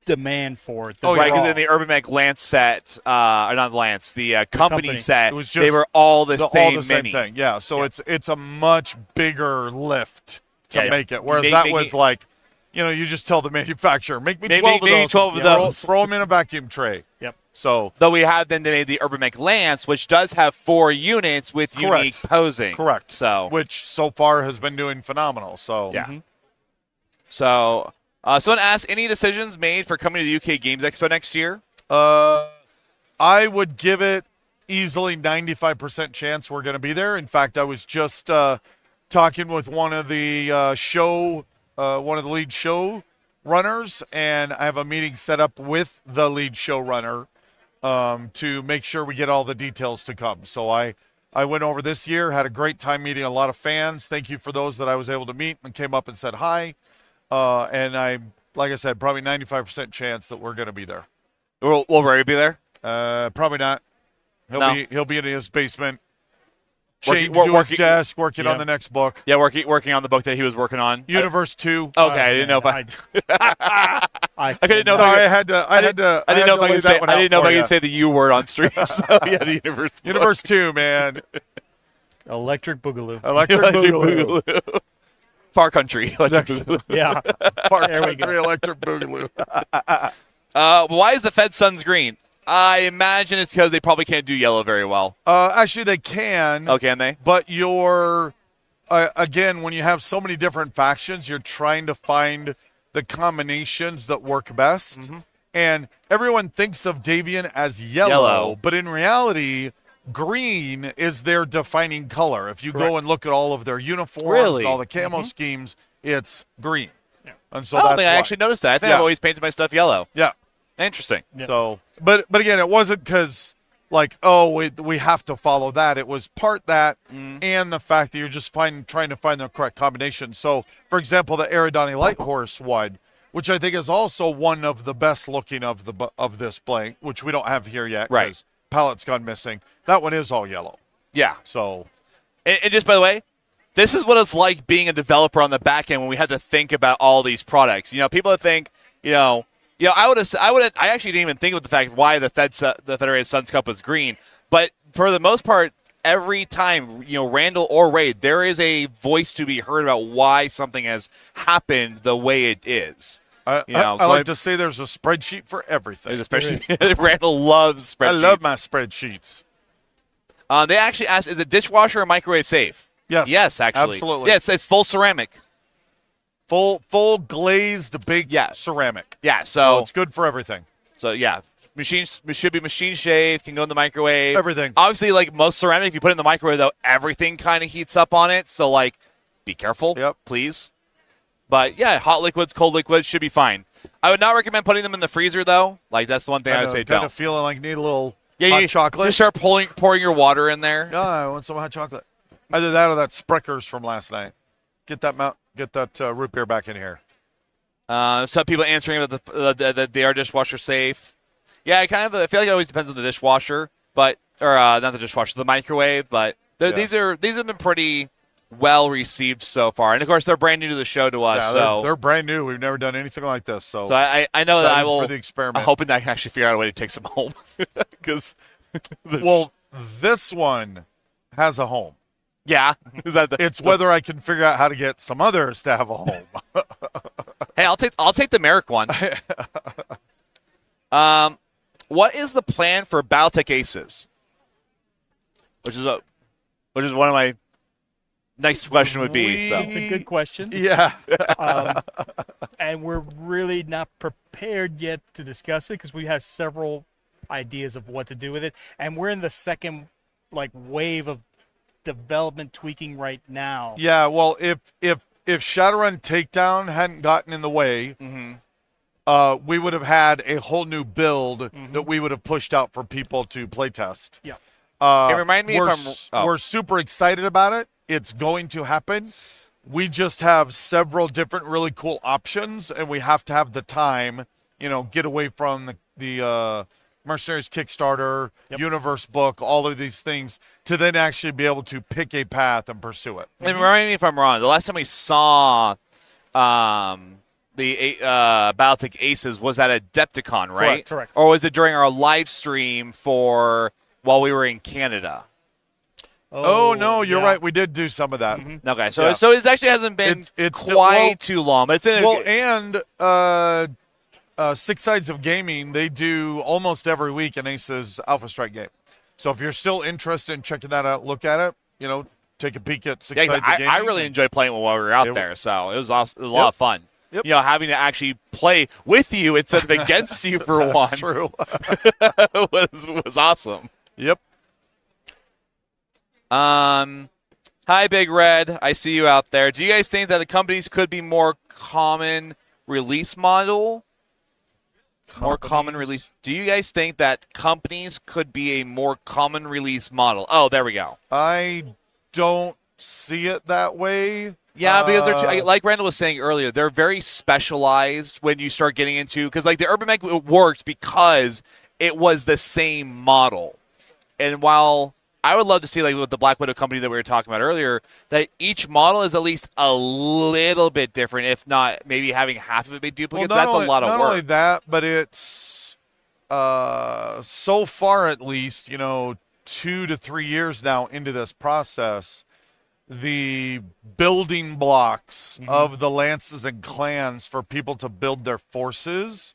demand for it. Right, because in the Urban Mech Lance set, or not Lance, the company set, It was they were all the same same mini. thing. Yeah, so it's a much bigger lift to Yeah. make it. Whereas Make- that making- was like, you just tell the manufacturer, make me 12 of those. 12 of those. Throw them in a vacuum tray. Yep. So Though we have then made the Urban Mech Lance, which does have 4 units with unique posing. Correct. So which so far has been doing phenomenal. So yeah. So someone asked, any decisions made for coming to the UK Games Expo next year? I would give it easily 95% chance we're going to be there. In fact, I was just talking with one of the lead show runners, and I have a meeting set up with the lead show runner to make sure we get all the details to come. So I went over this year, had a great time meeting a lot of fans. Thank you for those that I was able to meet and came up and said hi. And like I said, probably 95% chance that we're going to be there. Will Ray be there? Probably not. He'll be in his basement, Working- chained to his working- desk, working on the next book. Yeah, working on the book that he was working on. Universe 2. Okay, I didn't know if I didn't know. Sorry, if I didn't know if I could say. I didn't know if I could say the U word on stream. So yeah, the Universe. Universe 2, man. Electric Boogaloo. Electric Boogaloo. Far Country. Electric Boogaloo. Yeah. Far There we go. Country Electric Boogaloo. Why is the Fed Suns green? I imagine it's because they probably can't do yellow very well. Actually, they can. Oh, can they? But again, when you have so many different factions, you're trying to find the combinations that work best. And everyone thinks of Davian as yellow, but in reality, green is their defining color. If you go and look at all of their uniforms and all the camo schemes, it's green. Yeah. And so I don't that's think I why. actually noticed that. I think I've always painted my stuff yellow. Yeah. Interesting. Yeah. So, but again, it wasn't because like, we have to follow that. It was part that and the fact that you're just trying to find the correct combination. So, for example, the Eridani Light Horse one, which I think is also one of the best looking of this blank, which we don't have here yet because palette's gone missing. That one is all yellow. Yeah. So, and just by the way, this is what it's like being a developer on the back end when we had to think about all these products. People that think, I actually didn't even think about the fact why the Federated Suns Cup was green. But for the most part, every time, Randall or Raid, there is a voice to be heard about why something has happened the way it is. I like to say there's a spreadsheet for everything. There's a spreadsheet. Randall loves spreadsheets. I love my spreadsheets. They actually asked, is a dishwasher or microwave safe? Yes. Yes, actually. Absolutely. Yes, it's full ceramic. Full glazed big ceramic. Yeah, so it's good for everything. So yeah, should be machine shaved, can go in the microwave. Everything. Obviously, like most ceramic, if you put it in the microwave, though, everything kind of heats up on it. So be careful, please. But yeah, hot liquids, cold liquids should be fine. I would not recommend putting them in the freezer though. That's the one thing I would say don't. Kind of feeling like need a little hot chocolate. You start pouring your water in there. No, I want some hot chocolate. Either that or that Spreckers from last night. Get that root beer back in here. Some people answering about that they are dishwasher safe. Yeah, I feel like it always depends on the dishwasher, or not the dishwasher, the microwave. But these have been pretty well received so far, and of course they're brand new to the show to us. Yeah, they're brand new. We've never done anything like this. So I know that I will. For the experiment. I'm hoping that I can actually figure out a way to take some home because Well, this one has a home. Yeah. Is that it's whether I can figure out how to get some others to have a home. Hey, I'll take the Merrick one. What is the plan for Battletech Aces? Which is one of my next question would be. So It's a good question. Yeah. And we're really not prepared yet to discuss it because we have several ideas of what to do with it, and we're in the second wave of development tweaking right now. Yeah, well, if Shadowrun Takedown hadn't gotten in the way, we would have had a whole new build that we would have pushed out for people to playtest. Yeah. It reminded me we're super excited about it. It's going to happen. We just have several different really cool options, and we have to have the time, get away from the Mercenaries Kickstarter, Universe book, all of these things, to then actually be able to pick a path and pursue it. And remind me if I'm wrong. The last time we saw the Battletech Aces was at Adepticon, right? Correct. Or was it during our live stream while we were in Canada? Oh no, you're right. We did do some of that. Okay, so it actually hasn't been quite too long, but it's been and Six Sides of Gaming, they do almost every week an Aces Alpha Strike game. So if you're still interested in checking that out, look at it. Take a peek at Six Sides of Gaming. I really enjoyed playing while we were out there, so it was awesome. It was a lot of fun. Yep. Having to actually play with you instead of against you for once. That's true. was awesome. Yep. Hi, Big Red. I see you out there. Do you guys think that the companies could be more common release model? More common release. Do you guys think that companies could be a more common release model? Oh, there we go. I don't see it that way. Yeah, because they're, like Randall was saying earlier, they're very specialized when you start getting into, because the Urban Mech worked because it was the same model. And while I would love to see, with the Black Widow company that we were talking about earlier, that each model is at least a little bit different, if not maybe having half of it be duplicates. Well, that's a lot of work. Not only that, but it's so far at least, 2 to 3 years now into this process, the building blocks of the lances and clans for people to build their forces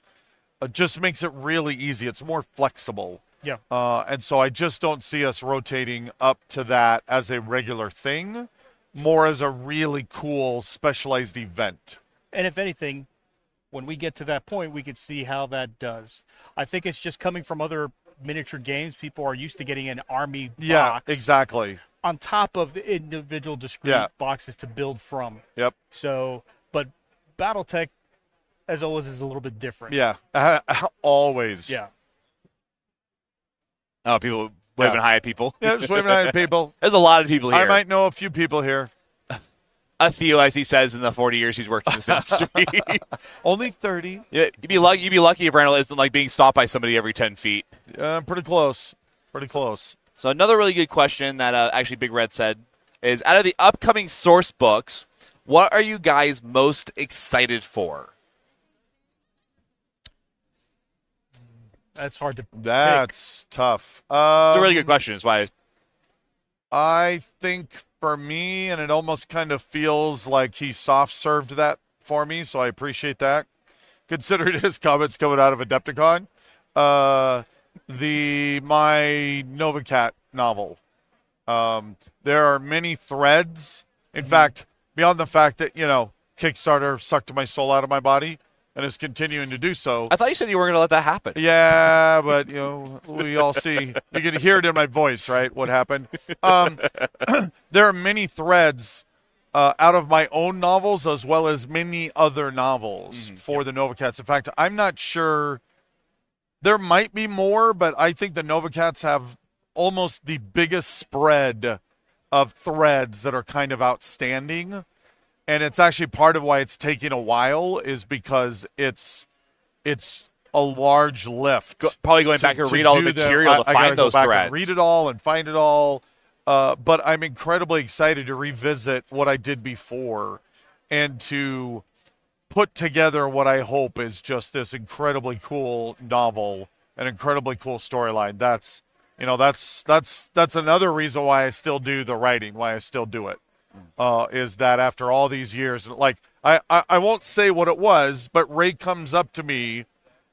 just makes it really easy. It's more flexible. Yeah. And so I just don't see us rotating up to that as a regular thing, more as a really cool specialized event. And if anything, when we get to that point, we could see how that does. I think it's just coming from other miniature games. People are used to getting an army box. Yeah, exactly. On top of the individual discrete boxes to build from. Yep. So, but Battletech, as always, is a little bit different. Yeah, always. Yeah. Oh, people waving hi at people. Yeah, just waving hi at people. There's a lot of people here. I might know a few people here. A few, as he says, in the 40 years he's worked in this industry. Only 30. Yeah, you'd be lucky if Randall isn't being stopped by somebody every 10 feet. Pretty close. Pretty close. So another really good question that actually Big Red said is, out of the upcoming source books, what are you guys most excited for? That's hard to That's tough. It's a really good question. Is why I think for me, and it almost kind of feels like he soft served that for me, so I appreciate that. Considering his comments coming out of Adepticon, my Novacat novel. There are many threads. In fact, beyond the fact that Kickstarter sucked my soul out of my body and is continuing to do so. I thought you said you weren't going to let that happen. Yeah, but we all see. You can hear it in my voice, right? What happened? There are many threads out of my own novels as well as many other novels for the Novacats. In fact, I'm not sure. There might be more, but I think the Novacats have almost the biggest spread of threads that are kind of outstanding. And it's actually part of why it's taking a while is because it's a large lift. Probably going back and read all the material to find those threads. And read it all and find it all. But I'm incredibly excited to revisit what I did before and to put together what I hope is just this incredibly cool novel, an incredibly cool storyline. That's That's another reason why I still do the writing, why I still do it, is that after all these years, like I won't say what it was, but Ray comes up to me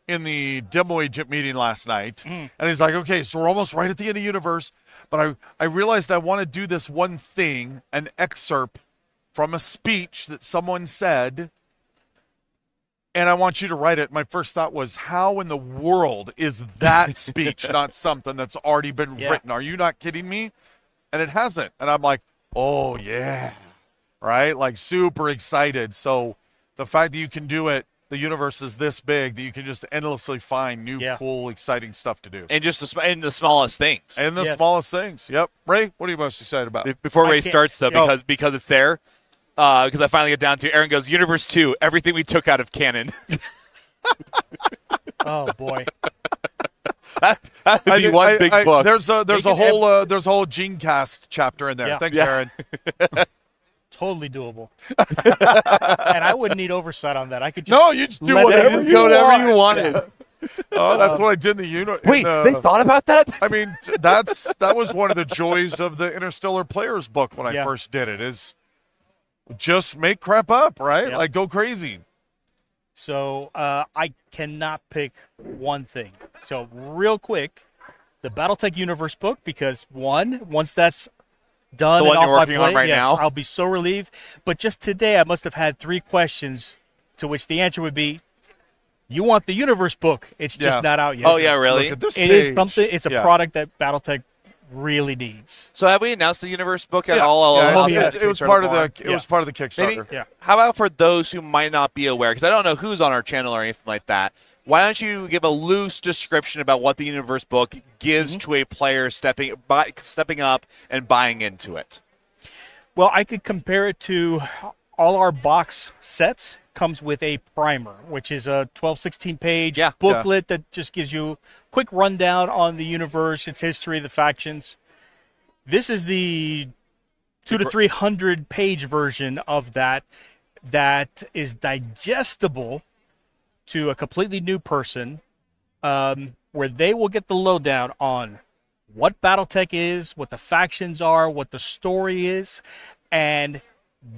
in the demo agent meeting last night, and he's like, okay, so we're almost right at the end of Universe, but I realized I want to do this one thing, an excerpt from a speech that someone said, and I want you to write it. My first thought was, how in the world is that speech not something that's already been written? Are you not kidding me? And it hasn't. And I'm like, oh, yeah, right? Like super excited. So the fact that you can do it, the universe is this big that you can just endlessly find new, cool, exciting stuff to do. And just in the smallest things. And the smallest things. Yep. Ray, what are you most excited about? Before Ray starts, though, because it's there, because I finally get down to Aaron goes, Universe 2, everything we took out of canon. Oh, boy. that would be one big book. There's a whole Genecast chapter in there. Yeah. Thanks, Aaron. Totally doable. And I wouldn't need oversight on that. I could just you just do whatever you wanted. Oh, that's what I did in the unit. Wait, they thought about that? I mean, that was one of the joys of the Interstellar Players book when I first did it, is just make crap up, right? Yep. Like, go crazy. So I cannot pick one thing. So real quick, the Battletech Universe book, because once that's done the one and you're off working my plate, on right now, I'll be so relieved. But just today, I must have had 3 questions to which the answer would be, you want the Universe book. It's just not out yet. Oh, yeah, really? Look at this It page. is something. It's a product that Battletech really needs. So have we announced the Universe book at all? Yes. It was part of the Kickstarter. Maybe, how about for those who might not be aware, because I don't know who's on our channel or anything like that, why don't you give a loose description about what the Universe book gives to a player stepping up and buying into it? Well, I could compare it to all our box sets. Comes with a primer, which is a 16 page booklet that just gives you a quick rundown on the universe, its history, the factions. This is the 200 to 300 page version of that is digestible to a completely new person, where they will get the lowdown on what Battletech is, what the factions are, what the story is, and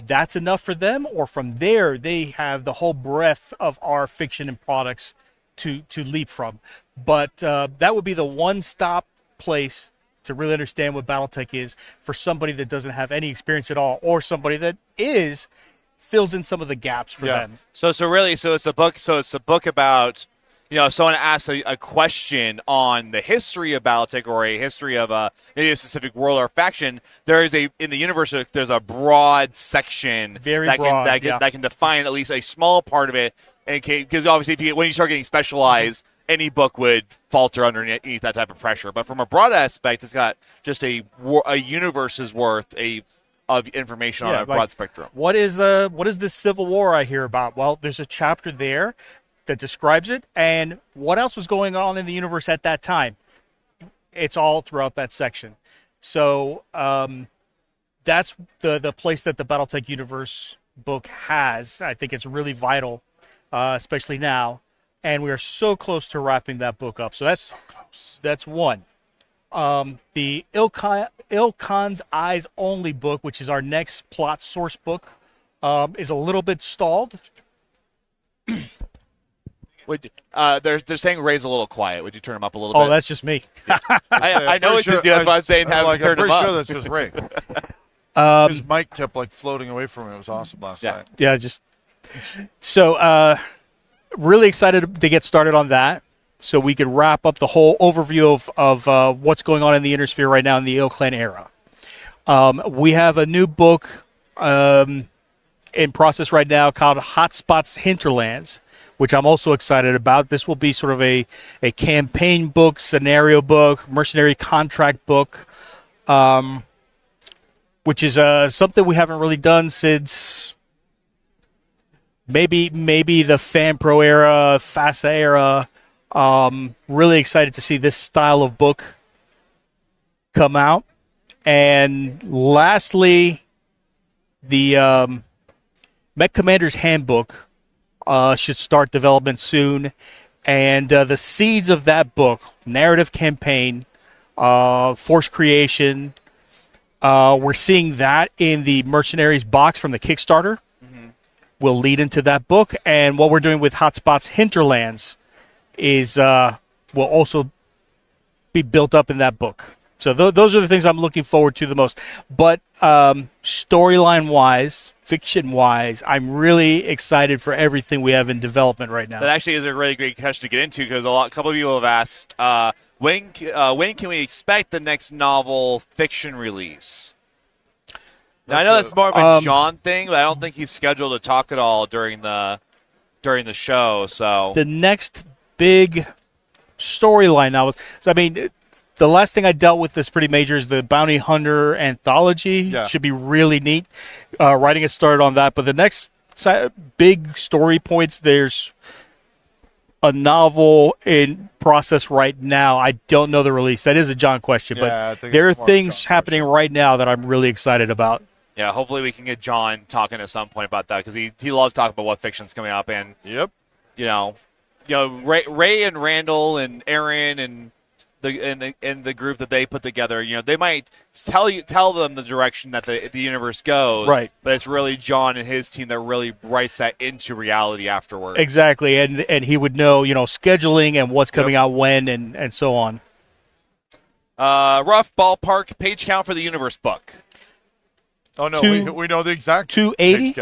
that's enough for them, or from there they have the whole breadth of our fiction and products to leap from. But that would be the one-stop place to really understand what Battletech is for somebody that doesn't have any experience at all, or somebody that fills in some of the gaps for them. So it's a book about, if someone asks a question on the history of Battletech or a history of maybe a specific world or faction, in the universe, there's a broad section that can define at least a small part of it. Because obviously, when you start getting specialized, any book would falter underneath that type of pressure. But from a broad aspect, it's got just a universe's worth of information on a broad spectrum. What is this Civil War I hear about? Well, there's a chapter there that describes it, and what else was going on in the universe at that time. It's all throughout that section. So that's the place that the Battletech Universe book has. I think it's really vital, especially now, and we are so close to wrapping that book up. So that's one. The Ilkhan's Eyes Only book, which is our next plot source book, is a little bit stalled. They're saying Ray's a little quiet. Would you turn him up a little bit? Oh, that's just me. I know it's just you. That's why I'm saying turn him up. I'm pretty sure that's just Ray. His mic kept floating away from him. It was awesome last night. Yeah, so really excited to get started on that, so we could wrap up the whole overview of what's going on in the Innersphere right now in the Ilkhan era. We have a new book in process right now called Hotspots Hinterlands, which I'm also excited about. This will be sort of a campaign book, scenario book, mercenary contract book, which is something we haven't really done since maybe the FanPro era, FASA era. Really excited to see this style of book come out. And lastly, the Mech Commander's Handbook should start development soon, and the seeds of that book, narrative campaign, force creation. We're seeing that in the Mercenaries box from the Kickstarter. Will lead into that book, and what we're doing with Hotspot's Hinterlands is will also be built up in that book. So those are the things I'm looking forward to the most. But storyline-wise, fiction-wise, I'm really excited for everything we have in development right now. That actually is a really great question to get into because a couple of people have asked, when can we expect the next novel fiction release? Now, I know that's more of a John thing, but I don't think he's scheduled to talk at all during the show. So the next big storyline now. So I mean, the last thing I dealt with that's pretty major is the Bounty Hunter anthology. Yeah. Should be really neat. Writing it started on that, but the next big story points, there's a novel in process right now. I don't know the release. That is a John question, but there are things happening right now that I'm really excited about. Yeah, hopefully we can get John talking at some point about that because he loves talking about what fiction's coming up. And Ray and Randall and Aaron and the group that they put together, they might tell them the direction that the universe goes, right? But it's really John and his team that really writes that into reality afterwards. Exactly, and he would know, scheduling and what's coming out when and so on. Rough ballpark page count for the universe book. Oh no, we know the exact 280. Is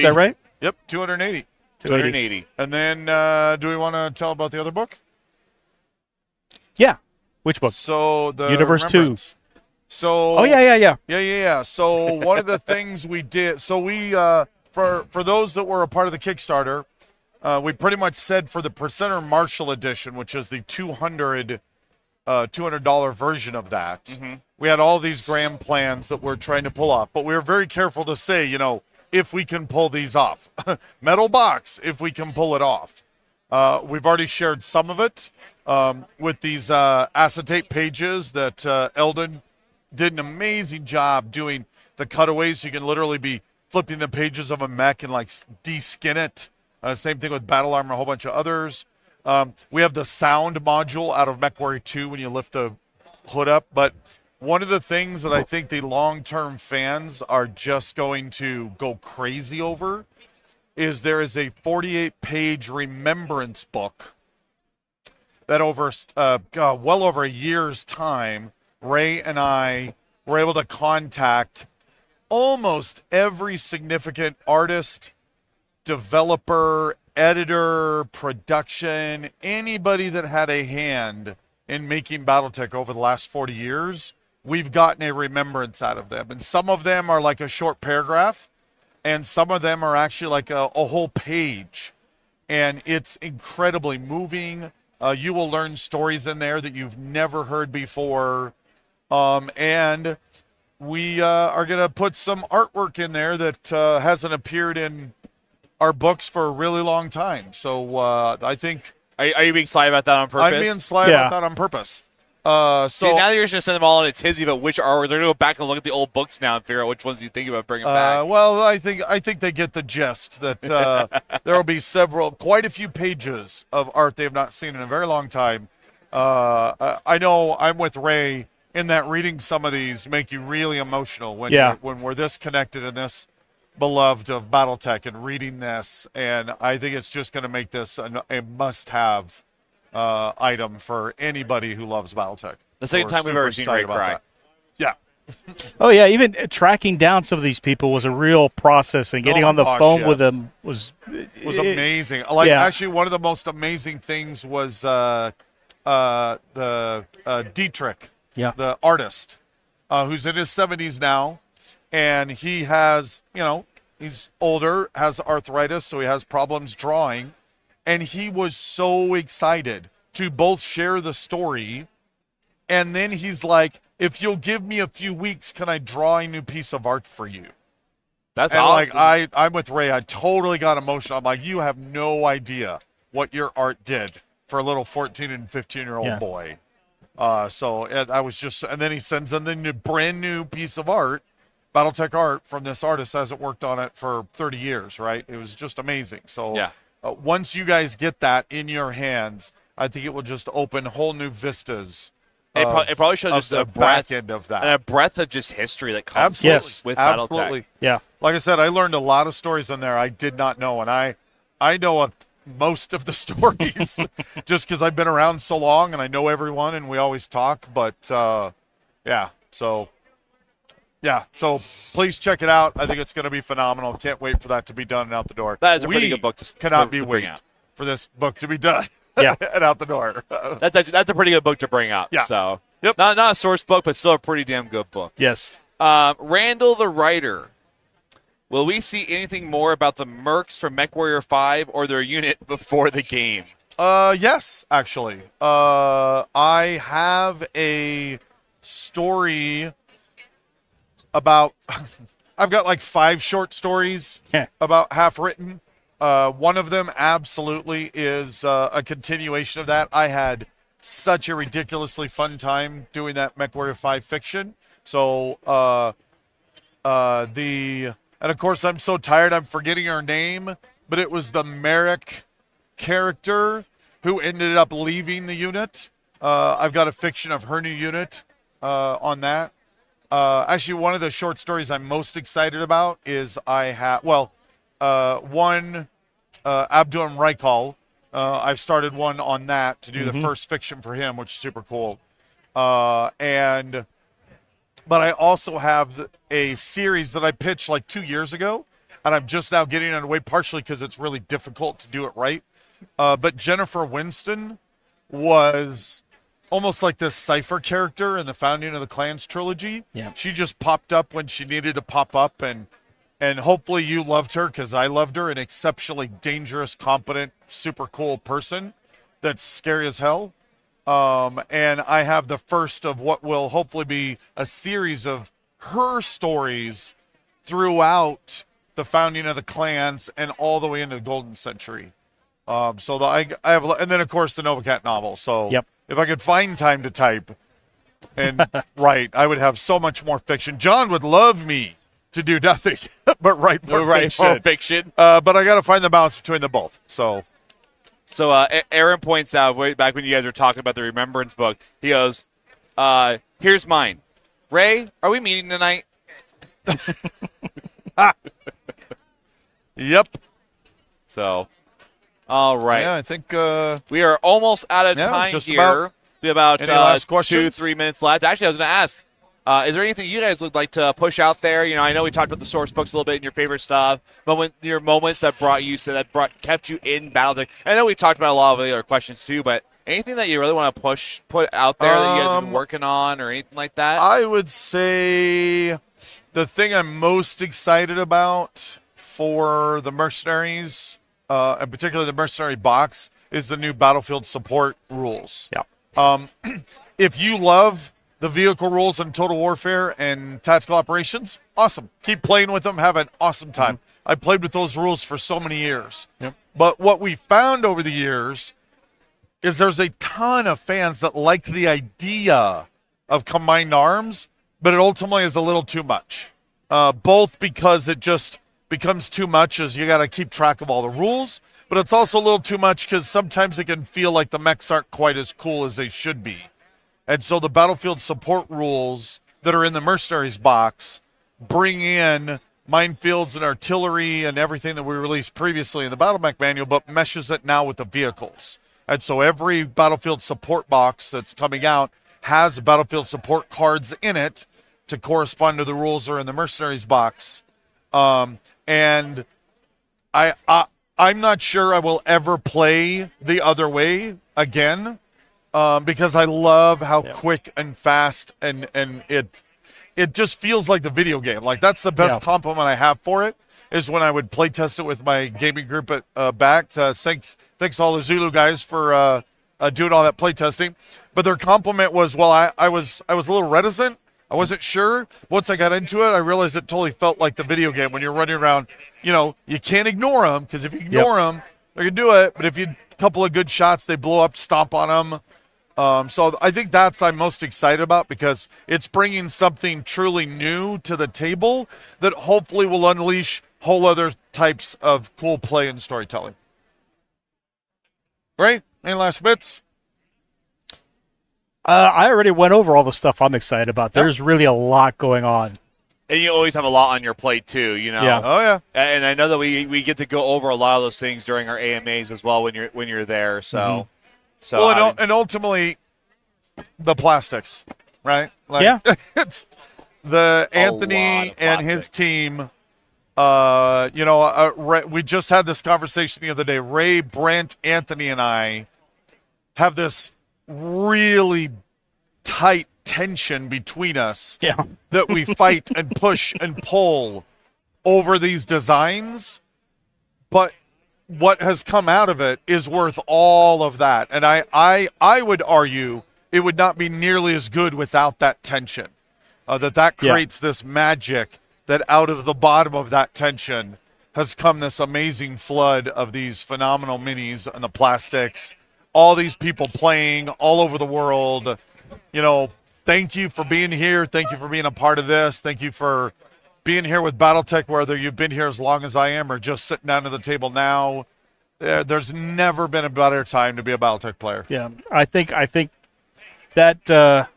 that right? Yep, 280. 280. And then, do we want to tell about the other book? Yeah. Which book? So the Universe 2. So yeah. So one of the things we did, so we for those that were a part of the Kickstarter, we pretty much said for the Presenter Marshall edition, which is the $200 version of that, we had all these grand plans that we're trying to pull off, but we were very careful to say, if we can pull these off. Metal box, if we can pull it off. We've already shared some of it with these acetate pages that Eldon did an amazing job doing the cutaways. You can literally be flipping the pages of a mech and de-skin it. Same thing with Battle Armor, a whole bunch of others. We have the sound module out of MechWarrior 2 when you lift the hood up. But one of the things that I think the long-term fans are just going to go crazy over is there is a 48-page remembrance book that over well over a year's time, Ray and I were able to contact almost every significant artist, developer, editor, production, anybody that had a hand in making Battletech over the last 40 years. We've gotten a remembrance out of them. And some of them are like a short paragraph, and some of them are actually like a whole page. And it's incredibly moving. You will learn stories in there that you've never heard before. And we are going to put some artwork in there that hasn't appeared in our books for a really long time. So I think... Are you being sly about that on purpose? I'm being sly about that on purpose. So see, now that you're just going to send them all in a tizzy about which artwork, they're going to go back and look at the old books now and figure out which ones you think about bringing back. Well, I think they get the gist that there will be quite a few pages of art they have not seen in a very long time. I know I'm with Ray in that reading some of these make you really emotional when we're this connected and this beloved of Battletech and reading this, and I think it's just going to make this a must-have item for anybody who loves Battletech. The second time we've ever seen Ray cry. Yeah. Oh yeah, even tracking down some of these people was a real process, and getting on the phone with them was amazing. Actually, one of the most amazing things was the Dietrich, the artist, who's in his 70s now, and he has, he's older, has arthritis, so he has problems drawing. And he was so excited to both share the story. And then he's like, if you'll give me a few weeks, can I draw a new piece of art for you? That's awesome. I'm with Ray. I totally got emotional. I'm like, you have no idea what your art did for a little 14 and 15-year-old boy. So I was just, and then he sends in the brand new piece of art, Battletech art from this artist. Hasn't worked on it for 30 years, right? It was just amazing. So once you guys get that in your hands, I think it will just open whole new vistas It probably shows just the a breadth back end of that. and a breadth of just history that comes Absolutely. with Absolutely. Battletech. Yeah. Like I said, I learned a lot of stories on there I did not know, and I know most of the stories just because I've been around so long and I know everyone and we always talk. But so please check it out. I think it's going to be phenomenal. Can't wait for that to be done and out the door. That is a pretty good book cannot to be bring wait out. for this book to be done. Yeah. And out the door. That's a pretty good book to bring out. Yeah. So Yep. not a source book, but still a pretty damn good book. Yes. Randall the writer. Will we see anything more about the Mercs from MechWarrior 5 or their unit before the game? Yes, actually. I have a story about I've got like 5 short stories about half written. One of them absolutely is a continuation of that. I had such a ridiculously fun time doing that MechWarrior 5 fiction. So and of course I'm so tired I'm forgetting her name, but it was the Merrick character who ended up leaving the unit. I've got a fiction of her new unit on that. Actually, one of the short stories I'm most excited about is one Abdul Raikal. I've started one on that to do the first fiction for him, which is super cool. But I also have a series that I pitched like 2 years ago, and I'm just now getting it underway, partially because it's really difficult to do it right. But Jennifer Winston was almost like this Cypher character in the Founding of the Clans trilogy. Yeah. She just popped up when she needed to pop up, and hopefully you loved her because I loved her. An exceptionally dangerous, competent, super cool person that's scary as hell. And I have the first of what will hopefully be a series of her stories throughout the Founding of the Clans and all the way into the Golden Century. I have, and then of course the Novacat novel. So if I could find time to type and write, I would have so much more fiction. John would love me to do nothing but write more fiction. But I got to find the balance between them both. So Aaron points out, way back when you guys were talking about the Remembrance book, he goes, here's mine. Ray, are we meeting tonight? Yep. So, all right. Yeah, I think we are almost out of time just here. We have about any last 2-3 minutes left. Actually, I was going to ask, is there anything you guys would like to push out there? You know, I know we talked about the source books a little bit and your favorite stuff, but when your moments that kept you in Battletech. I know we talked about a lot of the other questions too, but anything that you really want to put out there that you guys have been working on or anything like that? I would say the thing I'm most excited about for the Mercenaries, and particularly the Mercenary box, is the new Battlefield support rules. Yeah. If you love the vehicle rules in Total Warfare and Tactical Operations, awesome. Keep playing with them. Have an awesome time. I played with those rules for so many years. Yep. But what we found over the years is there's a ton of fans that like the idea of combined arms, but it ultimately is a little too much. Both because it just becomes too much as you got to keep track of all the rules, but it's also a little too much because sometimes it can feel like the mechs aren't quite as cool as they should be. And so the Battlefield support rules that are in the Mercenaries box bring in minefields and artillery and everything that we released previously in the Battle Mech manual, but meshes it now with the vehicles. And so every Battlefield support box that's coming out has Battlefield support cards in it to correspond to the rules that are in the Mercenaries box. And I'm not sure I will ever play the other way again. Because I love how quick and fast and it just feels like the video game. Like that's the best compliment I have for it is when I would play test it with my gaming group at back. Thanks all the Zulu guys for doing all that play testing. But their compliment was, well, I was a little reticent. I wasn't sure. Once I got into it, I realized it totally felt like the video game when you're running around. You know, you can't ignore them because if you ignore them, they're gonna do it. But if you a couple of good shots, they blow up, stomp on them. So I think that's I'm most excited about because it's bringing something truly new to the table that hopefully will unleash whole other types of cool play and storytelling. Right? Any last bits? I already went over all the stuff I'm excited about. There's really a lot going on. And you always have a lot on your plate too, you know. Yeah. Oh yeah. And I know that we get to go over a lot of those things during our AMAs as well when you're there. So, and ultimately, the plastics, right? Like, it's the Anthony and his team. We just had this conversation the other day. Ray, Brent, Anthony, and I have this really tight tension between us that we fight and push and pull over these designs. But what has come out of it is worth all of that. And I would argue it would not be nearly as good without that tension. That creates this magic that out of the bottom of that tension has come this amazing flood of these phenomenal minis and the plastics, all these people playing all over the world. You know, thank you for being here. Thank you for being a part of this. Thank you for being here with Battletech, whether you've been here as long as I am or just sitting down at the table now. There's never been a better time to be a Battletech player. Yeah, I think that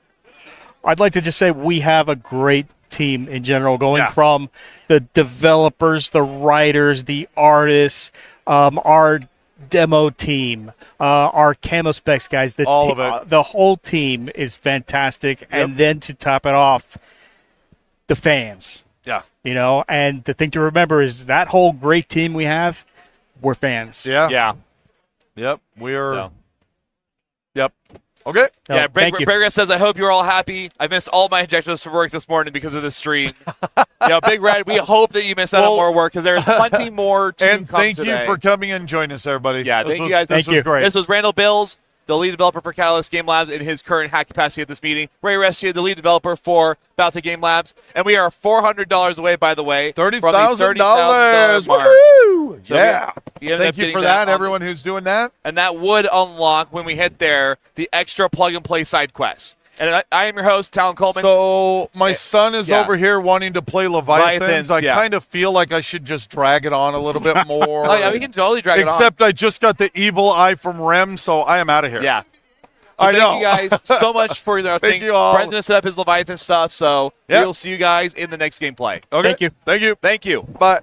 I'd like to just say we have a great team in general, going from the developers, the writers, the artists, our demo team, our camo specs guys. All of it. The whole team is fantastic. And then to top it off, the fans. Yeah. You know, and the thing to remember is that whole great team we have, we're fans. Yeah. Yeah. Yep. We are. Yep. Okay. Yeah, thank you. Big Red says, I hope you're all happy. I missed all my objectives for work this morning because of this stream. Big Red, we hope that you missed out on more work because there's plenty more to and come thank today. you for coming and joining us, everybody. Yeah, thank you guys. This was great. This was Randall Bills, the lead developer for Catalyst Game Labs in his current hack capacity at this meeting. Ray Restia, the lead developer for Battletech Game Labs. And we are $400 away, by the way. $30,000. mark. Woohoo! So yeah. Thank you for that, everyone who's doing that. And that would unlock, when we hit there, the extra plug-and-play side quests. And I am your host, Talon Coleman. So my son is over here wanting to play Leviathans. I kind of feel like I should just drag it on a little bit more. Oh, yeah, we can totally drag it on. Except I just got the evil eye from Rem, so I am out of here. Yeah. So thank you guys so much for your thing. Thank you all. Brendan set up his Leviathan stuff, so we will see you guys in the next gameplay. Okay. Thank you. Thank you. Thank you. Bye.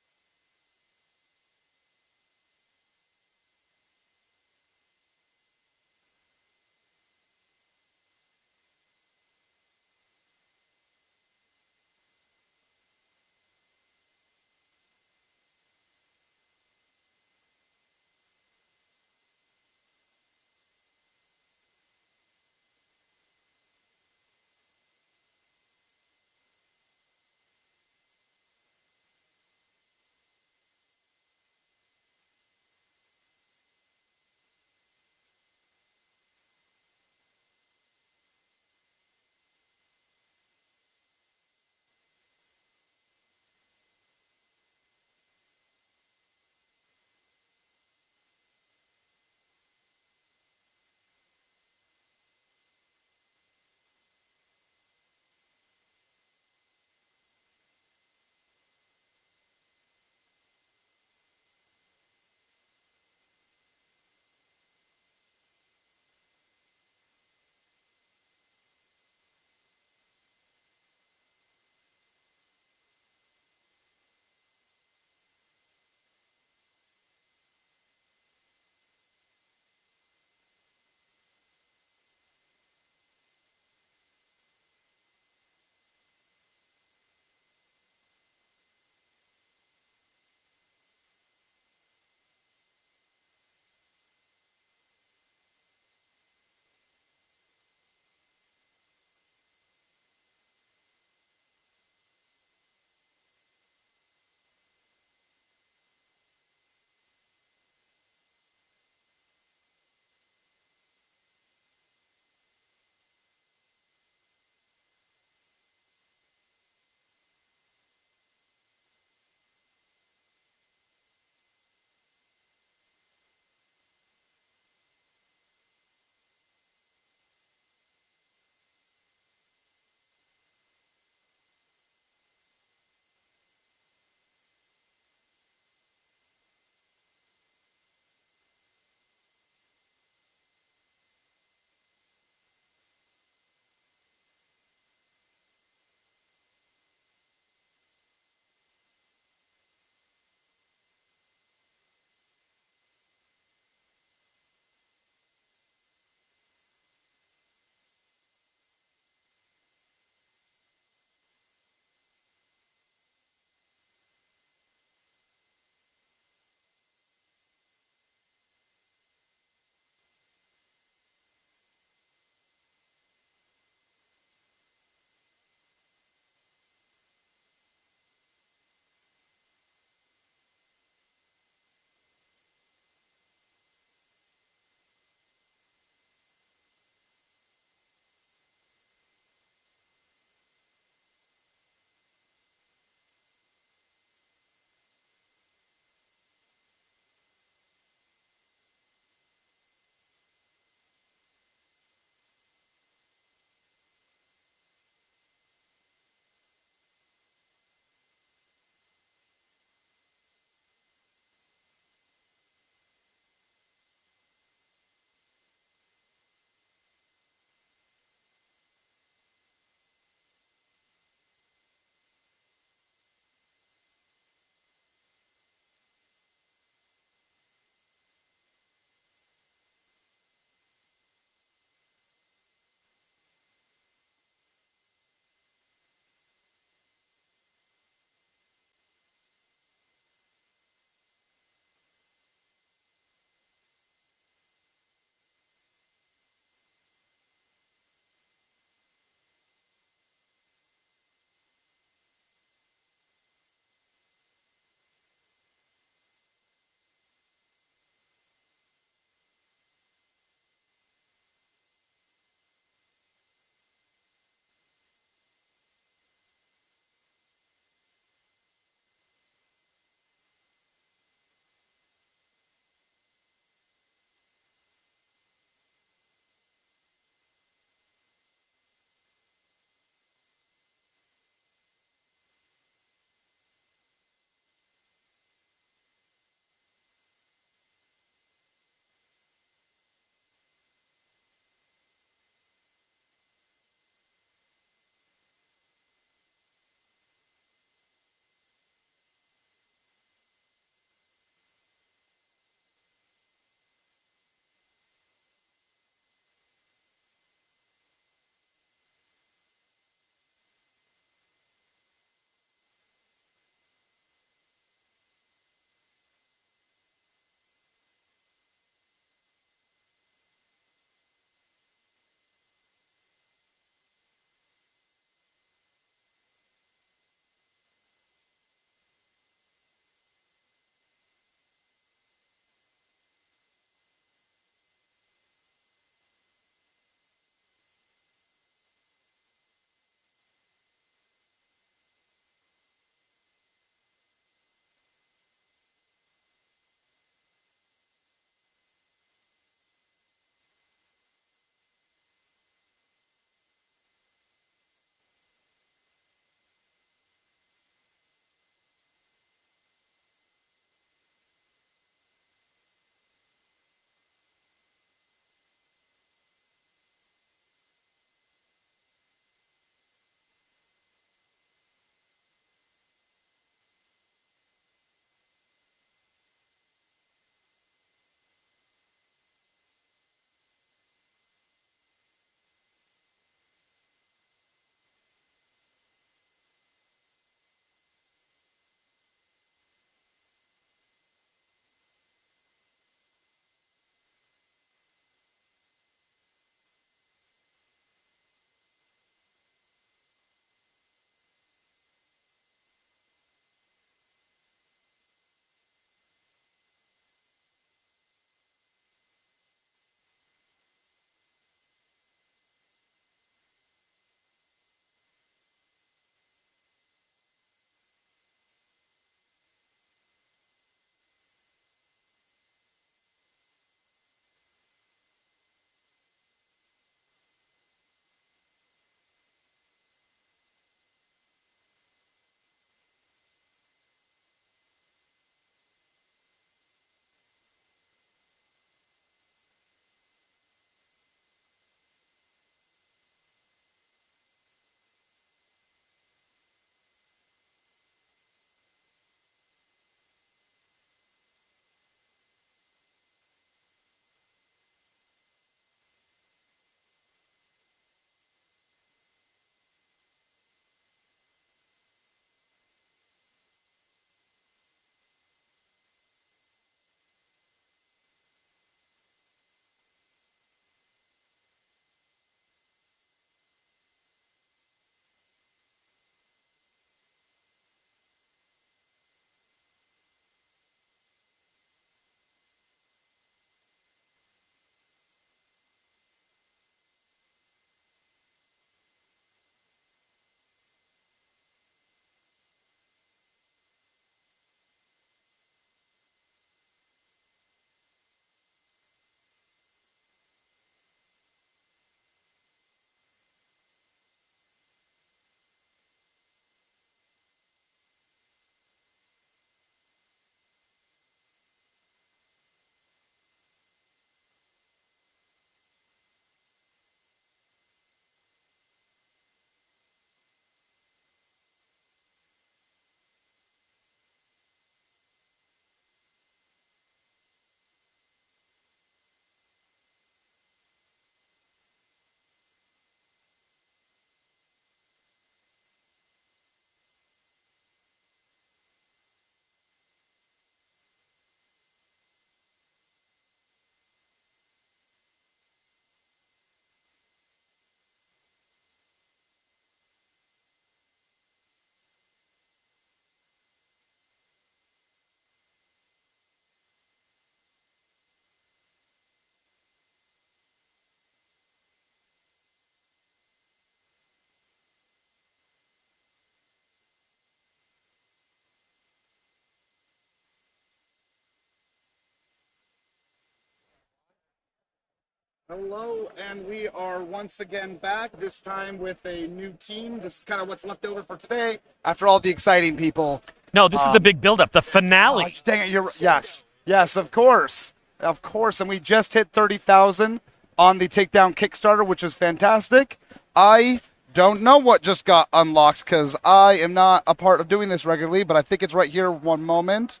Hello, and we are once again back, this time with a new team. This is kind of what's left over for today, after all the exciting people. No, this is the big build-up, the finale. Oh, dang it, yes, of course, and we just hit 30,000 on the Takedown Kickstarter, which is fantastic. I don't know what just got unlocked, because I am not a part of doing this regularly, but I think it's right here, one moment.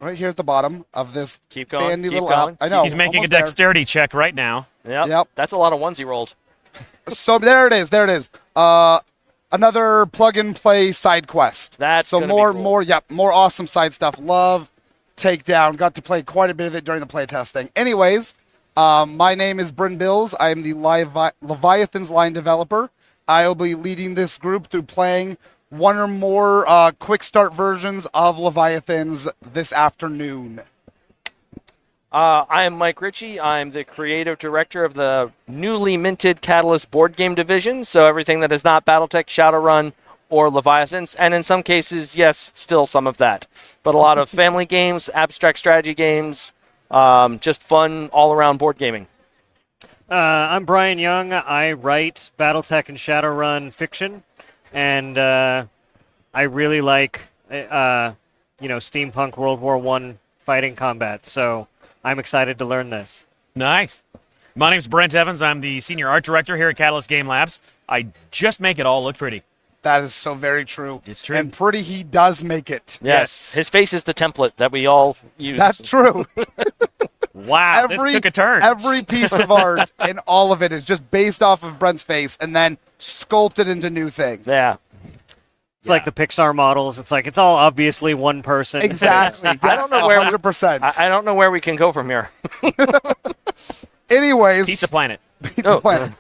Right here at the bottom of this fancy little app. I know. He's making a dexterity check right now. Yep. That's a lot of ones he rolled. So there it is. Another plug-and-play side quest. That's so more awesome side stuff. Love Takedown. Got to play quite a bit of it during the playtesting. Anyways, my name is Bryn Bills. I am the Leviathans line developer. I will be leading this group through playing one or more quick start versions of Leviathans this afternoon. I am Mike Ritchie. I'm the creative director of the newly minted Catalyst board game division, so everything that is not Battletech, Shadowrun, or Leviathans, and in some cases, yes, still some of that. But a lot of family games, abstract strategy games, just fun all-around board gaming. I'm Brian Young. I write Battletech and Shadowrun fiction. And I really like, steampunk World War I fighting combat. So I'm excited to learn this. Nice. My name's Brent Evans. I'm the senior art director here at Catalyst Game Labs. I just make it all look pretty. That is so very true. It's true. And pretty he does make it. Yes. His face is the template that we all use. That's true. Wow, this took a turn. Every piece of art and all of it is just based off of Brent's face and then sculpted into new things. Yeah. It's like the Pixar models. It's all obviously one person. Exactly. I don't know where 100%. I don't know where we can go from here. Anyways, Pizza Planet. Planet.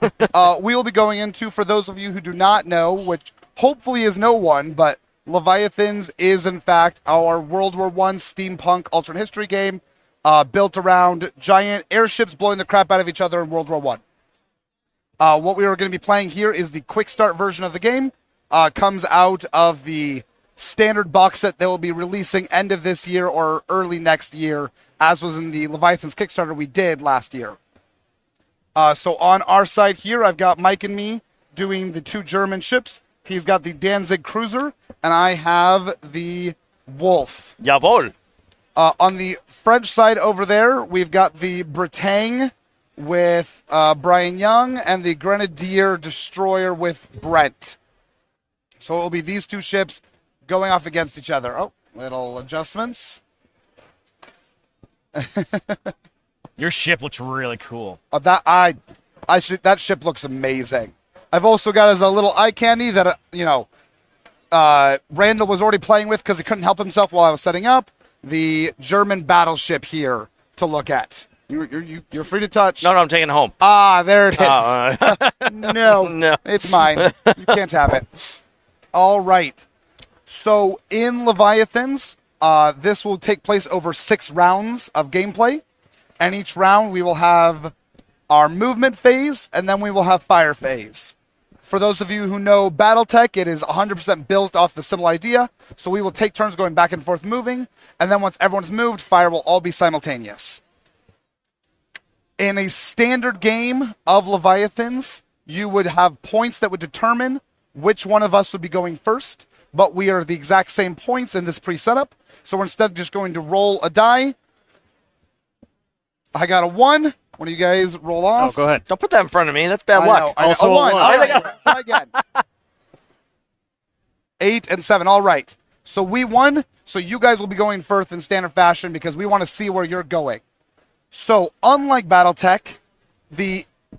We will be going into, for those of you who do not know, which hopefully is no one, but Leviathans is in fact our World War I steampunk alternate history game. Built around giant airships blowing the crap out of each other in World War I. What we are going to be playing here is the quick start version of the game. Comes out of the standard box set they will be releasing end of this year or early next year, as was in the Leviathans Kickstarter we did last year. So on our side here, I've got Mike and me doing the two German ships. He's got the Danzig cruiser, and I have the Wolf. Jawohl. On the French side over there, we've got the Bretagne with Brian Young and the Grenadier Destroyer with Brent. So it will be these two ships going off against each other. Oh, little adjustments. Your ship looks really cool. That ship looks amazing. I've also got as a little eye candy that Randall was already playing with because he couldn't help himself while I was setting up. The German battleship here to look at. You're free to touch. No, I'm taking it home. Ah, there it is. No, it's mine. You can't have it. All right. So in Leviathans, this will take place over 6 rounds of gameplay. And each round we will have our movement phase, and then we will have fire phase. For those of you who know Battletech, it is 100% built off the similar idea. So we will take turns going back and forth moving, and then once everyone's moved, fire will all be simultaneous. In a standard game of Leviathans, you would have points that would determine which one of us would be going first, but we are the exact same points in this pre-setup. So we're instead just going to roll a die. I got a 1. One of you guys roll off. Oh, go ahead. Don't put that in front of me. That's bad luck. I know. Also a 1. All right. Try again. 8 and 7. All right. So we won. So you guys will be going first in standard fashion because we want to see where you're going. So unlike Battletech,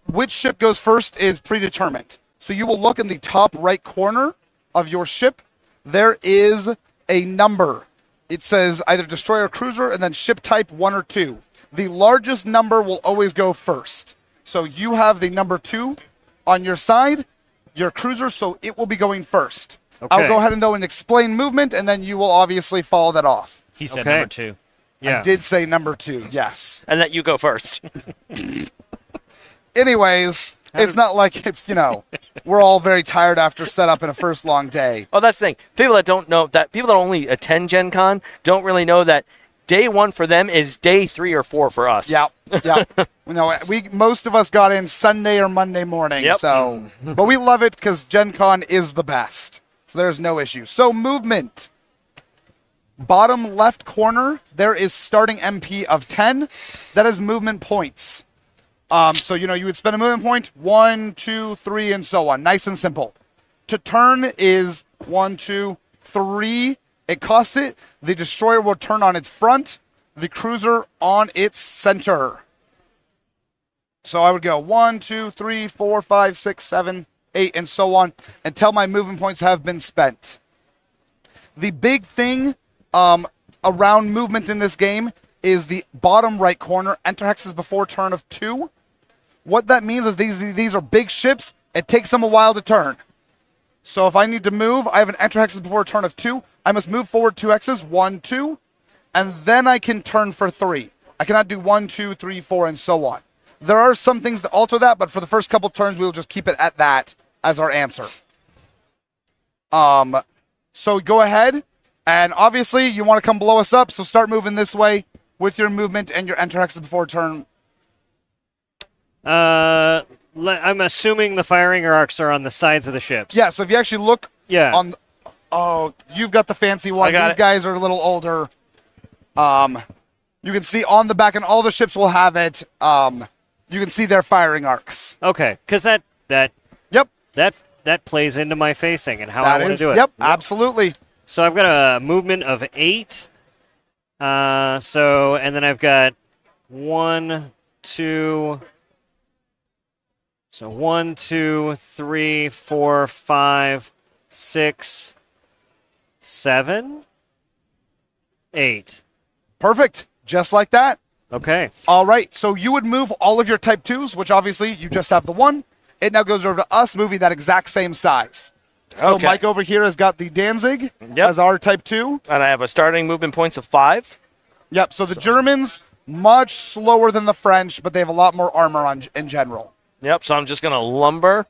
which ship goes first is predetermined. So you will look in the top right corner of your ship. There is a number. It says either destroyer or cruiser and then ship type 1 or 2. The largest number will always go first. So you have the number 2 on your side, your cruiser, so it will be going first. Okay. I'll go ahead and explain movement, and then you will obviously follow that off. He said number 2. Yeah. I did say number 2, yes. And that you go first. Anyways, it's not like it's, we're all very tired after setup in a first long day. Oh, that's the thing. People that don't know that, people that only attend Gen Con don't really know that day one for them is day 3 or 4 for us. Yeah. Most of us got in Sunday or Monday morning. Yep. So, but we love it because Gen Con is the best. So there's no issue. So movement. Bottom left corner, there is starting MP of 10. That is movement points. So, you would spend a movement point, 1, 2, 3, and so on. Nice and simple. To turn is 1, 2, 3. It costs it. The destroyer will turn on its front, the cruiser on its center. So I would go 1, 2, 3, 4, 5, 6, 7, 8, and so on until my movement points have been spent. The big thing around movement in this game is the bottom right corner. Enter hexes before turn of 2. What that means is these are big ships. It takes them a while to turn. So if I need to move, I have an enter hexes before a turn of 2. I must move forward 2 hexes, 1, 2, and then I can turn for 3. I cannot do 1, 2, 3, 4, and so on. There are some things that alter that, but for the first couple turns, we'll just keep it at that as our answer. So go ahead, and obviously you want to come blow us up, so start moving this way with your movement and your enter hexes before turn. I'm assuming the firing arcs are on the sides of the ships. Yeah, so if you actually look on... Oh, you've got the fancy one. These guys are a little older. You can see on the back, and all the ships will have it. You can see their firing arcs. Okay, because that plays into my facing and how I want to do it. Yep, absolutely. So I've got a movement of 8. And then I've got 1, 2... So 1, 2, 3, 4, 5, 6, 7, 8. Perfect. Just like that. Okay. All right. So you would move all of your type 2s, which obviously you just have the 1. It now goes over to us, moving that exact same size. So Okay. Mike over here has got the Danzig as our type 2. And I have a starting movement points of 5. Yep. So the Germans, much slower than the French, but they have a lot more armor in general. Yep, so I'm just going to lumber.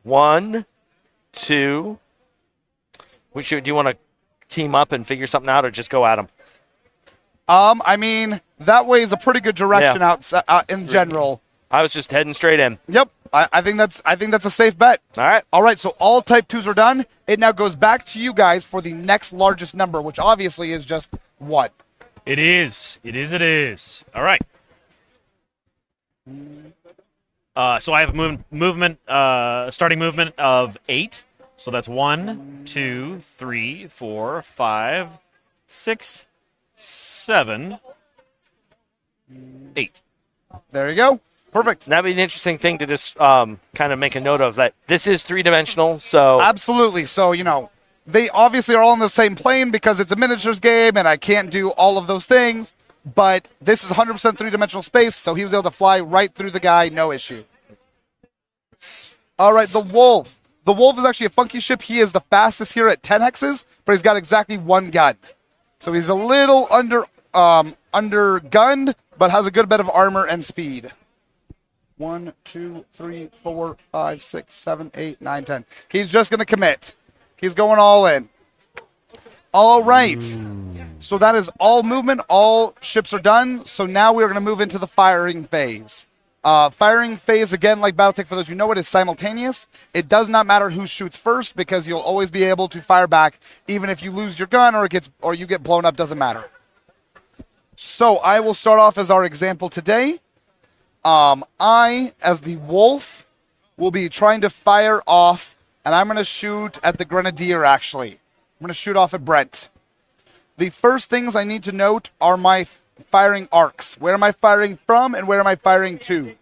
1, 2. Do you want to team up and figure something out or just go at them? I mean, that way is a pretty good direction out in general. I was just heading straight in. Yep. I think that's a safe bet. All right. All right, so all type 2s are done. It now goes back to you guys for the next largest number, which obviously is just 1. It is. All right. So I have a starting movement of 8. So that's 1, 2, 3, 4, 5, 6, 7, 8. There you go. Perfect. That'd be an interesting thing to just kind of make a note of, that this is 3-dimensional, so... Absolutely. So, they obviously are all on the same plane because it's a miniatures game and I can't do all of those things, but this is 100% 3-dimensional space, so he was able to fly right through the guy, no issue. All right, the Wolf. The Wolf is actually a funky ship. He is the fastest here at 10 hexes, but he's got exactly 1 gun. So he's a little under-gunned, but has a good bit of armor and speed. 1, 2, 3, 4, 5, 6, 7, 8, 9, 10. He's just going to commit. He's going all in. All right. So that is all movement. All ships are done. So now we're going to move into the firing phase. Firing phase, again, like Battletech, for those who know it, is simultaneous. It does not matter who shoots first because you'll always be able to fire back even if you lose your gun or you get blown up, doesn't matter. So I will start off as our example today. I, as the Wolf, will be trying to fire off, and I'm going to shoot at the Grenadier, actually. I'm going to shoot off at Brent. The first things I need to note are my firing arcs. Where am I firing from and where am I firing to?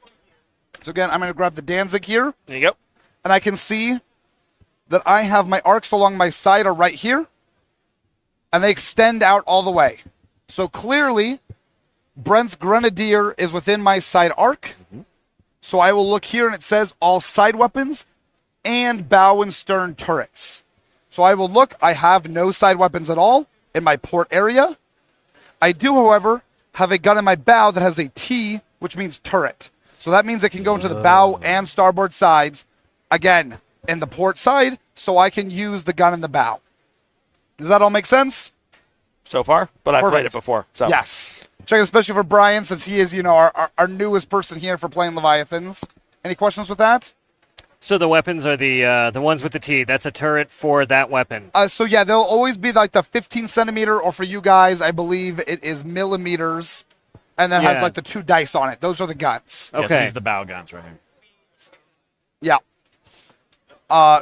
So again, I'm going to grab the Danzig here. There you go. And I can see that I have my arcs along my side are right here. And they extend out all the way. So clearly, Brent's Grenadier is within my side arc. So I will look here and it says all side weapons and bow and stern turrets. So I will look. I have no side weapons at all in my port area. I do, however, have a gun in my bow that has a T, which means turret. So that means it can go into the bow and starboard sides, again, in the port side, so I can use the gun in the bow. Does that all make sense? so far, but I've played it Perfect. before. So Yes. Check it especially for Brian, since he is, our newest person here for playing Leviathans. Any questions with that? So the weapons are the ones with the T. That's a turret for that weapon. So yeah, they'll always be like the 15 centimeter, or for you guys, I believe it is millimeters, and then has like the 2 dice on it. Those are the guns. Okay. These are the bow guns right here. Yeah.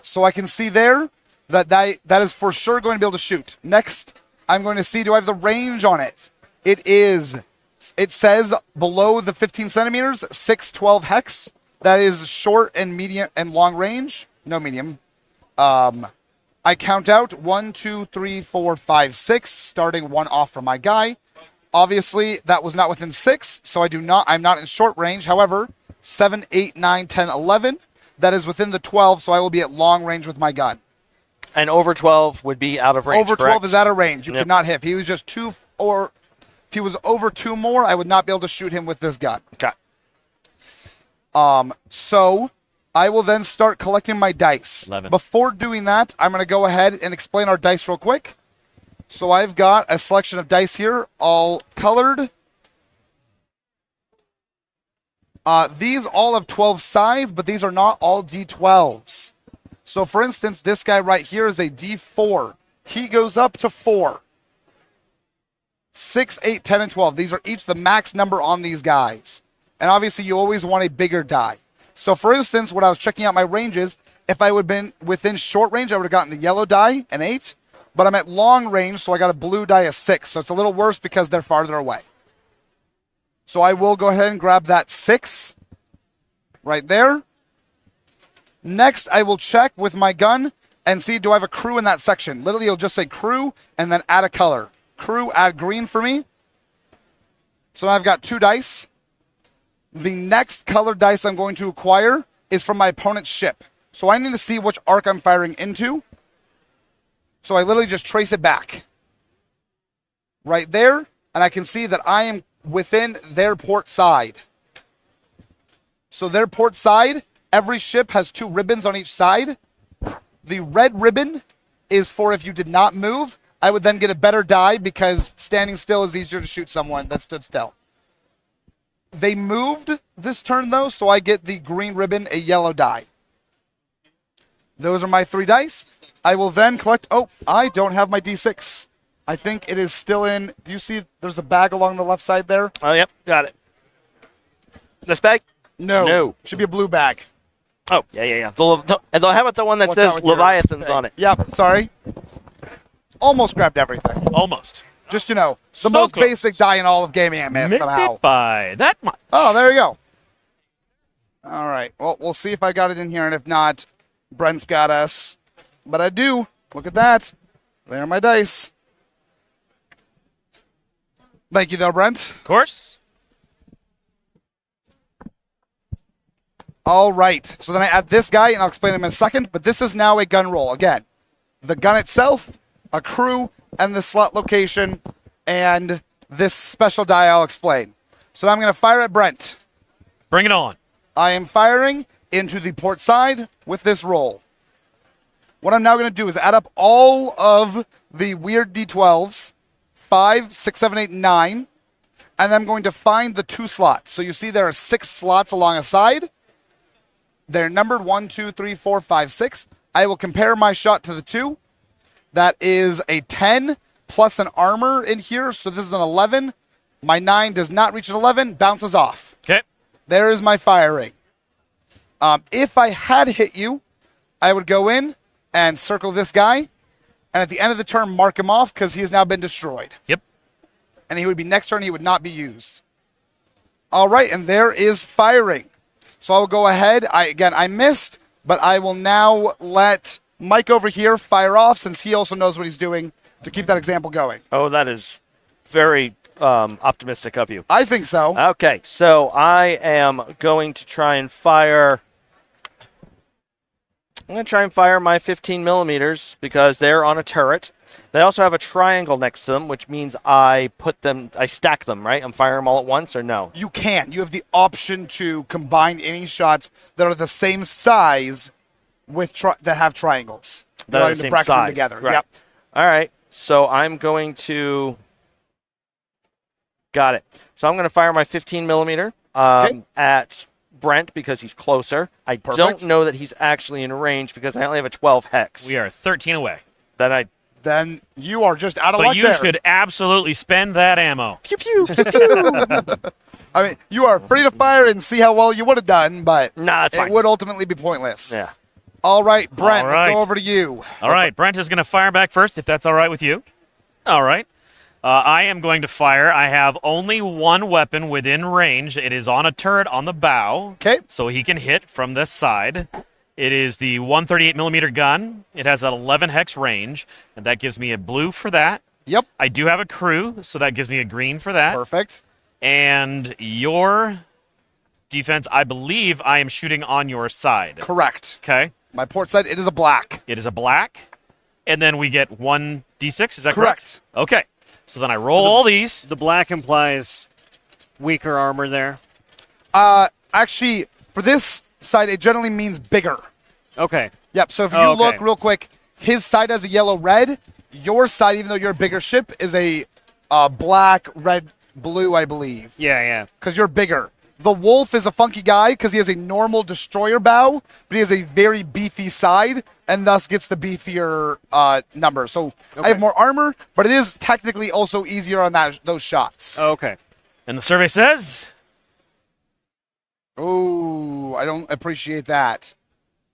So I can see there that is for sure going to be able to shoot. Next, I'm going to see, do I have the range on it? It says below the 15 centimeters, 612 hex. That is short and medium and long range. No medium. I count out 1, 2, 3, 4, 5, 6, starting 1 off from my guy. Obviously, that was not within 6, so I'm not in short range. However, 7, 8, 9, 10, 11, that is within the 12, so I will be at long range with my gun. And over 12 would be out of range. Over 12 is out of range. You could not hit. If he was just 2, or if he was over 2 more, I would not be able to shoot him with this gun. Okay. So I will then start collecting my dice. 11. Before doing that, I'm going to go ahead and explain our dice real quick. So I've got a selection of dice here, all colored. These all have 12 sides, but these are not all D12s. So for instance, this guy right here is a D4. He goes up to 4. 6, 8, 10, and 12. These are each the max number on these guys. And obviously, you always want a bigger die. So, for instance, when I was checking out my ranges, if I would have been within short range, I would have gotten the yellow die, an 8. But I'm at long range, so I got a blue die, a 6. So it's a little worse because they're farther away. So I will go ahead and grab that 6 right there. Next, I will check with my gun and see, do I have a crew in that section? Literally, it'll just say crew and then add a color. Crew, add green for me. So now I've got 2 dice. The next colored dice I'm going to acquire is from my opponent's ship. So I need to see which arc I'm firing into. So I literally just trace it back. Right there. And I can see that I am within their port side. So their port side, every ship has 2 ribbons on each side. The red ribbon is for if you did not move. I would then get a better die because standing still is easier to shoot someone that stood still. They moved this turn, though, so I get the green ribbon, a yellow die. Those are my 3 dice. I will then collect... Oh, I don't have my D6. I think it is still in... Do you see there's a bag along the left side there? Oh, yep. Got it. This bag? No. Should be a blue bag. Oh, yeah. How about the one that says Leviathans on it? Yep, sorry. Almost grabbed everything. Almost. Just, the So most close. basic die in all of gaming I missed Missed somehow. it by that much. Oh, there you go. All right. Well, we'll see if I got it in here, and if not, Brent's got us. But I do. Look at that. There are my dice. Thank you, though, Brent. Of course. All right. So then I add this guy, and I'll explain him in a second. But this is now a gun roll. Again, the gun itself, a crew, and the slot location, and this special die I'll explain. So now I'm going to fire at Brent. Bring it on. I am firing into the port side with this roll. What I'm now going to do is add up all of the weird D12s, 5, 6, 7, 8, 9, and I'm going to find the 2 slots. So you see there are 6 slots along a side. They're numbered 1, 2, 3, 4, 5, 6. I will compare my shot to the 2. That is a 10 plus an armor in here, so this is an 11. My 9 does not reach an 11, bounces off. Okay. There is my firing. If I had hit you, I would go in and circle this guy, and at the end of the turn, mark him off because he has now been destroyed. Yep. And he would be next turn, he would not be used. All right, and there is firing. So I will go ahead. I missed, but I will now let Mike over here fire off since he also knows what he's doing to keep that example going. Oh, that is very optimistic of you. I think so. Okay, so I am going to try and fire... I'm going to try and fire my 15 millimeters because they're on a turret. They also have a triangle next to them, which means I stack them, right? I'm firing them all at once, or no? You can. You have the option to combine any shots that are the same size with that have triangles. That are the same size. Them together. Right. Yep. All right. So I'm going to. Got it. So I'm going to fire my 15 millimeter at Brent because he's closer. I don't know that he's actually in range because I only have a 12 hex. We are 13 away. Then you are just out of But luck you there. should absolutely spend that ammo. Pew pew pew pew. I mean, you are free to fire and see how well you would have done, but it's it fine. would ultimately be pointless. Yeah. All right, Brent, All right. let's go over to you. All right, Brent is going to fire back first, if that's all right with you. All right. I am going to fire. I have only one weapon within range. It is on a turret on the bow. Okay. So he can hit from this side. It is the 138 millimeter gun. It has an 11 hex range, and that gives me a blue for that. Yep. I do have a crew, so that gives me a green for that. Perfect. And your defense, I believe I am shooting on your side. Correct. Okay. My port side, it is a black. It is a black. And then we get 1d6, is that correct? Okay. So then I roll all these. The black implies weaker armor there. Actually, for this side, it generally means bigger. Okay. Yep, so if you look real quick, his side has a yellow-red. Your side, even though you're a bigger ship, is a black, red, blue, I believe. Yeah. Because you're bigger. The wolf is a funky guy because he has a normal destroyer bow, but he has a very beefy side, and thus gets the beefier number. So I have more armor, but it is technically also easier on those shots. Okay. And the survey says? Oh, I don't appreciate that.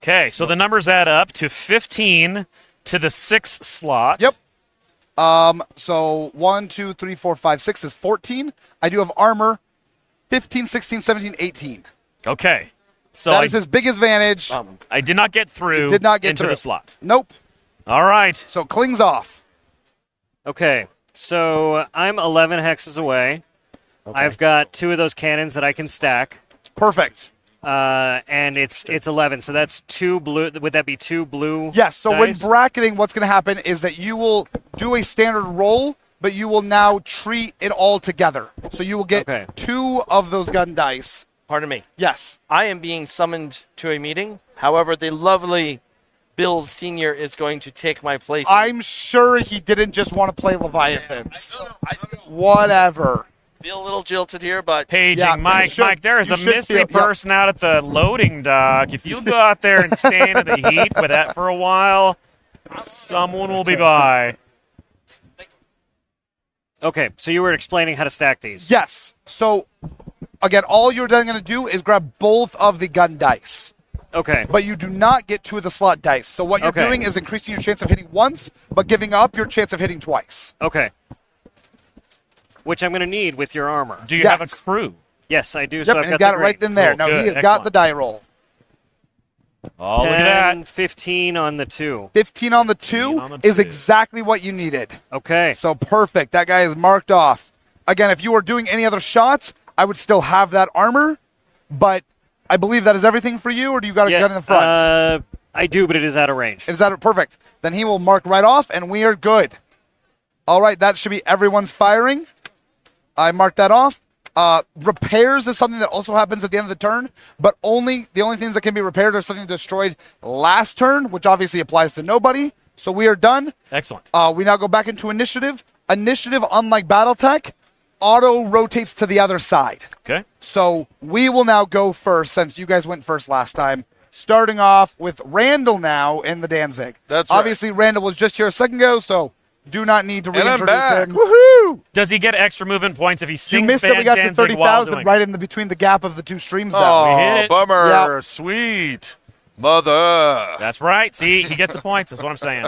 Okay, so the numbers add up to 15 to the 6 slot. Yep. So 1, 2, 3, 4, 5, 6 is 14. I do have armor. 15, 16, 17, 18. Okay. So that is his big advantage. I did not get through did not get into through. the slot. Nope. All right. So clings off. Okay. So I'm 11 hexes away. Okay. I've got 2 of those cannons that I can stack. Perfect. And it's 11. So that's 2 blue. Would that be 2 blue? Yes. So dice? when bracketing, what's going to happen is that you will do a standard roll, but you will now treat it all together. So you will get 2 of those gun dice. Pardon me. Yes. I am being summoned to a meeting. However, the lovely Bills Sr. is going to take my place. I'm sure he didn't just want to play Leviathans. Whatever. Feel a little jilted here, but... Paging Mike, there is a mystery person out at the loading dock. If you go out there and stand in the heat with that for a while, someone will be by. Okay, so you were explaining how to stack these. Yes. So, again, all you're then going to do is grab both of the gun dice. Okay. But you do not get 2 of the slot dice. So what you're doing is increasing your chance of hitting once, but giving up your chance of hitting twice. Okay. Which I'm going to need with your armor. Do you have a crew? Yes, I do. Yep, So I've and he got got it right then there. Cool, Now he good, has got excellent. the die roll. Oh, look at that. 15 on the 2. 15 on the 2 is exactly what you needed. Okay. So perfect. That guy is marked off. Again, if you were doing any other shots, I would still have that armor, but I believe that is everything for you, or do you got a gun in the front? I do, but it is out of range. Is that perfect? Then he will mark right off, and we are good. All right, that should be everyone's firing. I marked that off. Repairs is something that also happens at the end of the turn, but the only things that can be repaired are something destroyed last turn, which obviously applies to nobody. So we are done. Excellent. We now go back into initiative. Initiative, unlike Battletech, auto rotates to the other side. Okay. So we will now go first since you guys went first last time. Starting off with Randall now in the Danzig. That's right. Obviously, Randall was just here a second ago, so do not need to And I'm reintroduce back. him. Woohoo! Does he get extra movement points if he sings You missed Van that we got to Danzig while 30,000 doing right in between the gap of the 2 streams. Though. Oh, We hit it. bummer. Yep. Sweet. Mother. That's right. See, he gets the points. That's what I'm saying.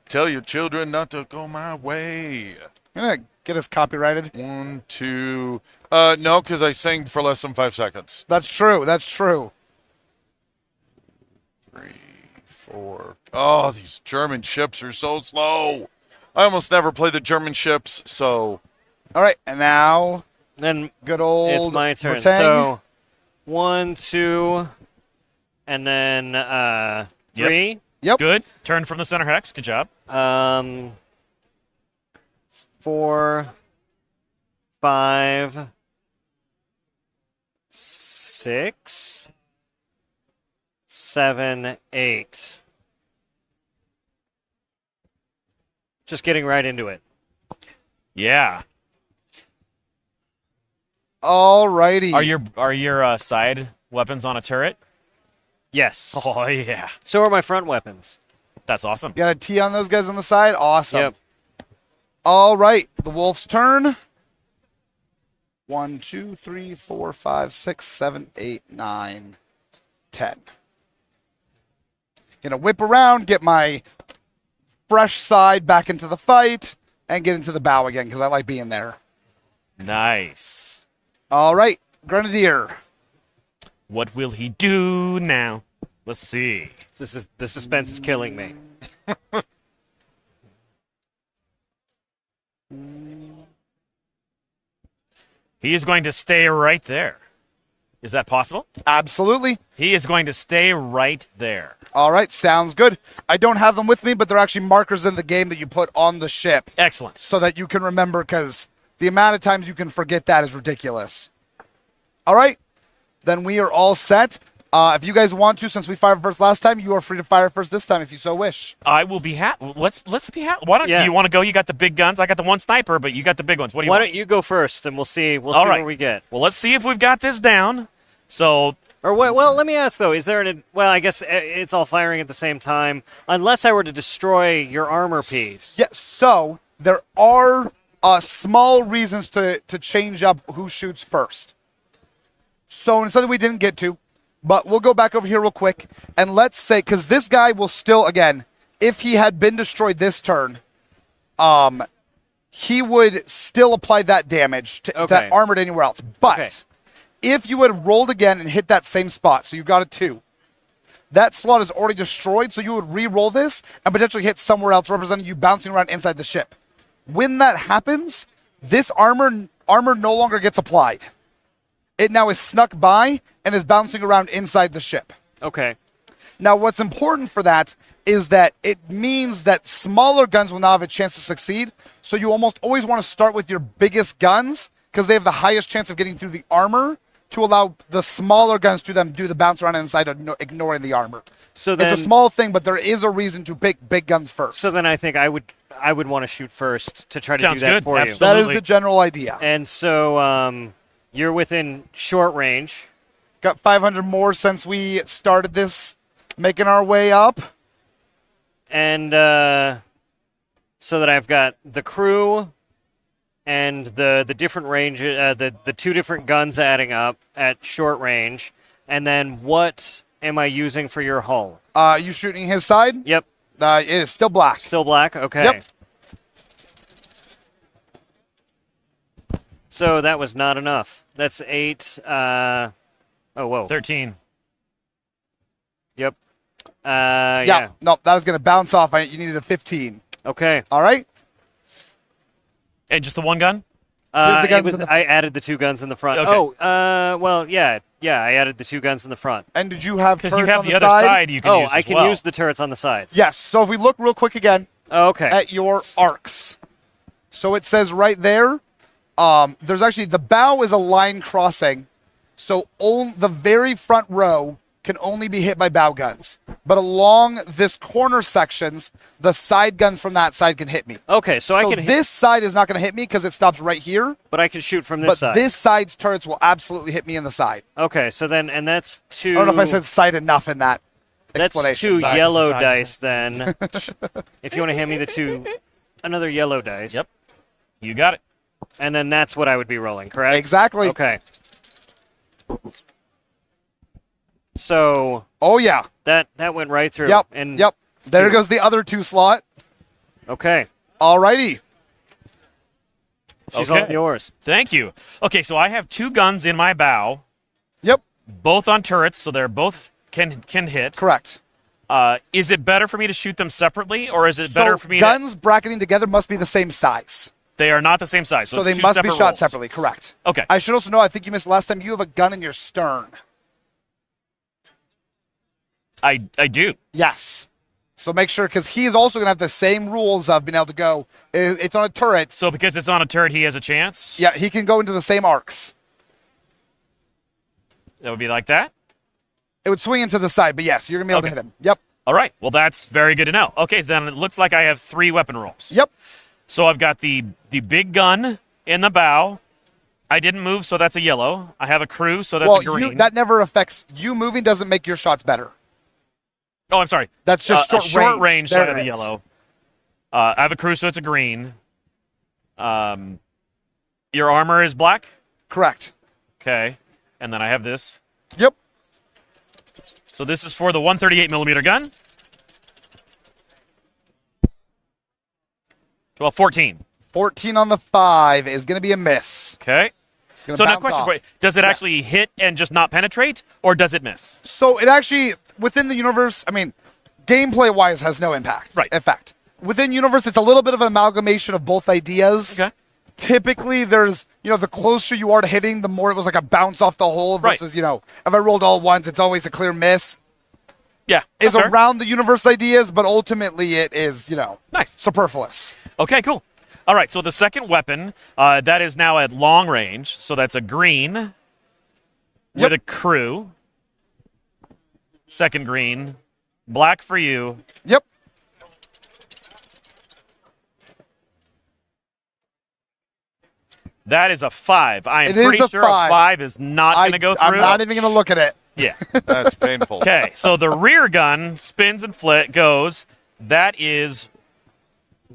Tell your children not to go my way. I'm going to get us copyrighted. 1, 2. No, because I sang for less than 5 seconds. That's true. That's true. 3, 4. Oh, these German ships are so slow. I almost never play the German ships, so. All right, and now then good old. It's my turn. Motang. So 1, 2, and then 3. Yep. Good. Turn from the center hex. Good job. 4, 5, 6, 7, 8. Just getting right into it. Yeah. Alrighty. Are your side weapons on a turret? Yes. Oh yeah. So are my front weapons. That's awesome. You got a T on those guys on the side? Awesome. Yep. All right. The wolf's turn. 1, 2, 3, 4, 5, 6, 7, 8, 9, 10. Gonna whip around, get my fresh side back into the fight, and get into the bow again because I like being there. Nice. All right, Grenadier. What will he do now? Let's see. The suspense is killing me. He is going to stay right there. Is that possible? Absolutely. He is going to stay right there. All right, sounds good. I don't have them with me, but they're actually markers in the game that you put on the ship. Excellent. So that you can remember, because the amount of times you can forget that is ridiculous. All right, then we are all set. If you guys want to, since we fired first last time, you are free to fire first this time if you so wish. I will be happy. Let's be happy. Why don't you want to go? You got the big guns. I got the one sniper, but you got the big ones. What do you Why want? don't you go first, and we'll see. We'll All see right. where we get. Well, let's see if we've got this down. So, well, let me ask though: is there an? Well, I guess it's all firing at the same time, unless I were to destroy your armor piece. Yes. So there are small reasons to change up who shoots first. So it's something we didn't get to, but we'll go back over here real quick and let's say, because this guy will still, again, if he had been destroyed this turn, he would still apply that damage to that armored anywhere else. But if you had rolled again and hit that same spot, so you got a 2, that slot is already destroyed, so you would re-roll this and potentially hit somewhere else, representing you bouncing around inside the ship. When that happens, this armor no longer gets applied. It now is snuck by and is bouncing around inside the ship. Okay. Now, what's important for that is that it means that smaller guns will now have a chance to succeed, so you almost always want to start with your biggest guns because they have the highest chance of getting through the armor to allow the smaller guns to them do the bounce around inside, ignoring the armor. So then, it's a small thing, but there is a reason to pick big guns first. So then I think I would want to shoot first to try to Sounds do that good. for Absolutely. That is the general idea. And so you're within short range. Got 500 more since we started this, making our way up. And so that I've got the crew and the different range, the 2 different guns adding up at short range. And then what am I using for your hull? You shooting his side? Yep. It is still black. Still black? Okay. Yep. So that was not enough. That's 8. Oh, whoa. 13. Yep. Yeah. No, that was going to bounce off. You needed a 15. Okay. All right. And just the one gun? I added the 2 guns in the front. Okay. Oh, well, yeah, I added the 2 guns in the front. And did you have turrets you have on the the other side you can use I as can well. use the turrets on the sides. Yes. So if we look real quick again at your arcs. So it says right there, there's actually, the bow is a line crossing. So the very front row can only be hit by bow guns. But along this corner sections, the side guns from that side can hit me. Okay, so I can hit. This side is not going to hit me because it stops right here. But I can shoot from this side. But this side's turrets will absolutely hit me in the side. Okay, so then, and that's 2. I don't know if I said side enough in that That's explanation. 2 yellow dice then. If you want to hand me the 2, another yellow dice. Yep. You got it. And then that's what I would be rolling, correct? Exactly. Okay. So. Oh yeah. That went right through. Yep. And yep. There goes the other 2 slot. Okay. Alrighty. She's all yours. Thank you. Okay, so I have 2 guns in my bow. Yep. Both on turrets, so they're both can hit. Correct. Is it better for me to shoot them separately, or is it better for me guns bracketing together must be the same size. They are not the same size, so they it's 2 must be separate shot rolls. separately. Correct. Okay. I should also know, I think you missed last time, you have a gun in your stern. I do. Yes. So make sure, because he's also going to have the same rules of being able to go. It's on a turret. So because it's on a turret, he has a chance? Yeah, he can go into the same arcs. That would be like that? It would swing into the side, but yes, you're going to be able to hit him. Yep. All right. Well, that's very good to know. Okay, then it looks like I have 3 weapon rolls. Yep. So I've got the big gun in the bow. I didn't move, so that's a yellow. I have a crew, so that's a green. That never affects you. Moving doesn't make your shots better. Oh, I'm sorry. That's just short range. So I have a is. yellow. I have a crew, so it's a green. Your armor is black? Correct. Okay. And then I have this. Yep. So this is for the 138 millimeter gun. 14. 14 on the 5 is going to be a miss. Okay. Gonna So now bounce question off. for you. Does it actually hit and just not penetrate, or does it miss? So it actually, within the universe, I mean, gameplay-wise has no impact. Right. Effect. Within universe, it's a little bit of an amalgamation of both ideas. Okay. Typically, there's, the closer you are to hitting, the more it was like a bounce off the hole versus, if I rolled all once, it's always a clear miss. Yeah. Is that's fair. around the universe ideas, but ultimately it is, nice. Superfluous. Okay, cool. All right, so the second weapon, that is now at long range. So that's a green with a crew. Second green. Black for you. Yep. That is a 5. I am It is pretty a sure 5. a 5 is not going to go through. I'm not even going to look at it. Yeah. That's painful. Okay, so the rear gun spins and goes. That is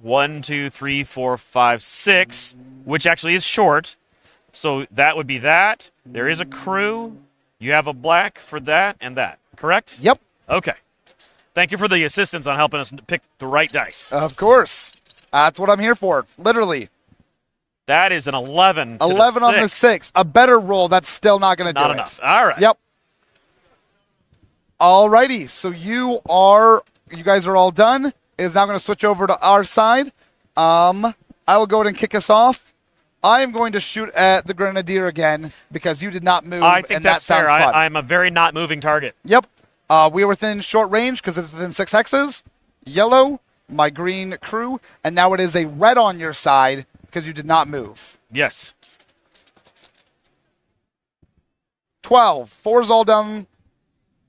1, 2, 3, 4, 5, 6, which actually is short. So that would be that. There is a crew. You have a black for that and that, correct? Yep. Okay. Thank you for the assistance on helping us pick the right dice. Of course. That's what I'm here for, literally. That is an 11 to 11 the on the 6. A better roll, that's still not going to do it. Not enough. All right. Yep. Alrighty, so you guys are all done. It is now going to switch over to our side. I will go ahead and kick us off. I am going to shoot at the Grenadier again because you did not move. I think and that's that sounds fair. fun. I'm a very not moving target. Yep. We are within short range because it's within 6 hexes. Yellow, my green crew, and now it is a red on your side because you did not move. Yes. 12. 4's all down.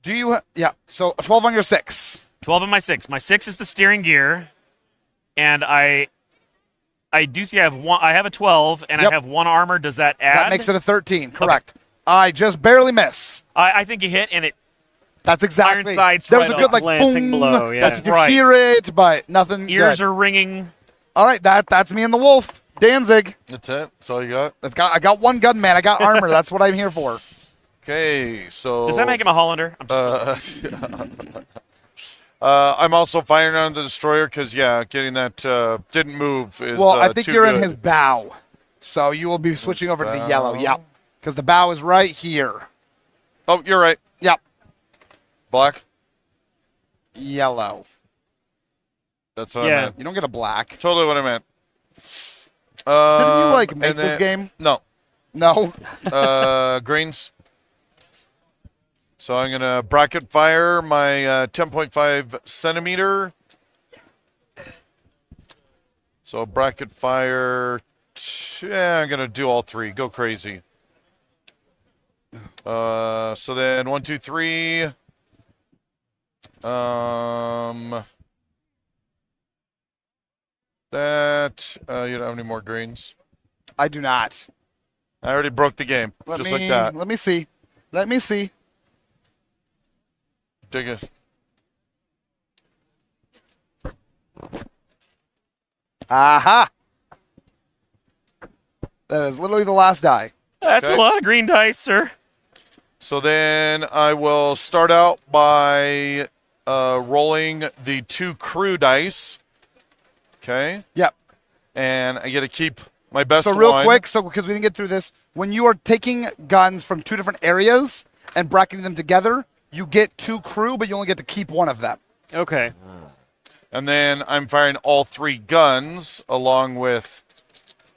Do you? Yeah. So 12 on your 6. 12 on my 6. My 6 is the steering gear, and I do see I have one. I have a 12, and I have 1 armor. Does that add? That makes it a 13. Correct. Okay. I just barely miss. I think you hit, and it. That's exactly. Iron sights there right was a good off. boom. Blow. Yeah. That you could hear it, but nothing. Ears good. are ringing. All right, that's me and the wolf, Danzig. That's it. That's all you got. I got 1 gun, man. I got armor. That's what I'm here for. Okay, so Does that make him a Hollander? I'm also firing on the destroyer because getting that didn't move is well. I think too you're good. in his bow, so you will be switching over to the yellow. Yep, because the bow is right here. Oh, you're right. Yep. Black. Yellow. That's what I meant. You don't get a black. Totally what I meant. Didn't you make and this then- game? No. No. Greens. So I'm going to bracket fire my 10.5 centimeter. So bracket fire. I'm going to do all 3. Go crazy. So then 1, 2, 3. That. You don't have any more greens? I do not. I already broke the game. Just like that. Let me see. Let me see. Dig it. Aha! That is literally the last die. That's a lot of green dice, sir. So then I will start out by rolling the 2 crew dice. Okay. Yep. And I get to keep my best So real one. quick, because we didn't get through this, when you are taking guns from 2 different areas and bracketing them together, you get 2 crew, but you only get to keep 1 of them. Okay. And then I'm firing all 3 guns along with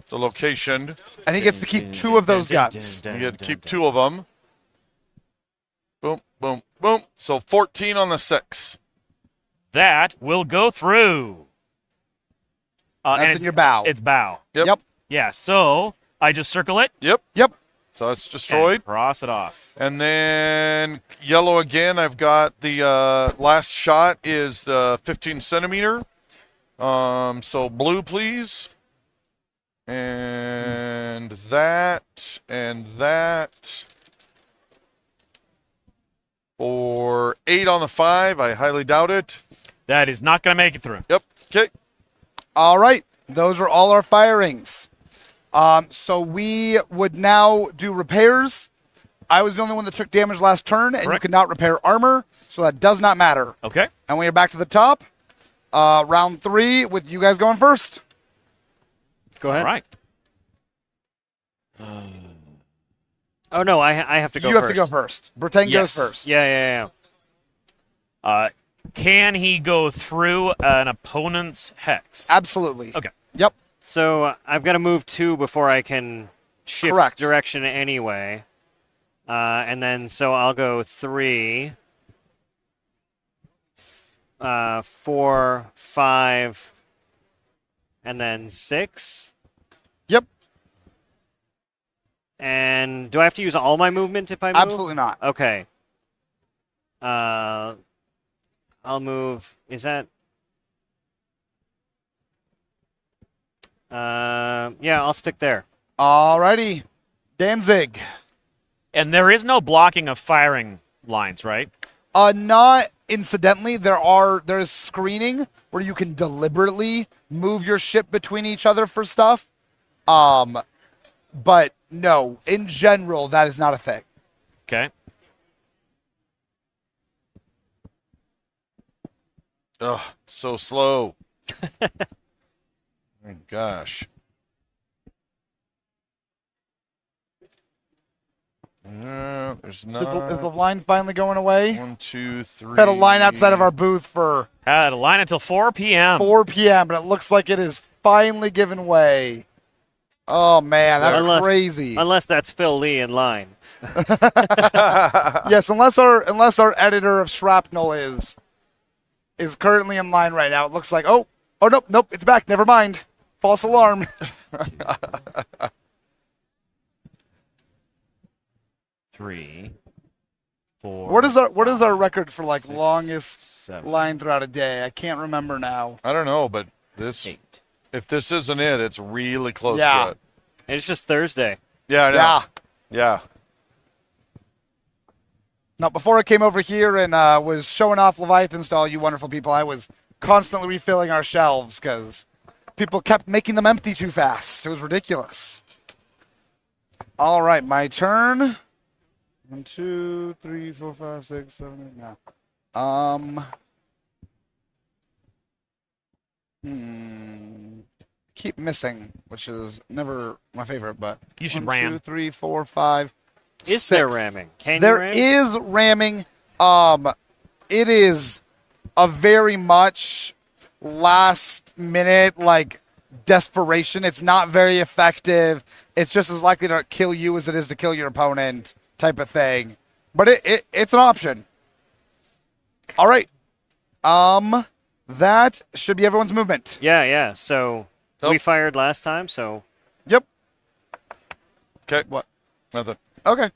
the location. And he gets to keep 2 of those guns. You get to keep 2 of them. Boom, boom, boom. So 14 on the 6. That will go through. That's and in your bow. It's bow. Yep. Yeah, so I just circle it. Yep. Yep. So that's destroyed. And cross it off. And then yellow again. I've got the last shot is the 15 centimeter. So blue, please. And that. For 8 on the 5. I highly doubt it. That is not going to make it through. Yep. Okay. All right. Those are all our firings. So we would now do repairs. I was the only one that took damage last turn, and you could not repair armor, so that does not matter. Okay. And we are back to the top. Round 3 with you guys going first. Go ahead. All right. Oh, no, I have to go You first. have to go first. Bretagne goes first. Yeah. Can he go through an opponent's hex? Absolutely. Okay. Yep. So I've got to move 2 before I can shift direction anyway. And then so I'll go 3, 4, 5, and then 6. Yep. And do I have to use all my movement if I move? Absolutely not. Okay. I'll move. Is that? Yeah, I'll stick there. Alrighty. Danzig. And there is no blocking of firing lines, right? Not incidentally. There is screening where you can deliberately move your ship between each other for stuff. But no, in general, that is not a thing. Okay. Ugh, so slow. My gosh. There's not. Is the line finally going away? 1, 2, 3. Had a line outside of our booth for had a line until 4 p.m. 4 p.m., but it looks like it is finally giving way. Oh man, that's crazy. Unless that's Phil Lee in line. Yes, unless our editor of Shrapnel is currently in line right now. It looks like oh nope, it's back. Never mind. False alarm. 3, 4. What is our record for like 6, longest 7. Line throughout a day? I can't remember now. I don't know, but this 8. If this isn't it, it's really close to it. It's just Thursday. Yeah, I know. Yeah. Now, before I came over here and was showing off Leviathans to all you wonderful people, I was constantly refilling our shelves because people kept making them empty too fast. It was ridiculous. All right, my turn. 1, 2, 3, 4, 5, 6, 7, 8. Now, keep missing, which is never my favorite, but you should 1, ram. 2, 3, 4, 5. Is 6. there ramming? Can there you ram? is ramming. It is a very much last minute like desperation. It's not very effective. It's just as likely to kill you as it is to kill your opponent type of thing. But it's an option. All right. That should be everyone's movement. Yeah. So we fired last time, so. Yep. Okay. What? Nothing. Okay.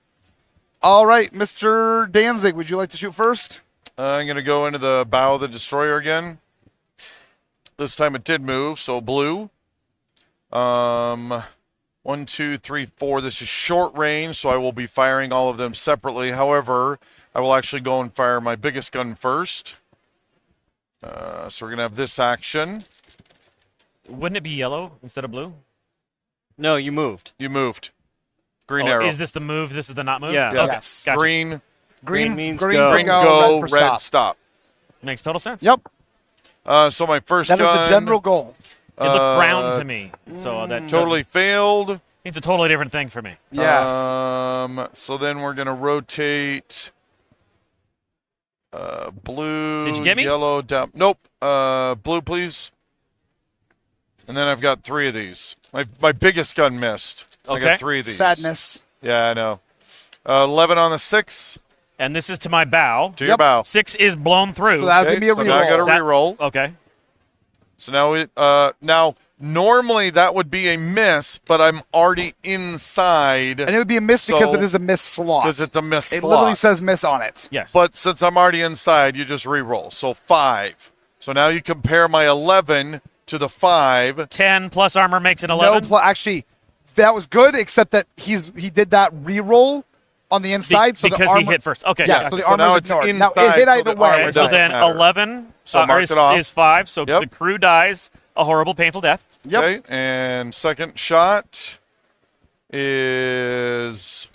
All right, Mr. Danzig, would you like to shoot first? I'm going to go into the bow of the destroyer again. This time it did move, so blue. 1, 2, 3, 4. This is short range, so I will be firing all of them separately. However, I will actually go and fire my biggest gun first. So we're going to have this action. Wouldn't it be yellow instead of blue? No, you moved. You moved. Green arrow. Is this the move? This is the not move? Yeah. Okay. Yes. Gotcha. Green means green go. for go, red stop. Makes total sense. Yep. So my first That is gun. the general goal. It looked brown to me, so that totally failed. It's a totally different thing for me. Yes. So then we're gonna rotate. Blue. Did you get me? Yellow. Down. Nope. Blue, please. And then I've got 3 of these. My biggest gun missed. I Okay. got 3 of these. Sadness. Yeah, I know. 11 on the 6. And this is to my bow. To your bow. 6 is blown through. So that's going to be a so now I got to reroll. reroll. Okay. So now now Normally that would be a miss, but I'm already inside. And it would be a miss because it is a miss slot. Because it's a miss slot. It literally says miss on it. Yes. But since I'm already inside, you just re-roll. So 5. So now you compare my 11 to the 5. 10 plus armor makes it 11. No, actually, that was good, except that he did that re-roll on the inside. So because the armor, he hit first. Okay. Yeah, so the So now armor it's ignored. Now, inside, it hit so either the way. armor So doesn't then matter. 11 So mark it off. is 5. So Yep. the crew dies a horrible, painful death. Yep. Okay, and second shot is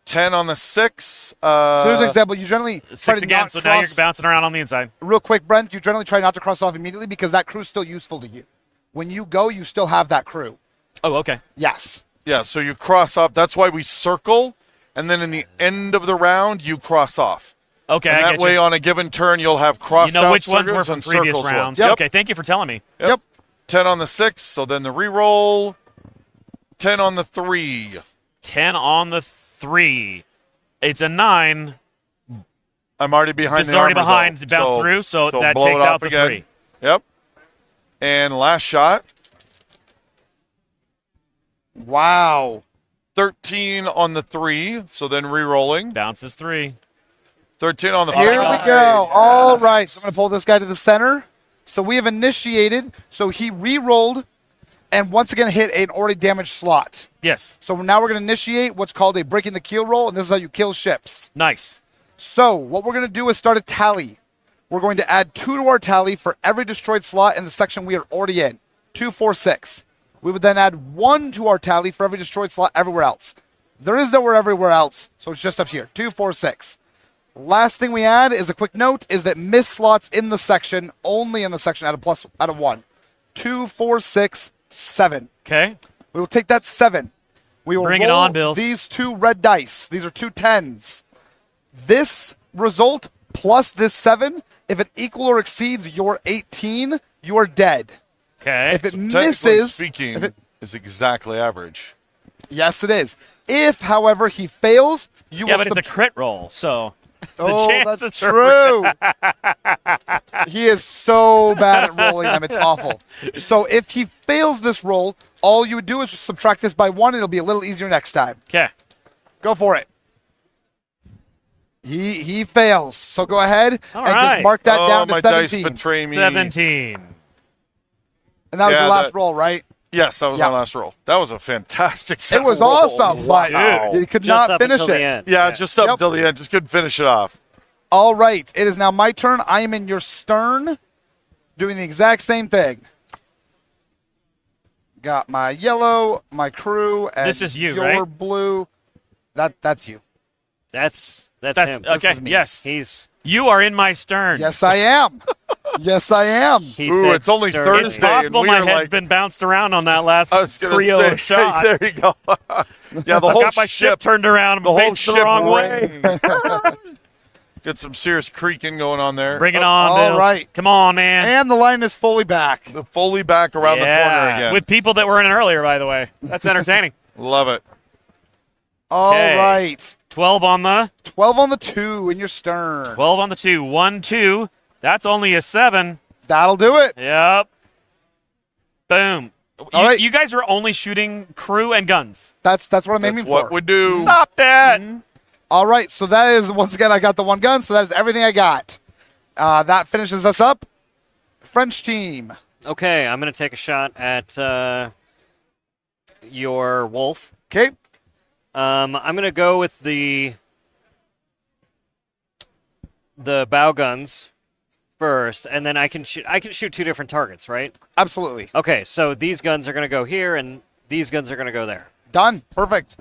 10 on the 6. So here's an example. You generally try 6 to again, not so now you're cross- bouncing around on the inside. Real quick, Brent, you generally try not to cross off immediately because that crew's still useful to you. When you go, you still have that crew. Oh, okay. Yes. Yeah, so you cross off. That's why we circle, and then in the end of the round, you cross off. Okay, and I that get way, you. on a given turn, you'll have crossed You know out which ones were circles from and previous circles rounds. ones. Yep. Okay, thank you for telling me. Yep. 10 on the 6, so then the re-roll. 10 on the 3. 10 on the 3. It's a 9. I'm already behind It's the already armor, behind though. to bounce through, so that blow takes it out off the again. 3. Yep. And last shot. Wow. 13 on the 3, so then re-rolling. Bounces 3. 13 on the 5. Here we go. All right. So I'm going to pull this guy to the center. So we have initiated. So he re-rolled and once again hit an already damaged slot. Yes. So now we're going to initiate what's called a breaking the keel roll, and this is how you kill ships. Nice. So what we're going to do is start a tally. We're going to add 2 to our tally for every destroyed slot in the section we are already in. 2, 4, 6. We would then add 1 to our tally for every destroyed slot everywhere else. There is nowhere everywhere else, so it's just up here. 2, 4, 6. Last thing we add is a quick note is that missed slots in the section, only in the section, add a 1. 2, 4, 6, 7. Okay. We will take that 7. We will Bring it roll on, Bills. these 2 red dice. These are 2 10s. This result plus this 7, if it equal or exceeds your 18, you are dead. Okay. If it Technically misses, speaking, is exactly average. yes, it is. If, however, he fails, you Yeah, will. but it's a crit roll, so. Oh, chances that's are- true. He is so bad at rolling them; it's awful. So if he fails this roll, all you would do is just subtract this by 1, and it'll be a little easier next time. Okay. Go for it. He fails. So go ahead All and right. just mark that down to my dice 17. betray me. 17. And that was Yeah, your last that- roll, right? Yes, that was Yeah. my last roll. That was a fantastic set It was roll. awesome, but Wow. you could Just not up finish until it. the end. Yeah, just up Yep. until the end. Just couldn't finish it off. All right, it is now my turn. I am in your stern, doing the exact same thing. Got my yellow, my crew, and This is you, your right? blue. That's you. That's That's him. okay. is me. Yes. You are in my stern. Yes, I am. Yes, I am. He Ooh, said it's only stern. Thursday. It's possible and my we are head's like- been bounced around on that last I was going 3-0 to say, shot. there you go. Yeah, the I whole got my ship turned around and the whole faced the wrong way. Get some serious creaking going on there. Bring it on, All Bills. right. Come on, man. And the line is fully back. The fully back around the corner again. With people that were in earlier, by the way. That's entertaining. Love it. All Okay. right. 12 on the 12 on the 2 in your stern. 12 on the 2. 1, 2. That's only a 7. That'll do it. Yep. Boom. All right. You guys are only shooting crew and guns. That's what I'm That's aiming what for. we do. Stop that. All right, so that is, once again, I got the 1 gun, so that is everything I got. That finishes us up. French team. Okay, I'm going to take a shot at your wolf. Okay. I'm going to go with the bow guns first, and then I can shoot 2 different targets, right? Absolutely. Okay, so these guns are going to go here, and these guns are going to go there. Done. Perfect.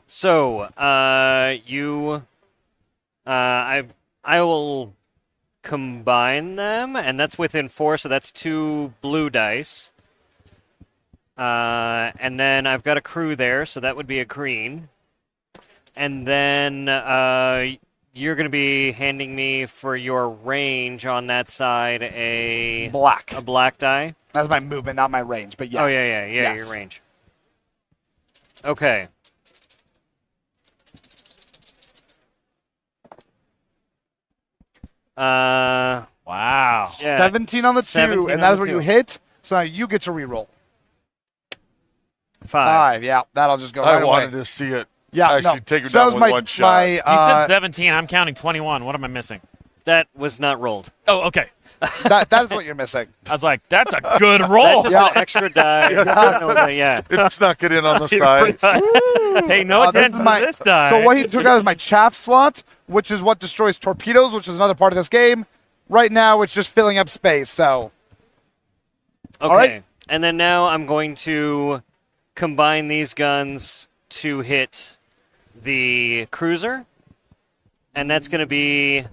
So, I will combine them, and that's within 4, so that's 2 blue dice. And then I've got a crew there, so that would be a green. And then you're going to be handing me for your range on that side a black die. That's my movement, not my range, but yes. Oh yeah, Yes. your range. Okay. Wow. Yeah, 17 on the 2, 17 and on that is the where you 2. hit. So now you get to reroll. 5. Yeah, that'll just go I right away. wanted to see it. Yeah, actually no. take her So that down was with my- one shot. You said 17. I'm counting 21. What am I missing? That was not rolled. Oh, okay. that is what you're missing. I was like, that's a good roll. That's just an extra die. Yeah. It snuck it in on the side. Hey, no attention to this die. So what he took out is my chaff slot, which is what destroys torpedoes, which is another part of this game. Right now, it's just filling up space. So, Okay. all right. And then now I'm going to combine these guns to hit the cruiser. And that's going to be...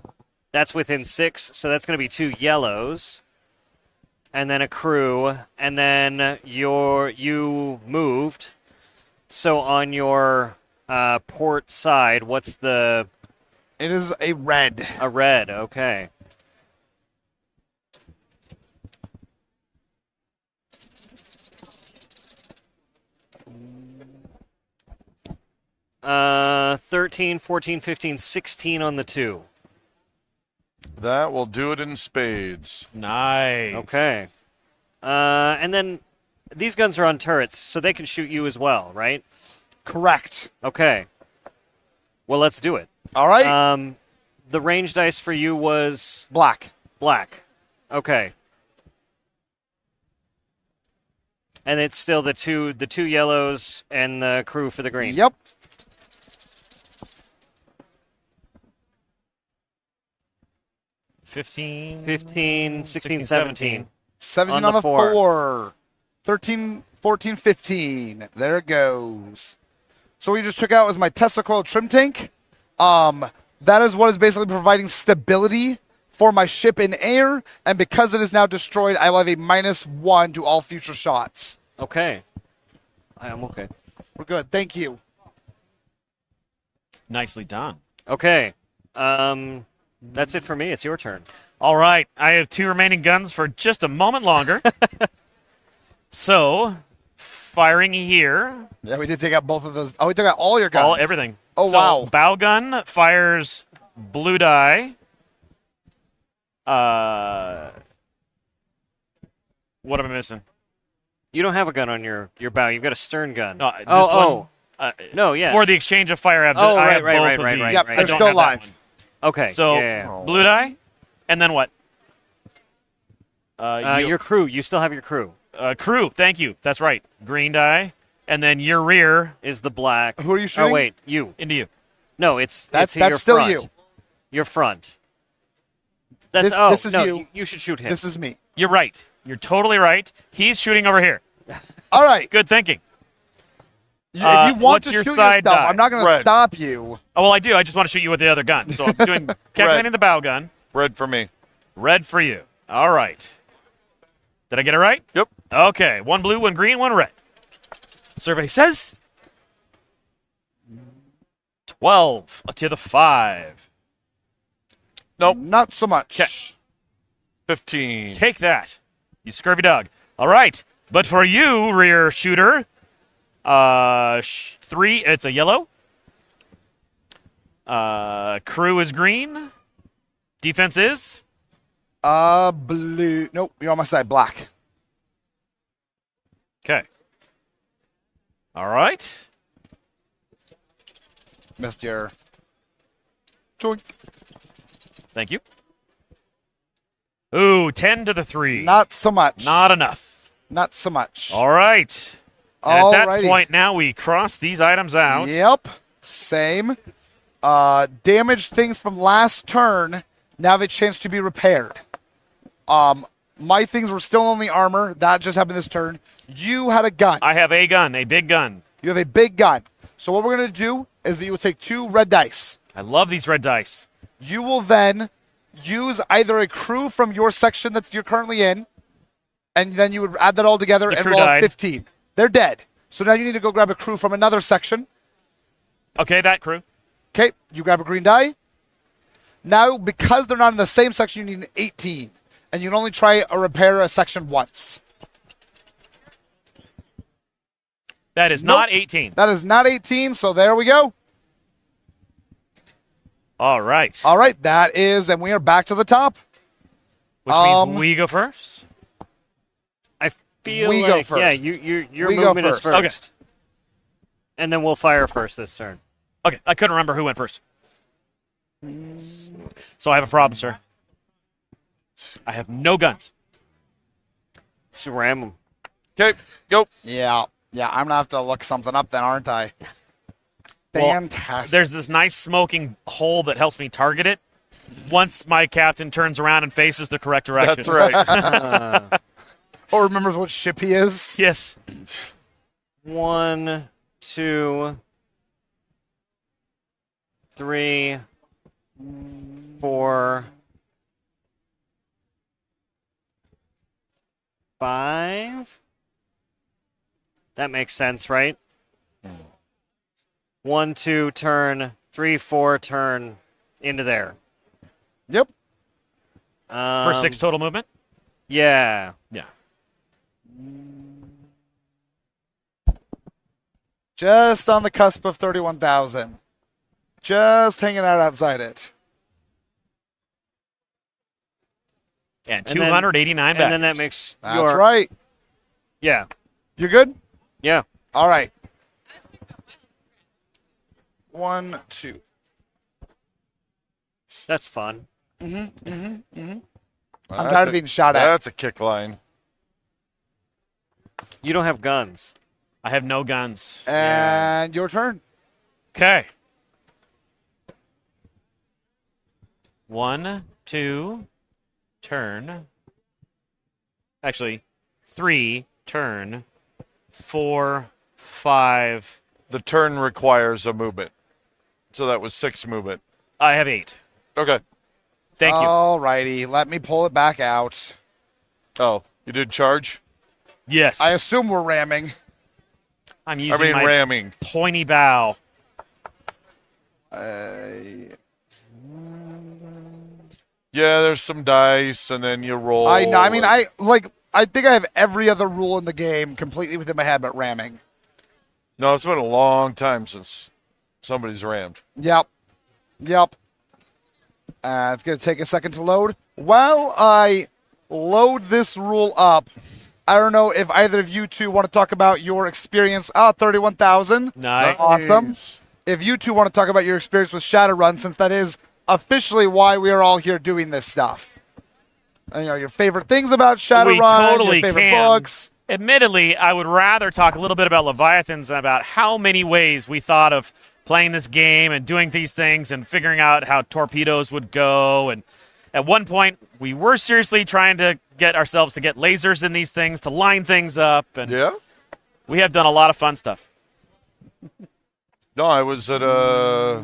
That's within 6, so that's going to be 2 yellows. And then a crew. And then you moved. So on your port side, what's the... It is a red. A red, okay. Uh, 13, 14, 15, 16 on the 2. That will do it in spades. Nice. Okay. And then these guns are on turrets, so they can shoot you as well, right? Correct. Okay. Well, let's do it. All right. The range dice for you was black. Black. Okay. And it's still the two yellows and the crew for the green. Yep. $15, 15, 16, 17. 17 on the 4. 13, 14, 15. There it goes. So what you just took out was my Tesla coil trim tank. That is what is basically providing stability for my ship in air, and because it is now destroyed, I will have a -1 to all future shots. Okay. I am okay. We're good. Thank you. Nicely done. Okay. That's it for me. It's your turn. All right. I have 2 remaining guns for just a moment longer. So, firing here. Yeah, we did take out both of those. Oh, we took out all your guns. Everything. Oh, so, wow. Bow gun fires blue die. What am I missing? You don't have a gun on your bow. You've got a stern gun. No, this one, no, yeah. For the exchange of fire, I have, Oh, I right, have right, both right, of right, these. right, Yep, right. they're I don't still have that alive. one. Okay. So, yeah. blue die, and then what? Your crew. You still have your crew. Crew, thank you. That's right. Green die, and then your rear is the black. Who are you shooting? Oh, wait. You. Into you. No, it's That's your still front. you. Your front. That's This is no, you. You should shoot him. This is me. You're right. You're totally right. He's shooting over here. All right. Good thinking. If you want what's to your shoot side yourself, die? I'm not going to stop you. Oh, well, I do. I just want to shoot you with the other gun. So I'm doing calculating the bow gun. Red for me. Red for you. All right. Did I get it right? Yep. Okay. 1 blue, 1 green, 1 red. Survey says 12 to the 5. Nope. Not so much. Okay. 15. Take that, you scurvy dog. All right. But for you, rear shooter, 3, it's a yellow. Crew is green. Defense is? Blue. Nope, you're on my side. Black. Okay. All right. Missed your. Joink. Thank you. Ooh, 10 to the 3. Not so much. Not enough. Not so much. All right. And at that Alrighty. point, now we cross these items out. Yep. Same. Damaged things from last turn now have a chance to be repaired. My things were still on the armor. That just happened this turn. You had a gun. I have a gun, a big gun. You have a big gun. So what we're going to do is that you will take 2 red dice. I love these red dice. You will then use either a crew from your section that you're currently in, and then you would add that all together The and crew roll died. 15. They're dead. So now you need to go grab a crew from another section. Okay, that crew. Okay, you grab a green die. Now, because they're not in the same section, you need an 18. And you can only try or repair a section once. That is Nope. not 18. That is not 18, so there we go. All right. All right, that is, and we are back to the top. Which means we go first. feel we like, go first. yeah, your We go movement is first. first. And then we'll fire first this turn. Okay, I couldn't remember who went first. So I have a problem, sir. I have no guns. Just ram them. Okay, go. Yeah, I'm gonna have to look something up then, aren't I? Well, Fantastic. there's this nice smoking hole that helps me target it once my captain turns around and faces the correct direction. That's right. Or remembers what ship he is. Yes. 1, 2, 3, 4, 5. That makes sense, right? 1, 2, turn. 3, 4, turn into there. Yep. For 6 total movement? Yeah. Yeah. Just on the cusp of 31,000. Just hanging out outside it. And then- 289 back. And then that makes That's your... right. Yeah. You're good? Yeah. All right. 1, 2. That's fun. I'm That's tired of being shot at. That's a kick line. You don't have guns. I have no guns. And your turn. Okay. 1, 2, turn. Actually, 3, turn. 4, 5. The turn requires a movement. So that was 6 movement. I have 8. Okay. Thank you. All righty. Let me pull it back out. Oh, you did charge? Yes. I assume we're ramming. I'm using my ramming. pointy bow. Yeah, there's some dice, and then you roll. I know. I mean, I think I have every other rule in the game completely within my head, but ramming. No, it's been a long time since somebody's rammed. Yep. It's going to take a second to load. While I load this rule up, I don't know if either of you two want to talk about your experience. 31,000. Nice. Awesome. If you two want to talk about your experience with Shadowrun, since that is officially why we are all here doing this stuff. And, your favorite things about Shadowrun, We totally your favorite can. books. Admittedly, I would rather talk a little bit about Leviathans and about how many ways we thought of playing this game and doing these things and figuring out how torpedoes would go. And at one point, we were seriously trying to get ourselves to get lasers in these things, to line things up. And yeah, we have done a lot of fun stuff. No, I was at a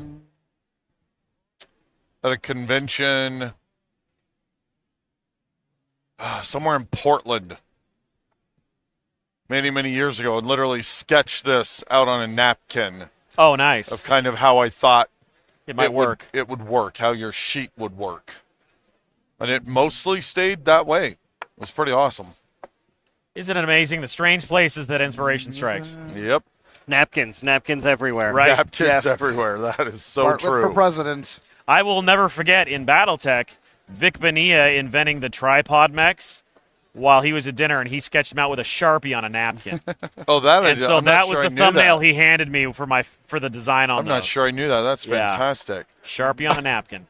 convention somewhere in Portland many years ago and literally sketched this out on a napkin. Oh, nice. Of kind of how I thought it might work. It would work, how your sheet would work. And it mostly stayed that way. It was pretty awesome. Isn't it amazing the strange places that inspiration strikes? Yep. Napkins everywhere. Right. Napkins everywhere. That is so Bartlett true. for president. I will never forget in Battletech, Vic Bonilla inventing the tripod mechs while he was at dinner, and he sketched them out with a Sharpie on a napkin. Oh, that and so I'm not that was sure I the knew thumbnail that. he handed me for the design on I'm not those. sure I knew that. That's Yeah. fantastic. Sharpie on a napkin.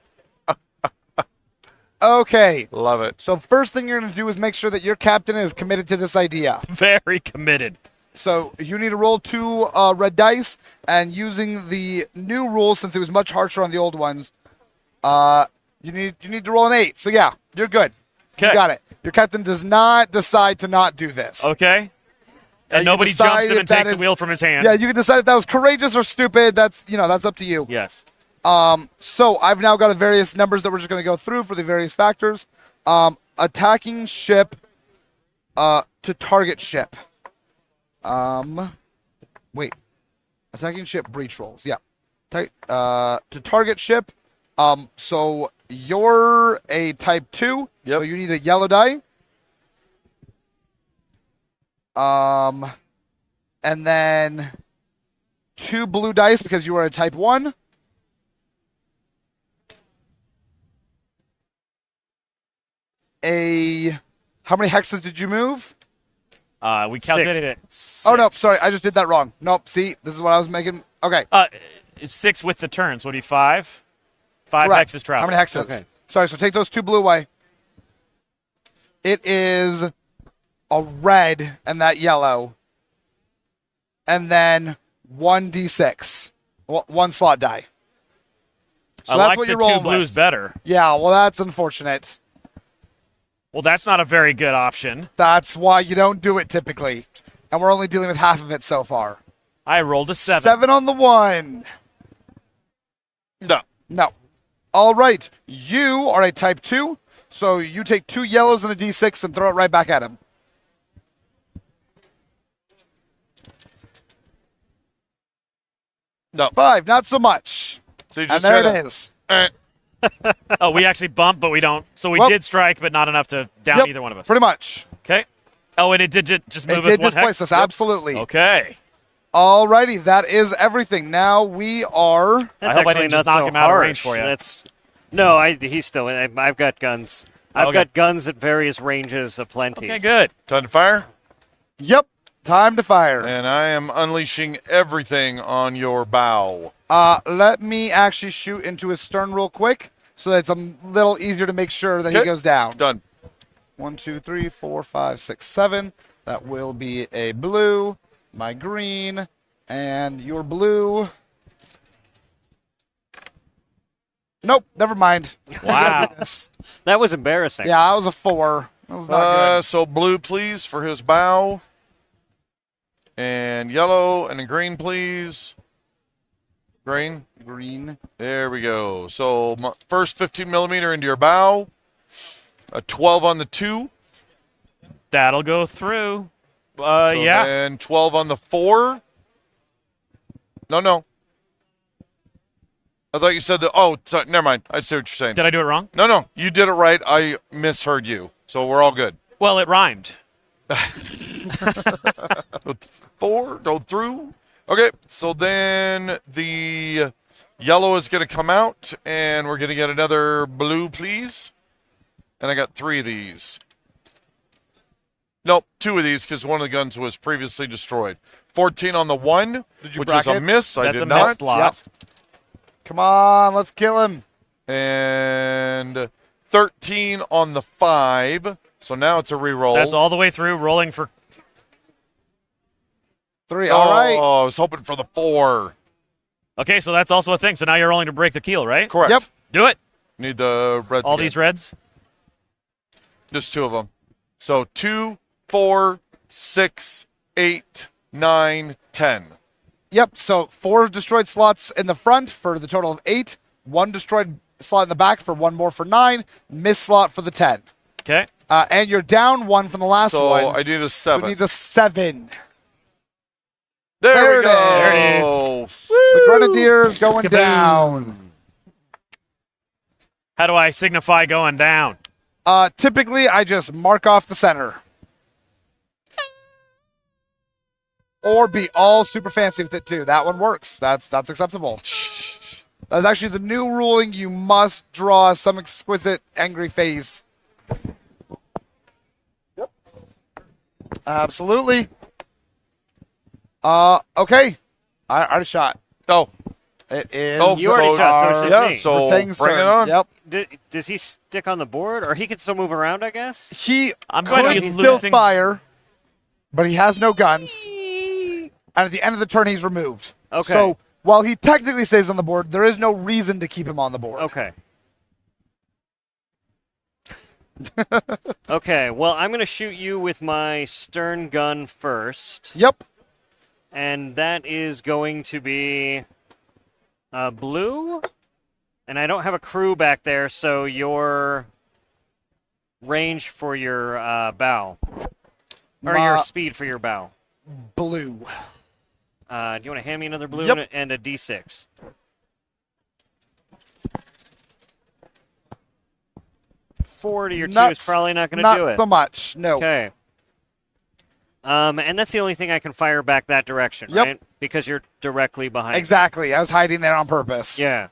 Okay. Love it. So first thing you're going to do is make sure that your captain is committed to this idea. Very committed. So you need to roll 2 red dice, and using the new rules, since it was much harsher on the old ones, you need to roll an 8. So yeah, you're good. You got it. Your captain does not decide to not do this. Okay. And you nobody decide jumps him if and that takes the is- wheel from his hand. Yeah, you can decide if that was courageous or stupid. That's up to you. Yes. So I've now got various numbers that we're just going to go through for the various factors. Attacking ship to target ship. Wait. Attacking ship breach rolls. Yeah. To target ship. So you're a type 2. Yep. So you need a yellow die. And then 2 blue dice because you are a type 1. How many hexes did you move? We calculated it. Oh, no, sorry. I just did that wrong. Nope, see, this is what I was making. Okay. It's 6 with the turns. What do you 5? 5 Correct. hexes travel. How many hexes? Okay. Sorry, so take those 2 blue away. It is a red and that yellow. And then 1d6. 1 slot die. So I that's like what the you're 2 rolling blues with. better. Yeah, well, that's unfortunate. Well, that's not a very good option. That's why you don't do it typically. And we're only dealing with half of it so far. I rolled a 7. 7 on the 1. No. No. All right. You are a type 2, so you take 2 yellows and a d6 and throw it right back at him. No. 5, not so much. So you And just there did it is. Oh, we actually bumped, but we don't. So we Well- did strike, but not enough to down Yep, either one of us. pretty much. Okay. Oh, and it did just move It us did one displace hex? us, absolutely. Okay. All righty, that is everything. Now we are... That's I hope I actually didn't just not knock so him out of range harsh. for you. No, he's still. I've got guns. I've Okay. got guns at various ranges aplenty. Okay, good. Time to fire? Yep, time to fire. And I am unleashing everything on your bow. Let me actually shoot into his stern real quick so that it's a little easier to make sure that he Okay. goes down. Done. 1, 2, 3, 4, 5, 6, 7. That will be a blue, my green, and your blue. Nope, never mind. Wow. That was embarrassing. Yeah, that was a 4. That was not good. So blue, please, for his bow. And yellow and a green, please. Green. Green. There we go. So first 15 millimeter into your bow. A 12 on the 2. That'll go through. So Yeah. then 12 on the 4. No. I thought you said that. Oh, sorry, never mind. I see what you're saying. Did I do it wrong? No. You did it right. I misheard you. So we're all good. Well, it rhymed. 4, go through. Okay, so then the yellow is going to come out, and we're going to get another blue, please. And I got 3 of these. Nope, 2 of these because one of the guns was previously destroyed. 14 on the 1, Did you which is a bracket? miss. I That's did a not. miss slot. Come on, let's kill him. And 13 on the 5. So now it's a reroll. That's all the way through, rolling for 3, all right. Oh, I was hoping for the 4. Okay, so that's also a thing. So now you're rolling to break the keel, right? Correct. Yep. Do it. Need the reds All again. these reds. Just 2 of them. So 2, 4, 6, 8, 9, 10. Yep, so 4 destroyed slots in the front for the total of 8. 1 destroyed slot in the back for 1 more for 9. Miss slot for the 10. Okay. And you're down 1 from the last So one. I need a So 7. it needs a 7. There we it go. is. There it The Grenadier's going Kaboom. down. How do I signify going down? Typically, I just mark off the center. Or be all super fancy with it, too. That one works. That's acceptable. That's actually the new ruling. You must draw some exquisite angry face. Yep. Absolutely. Okay. I already shot. Oh. It is. Oh, You already shot, so it's just me. So Taking bring it turn. on. Yep. Does he stick on the board, or he can still move around? I guess. He I'm going to could be still losing. fire, but he has no guns. And at the end of the turn, he's removed. Okay. So while he technically stays on the board, there is no reason to keep him on the board. Okay. Okay. Well, I'm going to shoot you with my stern gun first. Yep. And that is going to be blue. And I don't have a crew back there, so your range for your bow. Or your speed for your bow. Blue. Do you want to hand me another blue Yep. and a D6? Four to your 2 is probably not going to do it. Not so much, no. Okay. And that's the only thing I can fire back that direction, Yep. right? Because you're directly behind me. Exactly. I was hiding there on purpose. Yeah.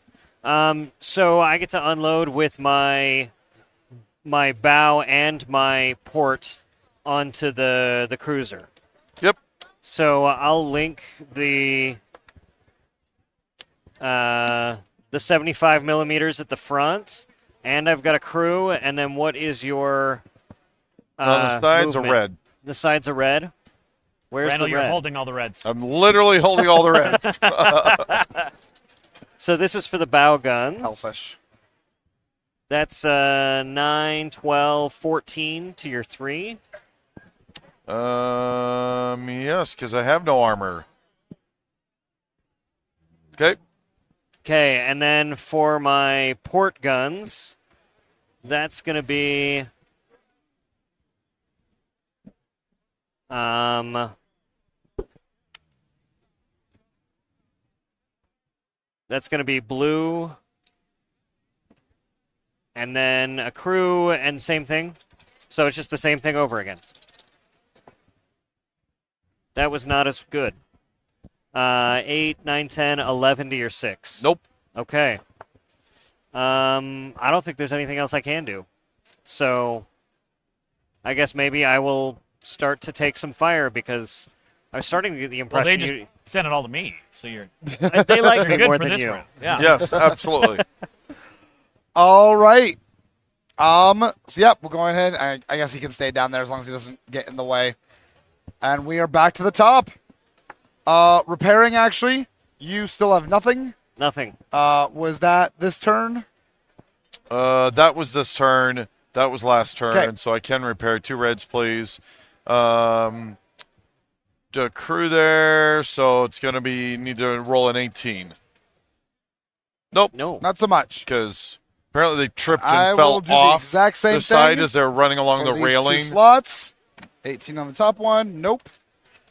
So I get to unload with my bow and my port onto the cruiser. Yep. So I'll link the 75 millimeters at the front, and I've got a crew. And then what is your? The sides movement? are red. The sides are red. Where's Randall, the you're red? holding all the reds. I'm literally holding all the reds. So this is for the bow guns. Selfish. That's 9, 12, 14 to your 3. Yes, because I have no armor. Okay. Okay, and then for my port guns, that's going to be that's going to be blue, and then a crew, and same thing. So it's just the same thing over again. That was not as good. 8, 9, 10, 11 to your 6. Nope. Okay. I don't think there's anything else I can do. So I guess maybe I will start to take some fire because I was starting to get the Well, impression they just sent it all to me, so you're. they like you're me good more for than this you. round. Yeah. Yes, absolutely. All right. So yep, we'll go ahead. I guess he can stay down there as long as he doesn't get in the way. And we are back to the top. Repairing, actually, you still have nothing. Nothing. Was that this turn? That was this turn. That was last turn, Okay. so I can repair 2 reds, please. The crew there, so it's going to be need to roll an 18. Nope. No. Not so much. Because apparently they tripped I and will fell do the off exact same the side thing as they're running along for the these 2 railing. slots. 18 on the top one. Nope.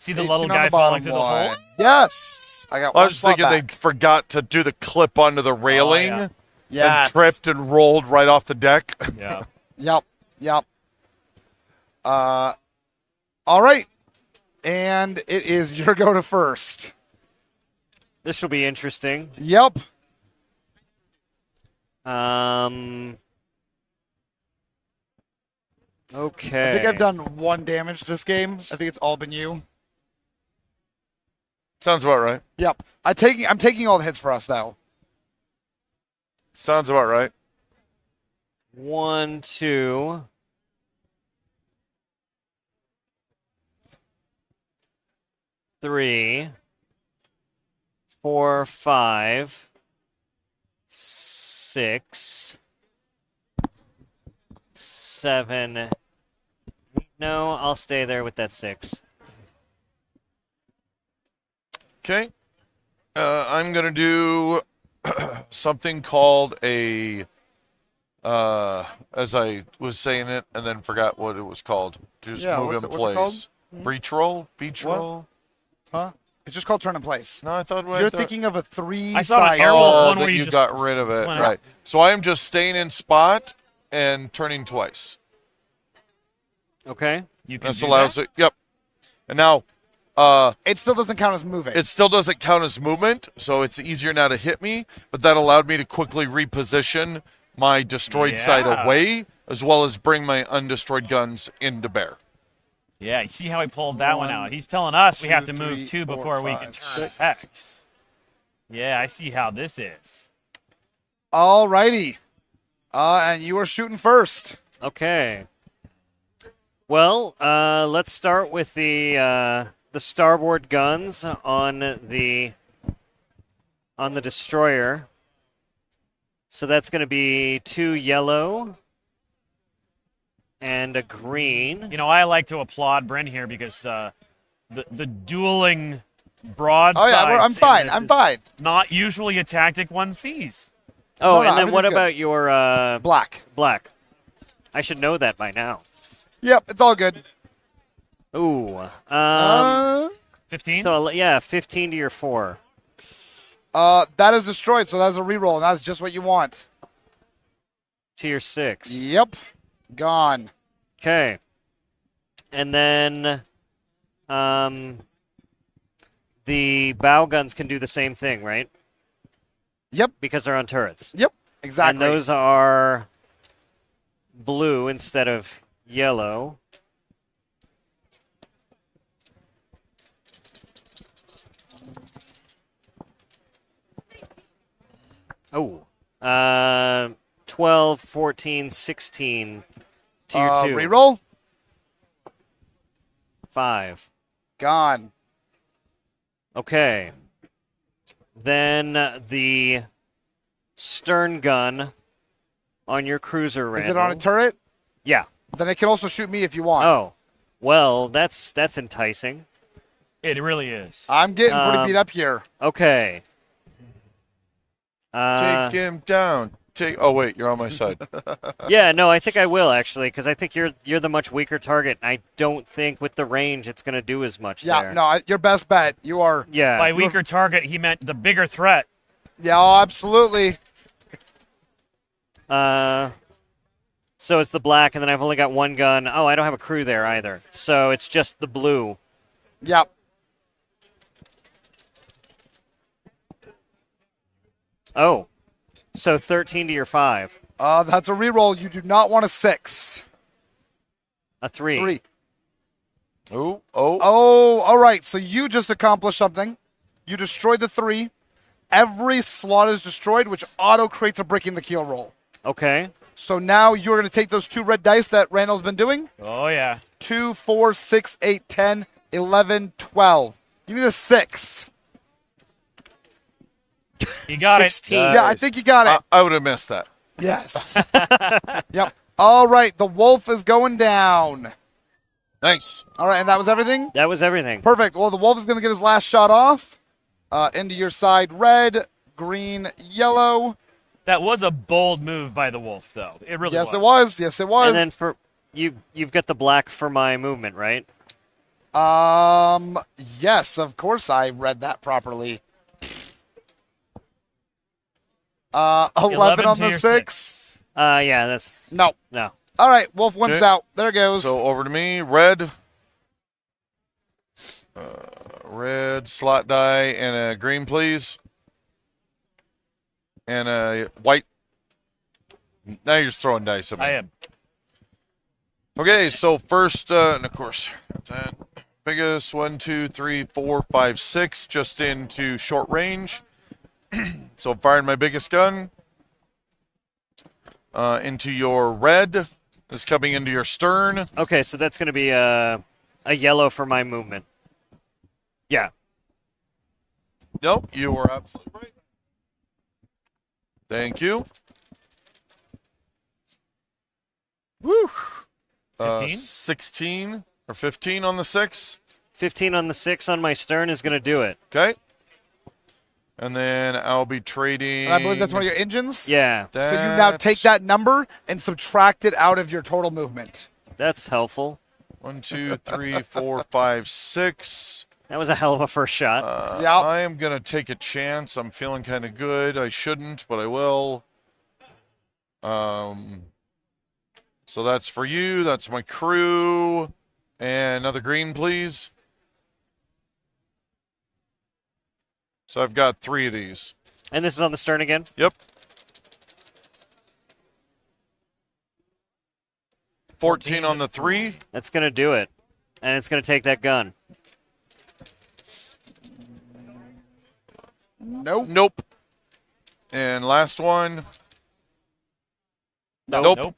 See the 18 little on guy the falling bottom through the one. hole? Yes. I got I one was just slot thinking back. they forgot to do the clip onto the railing yeah. Yes. and tripped and rolled right off the deck. Yeah. Yep. All right. And it is your go to first. This will be interesting. Yep. Okay. I think I've done 1 damage this game. I think it's all been you. Sounds about right. Yep. I'm taking all the hits for us though. Sounds about right. 1, 2. 3, 4, 5, 6, 7. No, I'll stay there with that 6. Okay. I'm going to do something called a, as I was saying it and then forgot what it was called. Just move in what's it place. called? Breach roll? Beach What? roll? Huh? It's just called turn in place. No, I thought You're thinking of a 3 I saw an side. airwolf one that where you you just got rid of it. went Right. up. So I am just staying in spot and turning twice. Okay. You can This do allows that? it. Yep. And now It still doesn't count as moving. it still doesn't count as movement, so it's easier now to hit me, but that allowed me to quickly reposition my destroyed side Yeah. away, as well as bring my undestroyed guns into bear. Yeah, you see how he pulled that one out. He's telling us we have to 2, move 3, 2 4, before we 5, can turn 6. X. Yeah, I see how this is. All righty. And you are shooting first. Okay. Well, let's start with the starboard guns on the destroyer. So that's going to be 2 yellow and a green. You know, I like to applaud Bryn here because the dueling broadsides. Oh yeah, I'm in fine. this I'm is fine. Not usually a tactic one sees. Oh, No, and then what everything's good. about your Black. black? I should know that by now. Yep, it's all good. Ooh. 15? So yeah, 15 to your 4. That is destroyed, so that's a reroll, and that's just what you want. To your 6. Yep. Gone. Okay. And then the bow guns can do the same thing, right? Yep. Because they're on turrets. Yep. Exactly. And those are blue instead of yellow. Oh. 12, 14, 16. Tier 2. Reroll. 5. Gone. Okay. Then the stern gun on your cruiser, Is Randall. it on a turret? Yeah. Then it can also shoot me if you want. Oh. Well, that's enticing. It really is. I'm getting pretty beat up here. Okay. Take him down. Oh wait, you're on my side. Yeah, no, I think I will actually, because I think you're the much weaker target. And I don't think with the range it's going to do as much. Yeah, there. no, your best bet. You are. Yeah. By weaker target, he meant the bigger threat. Yeah, oh, absolutely. So it's the black, and then I've only got one gun. Oh, I don't have a crew there either. So it's just the blue. Yep. Oh. So 13 to your 5. That's a reroll. You do not want a 6. A 3. 3. Oh, all right. So you just accomplished something. You destroyed the 3. Every slot is destroyed, which auto creates a breaking the keel roll. Okay. So now you're going to take those 2 red dice that Randall's been doing. Oh, yeah. 2, 4, 6, 8, 10, 11, 12. You need a 6. You got 16. it. Yeah, I think you got it. I would have missed that. Yes. Yep. All right. The wolf is going down. Nice. All right. And that was everything? That was everything. Perfect. Well, the wolf is going to get his last shot off. Into your side, red, green, yellow. That was a bold move by the wolf, though. It really was. Yes, it was. Yes, it was. And then for you've got the black for my movement, right? Yes, of course I read that properly. 11 on the 6. Yeah, that's No. no. All right, wolf wins Okay. out. There it goes. So over to me. Red. Red slot die and a green, please. And a white. Now you're just throwing dice at me. I am. Okay, so first, and of course, that biggest 1, 2, 3, 4, 5, 6, just into short range. So I'm firing my biggest gun into your red. Is coming into your stern. Okay, so that's going to be a yellow for my movement. Yeah. Nope, you were absolutely right. Thank you. Woo. 15? 16 or 15 on the 6. 15 on the 6 on my stern is going to do it. Okay. And then I'll be trading. And I believe that's one of your engines? Yeah. So you now take that number and subtract it out of your total movement. That's helpful. 1, 2, 3, 4, 5, 6. That was a hell of a first shot. Yeah. I am going to take a chance. I'm feeling kind of good. I shouldn't, but I will. So that's for you. That's my crew. And another green, please. So I've got 3 of these. And this is on the stern again? Yep. 14 on the 3. That's going to do it. And it's going to take that gun. Nope. Nope. And last one. Nope.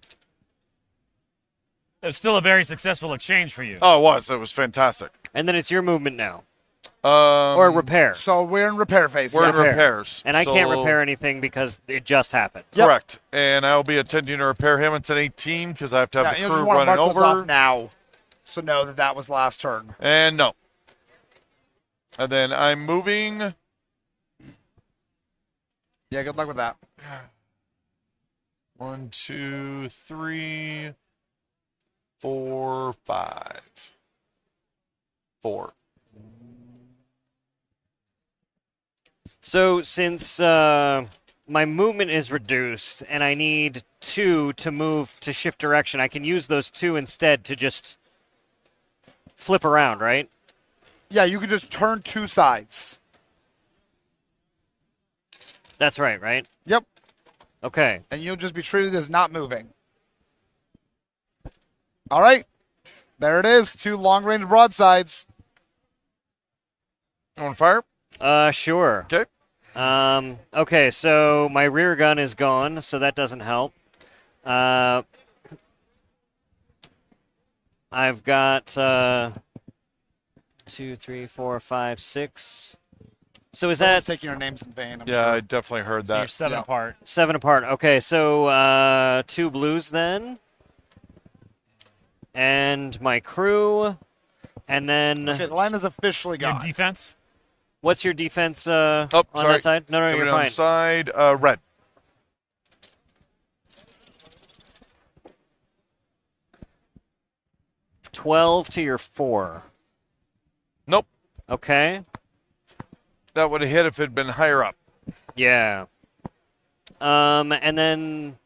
It was still a very successful exchange for you. Oh, it was. It was fantastic. And then it's your movement now. Um, Or repair. So we're in repair phase. We're yeah. in repairs. And I can't So- repair anything because it just happened. Correct. And I'll be attempting to repair him. It's an 18 because I have to have Yeah, the you crew just want to running mark those over. off now. So know that that was last turn. And no. And then I'm moving. Yeah, good luck with that. 1, 2, 3, 4, 5. 4. So since my movement is reduced and I need 2 to move to shift direction, I can use those 2 instead to just flip around, right? Yeah, you can just turn 2 sides. That's right? Yep. Okay. And you'll just be treated as not moving. All right. There it is. 2 long-range broadsides. On fire? Sure. Okay. Okay, so my rear gun is gone, so that doesn't help. I've got 2, 3, 4, 5, 6. So is Someone's that taking our names in vain? I'm Yeah, sure. I definitely heard So that. you're 7 apart. 7 apart? Okay, so 2 blues then, and my crew, and then Okay, the line is officially Your gone. defense? what's your defense Oh, on sorry. that side? No, Coming you're down fine. the side, red. $12 to your 4. Nope. Okay. That would have hit if it had been higher up. Yeah. And then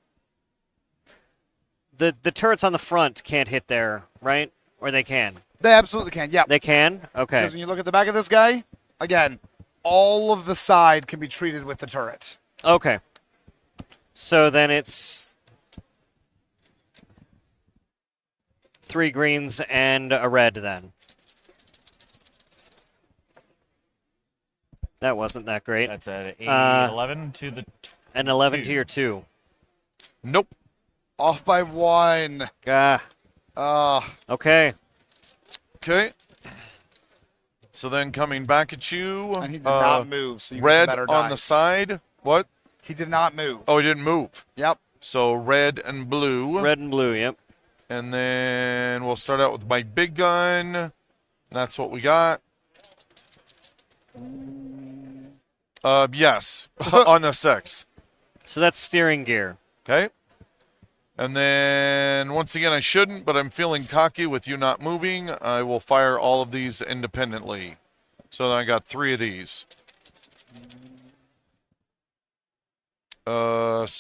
the turrets on the front can't hit there, right? Or they can? They absolutely can. Yeah. They can? Okay. Because when you look at the back of this guy, again, all of the side can be treated with the turret. Okay. So then it's 3 greens and a red then. That wasn't that great. That's at 11 to the and 11 to your 2. Nope. Off by 1. Okay. Okay. So then coming back at you. And he did not move, so you get the red better on the dice. side. What? He did not move. Oh, he didn't move. Yep. So red and blue. Red and blue, yep. And then we'll start out with my big gun. That's what we got. Yes, on the 6. So that's steering gear. Okay. And then, once again, I shouldn't, but I'm feeling cocky with you not moving. I will fire all of these independently. So then I got 3 of these. So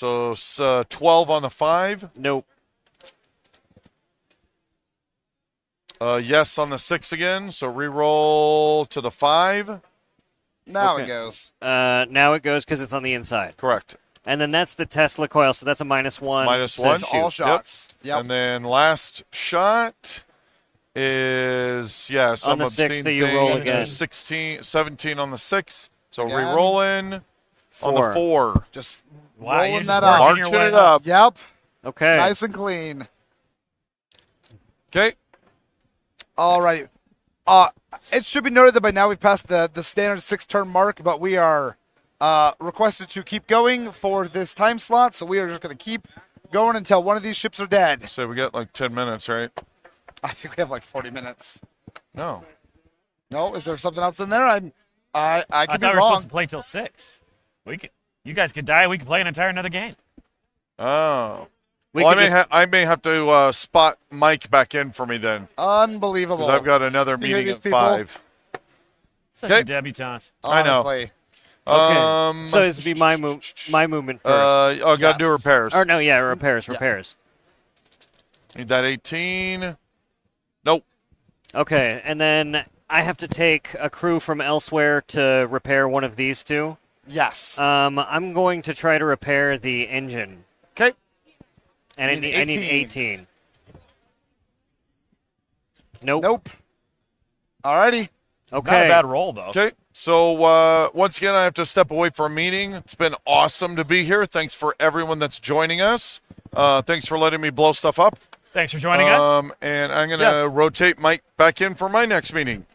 12 on the 5. Nope. Yes on the 6 again. So re-roll to the 5. Now it goes. Now it goes because it's on the inside. Correct. And then that's the Tesla coil, so that's a -1. -1. All shots. Yep. And then last shot is, yeah, some On the 6 obscene that you thing. roll again. 17 on the 6. So Again. re-rolling on the 4. 4. Just Wow, you're rolling just that working up. your Marching way it up. Yep. Okay. Nice and clean. Okay. All right. It should be noted that by now we've passed the standard 6-turn mark, but we are requested to keep going for this time slot, so we are just going to keep going until one of these ships are dead. So we got like 10 minutes, right? I think we have like 40 minutes. No. No, is there something else in there? I could I be thought we were wrong. supposed to play till 6. You guys could die. We could play an entire another game. Oh. We Well, could I may have to spot Mike back in for me then. Unbelievable. Because I've got another Do you hear meeting these at people? 5. Such Okay. a debutante. I know. Honestly. Okay. So it's be my movement first. Got to do repairs. Or no, yeah, repairs. Need that 18. Nope. Okay, and then I have to take a crew from elsewhere to repair one of these 2. Yes. I'm going to try to repair the engine. Okay. And You need I need 18. Nope. Nope. Alrighty. Okay. Not a bad roll, though. Okay. So once again, I have to step away for a meeting. It's been awesome to be here. Thanks for everyone that's joining us. Thanks for letting me blow stuff up. Thanks for joining us. And I'm going to rotate Mike back in for my next meeting.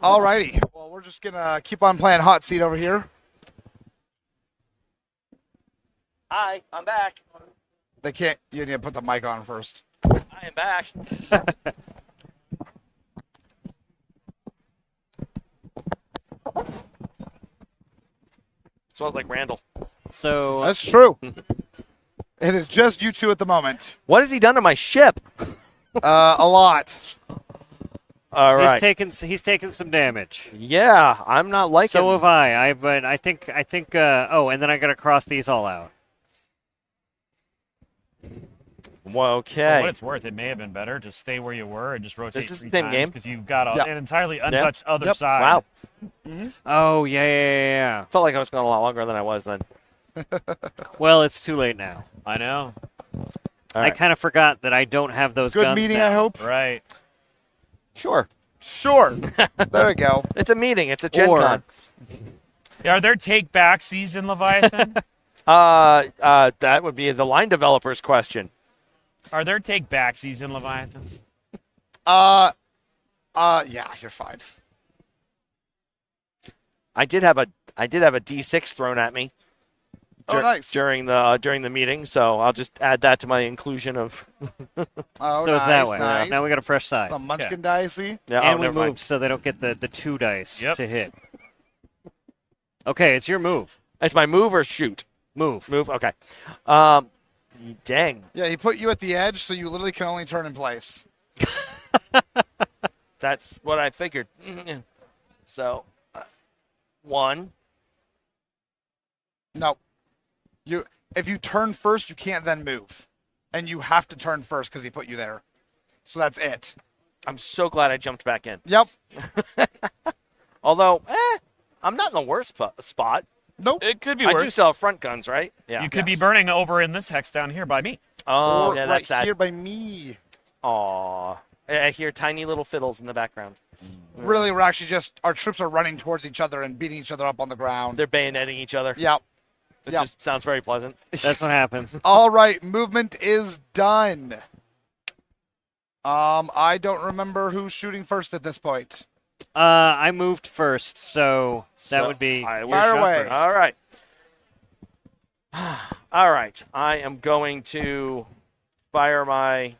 Alrighty. Well, we're just going to keep on playing hot seat over here. Hi, I'm back. They can't. You need to put the mic on first. I am back. Smells like Randall. So That's true. It is just you two at the moment. What has he done to my ship? A lot. All right. He's taken some damage. Yeah, I'm not liking. So have I. But I think. Oh, and then I got to cross these all out. Well, For okay. what it's worth, it may have been better to stay where you were and just rotate This is 3 the same times game? because you've got Yep. an entirely untouched other side. Wow. Oh yeah. Felt like I was going a lot longer than I was then. Well, it's too late now. I know. All I right. kind of forgot that I don't have those Good guns meeting, now. I hope. Right. Sure. Sure. There we go. It's a meeting. It's a Gen Con. Are there take backsies in Leviathan? That would be the line developer's question. Are there take backsies in Leviathans? Yeah, you're fine. I did have a D6 thrown at me. Oh, nice. During the meeting, so I'll just add that to my inclusion of. Oh, So nice, it's that way. nice. Now we got a fresh side. The Munchkin dicey. Yeah, and we never mind. moved so they don't get the 2 dice to hit. Okay, it's your move. It's my move or shoot? Move. Move, okay. Dang. Yeah, he put you at the edge, so you literally can only turn in place. That's what I figured. So, 1. No. If you turn first, you can't then move. And you have to turn first because he put you there. So that's it. I'm so glad I jumped back in. Yep. Although, I'm not in the worst spot. Nope. It could be I worse. do still have front guns, right? Yeah. You could be burning over in this hex down here by me. Oh, Or yeah, right that's sad. here by me. Aw. I hear tiny little fiddles in the background. Really, we're actually just, our troops are running towards each other and beating each other up on the ground. They're bayoneting each other. Yep. It Yep. just sounds very pleasant. That's what happens. All right, movement is done. I don't remember who's shooting first at this point. I moved first, so that would be I will Fire shot away. first. All right. All right. I am going to fire my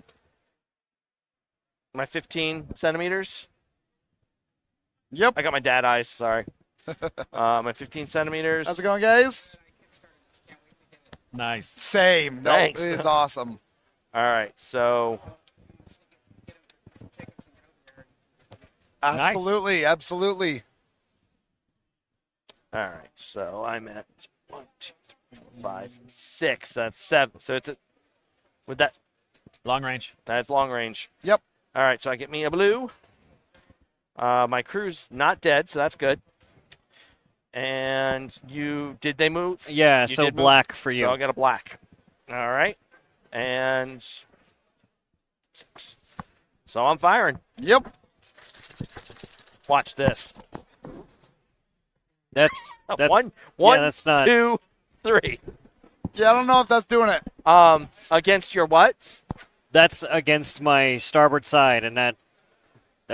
15 centimeters. Yep. I got my dad eyes. Sorry. My 15 centimeters. How's it going, guys? Nice. Same. No, Thanks. it's awesome. All right. So Absolutely, absolutely. all right. So I'm at 1, 2, 3, 4, 5, 6. That's 7. So it's with that long range. That's long range. Yep. All right. So I get me a blue. My crew's not dead, so that's good. And did they move? Yeah, You so did move? black for you. So I'll get a black. All right. And 6. So I'm firing. Yep. Watch this. That's one, yeah, that's not 2, 3. Yeah, I don't know if that's doing it. Against your what? That's against my starboard side, and that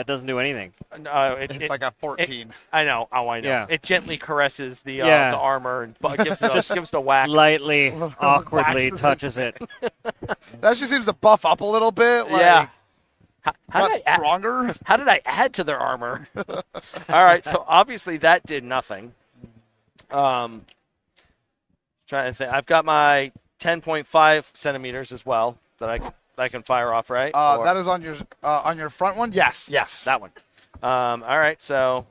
doesn't do anything. No, It's like a 14. I know. Oh, I know. Yeah. It gently caresses the Yeah. the armor and gives it a wax. Lightly, awkwardly Waxes touches it. That actually seems to buff up a little bit. Like, Yeah. How got did I stronger. How did I add to their armor? All right, so obviously that did nothing. Trying to think. I've got my 10.5 centimeters as well that I can fire off, right? Or- That is on your front one. Yes, yes. that one. All right, so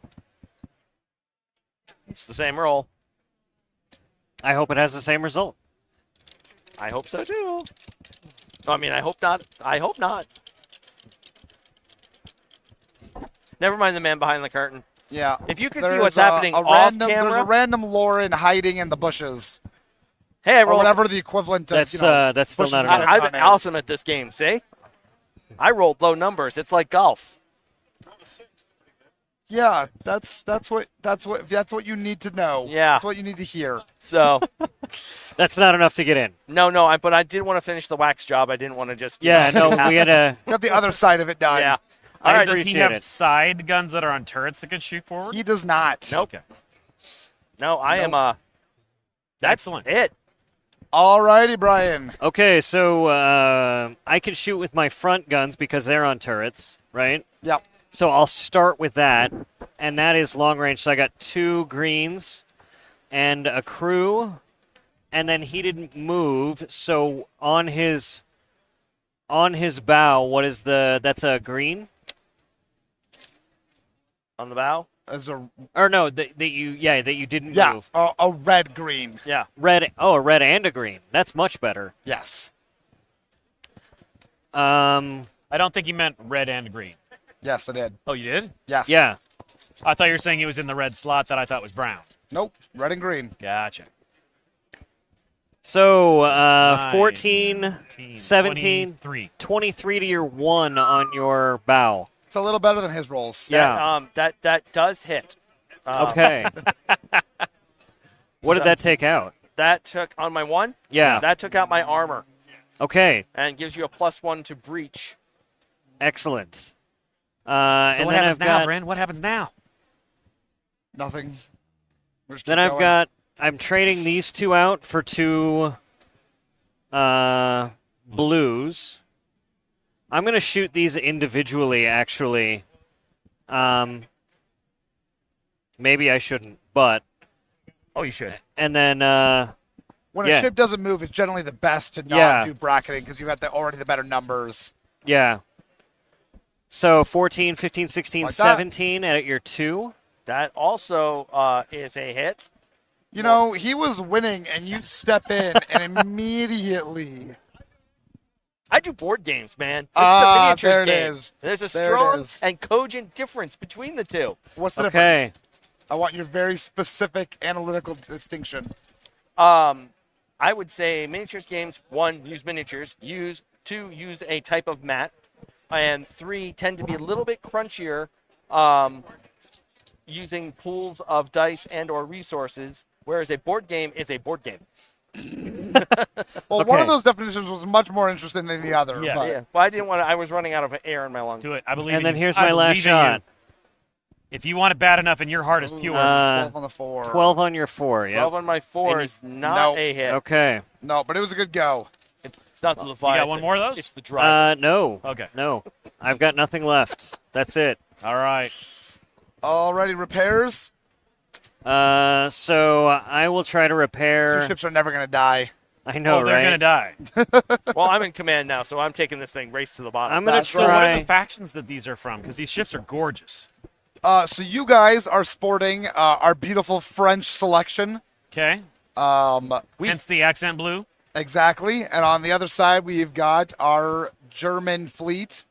it's the same roll. I hope it has the same result. I hope so too. I mean, I hope not. I hope not. Never mind the man behind the curtain. Yeah. If you can see There's what's happening off There's a camera. random Lauren hiding in the bushes. Hey, I Or rolled. whatever the equivalent of. That's bushes still not in enough. I've Gen been Con is. awesome at this game. See, I rolled low numbers. It's like golf. Yeah, that's what you need to know. Yeah. That's what you need to hear. So That's not enough to get in. no, but I did want to finish the wax job. I didn't want to just Yeah, no, we had a. Got the other side of it done. Yeah. All right. Does he appreciate have it. side guns that are on turrets that can shoot forward? He does not. Nope. Okay. No, I am. That's Excellent. it. All righty, Brian. Okay, so I can shoot with my front guns because they're on turrets, right? Yep. So I'll start with that, and that is long range. So I got 2 greens and a crew, and then he didn't move. So on his bow, what is that's a green? On the bow. Or no, that you didn't Yeah, move. a red green. Yeah. Red. Oh, a red and a green. That's much better. Yes. I don't think he meant red and green. Yes, I did. Oh, you did? Yes. Yeah. I thought you were saying he was in the red slot that I thought was brown. Nope. Red and green. Gotcha. So, 9, 14, 17, 23. 23 to your 1 on your bow. It's a little better than his rolls. That does hit. Okay. What did that take out? That took on my 1? Yeah. That took out my armor. Okay. And gives you a +1 to breach. Excellent. So and what then happens I've now, got, Bryn? What happens now? Nothing. We're just Then keep I've going. got. I'm trading these 2 out for 2 blues. I'm going to shoot these individually, actually. Maybe I shouldn't, but. Oh, you should. And then. When a ship doesn't move, it's generally the best to not do bracketing because you have already the better numbers. Yeah. So 14, 15, 16, Like that. 17 at your 2. That also is a hit. You know, he was winning, and you step in, and immediately. I do board games, man. This is a miniatures there it game. is. There's a There it strong is. and cogent difference between the two. What's the difference? I want your very specific analytical distinction. I would say miniatures games, 1, use miniatures. 2, use a type of mat. And 3, tend to be a little bit crunchier using pools of dice and or resources, whereas a board game is a board game. Well, one of those definitions was much more interesting than the other. Yeah. But. Well, I didn't want to. I was running out of air in my lungs. Do it. I believe And in then you. here's I my last believe in you. shot. If you want it bad enough and your heart is pure. 12 on the 4. 12 on your 4, yeah. 12 on my 4 is not a hit. Okay. No, but it was a good go. It's not the Leviathan. You got one more of those? It's the drive. No. Okay. No. I've got nothing left. That's it. All right. Alrighty, repairs. So I will try to repair. 2 ships are never going to die. I know, they're right? gonna die. Well, I'm in command now, so I'm taking this thing race to the bottom. I'm gonna So what are try. the factions that these are from? Because these ships are gorgeous. So you guys are sporting our beautiful French selection. Okay. Hence the accent blue. Exactly. And on the other side, we've got our German fleet.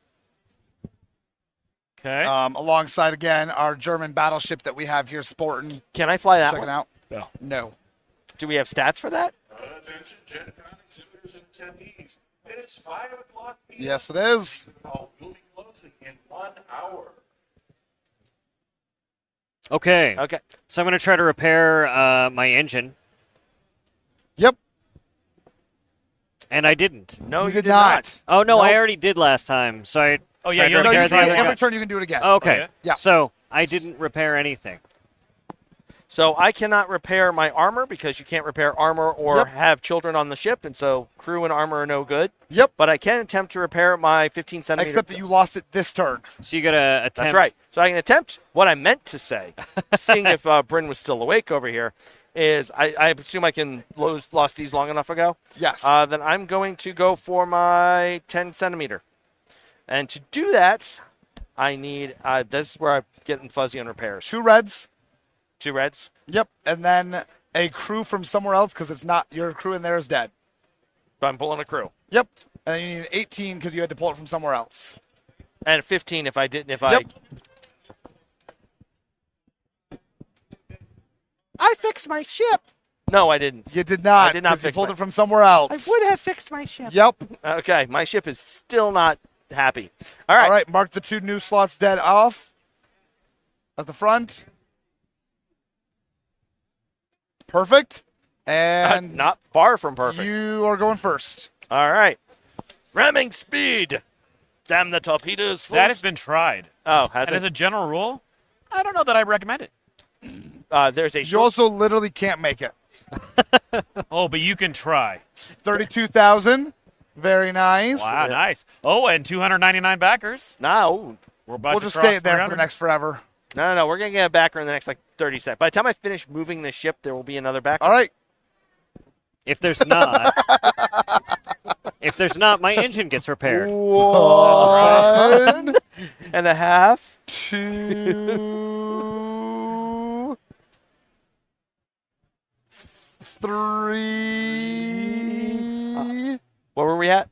Okay. Alongside, again, our German battleship that we have here sporting. Can I fly that Check one? it out. No. No. Do we have stats for that? Attention, Gen Con exhibitors and attendees. It is 5 o'clock p.m. Yes, it is. Hall will be closing in 1 hour. Okay. Okay. So I'm going to try to repair my engine. Yep. And I didn't. No, you did not. Oh, no, I Nope. already did last time. So I. Oh, yeah, tried to you already repair did. the No, other Every gun. turn you can do it again. Okay. Okay. Yeah. So I didn't repair anything. So I cannot repair my armor because you can't repair armor or Yep. have children on the ship, and so crew and armor are no good. Yep. But I can attempt to repair my 15 centimeter. Except that you lost it this turn. So you got to attempt. That's right. So I can attempt. What I meant to say, seeing if Bryn was still awake over here, is I assume I can lost these long enough ago. Yes. Then I'm going to go for my 10 centimeter. And to do that, I need, this is where I'm getting fuzzy on repairs. 2 reds. 2 reds. Yep. And then a crew from somewhere else because it's not your crew in there is dead. But I'm pulling a crew. Yep. And then you need an 18 because you had to pull it from somewhere else. And a 15 if I didn't, if Yep. I fixed my ship. No, I didn't. You did not. I did not 'cause you fix pulled my- it from somewhere else. I would have fixed my ship. Yep. Okay, my ship is still not happy. All right. All right. Mark the 2 new slots dead off at the front. Perfect. And Not far from perfect. you are going first. All right. Ramming speed. Damn the torpedoes. Full That has been tried. Oh, has And it? as a general rule, I don't know that I recommend it. There's a You also literally can't make it. Oh, but you can try. 32,000. Very nice. Wow, nice. Oh, and 299 backers. No. We're about We'll to just cross stay there for 300. the next forever. No. We're going to get a backer in the next, 30 seconds. By the time I finish moving the ship, there will be another backer. All right. If there's not, my engine gets repaired. 1 and a half. 2 3 Where were we at?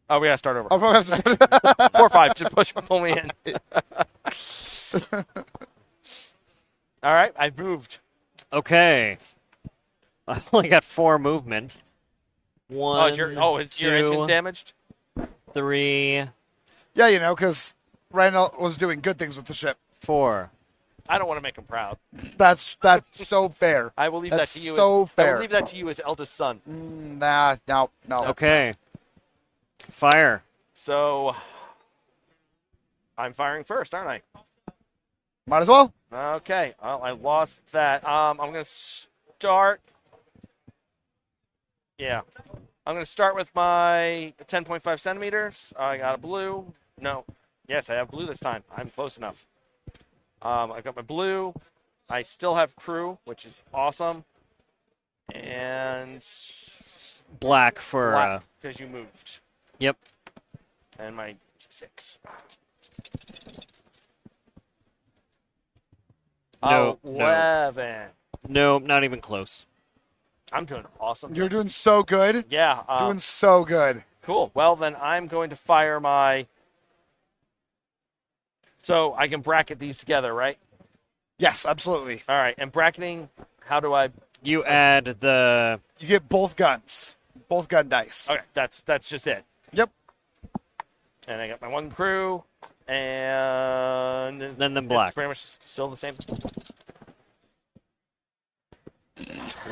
Oh, we got to start over. Oh, we have to 4 5. Just pull me in. All right. I've moved. Okay. I only got 4 movement. 1, Is your engine damaged? 3. Yeah, because Randall was doing good things with the ship. 4. I don't want to make him proud. That's so fair. I will leave That's that to you. So I fair. will leave that to you as eldest son. Nah, no. Okay. Fire. So I'm firing first, aren't I? Might as well. Okay. Well, I lost that. I'm going to start. Yeah. I'm going to start with my 10.5 centimeters. I got a blue. No. Yes, I have blue this time. I'm close enough. I've got my blue. I still have crew, which is awesome. And black for because you moved. Yep. And my 6. No, 11. No, not even close. I'm doing awesome. You're doing so good. Yeah. Doing so good. Cool. Well, then I'm going to fire my... So I can bracket these together, right? Yes, absolutely. All right. And bracketing, how do I... You add the... You get both guns. Both gun dice. Okay, that's just it. Yep. And I got my one crew, and... Then the black. It's pretty much still the same.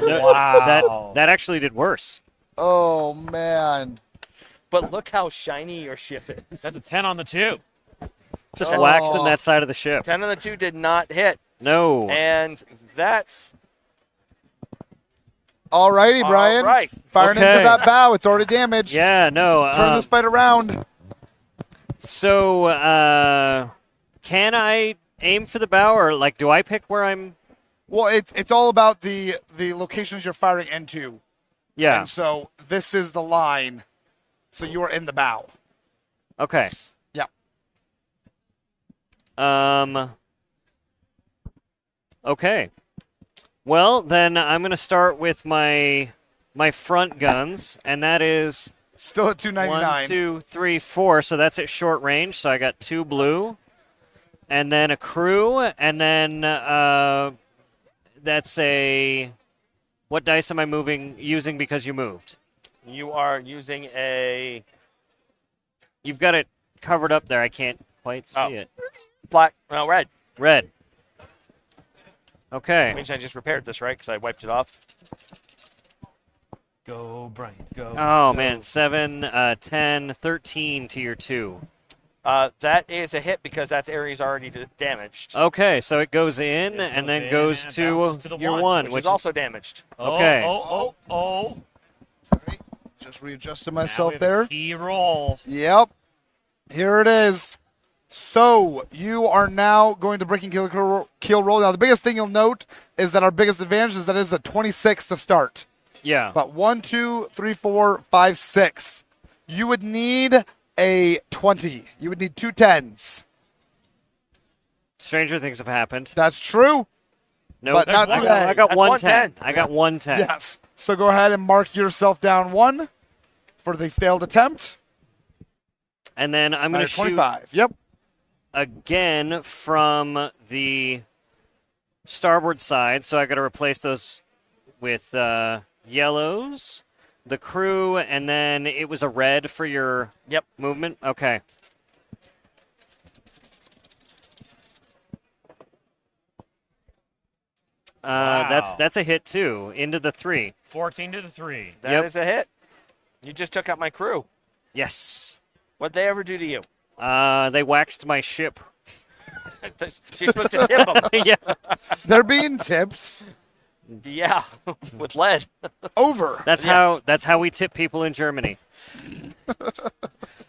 No, Wow. That actually did worse. Oh, man. But look how shiny your ship is. That's a 10 on the 2. Just waxed in that side of the ship. 10 on the 2 did not hit. No. And that's... All righty, Brian. All right. Firing into that bow. It's already damaged. Yeah, no. Turn this fight around. So, can I aim for the bow, or like, do I pick where I'm? Well, it's all about the locations you're firing into. Yeah. And so this is the line. So you are in the bow. Okay. Yep. Okay. Well, then I'm going to start with my front guns, and that is still at 299. 1, 2, 3, 4. So that's at short range. So I got 2 blue, and then a crew, and then that's a. What dice am I using because you moved? You are using a... You've got it covered up there. I can't quite see it. Black. No, red. Red. Okay. Means I just repaired this, right? Because I wiped it off. Go, Brian. Go. Oh, man. 7, 10, 13 to your 2. That is a hit because that area is already damaged. Okay, so it goes in and then goes and to bounces to the your 1, one, which is also damaged. Okay. Oh. Just readjusting myself there. Key roll. Yep. Here it is. So you are now going to breaking kill roll. Now the biggest thing you'll note is that our biggest advantage is that it's a 26 to start. Yeah. But 1, 2, 3, 4, 5, 6. You would need a 20. You would need 2 10s. Stranger things have happened. That's true. No, but not today. I got 110. I got 110. Yes. So go ahead and mark yourself down 1 for the failed attempt. And then I'm going to shoot 25. Yep. Again from the starboard side. So I got to replace those with yellows, the crew, and then it was a red for your movement. Okay. Wow. That's a hit too. Into the 3. 14 to the 3. That is a hit. You just took out my crew. Yes. What'd they ever do to you? They waxed my ship. You're supposed to tip them. Yeah. They're being tipped. Yeah, with lead. Over. That's how we tip people in Germany.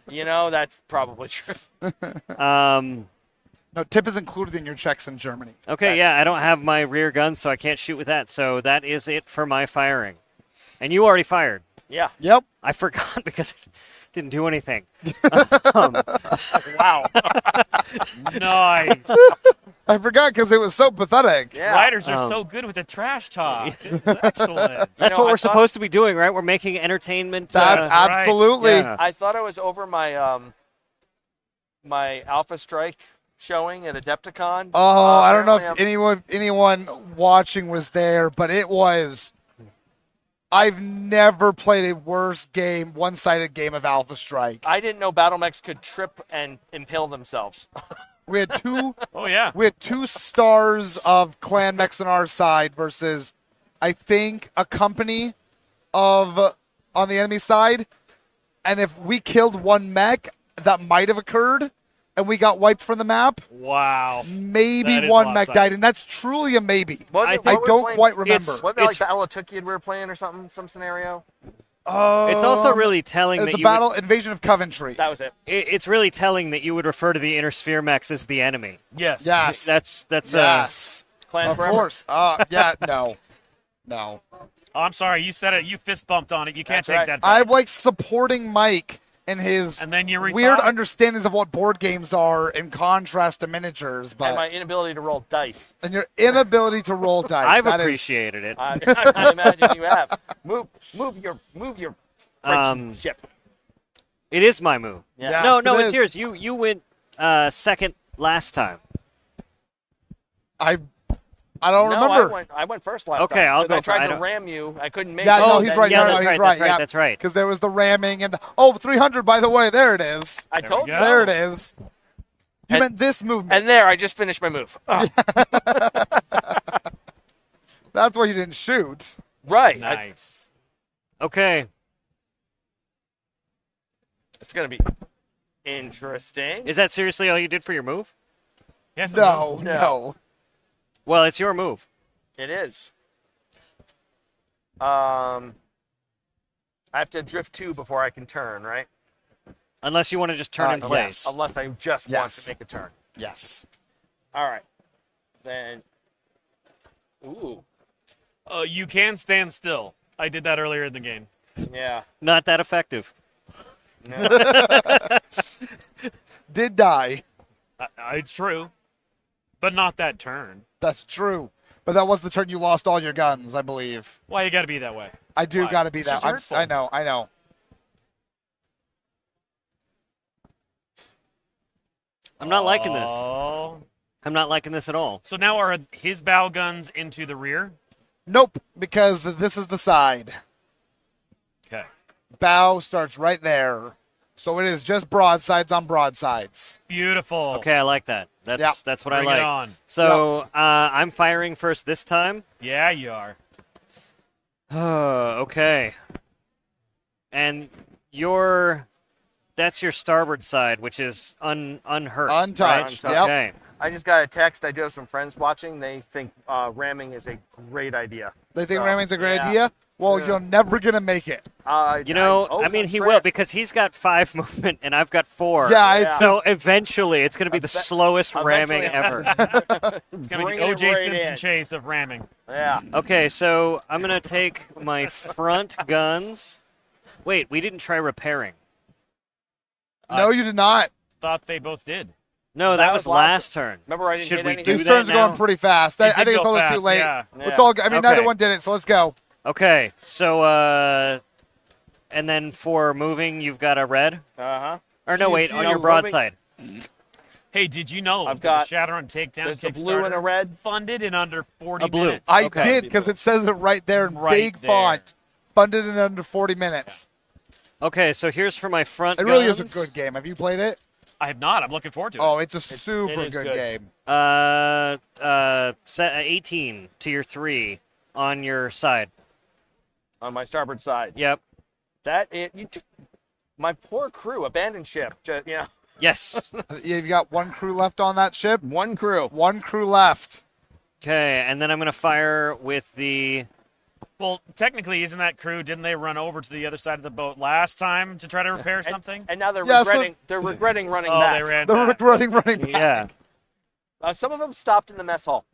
You know, that's probably true. No, tip is included in your checks in Germany. Okay, I don't have my rear gun, so I can't shoot with that. So that is it for my firing. And you already fired. Yeah. Yep. I forgot because it didn't do anything. Wow. Nice. I forgot because it was so pathetic. Yeah. Writers are so good with the trash talk. Excellent. That's what we're supposed to be doing, right? We're making entertainment. That's absolutely. Yeah. I thought I was over my my Alpha Strike showing at Adepticon. I don't know if apparently anyone watching was there, but it was I've never played a worse game, one-sided game of Alpha Strike. I didn't know Battlemechs could trip and impale themselves. We had two. Oh yeah. We had 2 stars of clan mechs on our side versus, I think, a company of on the enemy side. And if we killed one mech, that might have occurred, and we got wiped from the map. Wow. Maybe one mech died, and that's truly a maybe. I don't quite remember. Wasn't that like Battle of Tukid we were playing or something, some scenario? It's also really telling it that was the you battle invasion of Coventry. That was it. It's really telling that you would refer to the inner sphere mechs as the enemy. Yes. Yes. That's yes. Clan of forever. course. Yeah. No. Oh, I'm sorry. You said it. You fist bumped on it. You can't take that back. I'm like supporting Mike in his And then you weird rethought? understandings of what board games are in contrast to miniatures, And but my inability to roll dice. and your inability to roll dice. I've That is- appreciated it. I imagine you have. Move your ship. It is my move. Yeah. Yes, no, it it's is. yours. You went second last time. I don't remember. I went first last Okay, time. I'll 'cause go I tried for- to ram you. I couldn't make Yeah, it. no, he's right. Yeah, no, that's he's right, right. that's right, yeah. that's right. Because there was the ramming and 300. By the way, there it is. I told you. There it is. You And- meant this movement. And there, I just finished my move. That's why you didn't shoot. Right. Nice. Okay. It's going to be interesting. Is that seriously all you did for your move? Yes. No. Well, it's your move. It is. I have to drift 2 before I can turn, right? Unless you want to just turn in place. yes. Unless I just want Yes. to make a turn. Yes. All right. Then. Ooh. You can stand still. I did that earlier in the game. Yeah. Not that effective. Did die. It's true, but not that turn. That's true. But that was the turn you lost all your guns, I believe. Why you got to be that way? I do Why? got to be It's that. just hurtful. I know. I'm not liking this. Oh. I'm not liking this at all. So now are his bow guns into the rear? Nope, because this is the side. Okay. Bow starts right there. So it is just broadsides on broadsides. Beautiful. Okay, I like that. That's what Bring I like. it on. So I'm firing first this time. Yeah, you are. Okay. And that's your starboard side, which is unhurt. Untouched, Right? yep. Okay. I just got a text. I do have some friends watching. They think ramming is a great idea. They think So, ramming's a great yeah. idea? Well, Yeah. you're never going to make it. You know, I I mean, he Fred. will because he's got 5 movement and I've got 4. Yeah, it's So eventually, it's going to be the slowest ramming eventually. ever. It's going to be Bring the it O.J. right Simpson in. chase of ramming. Yeah. Okay, so I'm going to take my front guns. Wait, we didn't try repairing. No, you did not. Thought they both did. No, that was last turn. Remember, I didn't Should hit we anything? do These that turns are now? going pretty fast. It I did think it's a go little too fast, late. yeah. Let's all go. I mean, Okay. neither one did it, so let's go. Okay, so and then for moving, you've got a red. Uh-huh. Or no, wait, on No, your broadside. Hey, did you know I've that got- the Shadowrun Takedown there's the Kickstarter blue and a red. funded in under 40 A blue. minutes? I Okay. did because it says it right there in Right big there. font. Funded in under 40 minutes. Okay, so here's for my front It really is guns. a good game. Have you played it? I have not. I'm looking forward to it. Oh, it's a super is good good. game. Set 18 to your 3 on your side. On my starboard side. Yep. My poor crew, abandoned ship. Yes. You've got one crew left on that ship. One crew. One crew left. Okay, and then I'm going to fire with the... Well, technically, isn't that crew? Didn't they run over to the other side of the boat last time to try to repair something? And now they're Yeah, so- regretting. They're regretting running Oh, back. they ran They're back. running back. Yeah. Some of them stopped in the mess hall.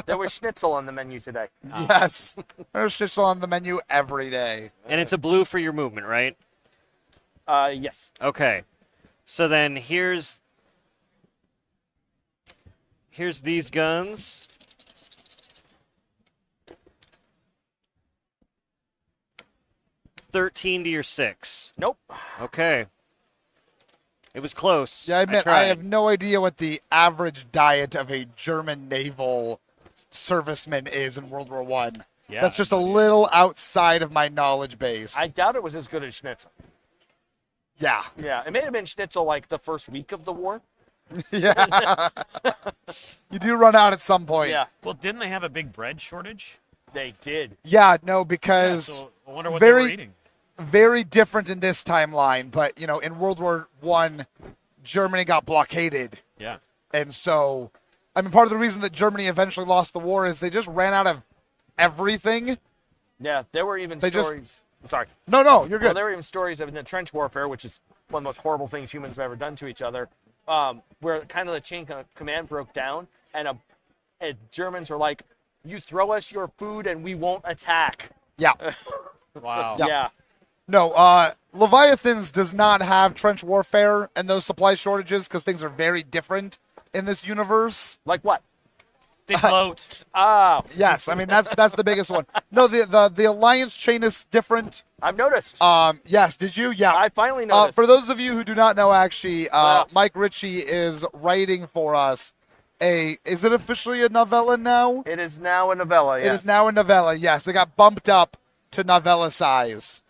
There was schnitzel on the menu today. Yes. There's schnitzel on the menu every day. And it's a blue for your movement, right? Yes. Okay. So then here's these guns. $13 to your 6. Nope. Okay. It was close. Yeah, I admit, I tried. have no idea what the average diet of a German naval serviceman is in World War One. Yeah, that's just a little outside of my knowledge base. I doubt it was as good as Schnitzel. Yeah. Yeah, it may have been Schnitzel like the first week of the war. Yeah. You do run out at some point. Yeah. Well, didn't they have a big bread shortage? They did. Yeah, no, because so I wonder what they were eating. Very different in this timeline. But, in World War I, Germany got blockaded. Yeah. And so, part of the reason that Germany eventually lost the war is they just ran out of everything. Yeah, there were even They just- stories. Sorry. No, you're good. Well, there were even stories of in the trench warfare, which is one of the most horrible things humans have ever done to each other, where kind of the chain of command broke down, and Germans were like, "You throw us your food, and we won't attack." Yeah. Wow. Yeah. No, Leviathans does not have trench warfare and those supply shortages because things are very different in this universe. Like what? They float. Yes, that's the biggest one. No, the alliance chain is different. I've noticed. Yes, did you? Yeah. I finally noticed. For those of you who do not know, actually, Mike Ritchie is writing for us is it officially a novella now? It is now a novella, yes. It is now a novella, yes. It got bumped up to novella size.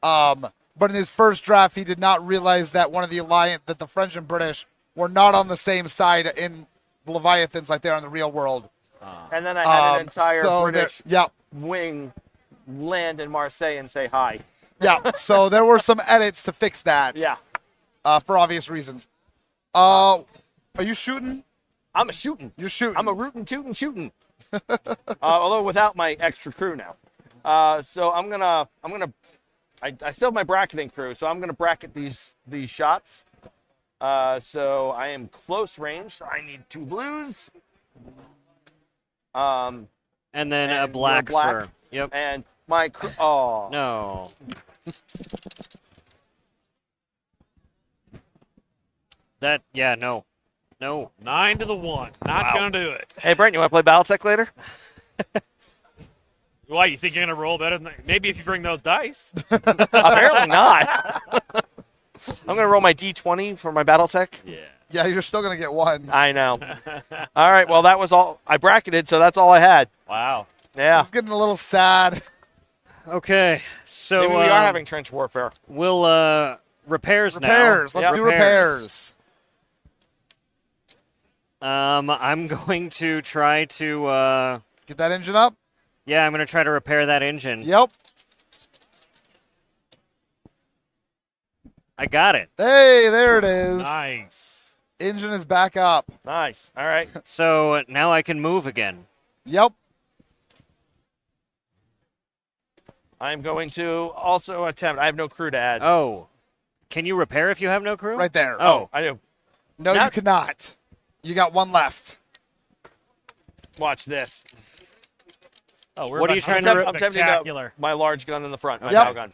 But in his first draft, he did not realize that that the French and British were not on the same side in Leviathans like they are in the real world. And then I had an entire British Yep. wing land in Marseille and say hi. Yeah, so there were some edits to fix that. Yeah. For obvious reasons. Are you shooting? I'm a shooting. You're shooting. I'm a rootin' tootin' shooting. Although without my extra crew now. So I'm gonna I still have my bracketing crew, so I'm gonna bracket these shots. So I am close range, so I need 2 blues. And then a black for. Yep. And my crew. Oh. No. No. 9 to the 1. Not gonna do it. Hey, Brent, you want to play Battletech later? Why, you think you're gonna roll better than that? Maybe if you bring those dice. Apparently not. I'm gonna roll my D20 for my Battletech. Yeah, you're still going to get ones. I know. All right, well, that was all. I bracketed, so that's all I had. Wow. Yeah. It's getting a little sad. Okay, so maybe we are having trench warfare. We'll repairs now. Repairs. Let's do repairs. I'm going to try to get that engine up. Yeah, I'm going to try to repair that engine. Yep. I got it. Hey, there it is. Nice. Engine is back up. Nice. All right. So now I can move again. Yep. I'm going to also attempt. I have no crew to add. Oh. Can you repair if you have no crew? Right there. Oh, I do. No, you cannot. You got 1 left. Watch this. Oh, we're what are you trying to I'm tempting my large gun in the front. My bow gun.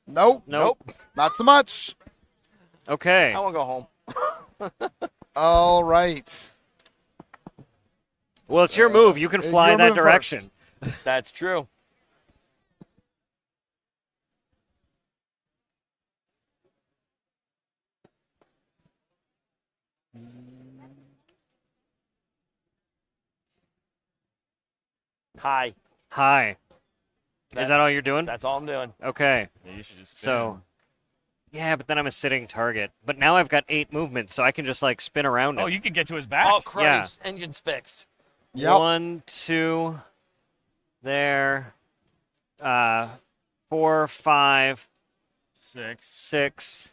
Nope. Not so much. Okay. I want to go home. All right. Well, it's your move. You can fly that direction. That's true. Hi. Is that all you're doing? That's all I'm doing. Okay. Yeah, you should just spin So, yeah, but then I'm a sitting target. But now I've got 8 movements, so I can just like spin around Oh, it. you can get to his back. Oh, Christ. Yeah. Engine's fixed. Yep. 1, 2, there. 4, 5, 6.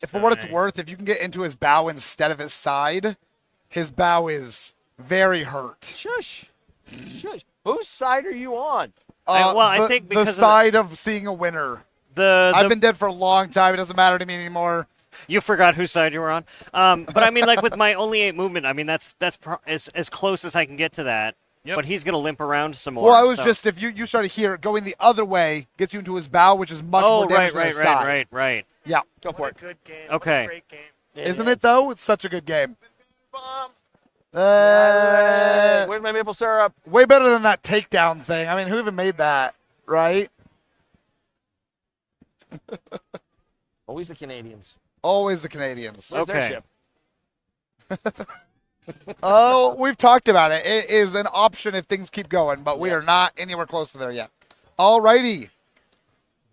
For what it's worth, if you can get into his bow instead of his side, his bow is very hurt. Shush. Whose side are you on? I think because the side of seeing a winner. I've been dead for a long time. It doesn't matter to me anymore. You forgot whose side you were on. But I mean, like with my only 8 movement, I mean that's as close as I can get to that. Yep. But he's gonna limp around some more. Well, I was just if you started here, going the other way gets you into his bow, which is much more damage than his side. Right. Yeah, go for it. Good game. Okay. Great game. Isn't it though? It's such a good game. Where's my maple syrup? Way better than that takedown thing. I mean, who even made that, right? Always the Canadians. Always the Canadians. Where's their ship? Oh, we've talked about it. It is an option if things keep going, but we are not anywhere close to there yet. All righty.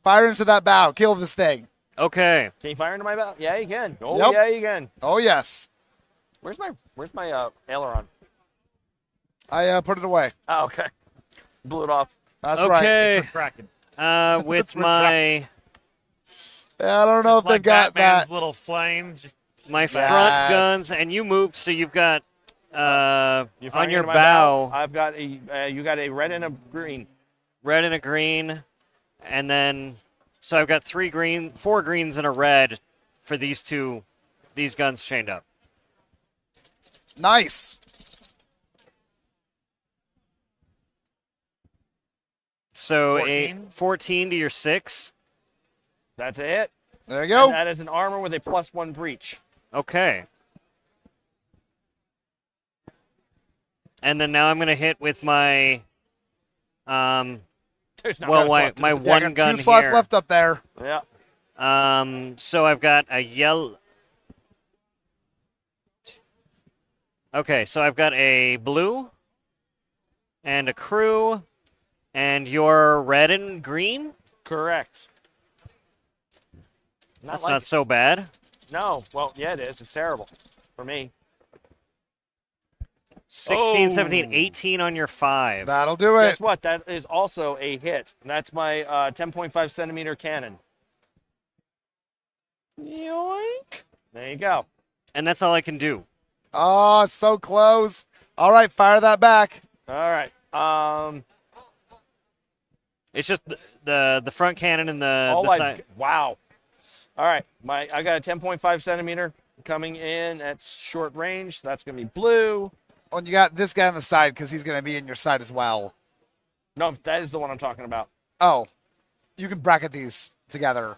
Fire into that bow. Kill this thing. Okay. Can you fire into my bow? Yeah, you can. Oh, Yep. yeah, you can. Oh, yes. Where's my aileron? I put it away. Oh, okay. Blew it off. That's Okay. right. With my I don't know if they got Batman's that. little flame. Just my Yes. front guns, and you moved, so you've got You're on firing your into my bow. I've got you got a red and a green. Red and a green, and then so I've got 4 greens and a red for these guns chained up. Nice. So 14? a 14 to your 6. That's a hit. There you go. And that is an armor with a +1 breach. Okay. And then now I'm going to hit with my There's not well, much my left. one I got gun 2 slots here. left up there. Yeah. So I've got a yellow. Okay, so I've got a blue and a crew, and you're red and green? Correct. That's not so bad. No. Well, yeah, it is. It's terrible for me. 16, 17, 18 on your 5. That'll do it. Guess what? That is also a hit. That's my 10.5 centimeter cannon. Yoink. There you go. And that's all I can do. Oh, so close. All right, fire that back. All right. It's just the front cannon and the side. Wow. All right. I got a 10.5 centimeter coming in at short range. That's going to be blue. Oh, and you got this guy on the side because he's going to be in your side as well. No, that is the one I'm talking about. Oh, you can bracket these together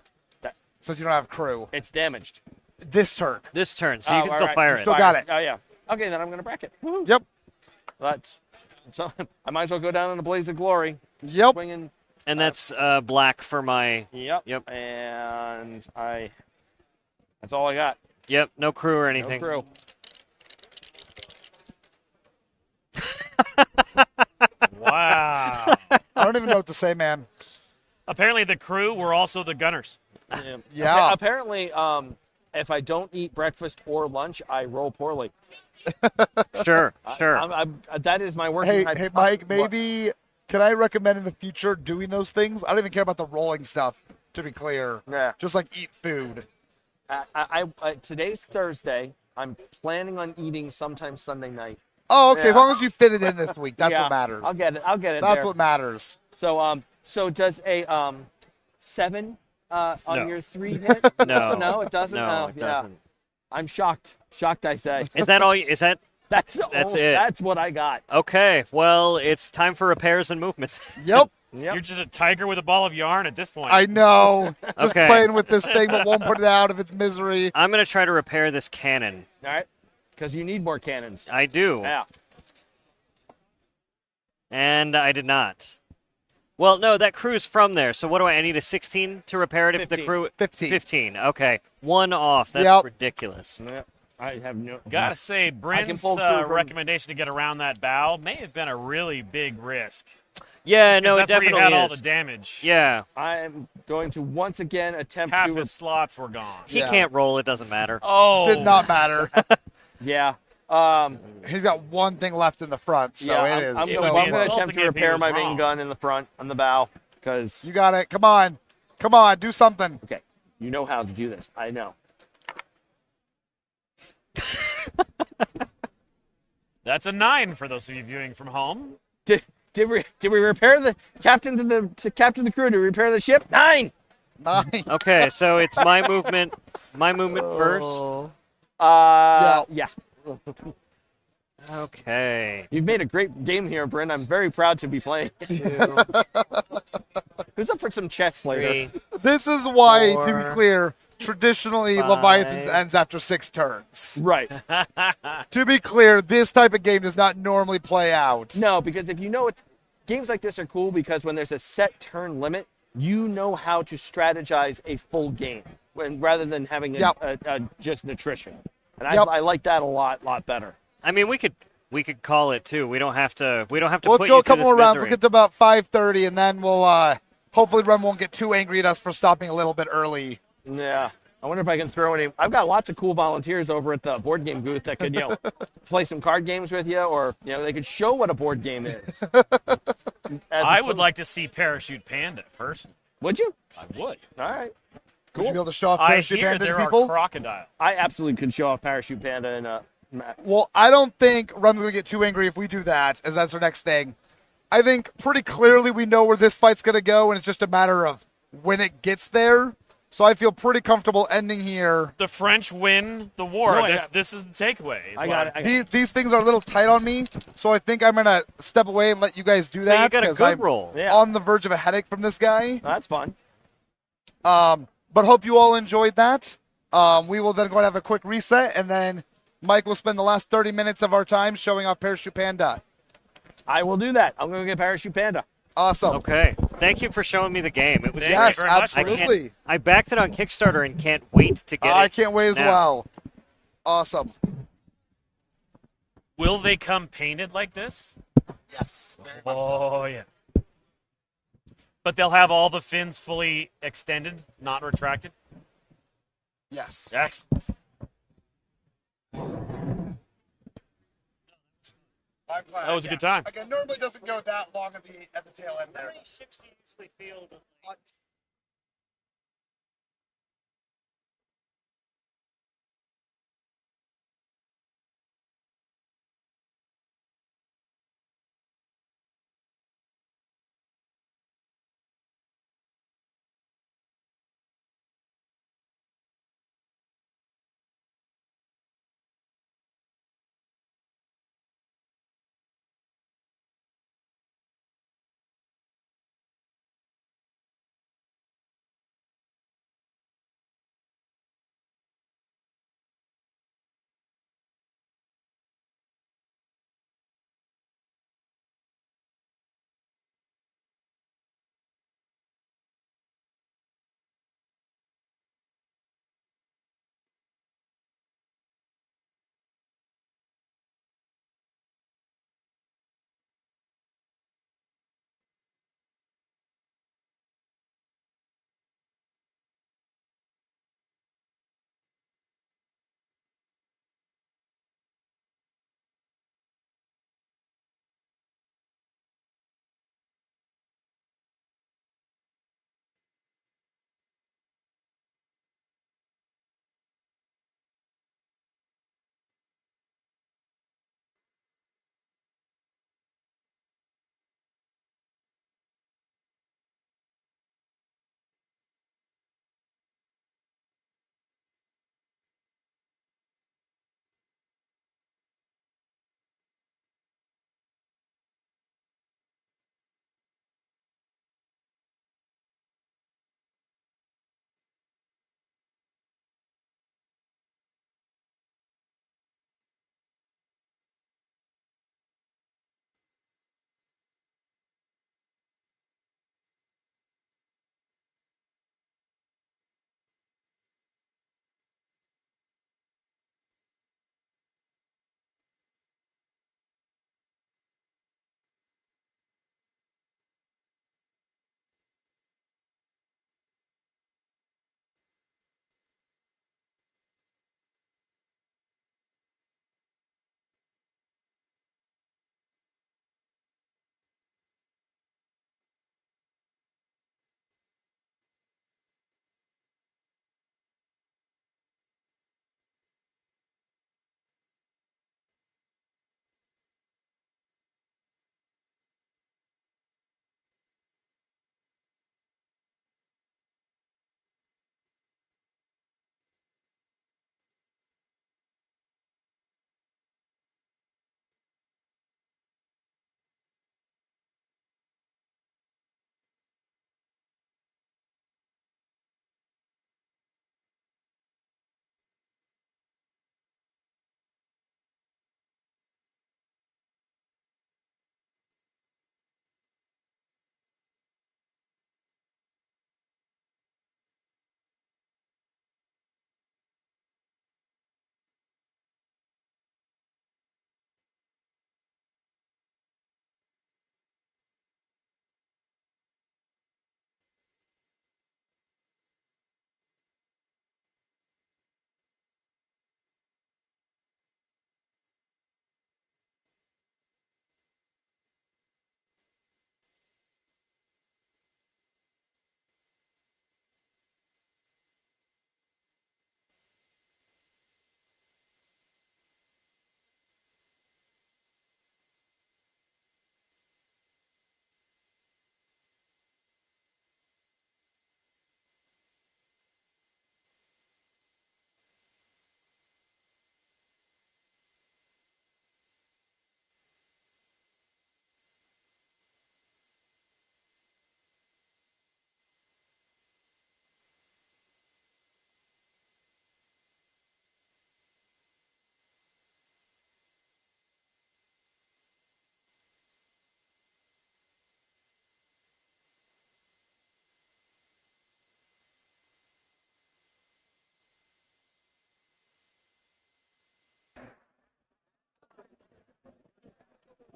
since you don't have crew. It's damaged. This turn. This turn, so you can all still right. fire You it. Still got it. Oh, yeah. Okay, then I'm going to bracket. Woo-hoo. Yep. So I might as well go down in a blaze of glory. Yep. Swinging. And that's black for my. Yep. And that's all I got. Yep. No crew or anything. No crew. wow. I don't even know what to say, man. Apparently, the crew were also the gunners. Yeah. Apparently, if I don't eat breakfast or lunch, I roll poorly. Sure. That is my working. Hey, Mike, maybe can I recommend in the future doing those things? I don't even care about the rolling stuff, to be clear. Yeah. Just like eat food. Today's Thursday. I'm planning on eating sometime Sunday night. Oh, okay. Yeah. As long as you fit it in this week, that's Yeah, what matters. I'll get it. That's there. what matters. So does a 7 on No. your 3 hit? No. No, it doesn't. No, it yeah. doesn't. I'm shocked. Shocked, I say. Is that all? Is that? That's it. That's what I got. Okay. Well, it's time for repairs and movement. Yep. You're just a tiger with a ball of yarn at this point. I know. Just Okay. playing with this thing, but won't put it out of its misery. I'm gonna try to repair this cannon. All right, because you need more cannons. I do. Yeah. And I did not. Well, no, that crew's from there. So what do I need? A 16 to repair it if the 15. crew. 15. 15. Okay. 1 off. That's Yep. ridiculous. Yep. I have no. Gotta say, I can Bryn's pull crew from- recommendation to get around that bow may have been a really big risk. Yeah, Just 'cause no, it that's where definitely you had all is. the damage. Yeah. I am going to once again attempt Half to. his slots were gone. He Yeah. can't roll. It doesn't matter. Oh, Did not matter. Yeah. He's got one thing left in the front, so yeah, it is. I'm It so would be going to close. attempt insulting to if he repair was my main wrong. gun in the front on the bow because You got it. Come on. Come on. Do something. okay, you know how to do this. I know. That's a 9 for those of you viewing from home. Did we repair the captain to captain the crew to repair the ship? 9. 9. Okay, so it's my movement. My movement first. Yeah. Okay. You've made a great game here, Bryn. I'm very proud to be playing. 2, Who's up for some chess later? 3. This is why, to 4, be clear, traditionally 5. Leviathans ends after 6 turns. Right. To be clear, this type of game does not normally play out. No, because if you know it's games like this are cool because when there's a set turn limit, you know how to strategize a full game rather than having Yep. just attrition. And Yep. I like that a lot better. I mean, we could call it too. We don't have to. We don't have to. Well, put let's go you a couple through more this rounds. misery. We'll get to about 5:30, and then we'll hopefully Rum won't get too angry at us for stopping a little bit early. Yeah. I wonder if I can throw any. I've got lots of cool volunteers over at the board game booth that could, play some card games with you, or they could show what a board game is. I would like to see Parachute Panda personally. Would you? I would. All right. Would you be able to show off I Parachute hear Panda to there people? are crocodiles. I absolutely could show off Parachute Panda in a map. Well, I don't think Rum's going to get too angry if we do that, as that's our next thing. I think pretty clearly we know where this fight's going to go, and it's just a matter of when it gets there. So I feel pretty comfortable ending here. The French win the war. No, This is the takeaway. I got it. These things are a little tight on me, so I think I'm going to step away and let you guys do So that. you got a 'cause good I'm roll. on the verge of a headache from this guy. That's fun. But hope you all enjoyed that. We will then go and have a quick reset, and then Mike will spend the last 30 minutes of our time showing off Parachute Panda. I will do that. I'm going to get Parachute Panda. Awesome. Okay. Thank you for showing me the game. It was Yes, great. absolutely. I backed it on Kickstarter and can't wait to get it. I can't wait as now. well. Awesome. Will they come painted like this? Yes. Oh, yeah. But they'll have all the fins fully extended, not retracted? Yes. Excellent. I'm glad. That was a good time. Again, normally doesn't go that long at the tail end there. How many ships do you usually field?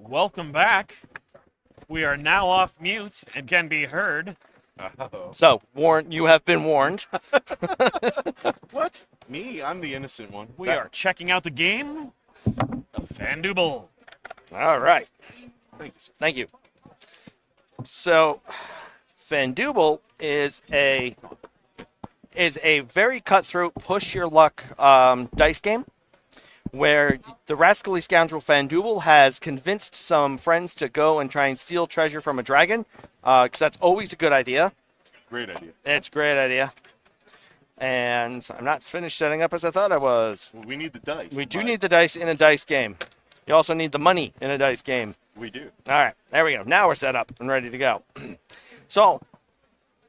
Welcome back. We are now off mute and can be heard. So, you have been warned. What? Me? I'm the innocent one. We are checking out the game of Fandouble. All right. Thanks. Thank you. So, Fandouble is a very cutthroat, push your luck dice game, where the rascally scoundrel Fandouble has convinced some friends to go and try and steal treasure from a dragon, because that's always a good idea. Great idea. It's a great idea. And I'm not finished setting up as I thought I was. Well, we need the dice. We do need the dice in a dice game. You also need the money in a dice game. We do. All right, there we go. Now we're set up and ready to go. So,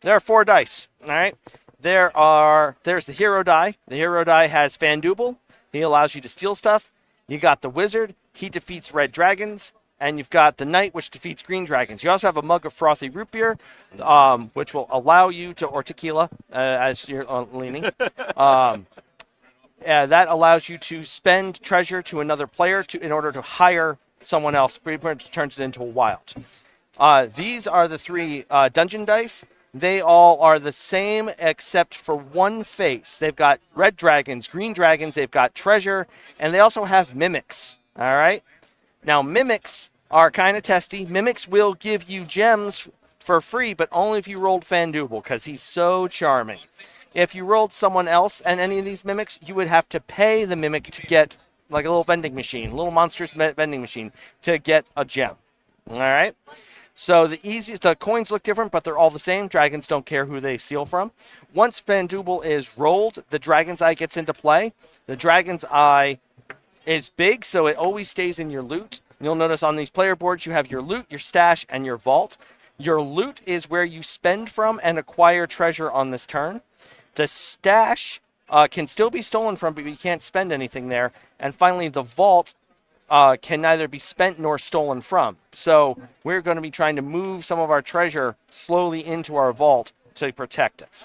there are 4 dice, all right? There's the hero die. The hero die has Fandouble. He allows you to steal stuff. You got the wizard. He defeats red dragons. And you've got the knight, which defeats green dragons. You also have a mug of frothy root beer, which will allow you to, or tequila, as you're leaning. That allows you to spend treasure to another player in order to hire someone else. Pretty much turns it into a wild. These are the 3 dungeon dice. They all are the same except for one face. They've got red dragons, green dragons, they've got treasure, and they also have mimics. All right? Now, mimics are kind of testy. Mimics will give you gems for free, but only if you rolled Fandouble, because he's so charming. If you rolled someone else and any of these mimics, you would have to pay the mimic to get, like a little vending machine, a little monstrous vending machine, to get a gem. All right? So the coins look different, but they're all the same. Dragons don't care who they steal from. Once Fandouble is rolled, the Dragon's Eye gets into play. The Dragon's Eye is big, so it always stays in your loot. You'll notice on these player boards you have your loot, your stash, and your vault. Your loot is where you spend from and acquire treasure on this turn. The stash can still be stolen from, but you can't spend anything there. And finally, the vault can neither be spent nor stolen from. So we're going to be trying to move some of our treasure slowly into our vault to protect it.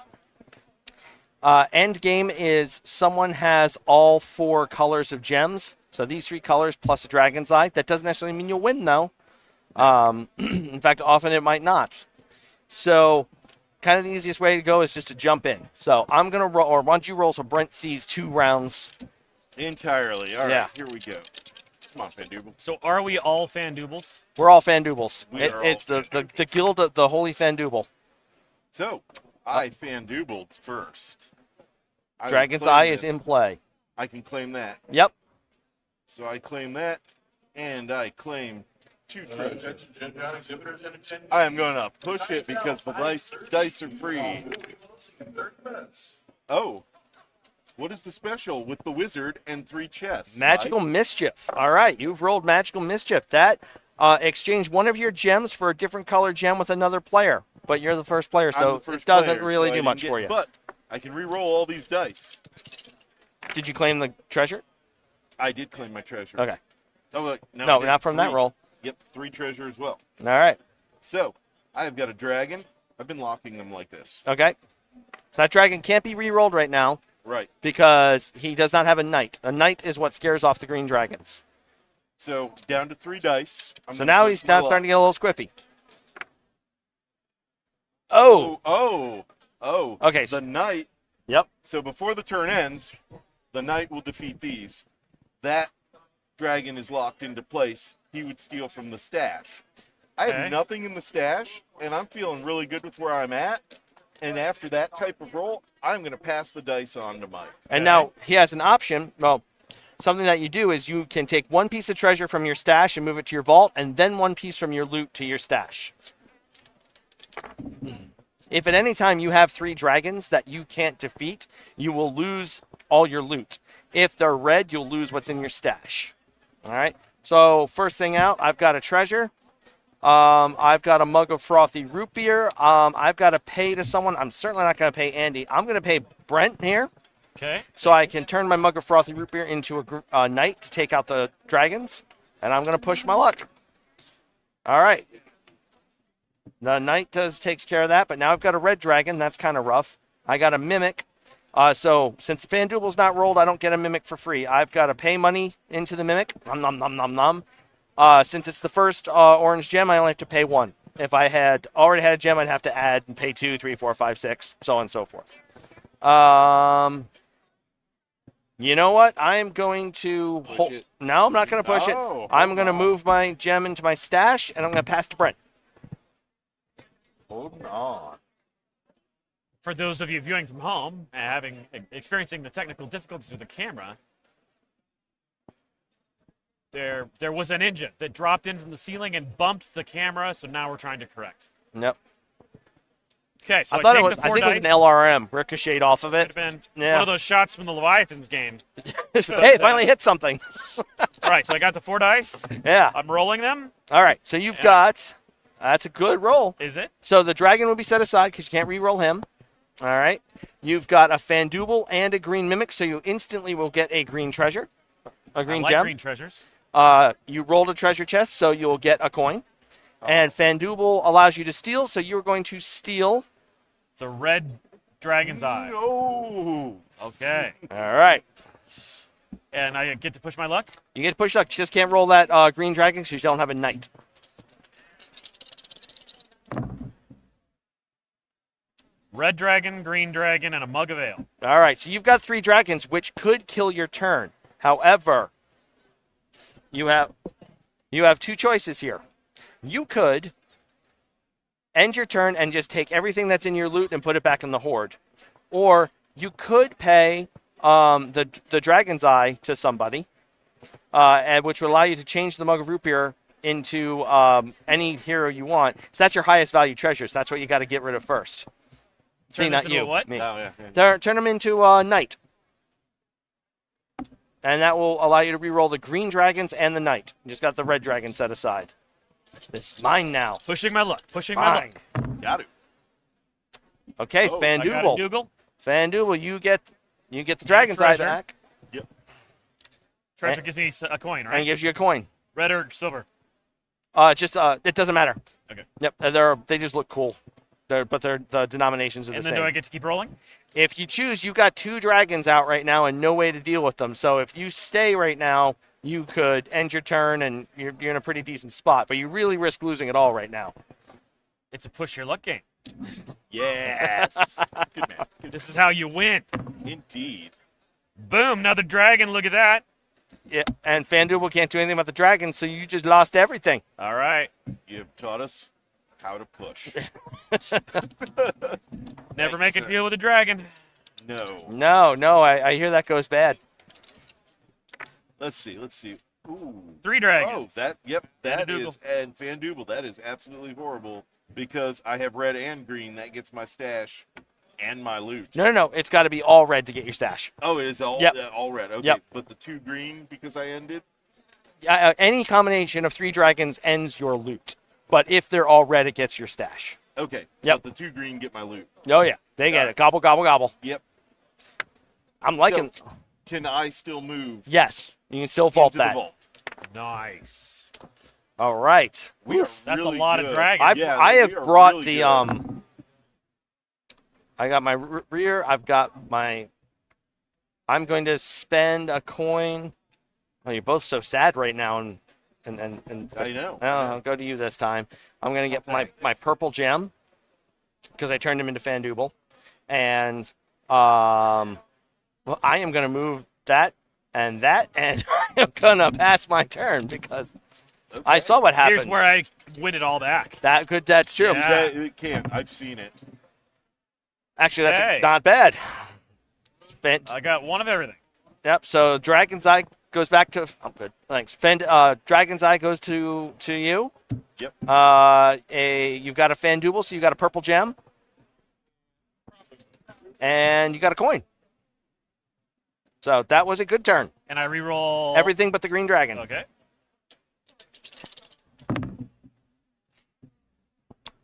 End game is someone has all 4 colors of gems. So these 3 colors plus a dragon's eye. That doesn't necessarily mean you'll win, though. In fact, often it might not. So kind of the easiest way to go is just to jump in. So I'm going to roll, or why don't you roll so Brent sees 2 rounds. Entirely. All right, Yeah. Here we go. Come on, Fandouble. So are we all Fandoubles? We're all Fandoubles. It's all the guild of the Holy Fandouble. So, I Fandoubled first. I will Dragon's claim Eye is this. in play. I can claim that. Yep. So I claim that, and I claim 2 treasures. I am going to push it because the dice are free. Oh. What is the special with the wizard and 3 chests? Magical Mischief. All right, you've rolled Magical Mischief. That exchange one of your gems for a different color gem with another player. But you're the first player, so it doesn't really do much for you. But I can re-roll all these dice. Did you claim the treasure? I did claim my treasure. Okay. Oh, No, not from that roll. Yep, 3 treasure as well. All right. So, I've got a dragon. I've been locking them like this. Okay. So that dragon can't be re-rolled right now. Right. Because he does not have a knight. A knight is what scares off the green dragons. So, down to 3 dice. So now he's starting to get a little squiffy. Oh. Oh. Okay. The knight. Yep. So before the turn ends, the knight will defeat these. That dragon is locked into place. He would steal from the stash. I have nothing in the stash, and I'm feeling really good with where I'm at. And after that type of roll, I'm going to pass the dice on to Mike. And now he has an option. Well, something that you do is you can take 1 piece of treasure from your stash and move it to your vault, and then 1 piece from your loot to your stash. If at any time you have 3 dragons that you can't defeat, you will lose all your loot. If they're red, you'll lose what's in your stash. All right? So first thing out, I've got a treasure. I've got a mug of frothy root beer. I've got to pay to someone. I'm certainly not going to pay Andy. I'm going to pay Brent here. Okay. So I can turn my mug of frothy root beer into a knight to take out the dragons. And I'm going to push my luck. All right. The knight takes care of that, but now I've got a red dragon. That's kind of rough. I got a mimic. So since Fandouble's not rolled, I don't get a mimic for free. I've got to pay money into the mimic. Nom, nom, nom, nom, nom. Since it's the first orange gem, I only have to pay 1. If I had already had a gem, I'd have to add and pay 2, 3, 4, 5, 6, so on and so forth. You know what? I'm going to hold. No, I'm not going to push it. I'm going to move my gem into my stash, and I'm going to pass to Brent. Hold on. For those of you viewing from home and experiencing the technical difficulties with the camera, there was an engine that dropped in from the ceiling and bumped the camera, so now we're trying to correct. Yep. Okay, so I thought take it was. the I 4 think dice. it was an LRM ricocheted off of it. Could have been Yeah. one of those shots from the Leviathans game. Hey, it finally hit something. All right, so I got the 4 dice. Yeah. I'm rolling them. All right, so you've got. That's a good roll. Is it? So the dragon will be set aside because you can't re-roll him. All right. You've got a Fandouble and a green mimic, so you instantly will get a green treasure, a green I like gem. green treasures. You rolled a treasure chest, so you'll get a coin. And Fandouble allows you to steal, so you're going to steal the red dragon's eye. Oh. Okay. All right. And I get to push my luck? You get to push luck. You just can't roll that green dragon because you don't have a knight. Red dragon, green dragon, and a mug of ale. All right, so you've got 3 dragons, which could kill your turn. However, you have 2 choices here. You could end your turn and just take everything that's in your loot and put it back in the hoard. Or you could pay the dragon's eye to somebody, and which would allow you to change the mug of root beer into any hero you want. So that's your highest value treasure. So that's what you got to get rid of first. Turn See, this not into you. a what? Me. Oh, yeah. Turn them into a knight. And that will allow you to re-roll the green dragons and the knight. You just got the red dragon set aside. This is mine now. Pushing my luck. Pushing my luck. Got it. Okay, Oh, I got a Fandouble. Dougal. Fandouble, you get the dragon's eye treasure. back. Yep. Treasure gives me a coin, right? And gives you a coin. Red or silver? It doesn't matter. Okay. Yep, they just look cool. But the denominations are And the then same. do I get to keep rolling? If you choose, you've got 2 dragons out right now and no way to deal with them. So if you stay right now, you could end your turn and you're in a pretty decent spot. But you really risk losing it all right now. It's a push your luck game. Yes. Good man. This is how you win. Indeed. Boom, another dragon. Look at that. Yeah, and Fandouble can't do anything about the dragons, so you just lost everything. All right. You've taught us how to push. Never make a deal with a dragon. No. No, I hear that goes bad. Let's see. Ooh. 3 dragons. Oh, that Fandouble. is, and Fandouble, that is absolutely horrible because I have red and green. That gets my stash and my loot. No, it's got to be all red to get your stash. Oh, it is all Yep. all red. Okay, Yep. but the 2 green because I ended. Any combination of 3 dragons ends your loot. But if they're all red, it gets your stash. Okay. Yep. But the 2 green get my loot. Oh, yeah. They get it. Gobble, gobble, gobble. Yep. I'm liking... So, can I still move? Yes. You can still vault into the that. vault? Nice. All right. We are That's really a lot good. of dragons. I have we are brought really the... good. I got my rear. I've got my... I'm going to spend a coin... Oh, you're both so sad right now. And I know. I'll go to you this time. I'm going to get my purple gem because I turned him into Fandouble. And well, I am going to move that, and I'm going to pass my turn because I saw what happened. Here's where I win it all back. That's true. Yeah. It can. I've seen it. Actually, that's Hey. not bad. I got one of everything. Yep, so Dragon's Eye goes back to... Oh, good. Thanks. Dragon's Eye goes to you. Yep. You've got a Fandouble, so you got a purple gem. And you got a coin. So that was a good turn. And I reroll Everything but the green dragon. Okay.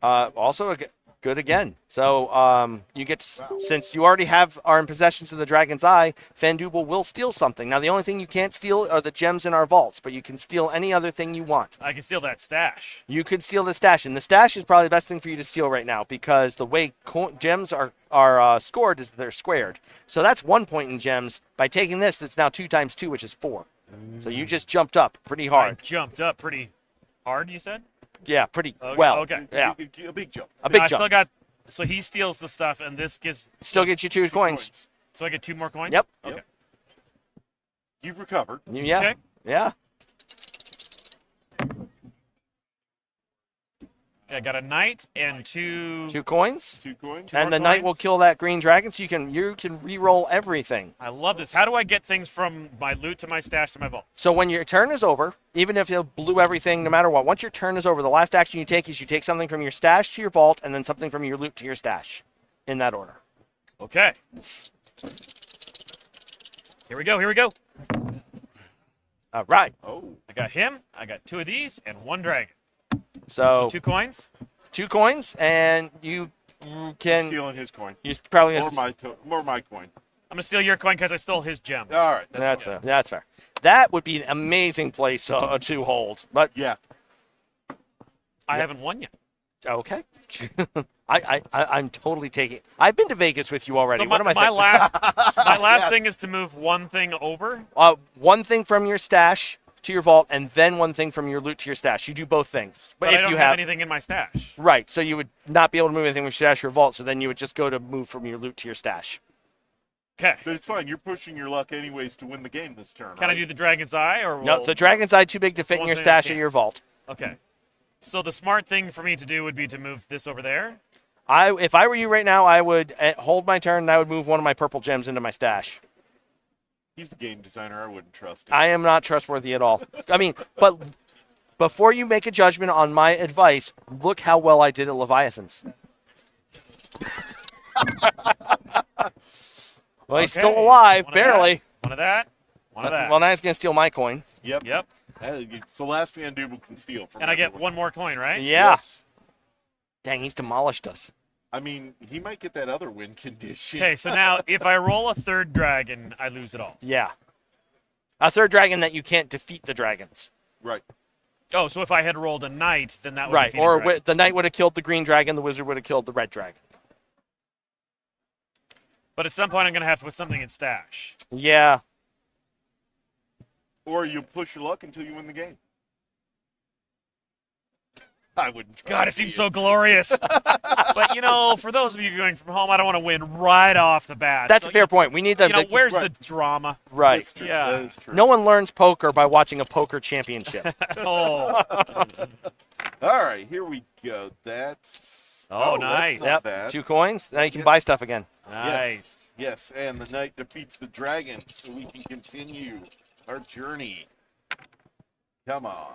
Also good again. So you get, since you already are in possession of the Dragon's Eye, Fandouble will steal something. Now the only thing you can't steal are the gems in our vaults, but you can steal any other thing you want. I can steal that stash. You could steal the stash, and the stash is probably the best thing for you to steal right now because the way gems are scored is they're squared. So that's 1 point in gems. By taking this, it's now 2 times 2, which is 4. So you just jumped up pretty I hard. jumped up pretty hard, you said? Yeah, pretty Okay, well. okay. Yeah. A big jump. A big I jump. still got. So he steals the stuff, and this gives. Still gets you 2 coins. So I get 2 more coins. Yep. Okay. You've recovered. Yeah. Okay. Yeah. Yeah, I got a knight and 2. 2 coins. 2 coins. And more the knight will coins. kill that green dragon, so you can re-roll everything. I love this. How do I get things from my loot to my stash to my vault? So when your turn is over, even if you blew everything, no matter what, once your turn is over, the last action you take is you take something from your stash to your vault, and then something from your loot to your stash, in that order. Okay. Here we go. Here we go. All right. Oh. I got him. I got 2 of these and 1 dragon. So 2 coins. 2 coins, and you can Stealing his coin. You probably More my coin. I'm gonna steal your coin because I stole his gem. All right. That's fair. That's fair. That would be an amazing place to hold, but yeah, I haven't won yet. Okay. I'm totally taking. I've been to Vegas with you already. So What am I my thinking? my last thing is to move 1 thing over. One thing from your stash to your vault, and then 1 thing from your loot to your stash. You do both things. But I don't have anything in my stash. Right, so you would not be able to move anything from your stash to your vault, so then you would just go to move from your loot to your stash. Okay. But it's fine. You're pushing your luck anyways to win the game this turn. Can I do the Dragon's Eye or? No, will- the Dragon's Eye too big to fit in one your thing I stash or can't? your vault. Okay. So the smart thing for me to do would be to move this over there. If I were you right now, I would hold my turn and I would move one of my purple gems into my stash. He's the game designer. I wouldn't trust him. I am not trustworthy at all. I mean, but before you make a judgment on my advice, look how well I did at Leviathans. Well, he's still Okay. alive, One of barely. that, One of that. One of that. Well, now he's going to steal my coin. Yep. Yep. So last Fandouble can steal from And I get everyone. 1 more coin, right? Yeah. Yes. Dang, he's demolished us. I mean, he might get that other win condition. Okay, so now if I roll a 3rd dragon, I lose it all. Yeah. A 3rd dragon that you can't defeat the dragons. Right. Oh, so if I had rolled a knight, then that would Right, defeat a or dragon. the knight would have killed the green dragon, the wizard would have killed the red dragon. But at some point, I'm going to have to put something in stash. Yeah. Or you push your luck until you win the game. I wouldn't try. God, it seems so glorious. But, for those of you viewing from home, I don't want to win right off the bat. That's So, a fair point. We need the where's right. the drama? Right. That's true. Yeah. That is true. No one learns poker by watching a poker championship. Oh. All right, here we go. That's nice. That's not Yep. bad. 2 coins. Now you can buy stuff again. Nice. Yes, and the knight defeats the dragon, so we can continue our journey. Come on.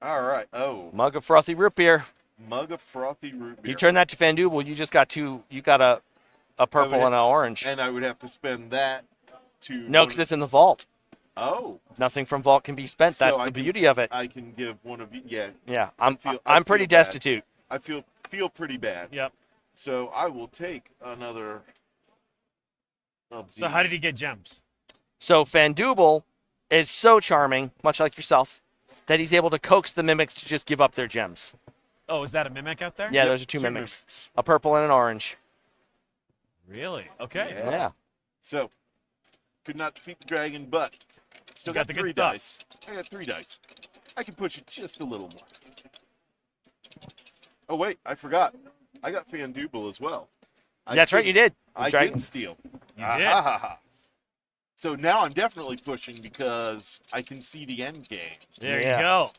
All right. Oh, Mug of frothy root beer. mug of frothy root beer. You turn that to Fandouble, you just got 2. You got a purple and an orange. And I would have to spend that to. No, because it's in the vault. Oh. Nothing from vault can be spent. That's So the I can beauty of it. I can give one of you. Yeah. Yeah, I I'm pretty feel bad. destitute. I feel pretty bad. Yep. So I will take another. Of So how did he these. get gems? So Fandouble is so charming, much like yourself, that he's able to coax the mimics to just give up their gems. Oh, is that a mimic out there? Yeah, those are 2 mimics. A purple and an orange. Really? Okay. Yeah. So, could not defeat the dragon, but still You got got the 3 good stuff. dice. I got 3 dice. I can push it just a little more. Oh wait, I forgot. I got Fandouble as well. That's right, you did. I Dragon. did steal. You did. So now I'm definitely pushing because I can see the end game. There Yeah. you go.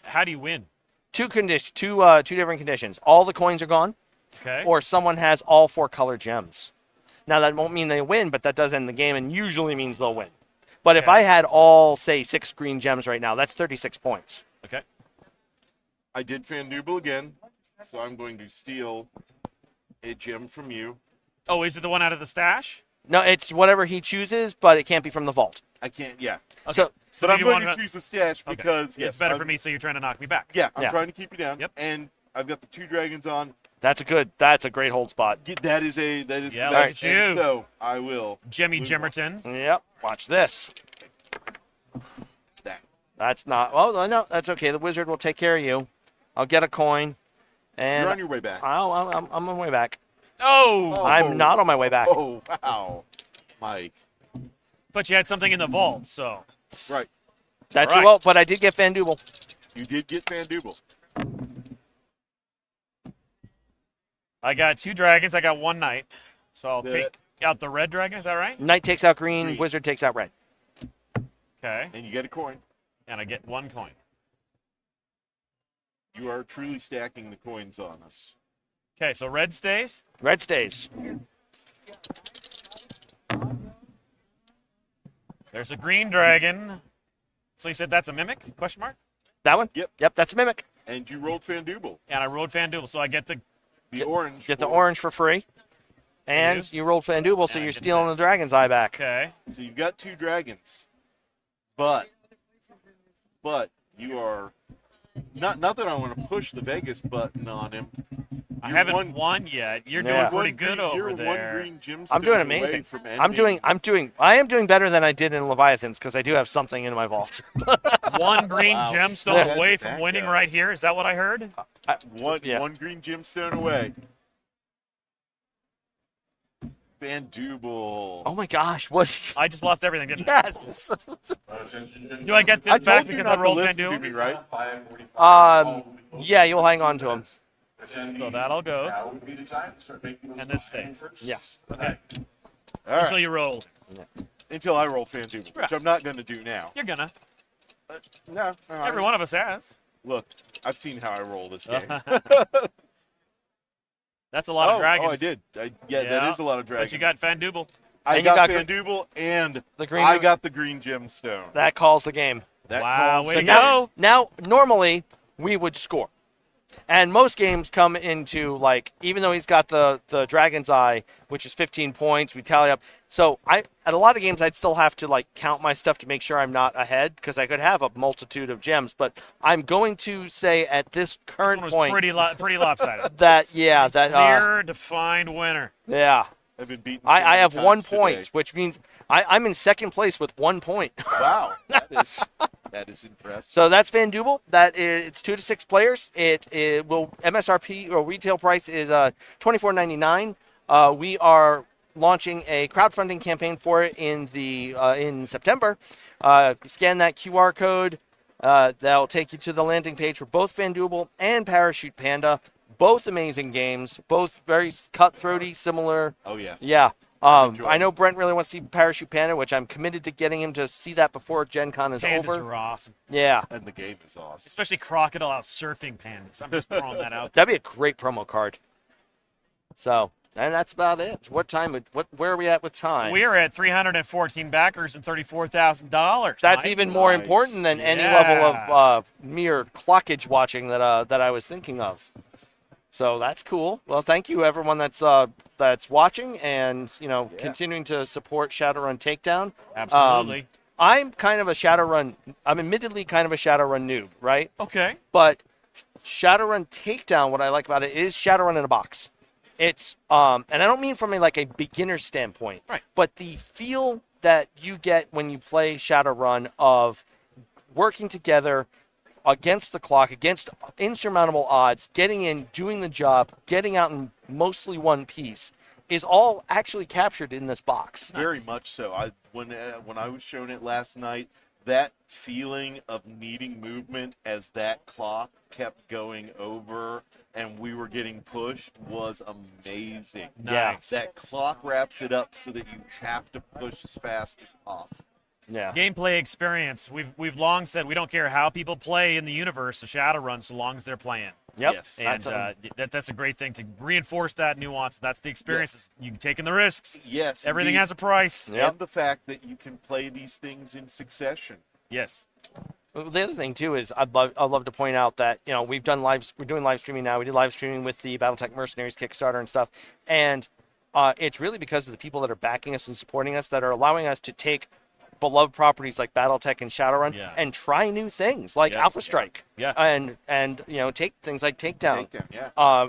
How do you win? Two different conditions. All the coins are gone, Okay. or someone has all 4 color gems. Now that won't mean they win, but that does end the game, and usually means they'll win. But if Okay. I had all, say, 6 green gems right now, that's 36 points. Okay. I did Fandouble again, so I'm going to steal a gem from you. Oh, is it the one out of the stash? No, it's whatever he chooses, but it can't be from the vault. I can't. Yeah. Okay. So, So But do I'm you going want to choose the stash Okay. because it's better for I'm- me, so you're trying to knock me back. Yeah, I'm Yeah. trying to keep you down. Yep. And I've got the 2 dragons on. that's a great hold spot. That is Yeah, the best. let's And do. so I will. Jemmy move Jimmerton. Yep, watch this. That. That's not, oh, no, that's okay. The wizard will take care of you. I'll get a coin. And You're on your way back. I'm on my way back. Oh! I'm not on my way back. Oh, wow. Mike. But you had something in the vault, so. Right. That's All right. your vote, but I did get Fandouble. You did get Fandouble. I got 2 dragons. I got 1 knight. So I'll take out the red dragon. Is that right? Knight takes out green, wizard takes out red. Okay. And you get a coin. And I get 1 coin. You are truly stacking the coins on us. Okay, so red stays. Red stays. There's a green dragon. So you said that's a mimic? Question mark. That one? Yep. Yep, that's a mimic. And you rolled Fandouble. And I rolled Fandouble, so I get the orange. Get the orange for free. And you rolled Fandouble, so you're stealing the dragon's eye back. Okay. So you've got 2 dragons. But you are not that I want to push the Vegas button on him. I haven't won yet. You're doing pretty good over there. One green gemstone I'm doing away amazing. from I am doing better than I did in Leviathans because I do have something in my vault. 1 green gemstone away from winning right here. Is that what I heard? One green gemstone away. Fandouble. Oh my gosh! What? I just lost everything, didn't I? Yes. Do I get this back because I rolled Fandouble? Right? Yeah, you'll hang on to him. So that all goes. And this stays. Yes. Okay. All right. Until you roll. Until I roll Fandouble, which I'm not going to do now. You're gonna. No. Every one of us has. Look, I've seen how I roll this game. That's a lot of dragons. Oh, I did. That is a lot of dragons. But you got Fandouble. I got Fandouble, and I got the green gemstone. That calls the game. Wow, way to go. Now, normally, we would score. And most games come into, like, even though he's got the Dragon's Eye, which is 15 points, we tally up. So at a lot of games, I'd still have to, like, count my stuff to make sure I'm not ahead, because I could have a multitude of gems. But I'm going to say at this current point, pretty lopsided. Clear, defined winner. Yeah. I've been beaten. I have 1 point, which means I'm in second place with 1 point. Wow, that is impressive. So that's Fandouble. It's 2 to 6 players. It will MSRP or retail price is $24.99. We are launching a crowdfunding campaign for it in September. Scan that QR code. That'll take you to the landing page for both Fandouble and Parachute Panda. Both amazing games. Both very cutthroaty, similar. Oh yeah. Yeah. I know Brent really wants to see Parachute Panda, which I'm committed to getting him to see that before Gen Con is Pandas over. are awesome. Yeah. And the game is awesome. Especially crocodile out surfing pandas. I'm just throwing that out. That'd be a great promo card. So, and that's about it. Where are we at with time? We're at 314 backers and $34,000. That's even more important than any level of mere clockage watching that I was thinking of. So that's cool. Well, thank you everyone that's watching and continuing to support Shadowrun Takedown. Absolutely. I'm admittedly kind of a Shadowrun noob, right? Okay. But Shadowrun Takedown, what I like about it is Shadowrun in a box. It's and I don't mean from a beginner standpoint, right? But the feel that you get when you play Shadowrun of working together against the clock, against insurmountable odds, getting in, doing the job, getting out in mostly one piece, is all actually captured in this box. Very much so. When I was shown it last night, that feeling of needing movement as that clock kept going over and we were getting pushed was amazing. Nice. That clock wraps it up so that you have to push as fast as possible. Yeah. Gameplay experience. We've long said we don't care how people play in the universe of Shadowrun so long as they're playing. Yep. Yes. And that's a great thing to reinforce that nuance. That's the experience. Yes. You taking the risks. Yes. Everything has a price. And the fact that you can play these things in succession. Yes. The other thing too is I'd love to point out that we're doing live streaming now. We did live streaming with the Battletech Mercenaries Kickstarter and stuff, and it's really because of the people that are backing us and supporting us that are allowing us to take beloved properties like Battletech and Shadowrun and try new things like Alpha Strike. Yeah. And take things like Takedown. Yeah.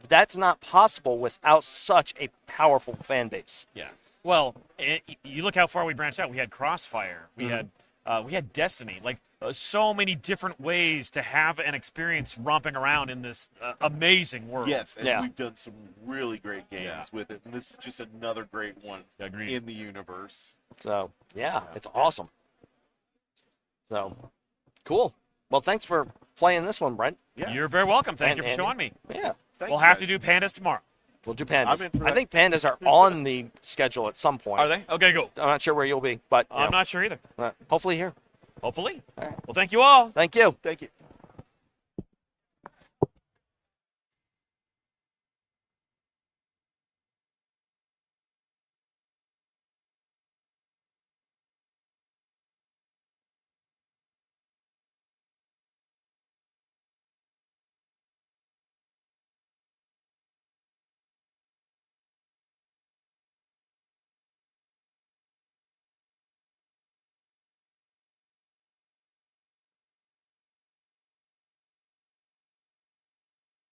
That's not possible without such a powerful fan base. Yeah. Well, you look how far we branched out. We had Crossfire. We had Destiny. Like so many different ways to have an experience romping around in this amazing world. Yes, and we've done some really great games with it, and this is just another great one in the universe. So, yeah, it's awesome. So, cool. Well, thanks for playing this one, Brent. Yeah. You're very welcome. Thank you for showing me. Yeah. We'll have to do Pandas tomorrow. We'll do Pandas. I think Pandas are on the schedule at some point. Are they? Okay, go. I'm not sure where you'll be, but I'm not sure either. Hopefully here. Hopefully. All right. Well, thank you all. Thank you. Thank you.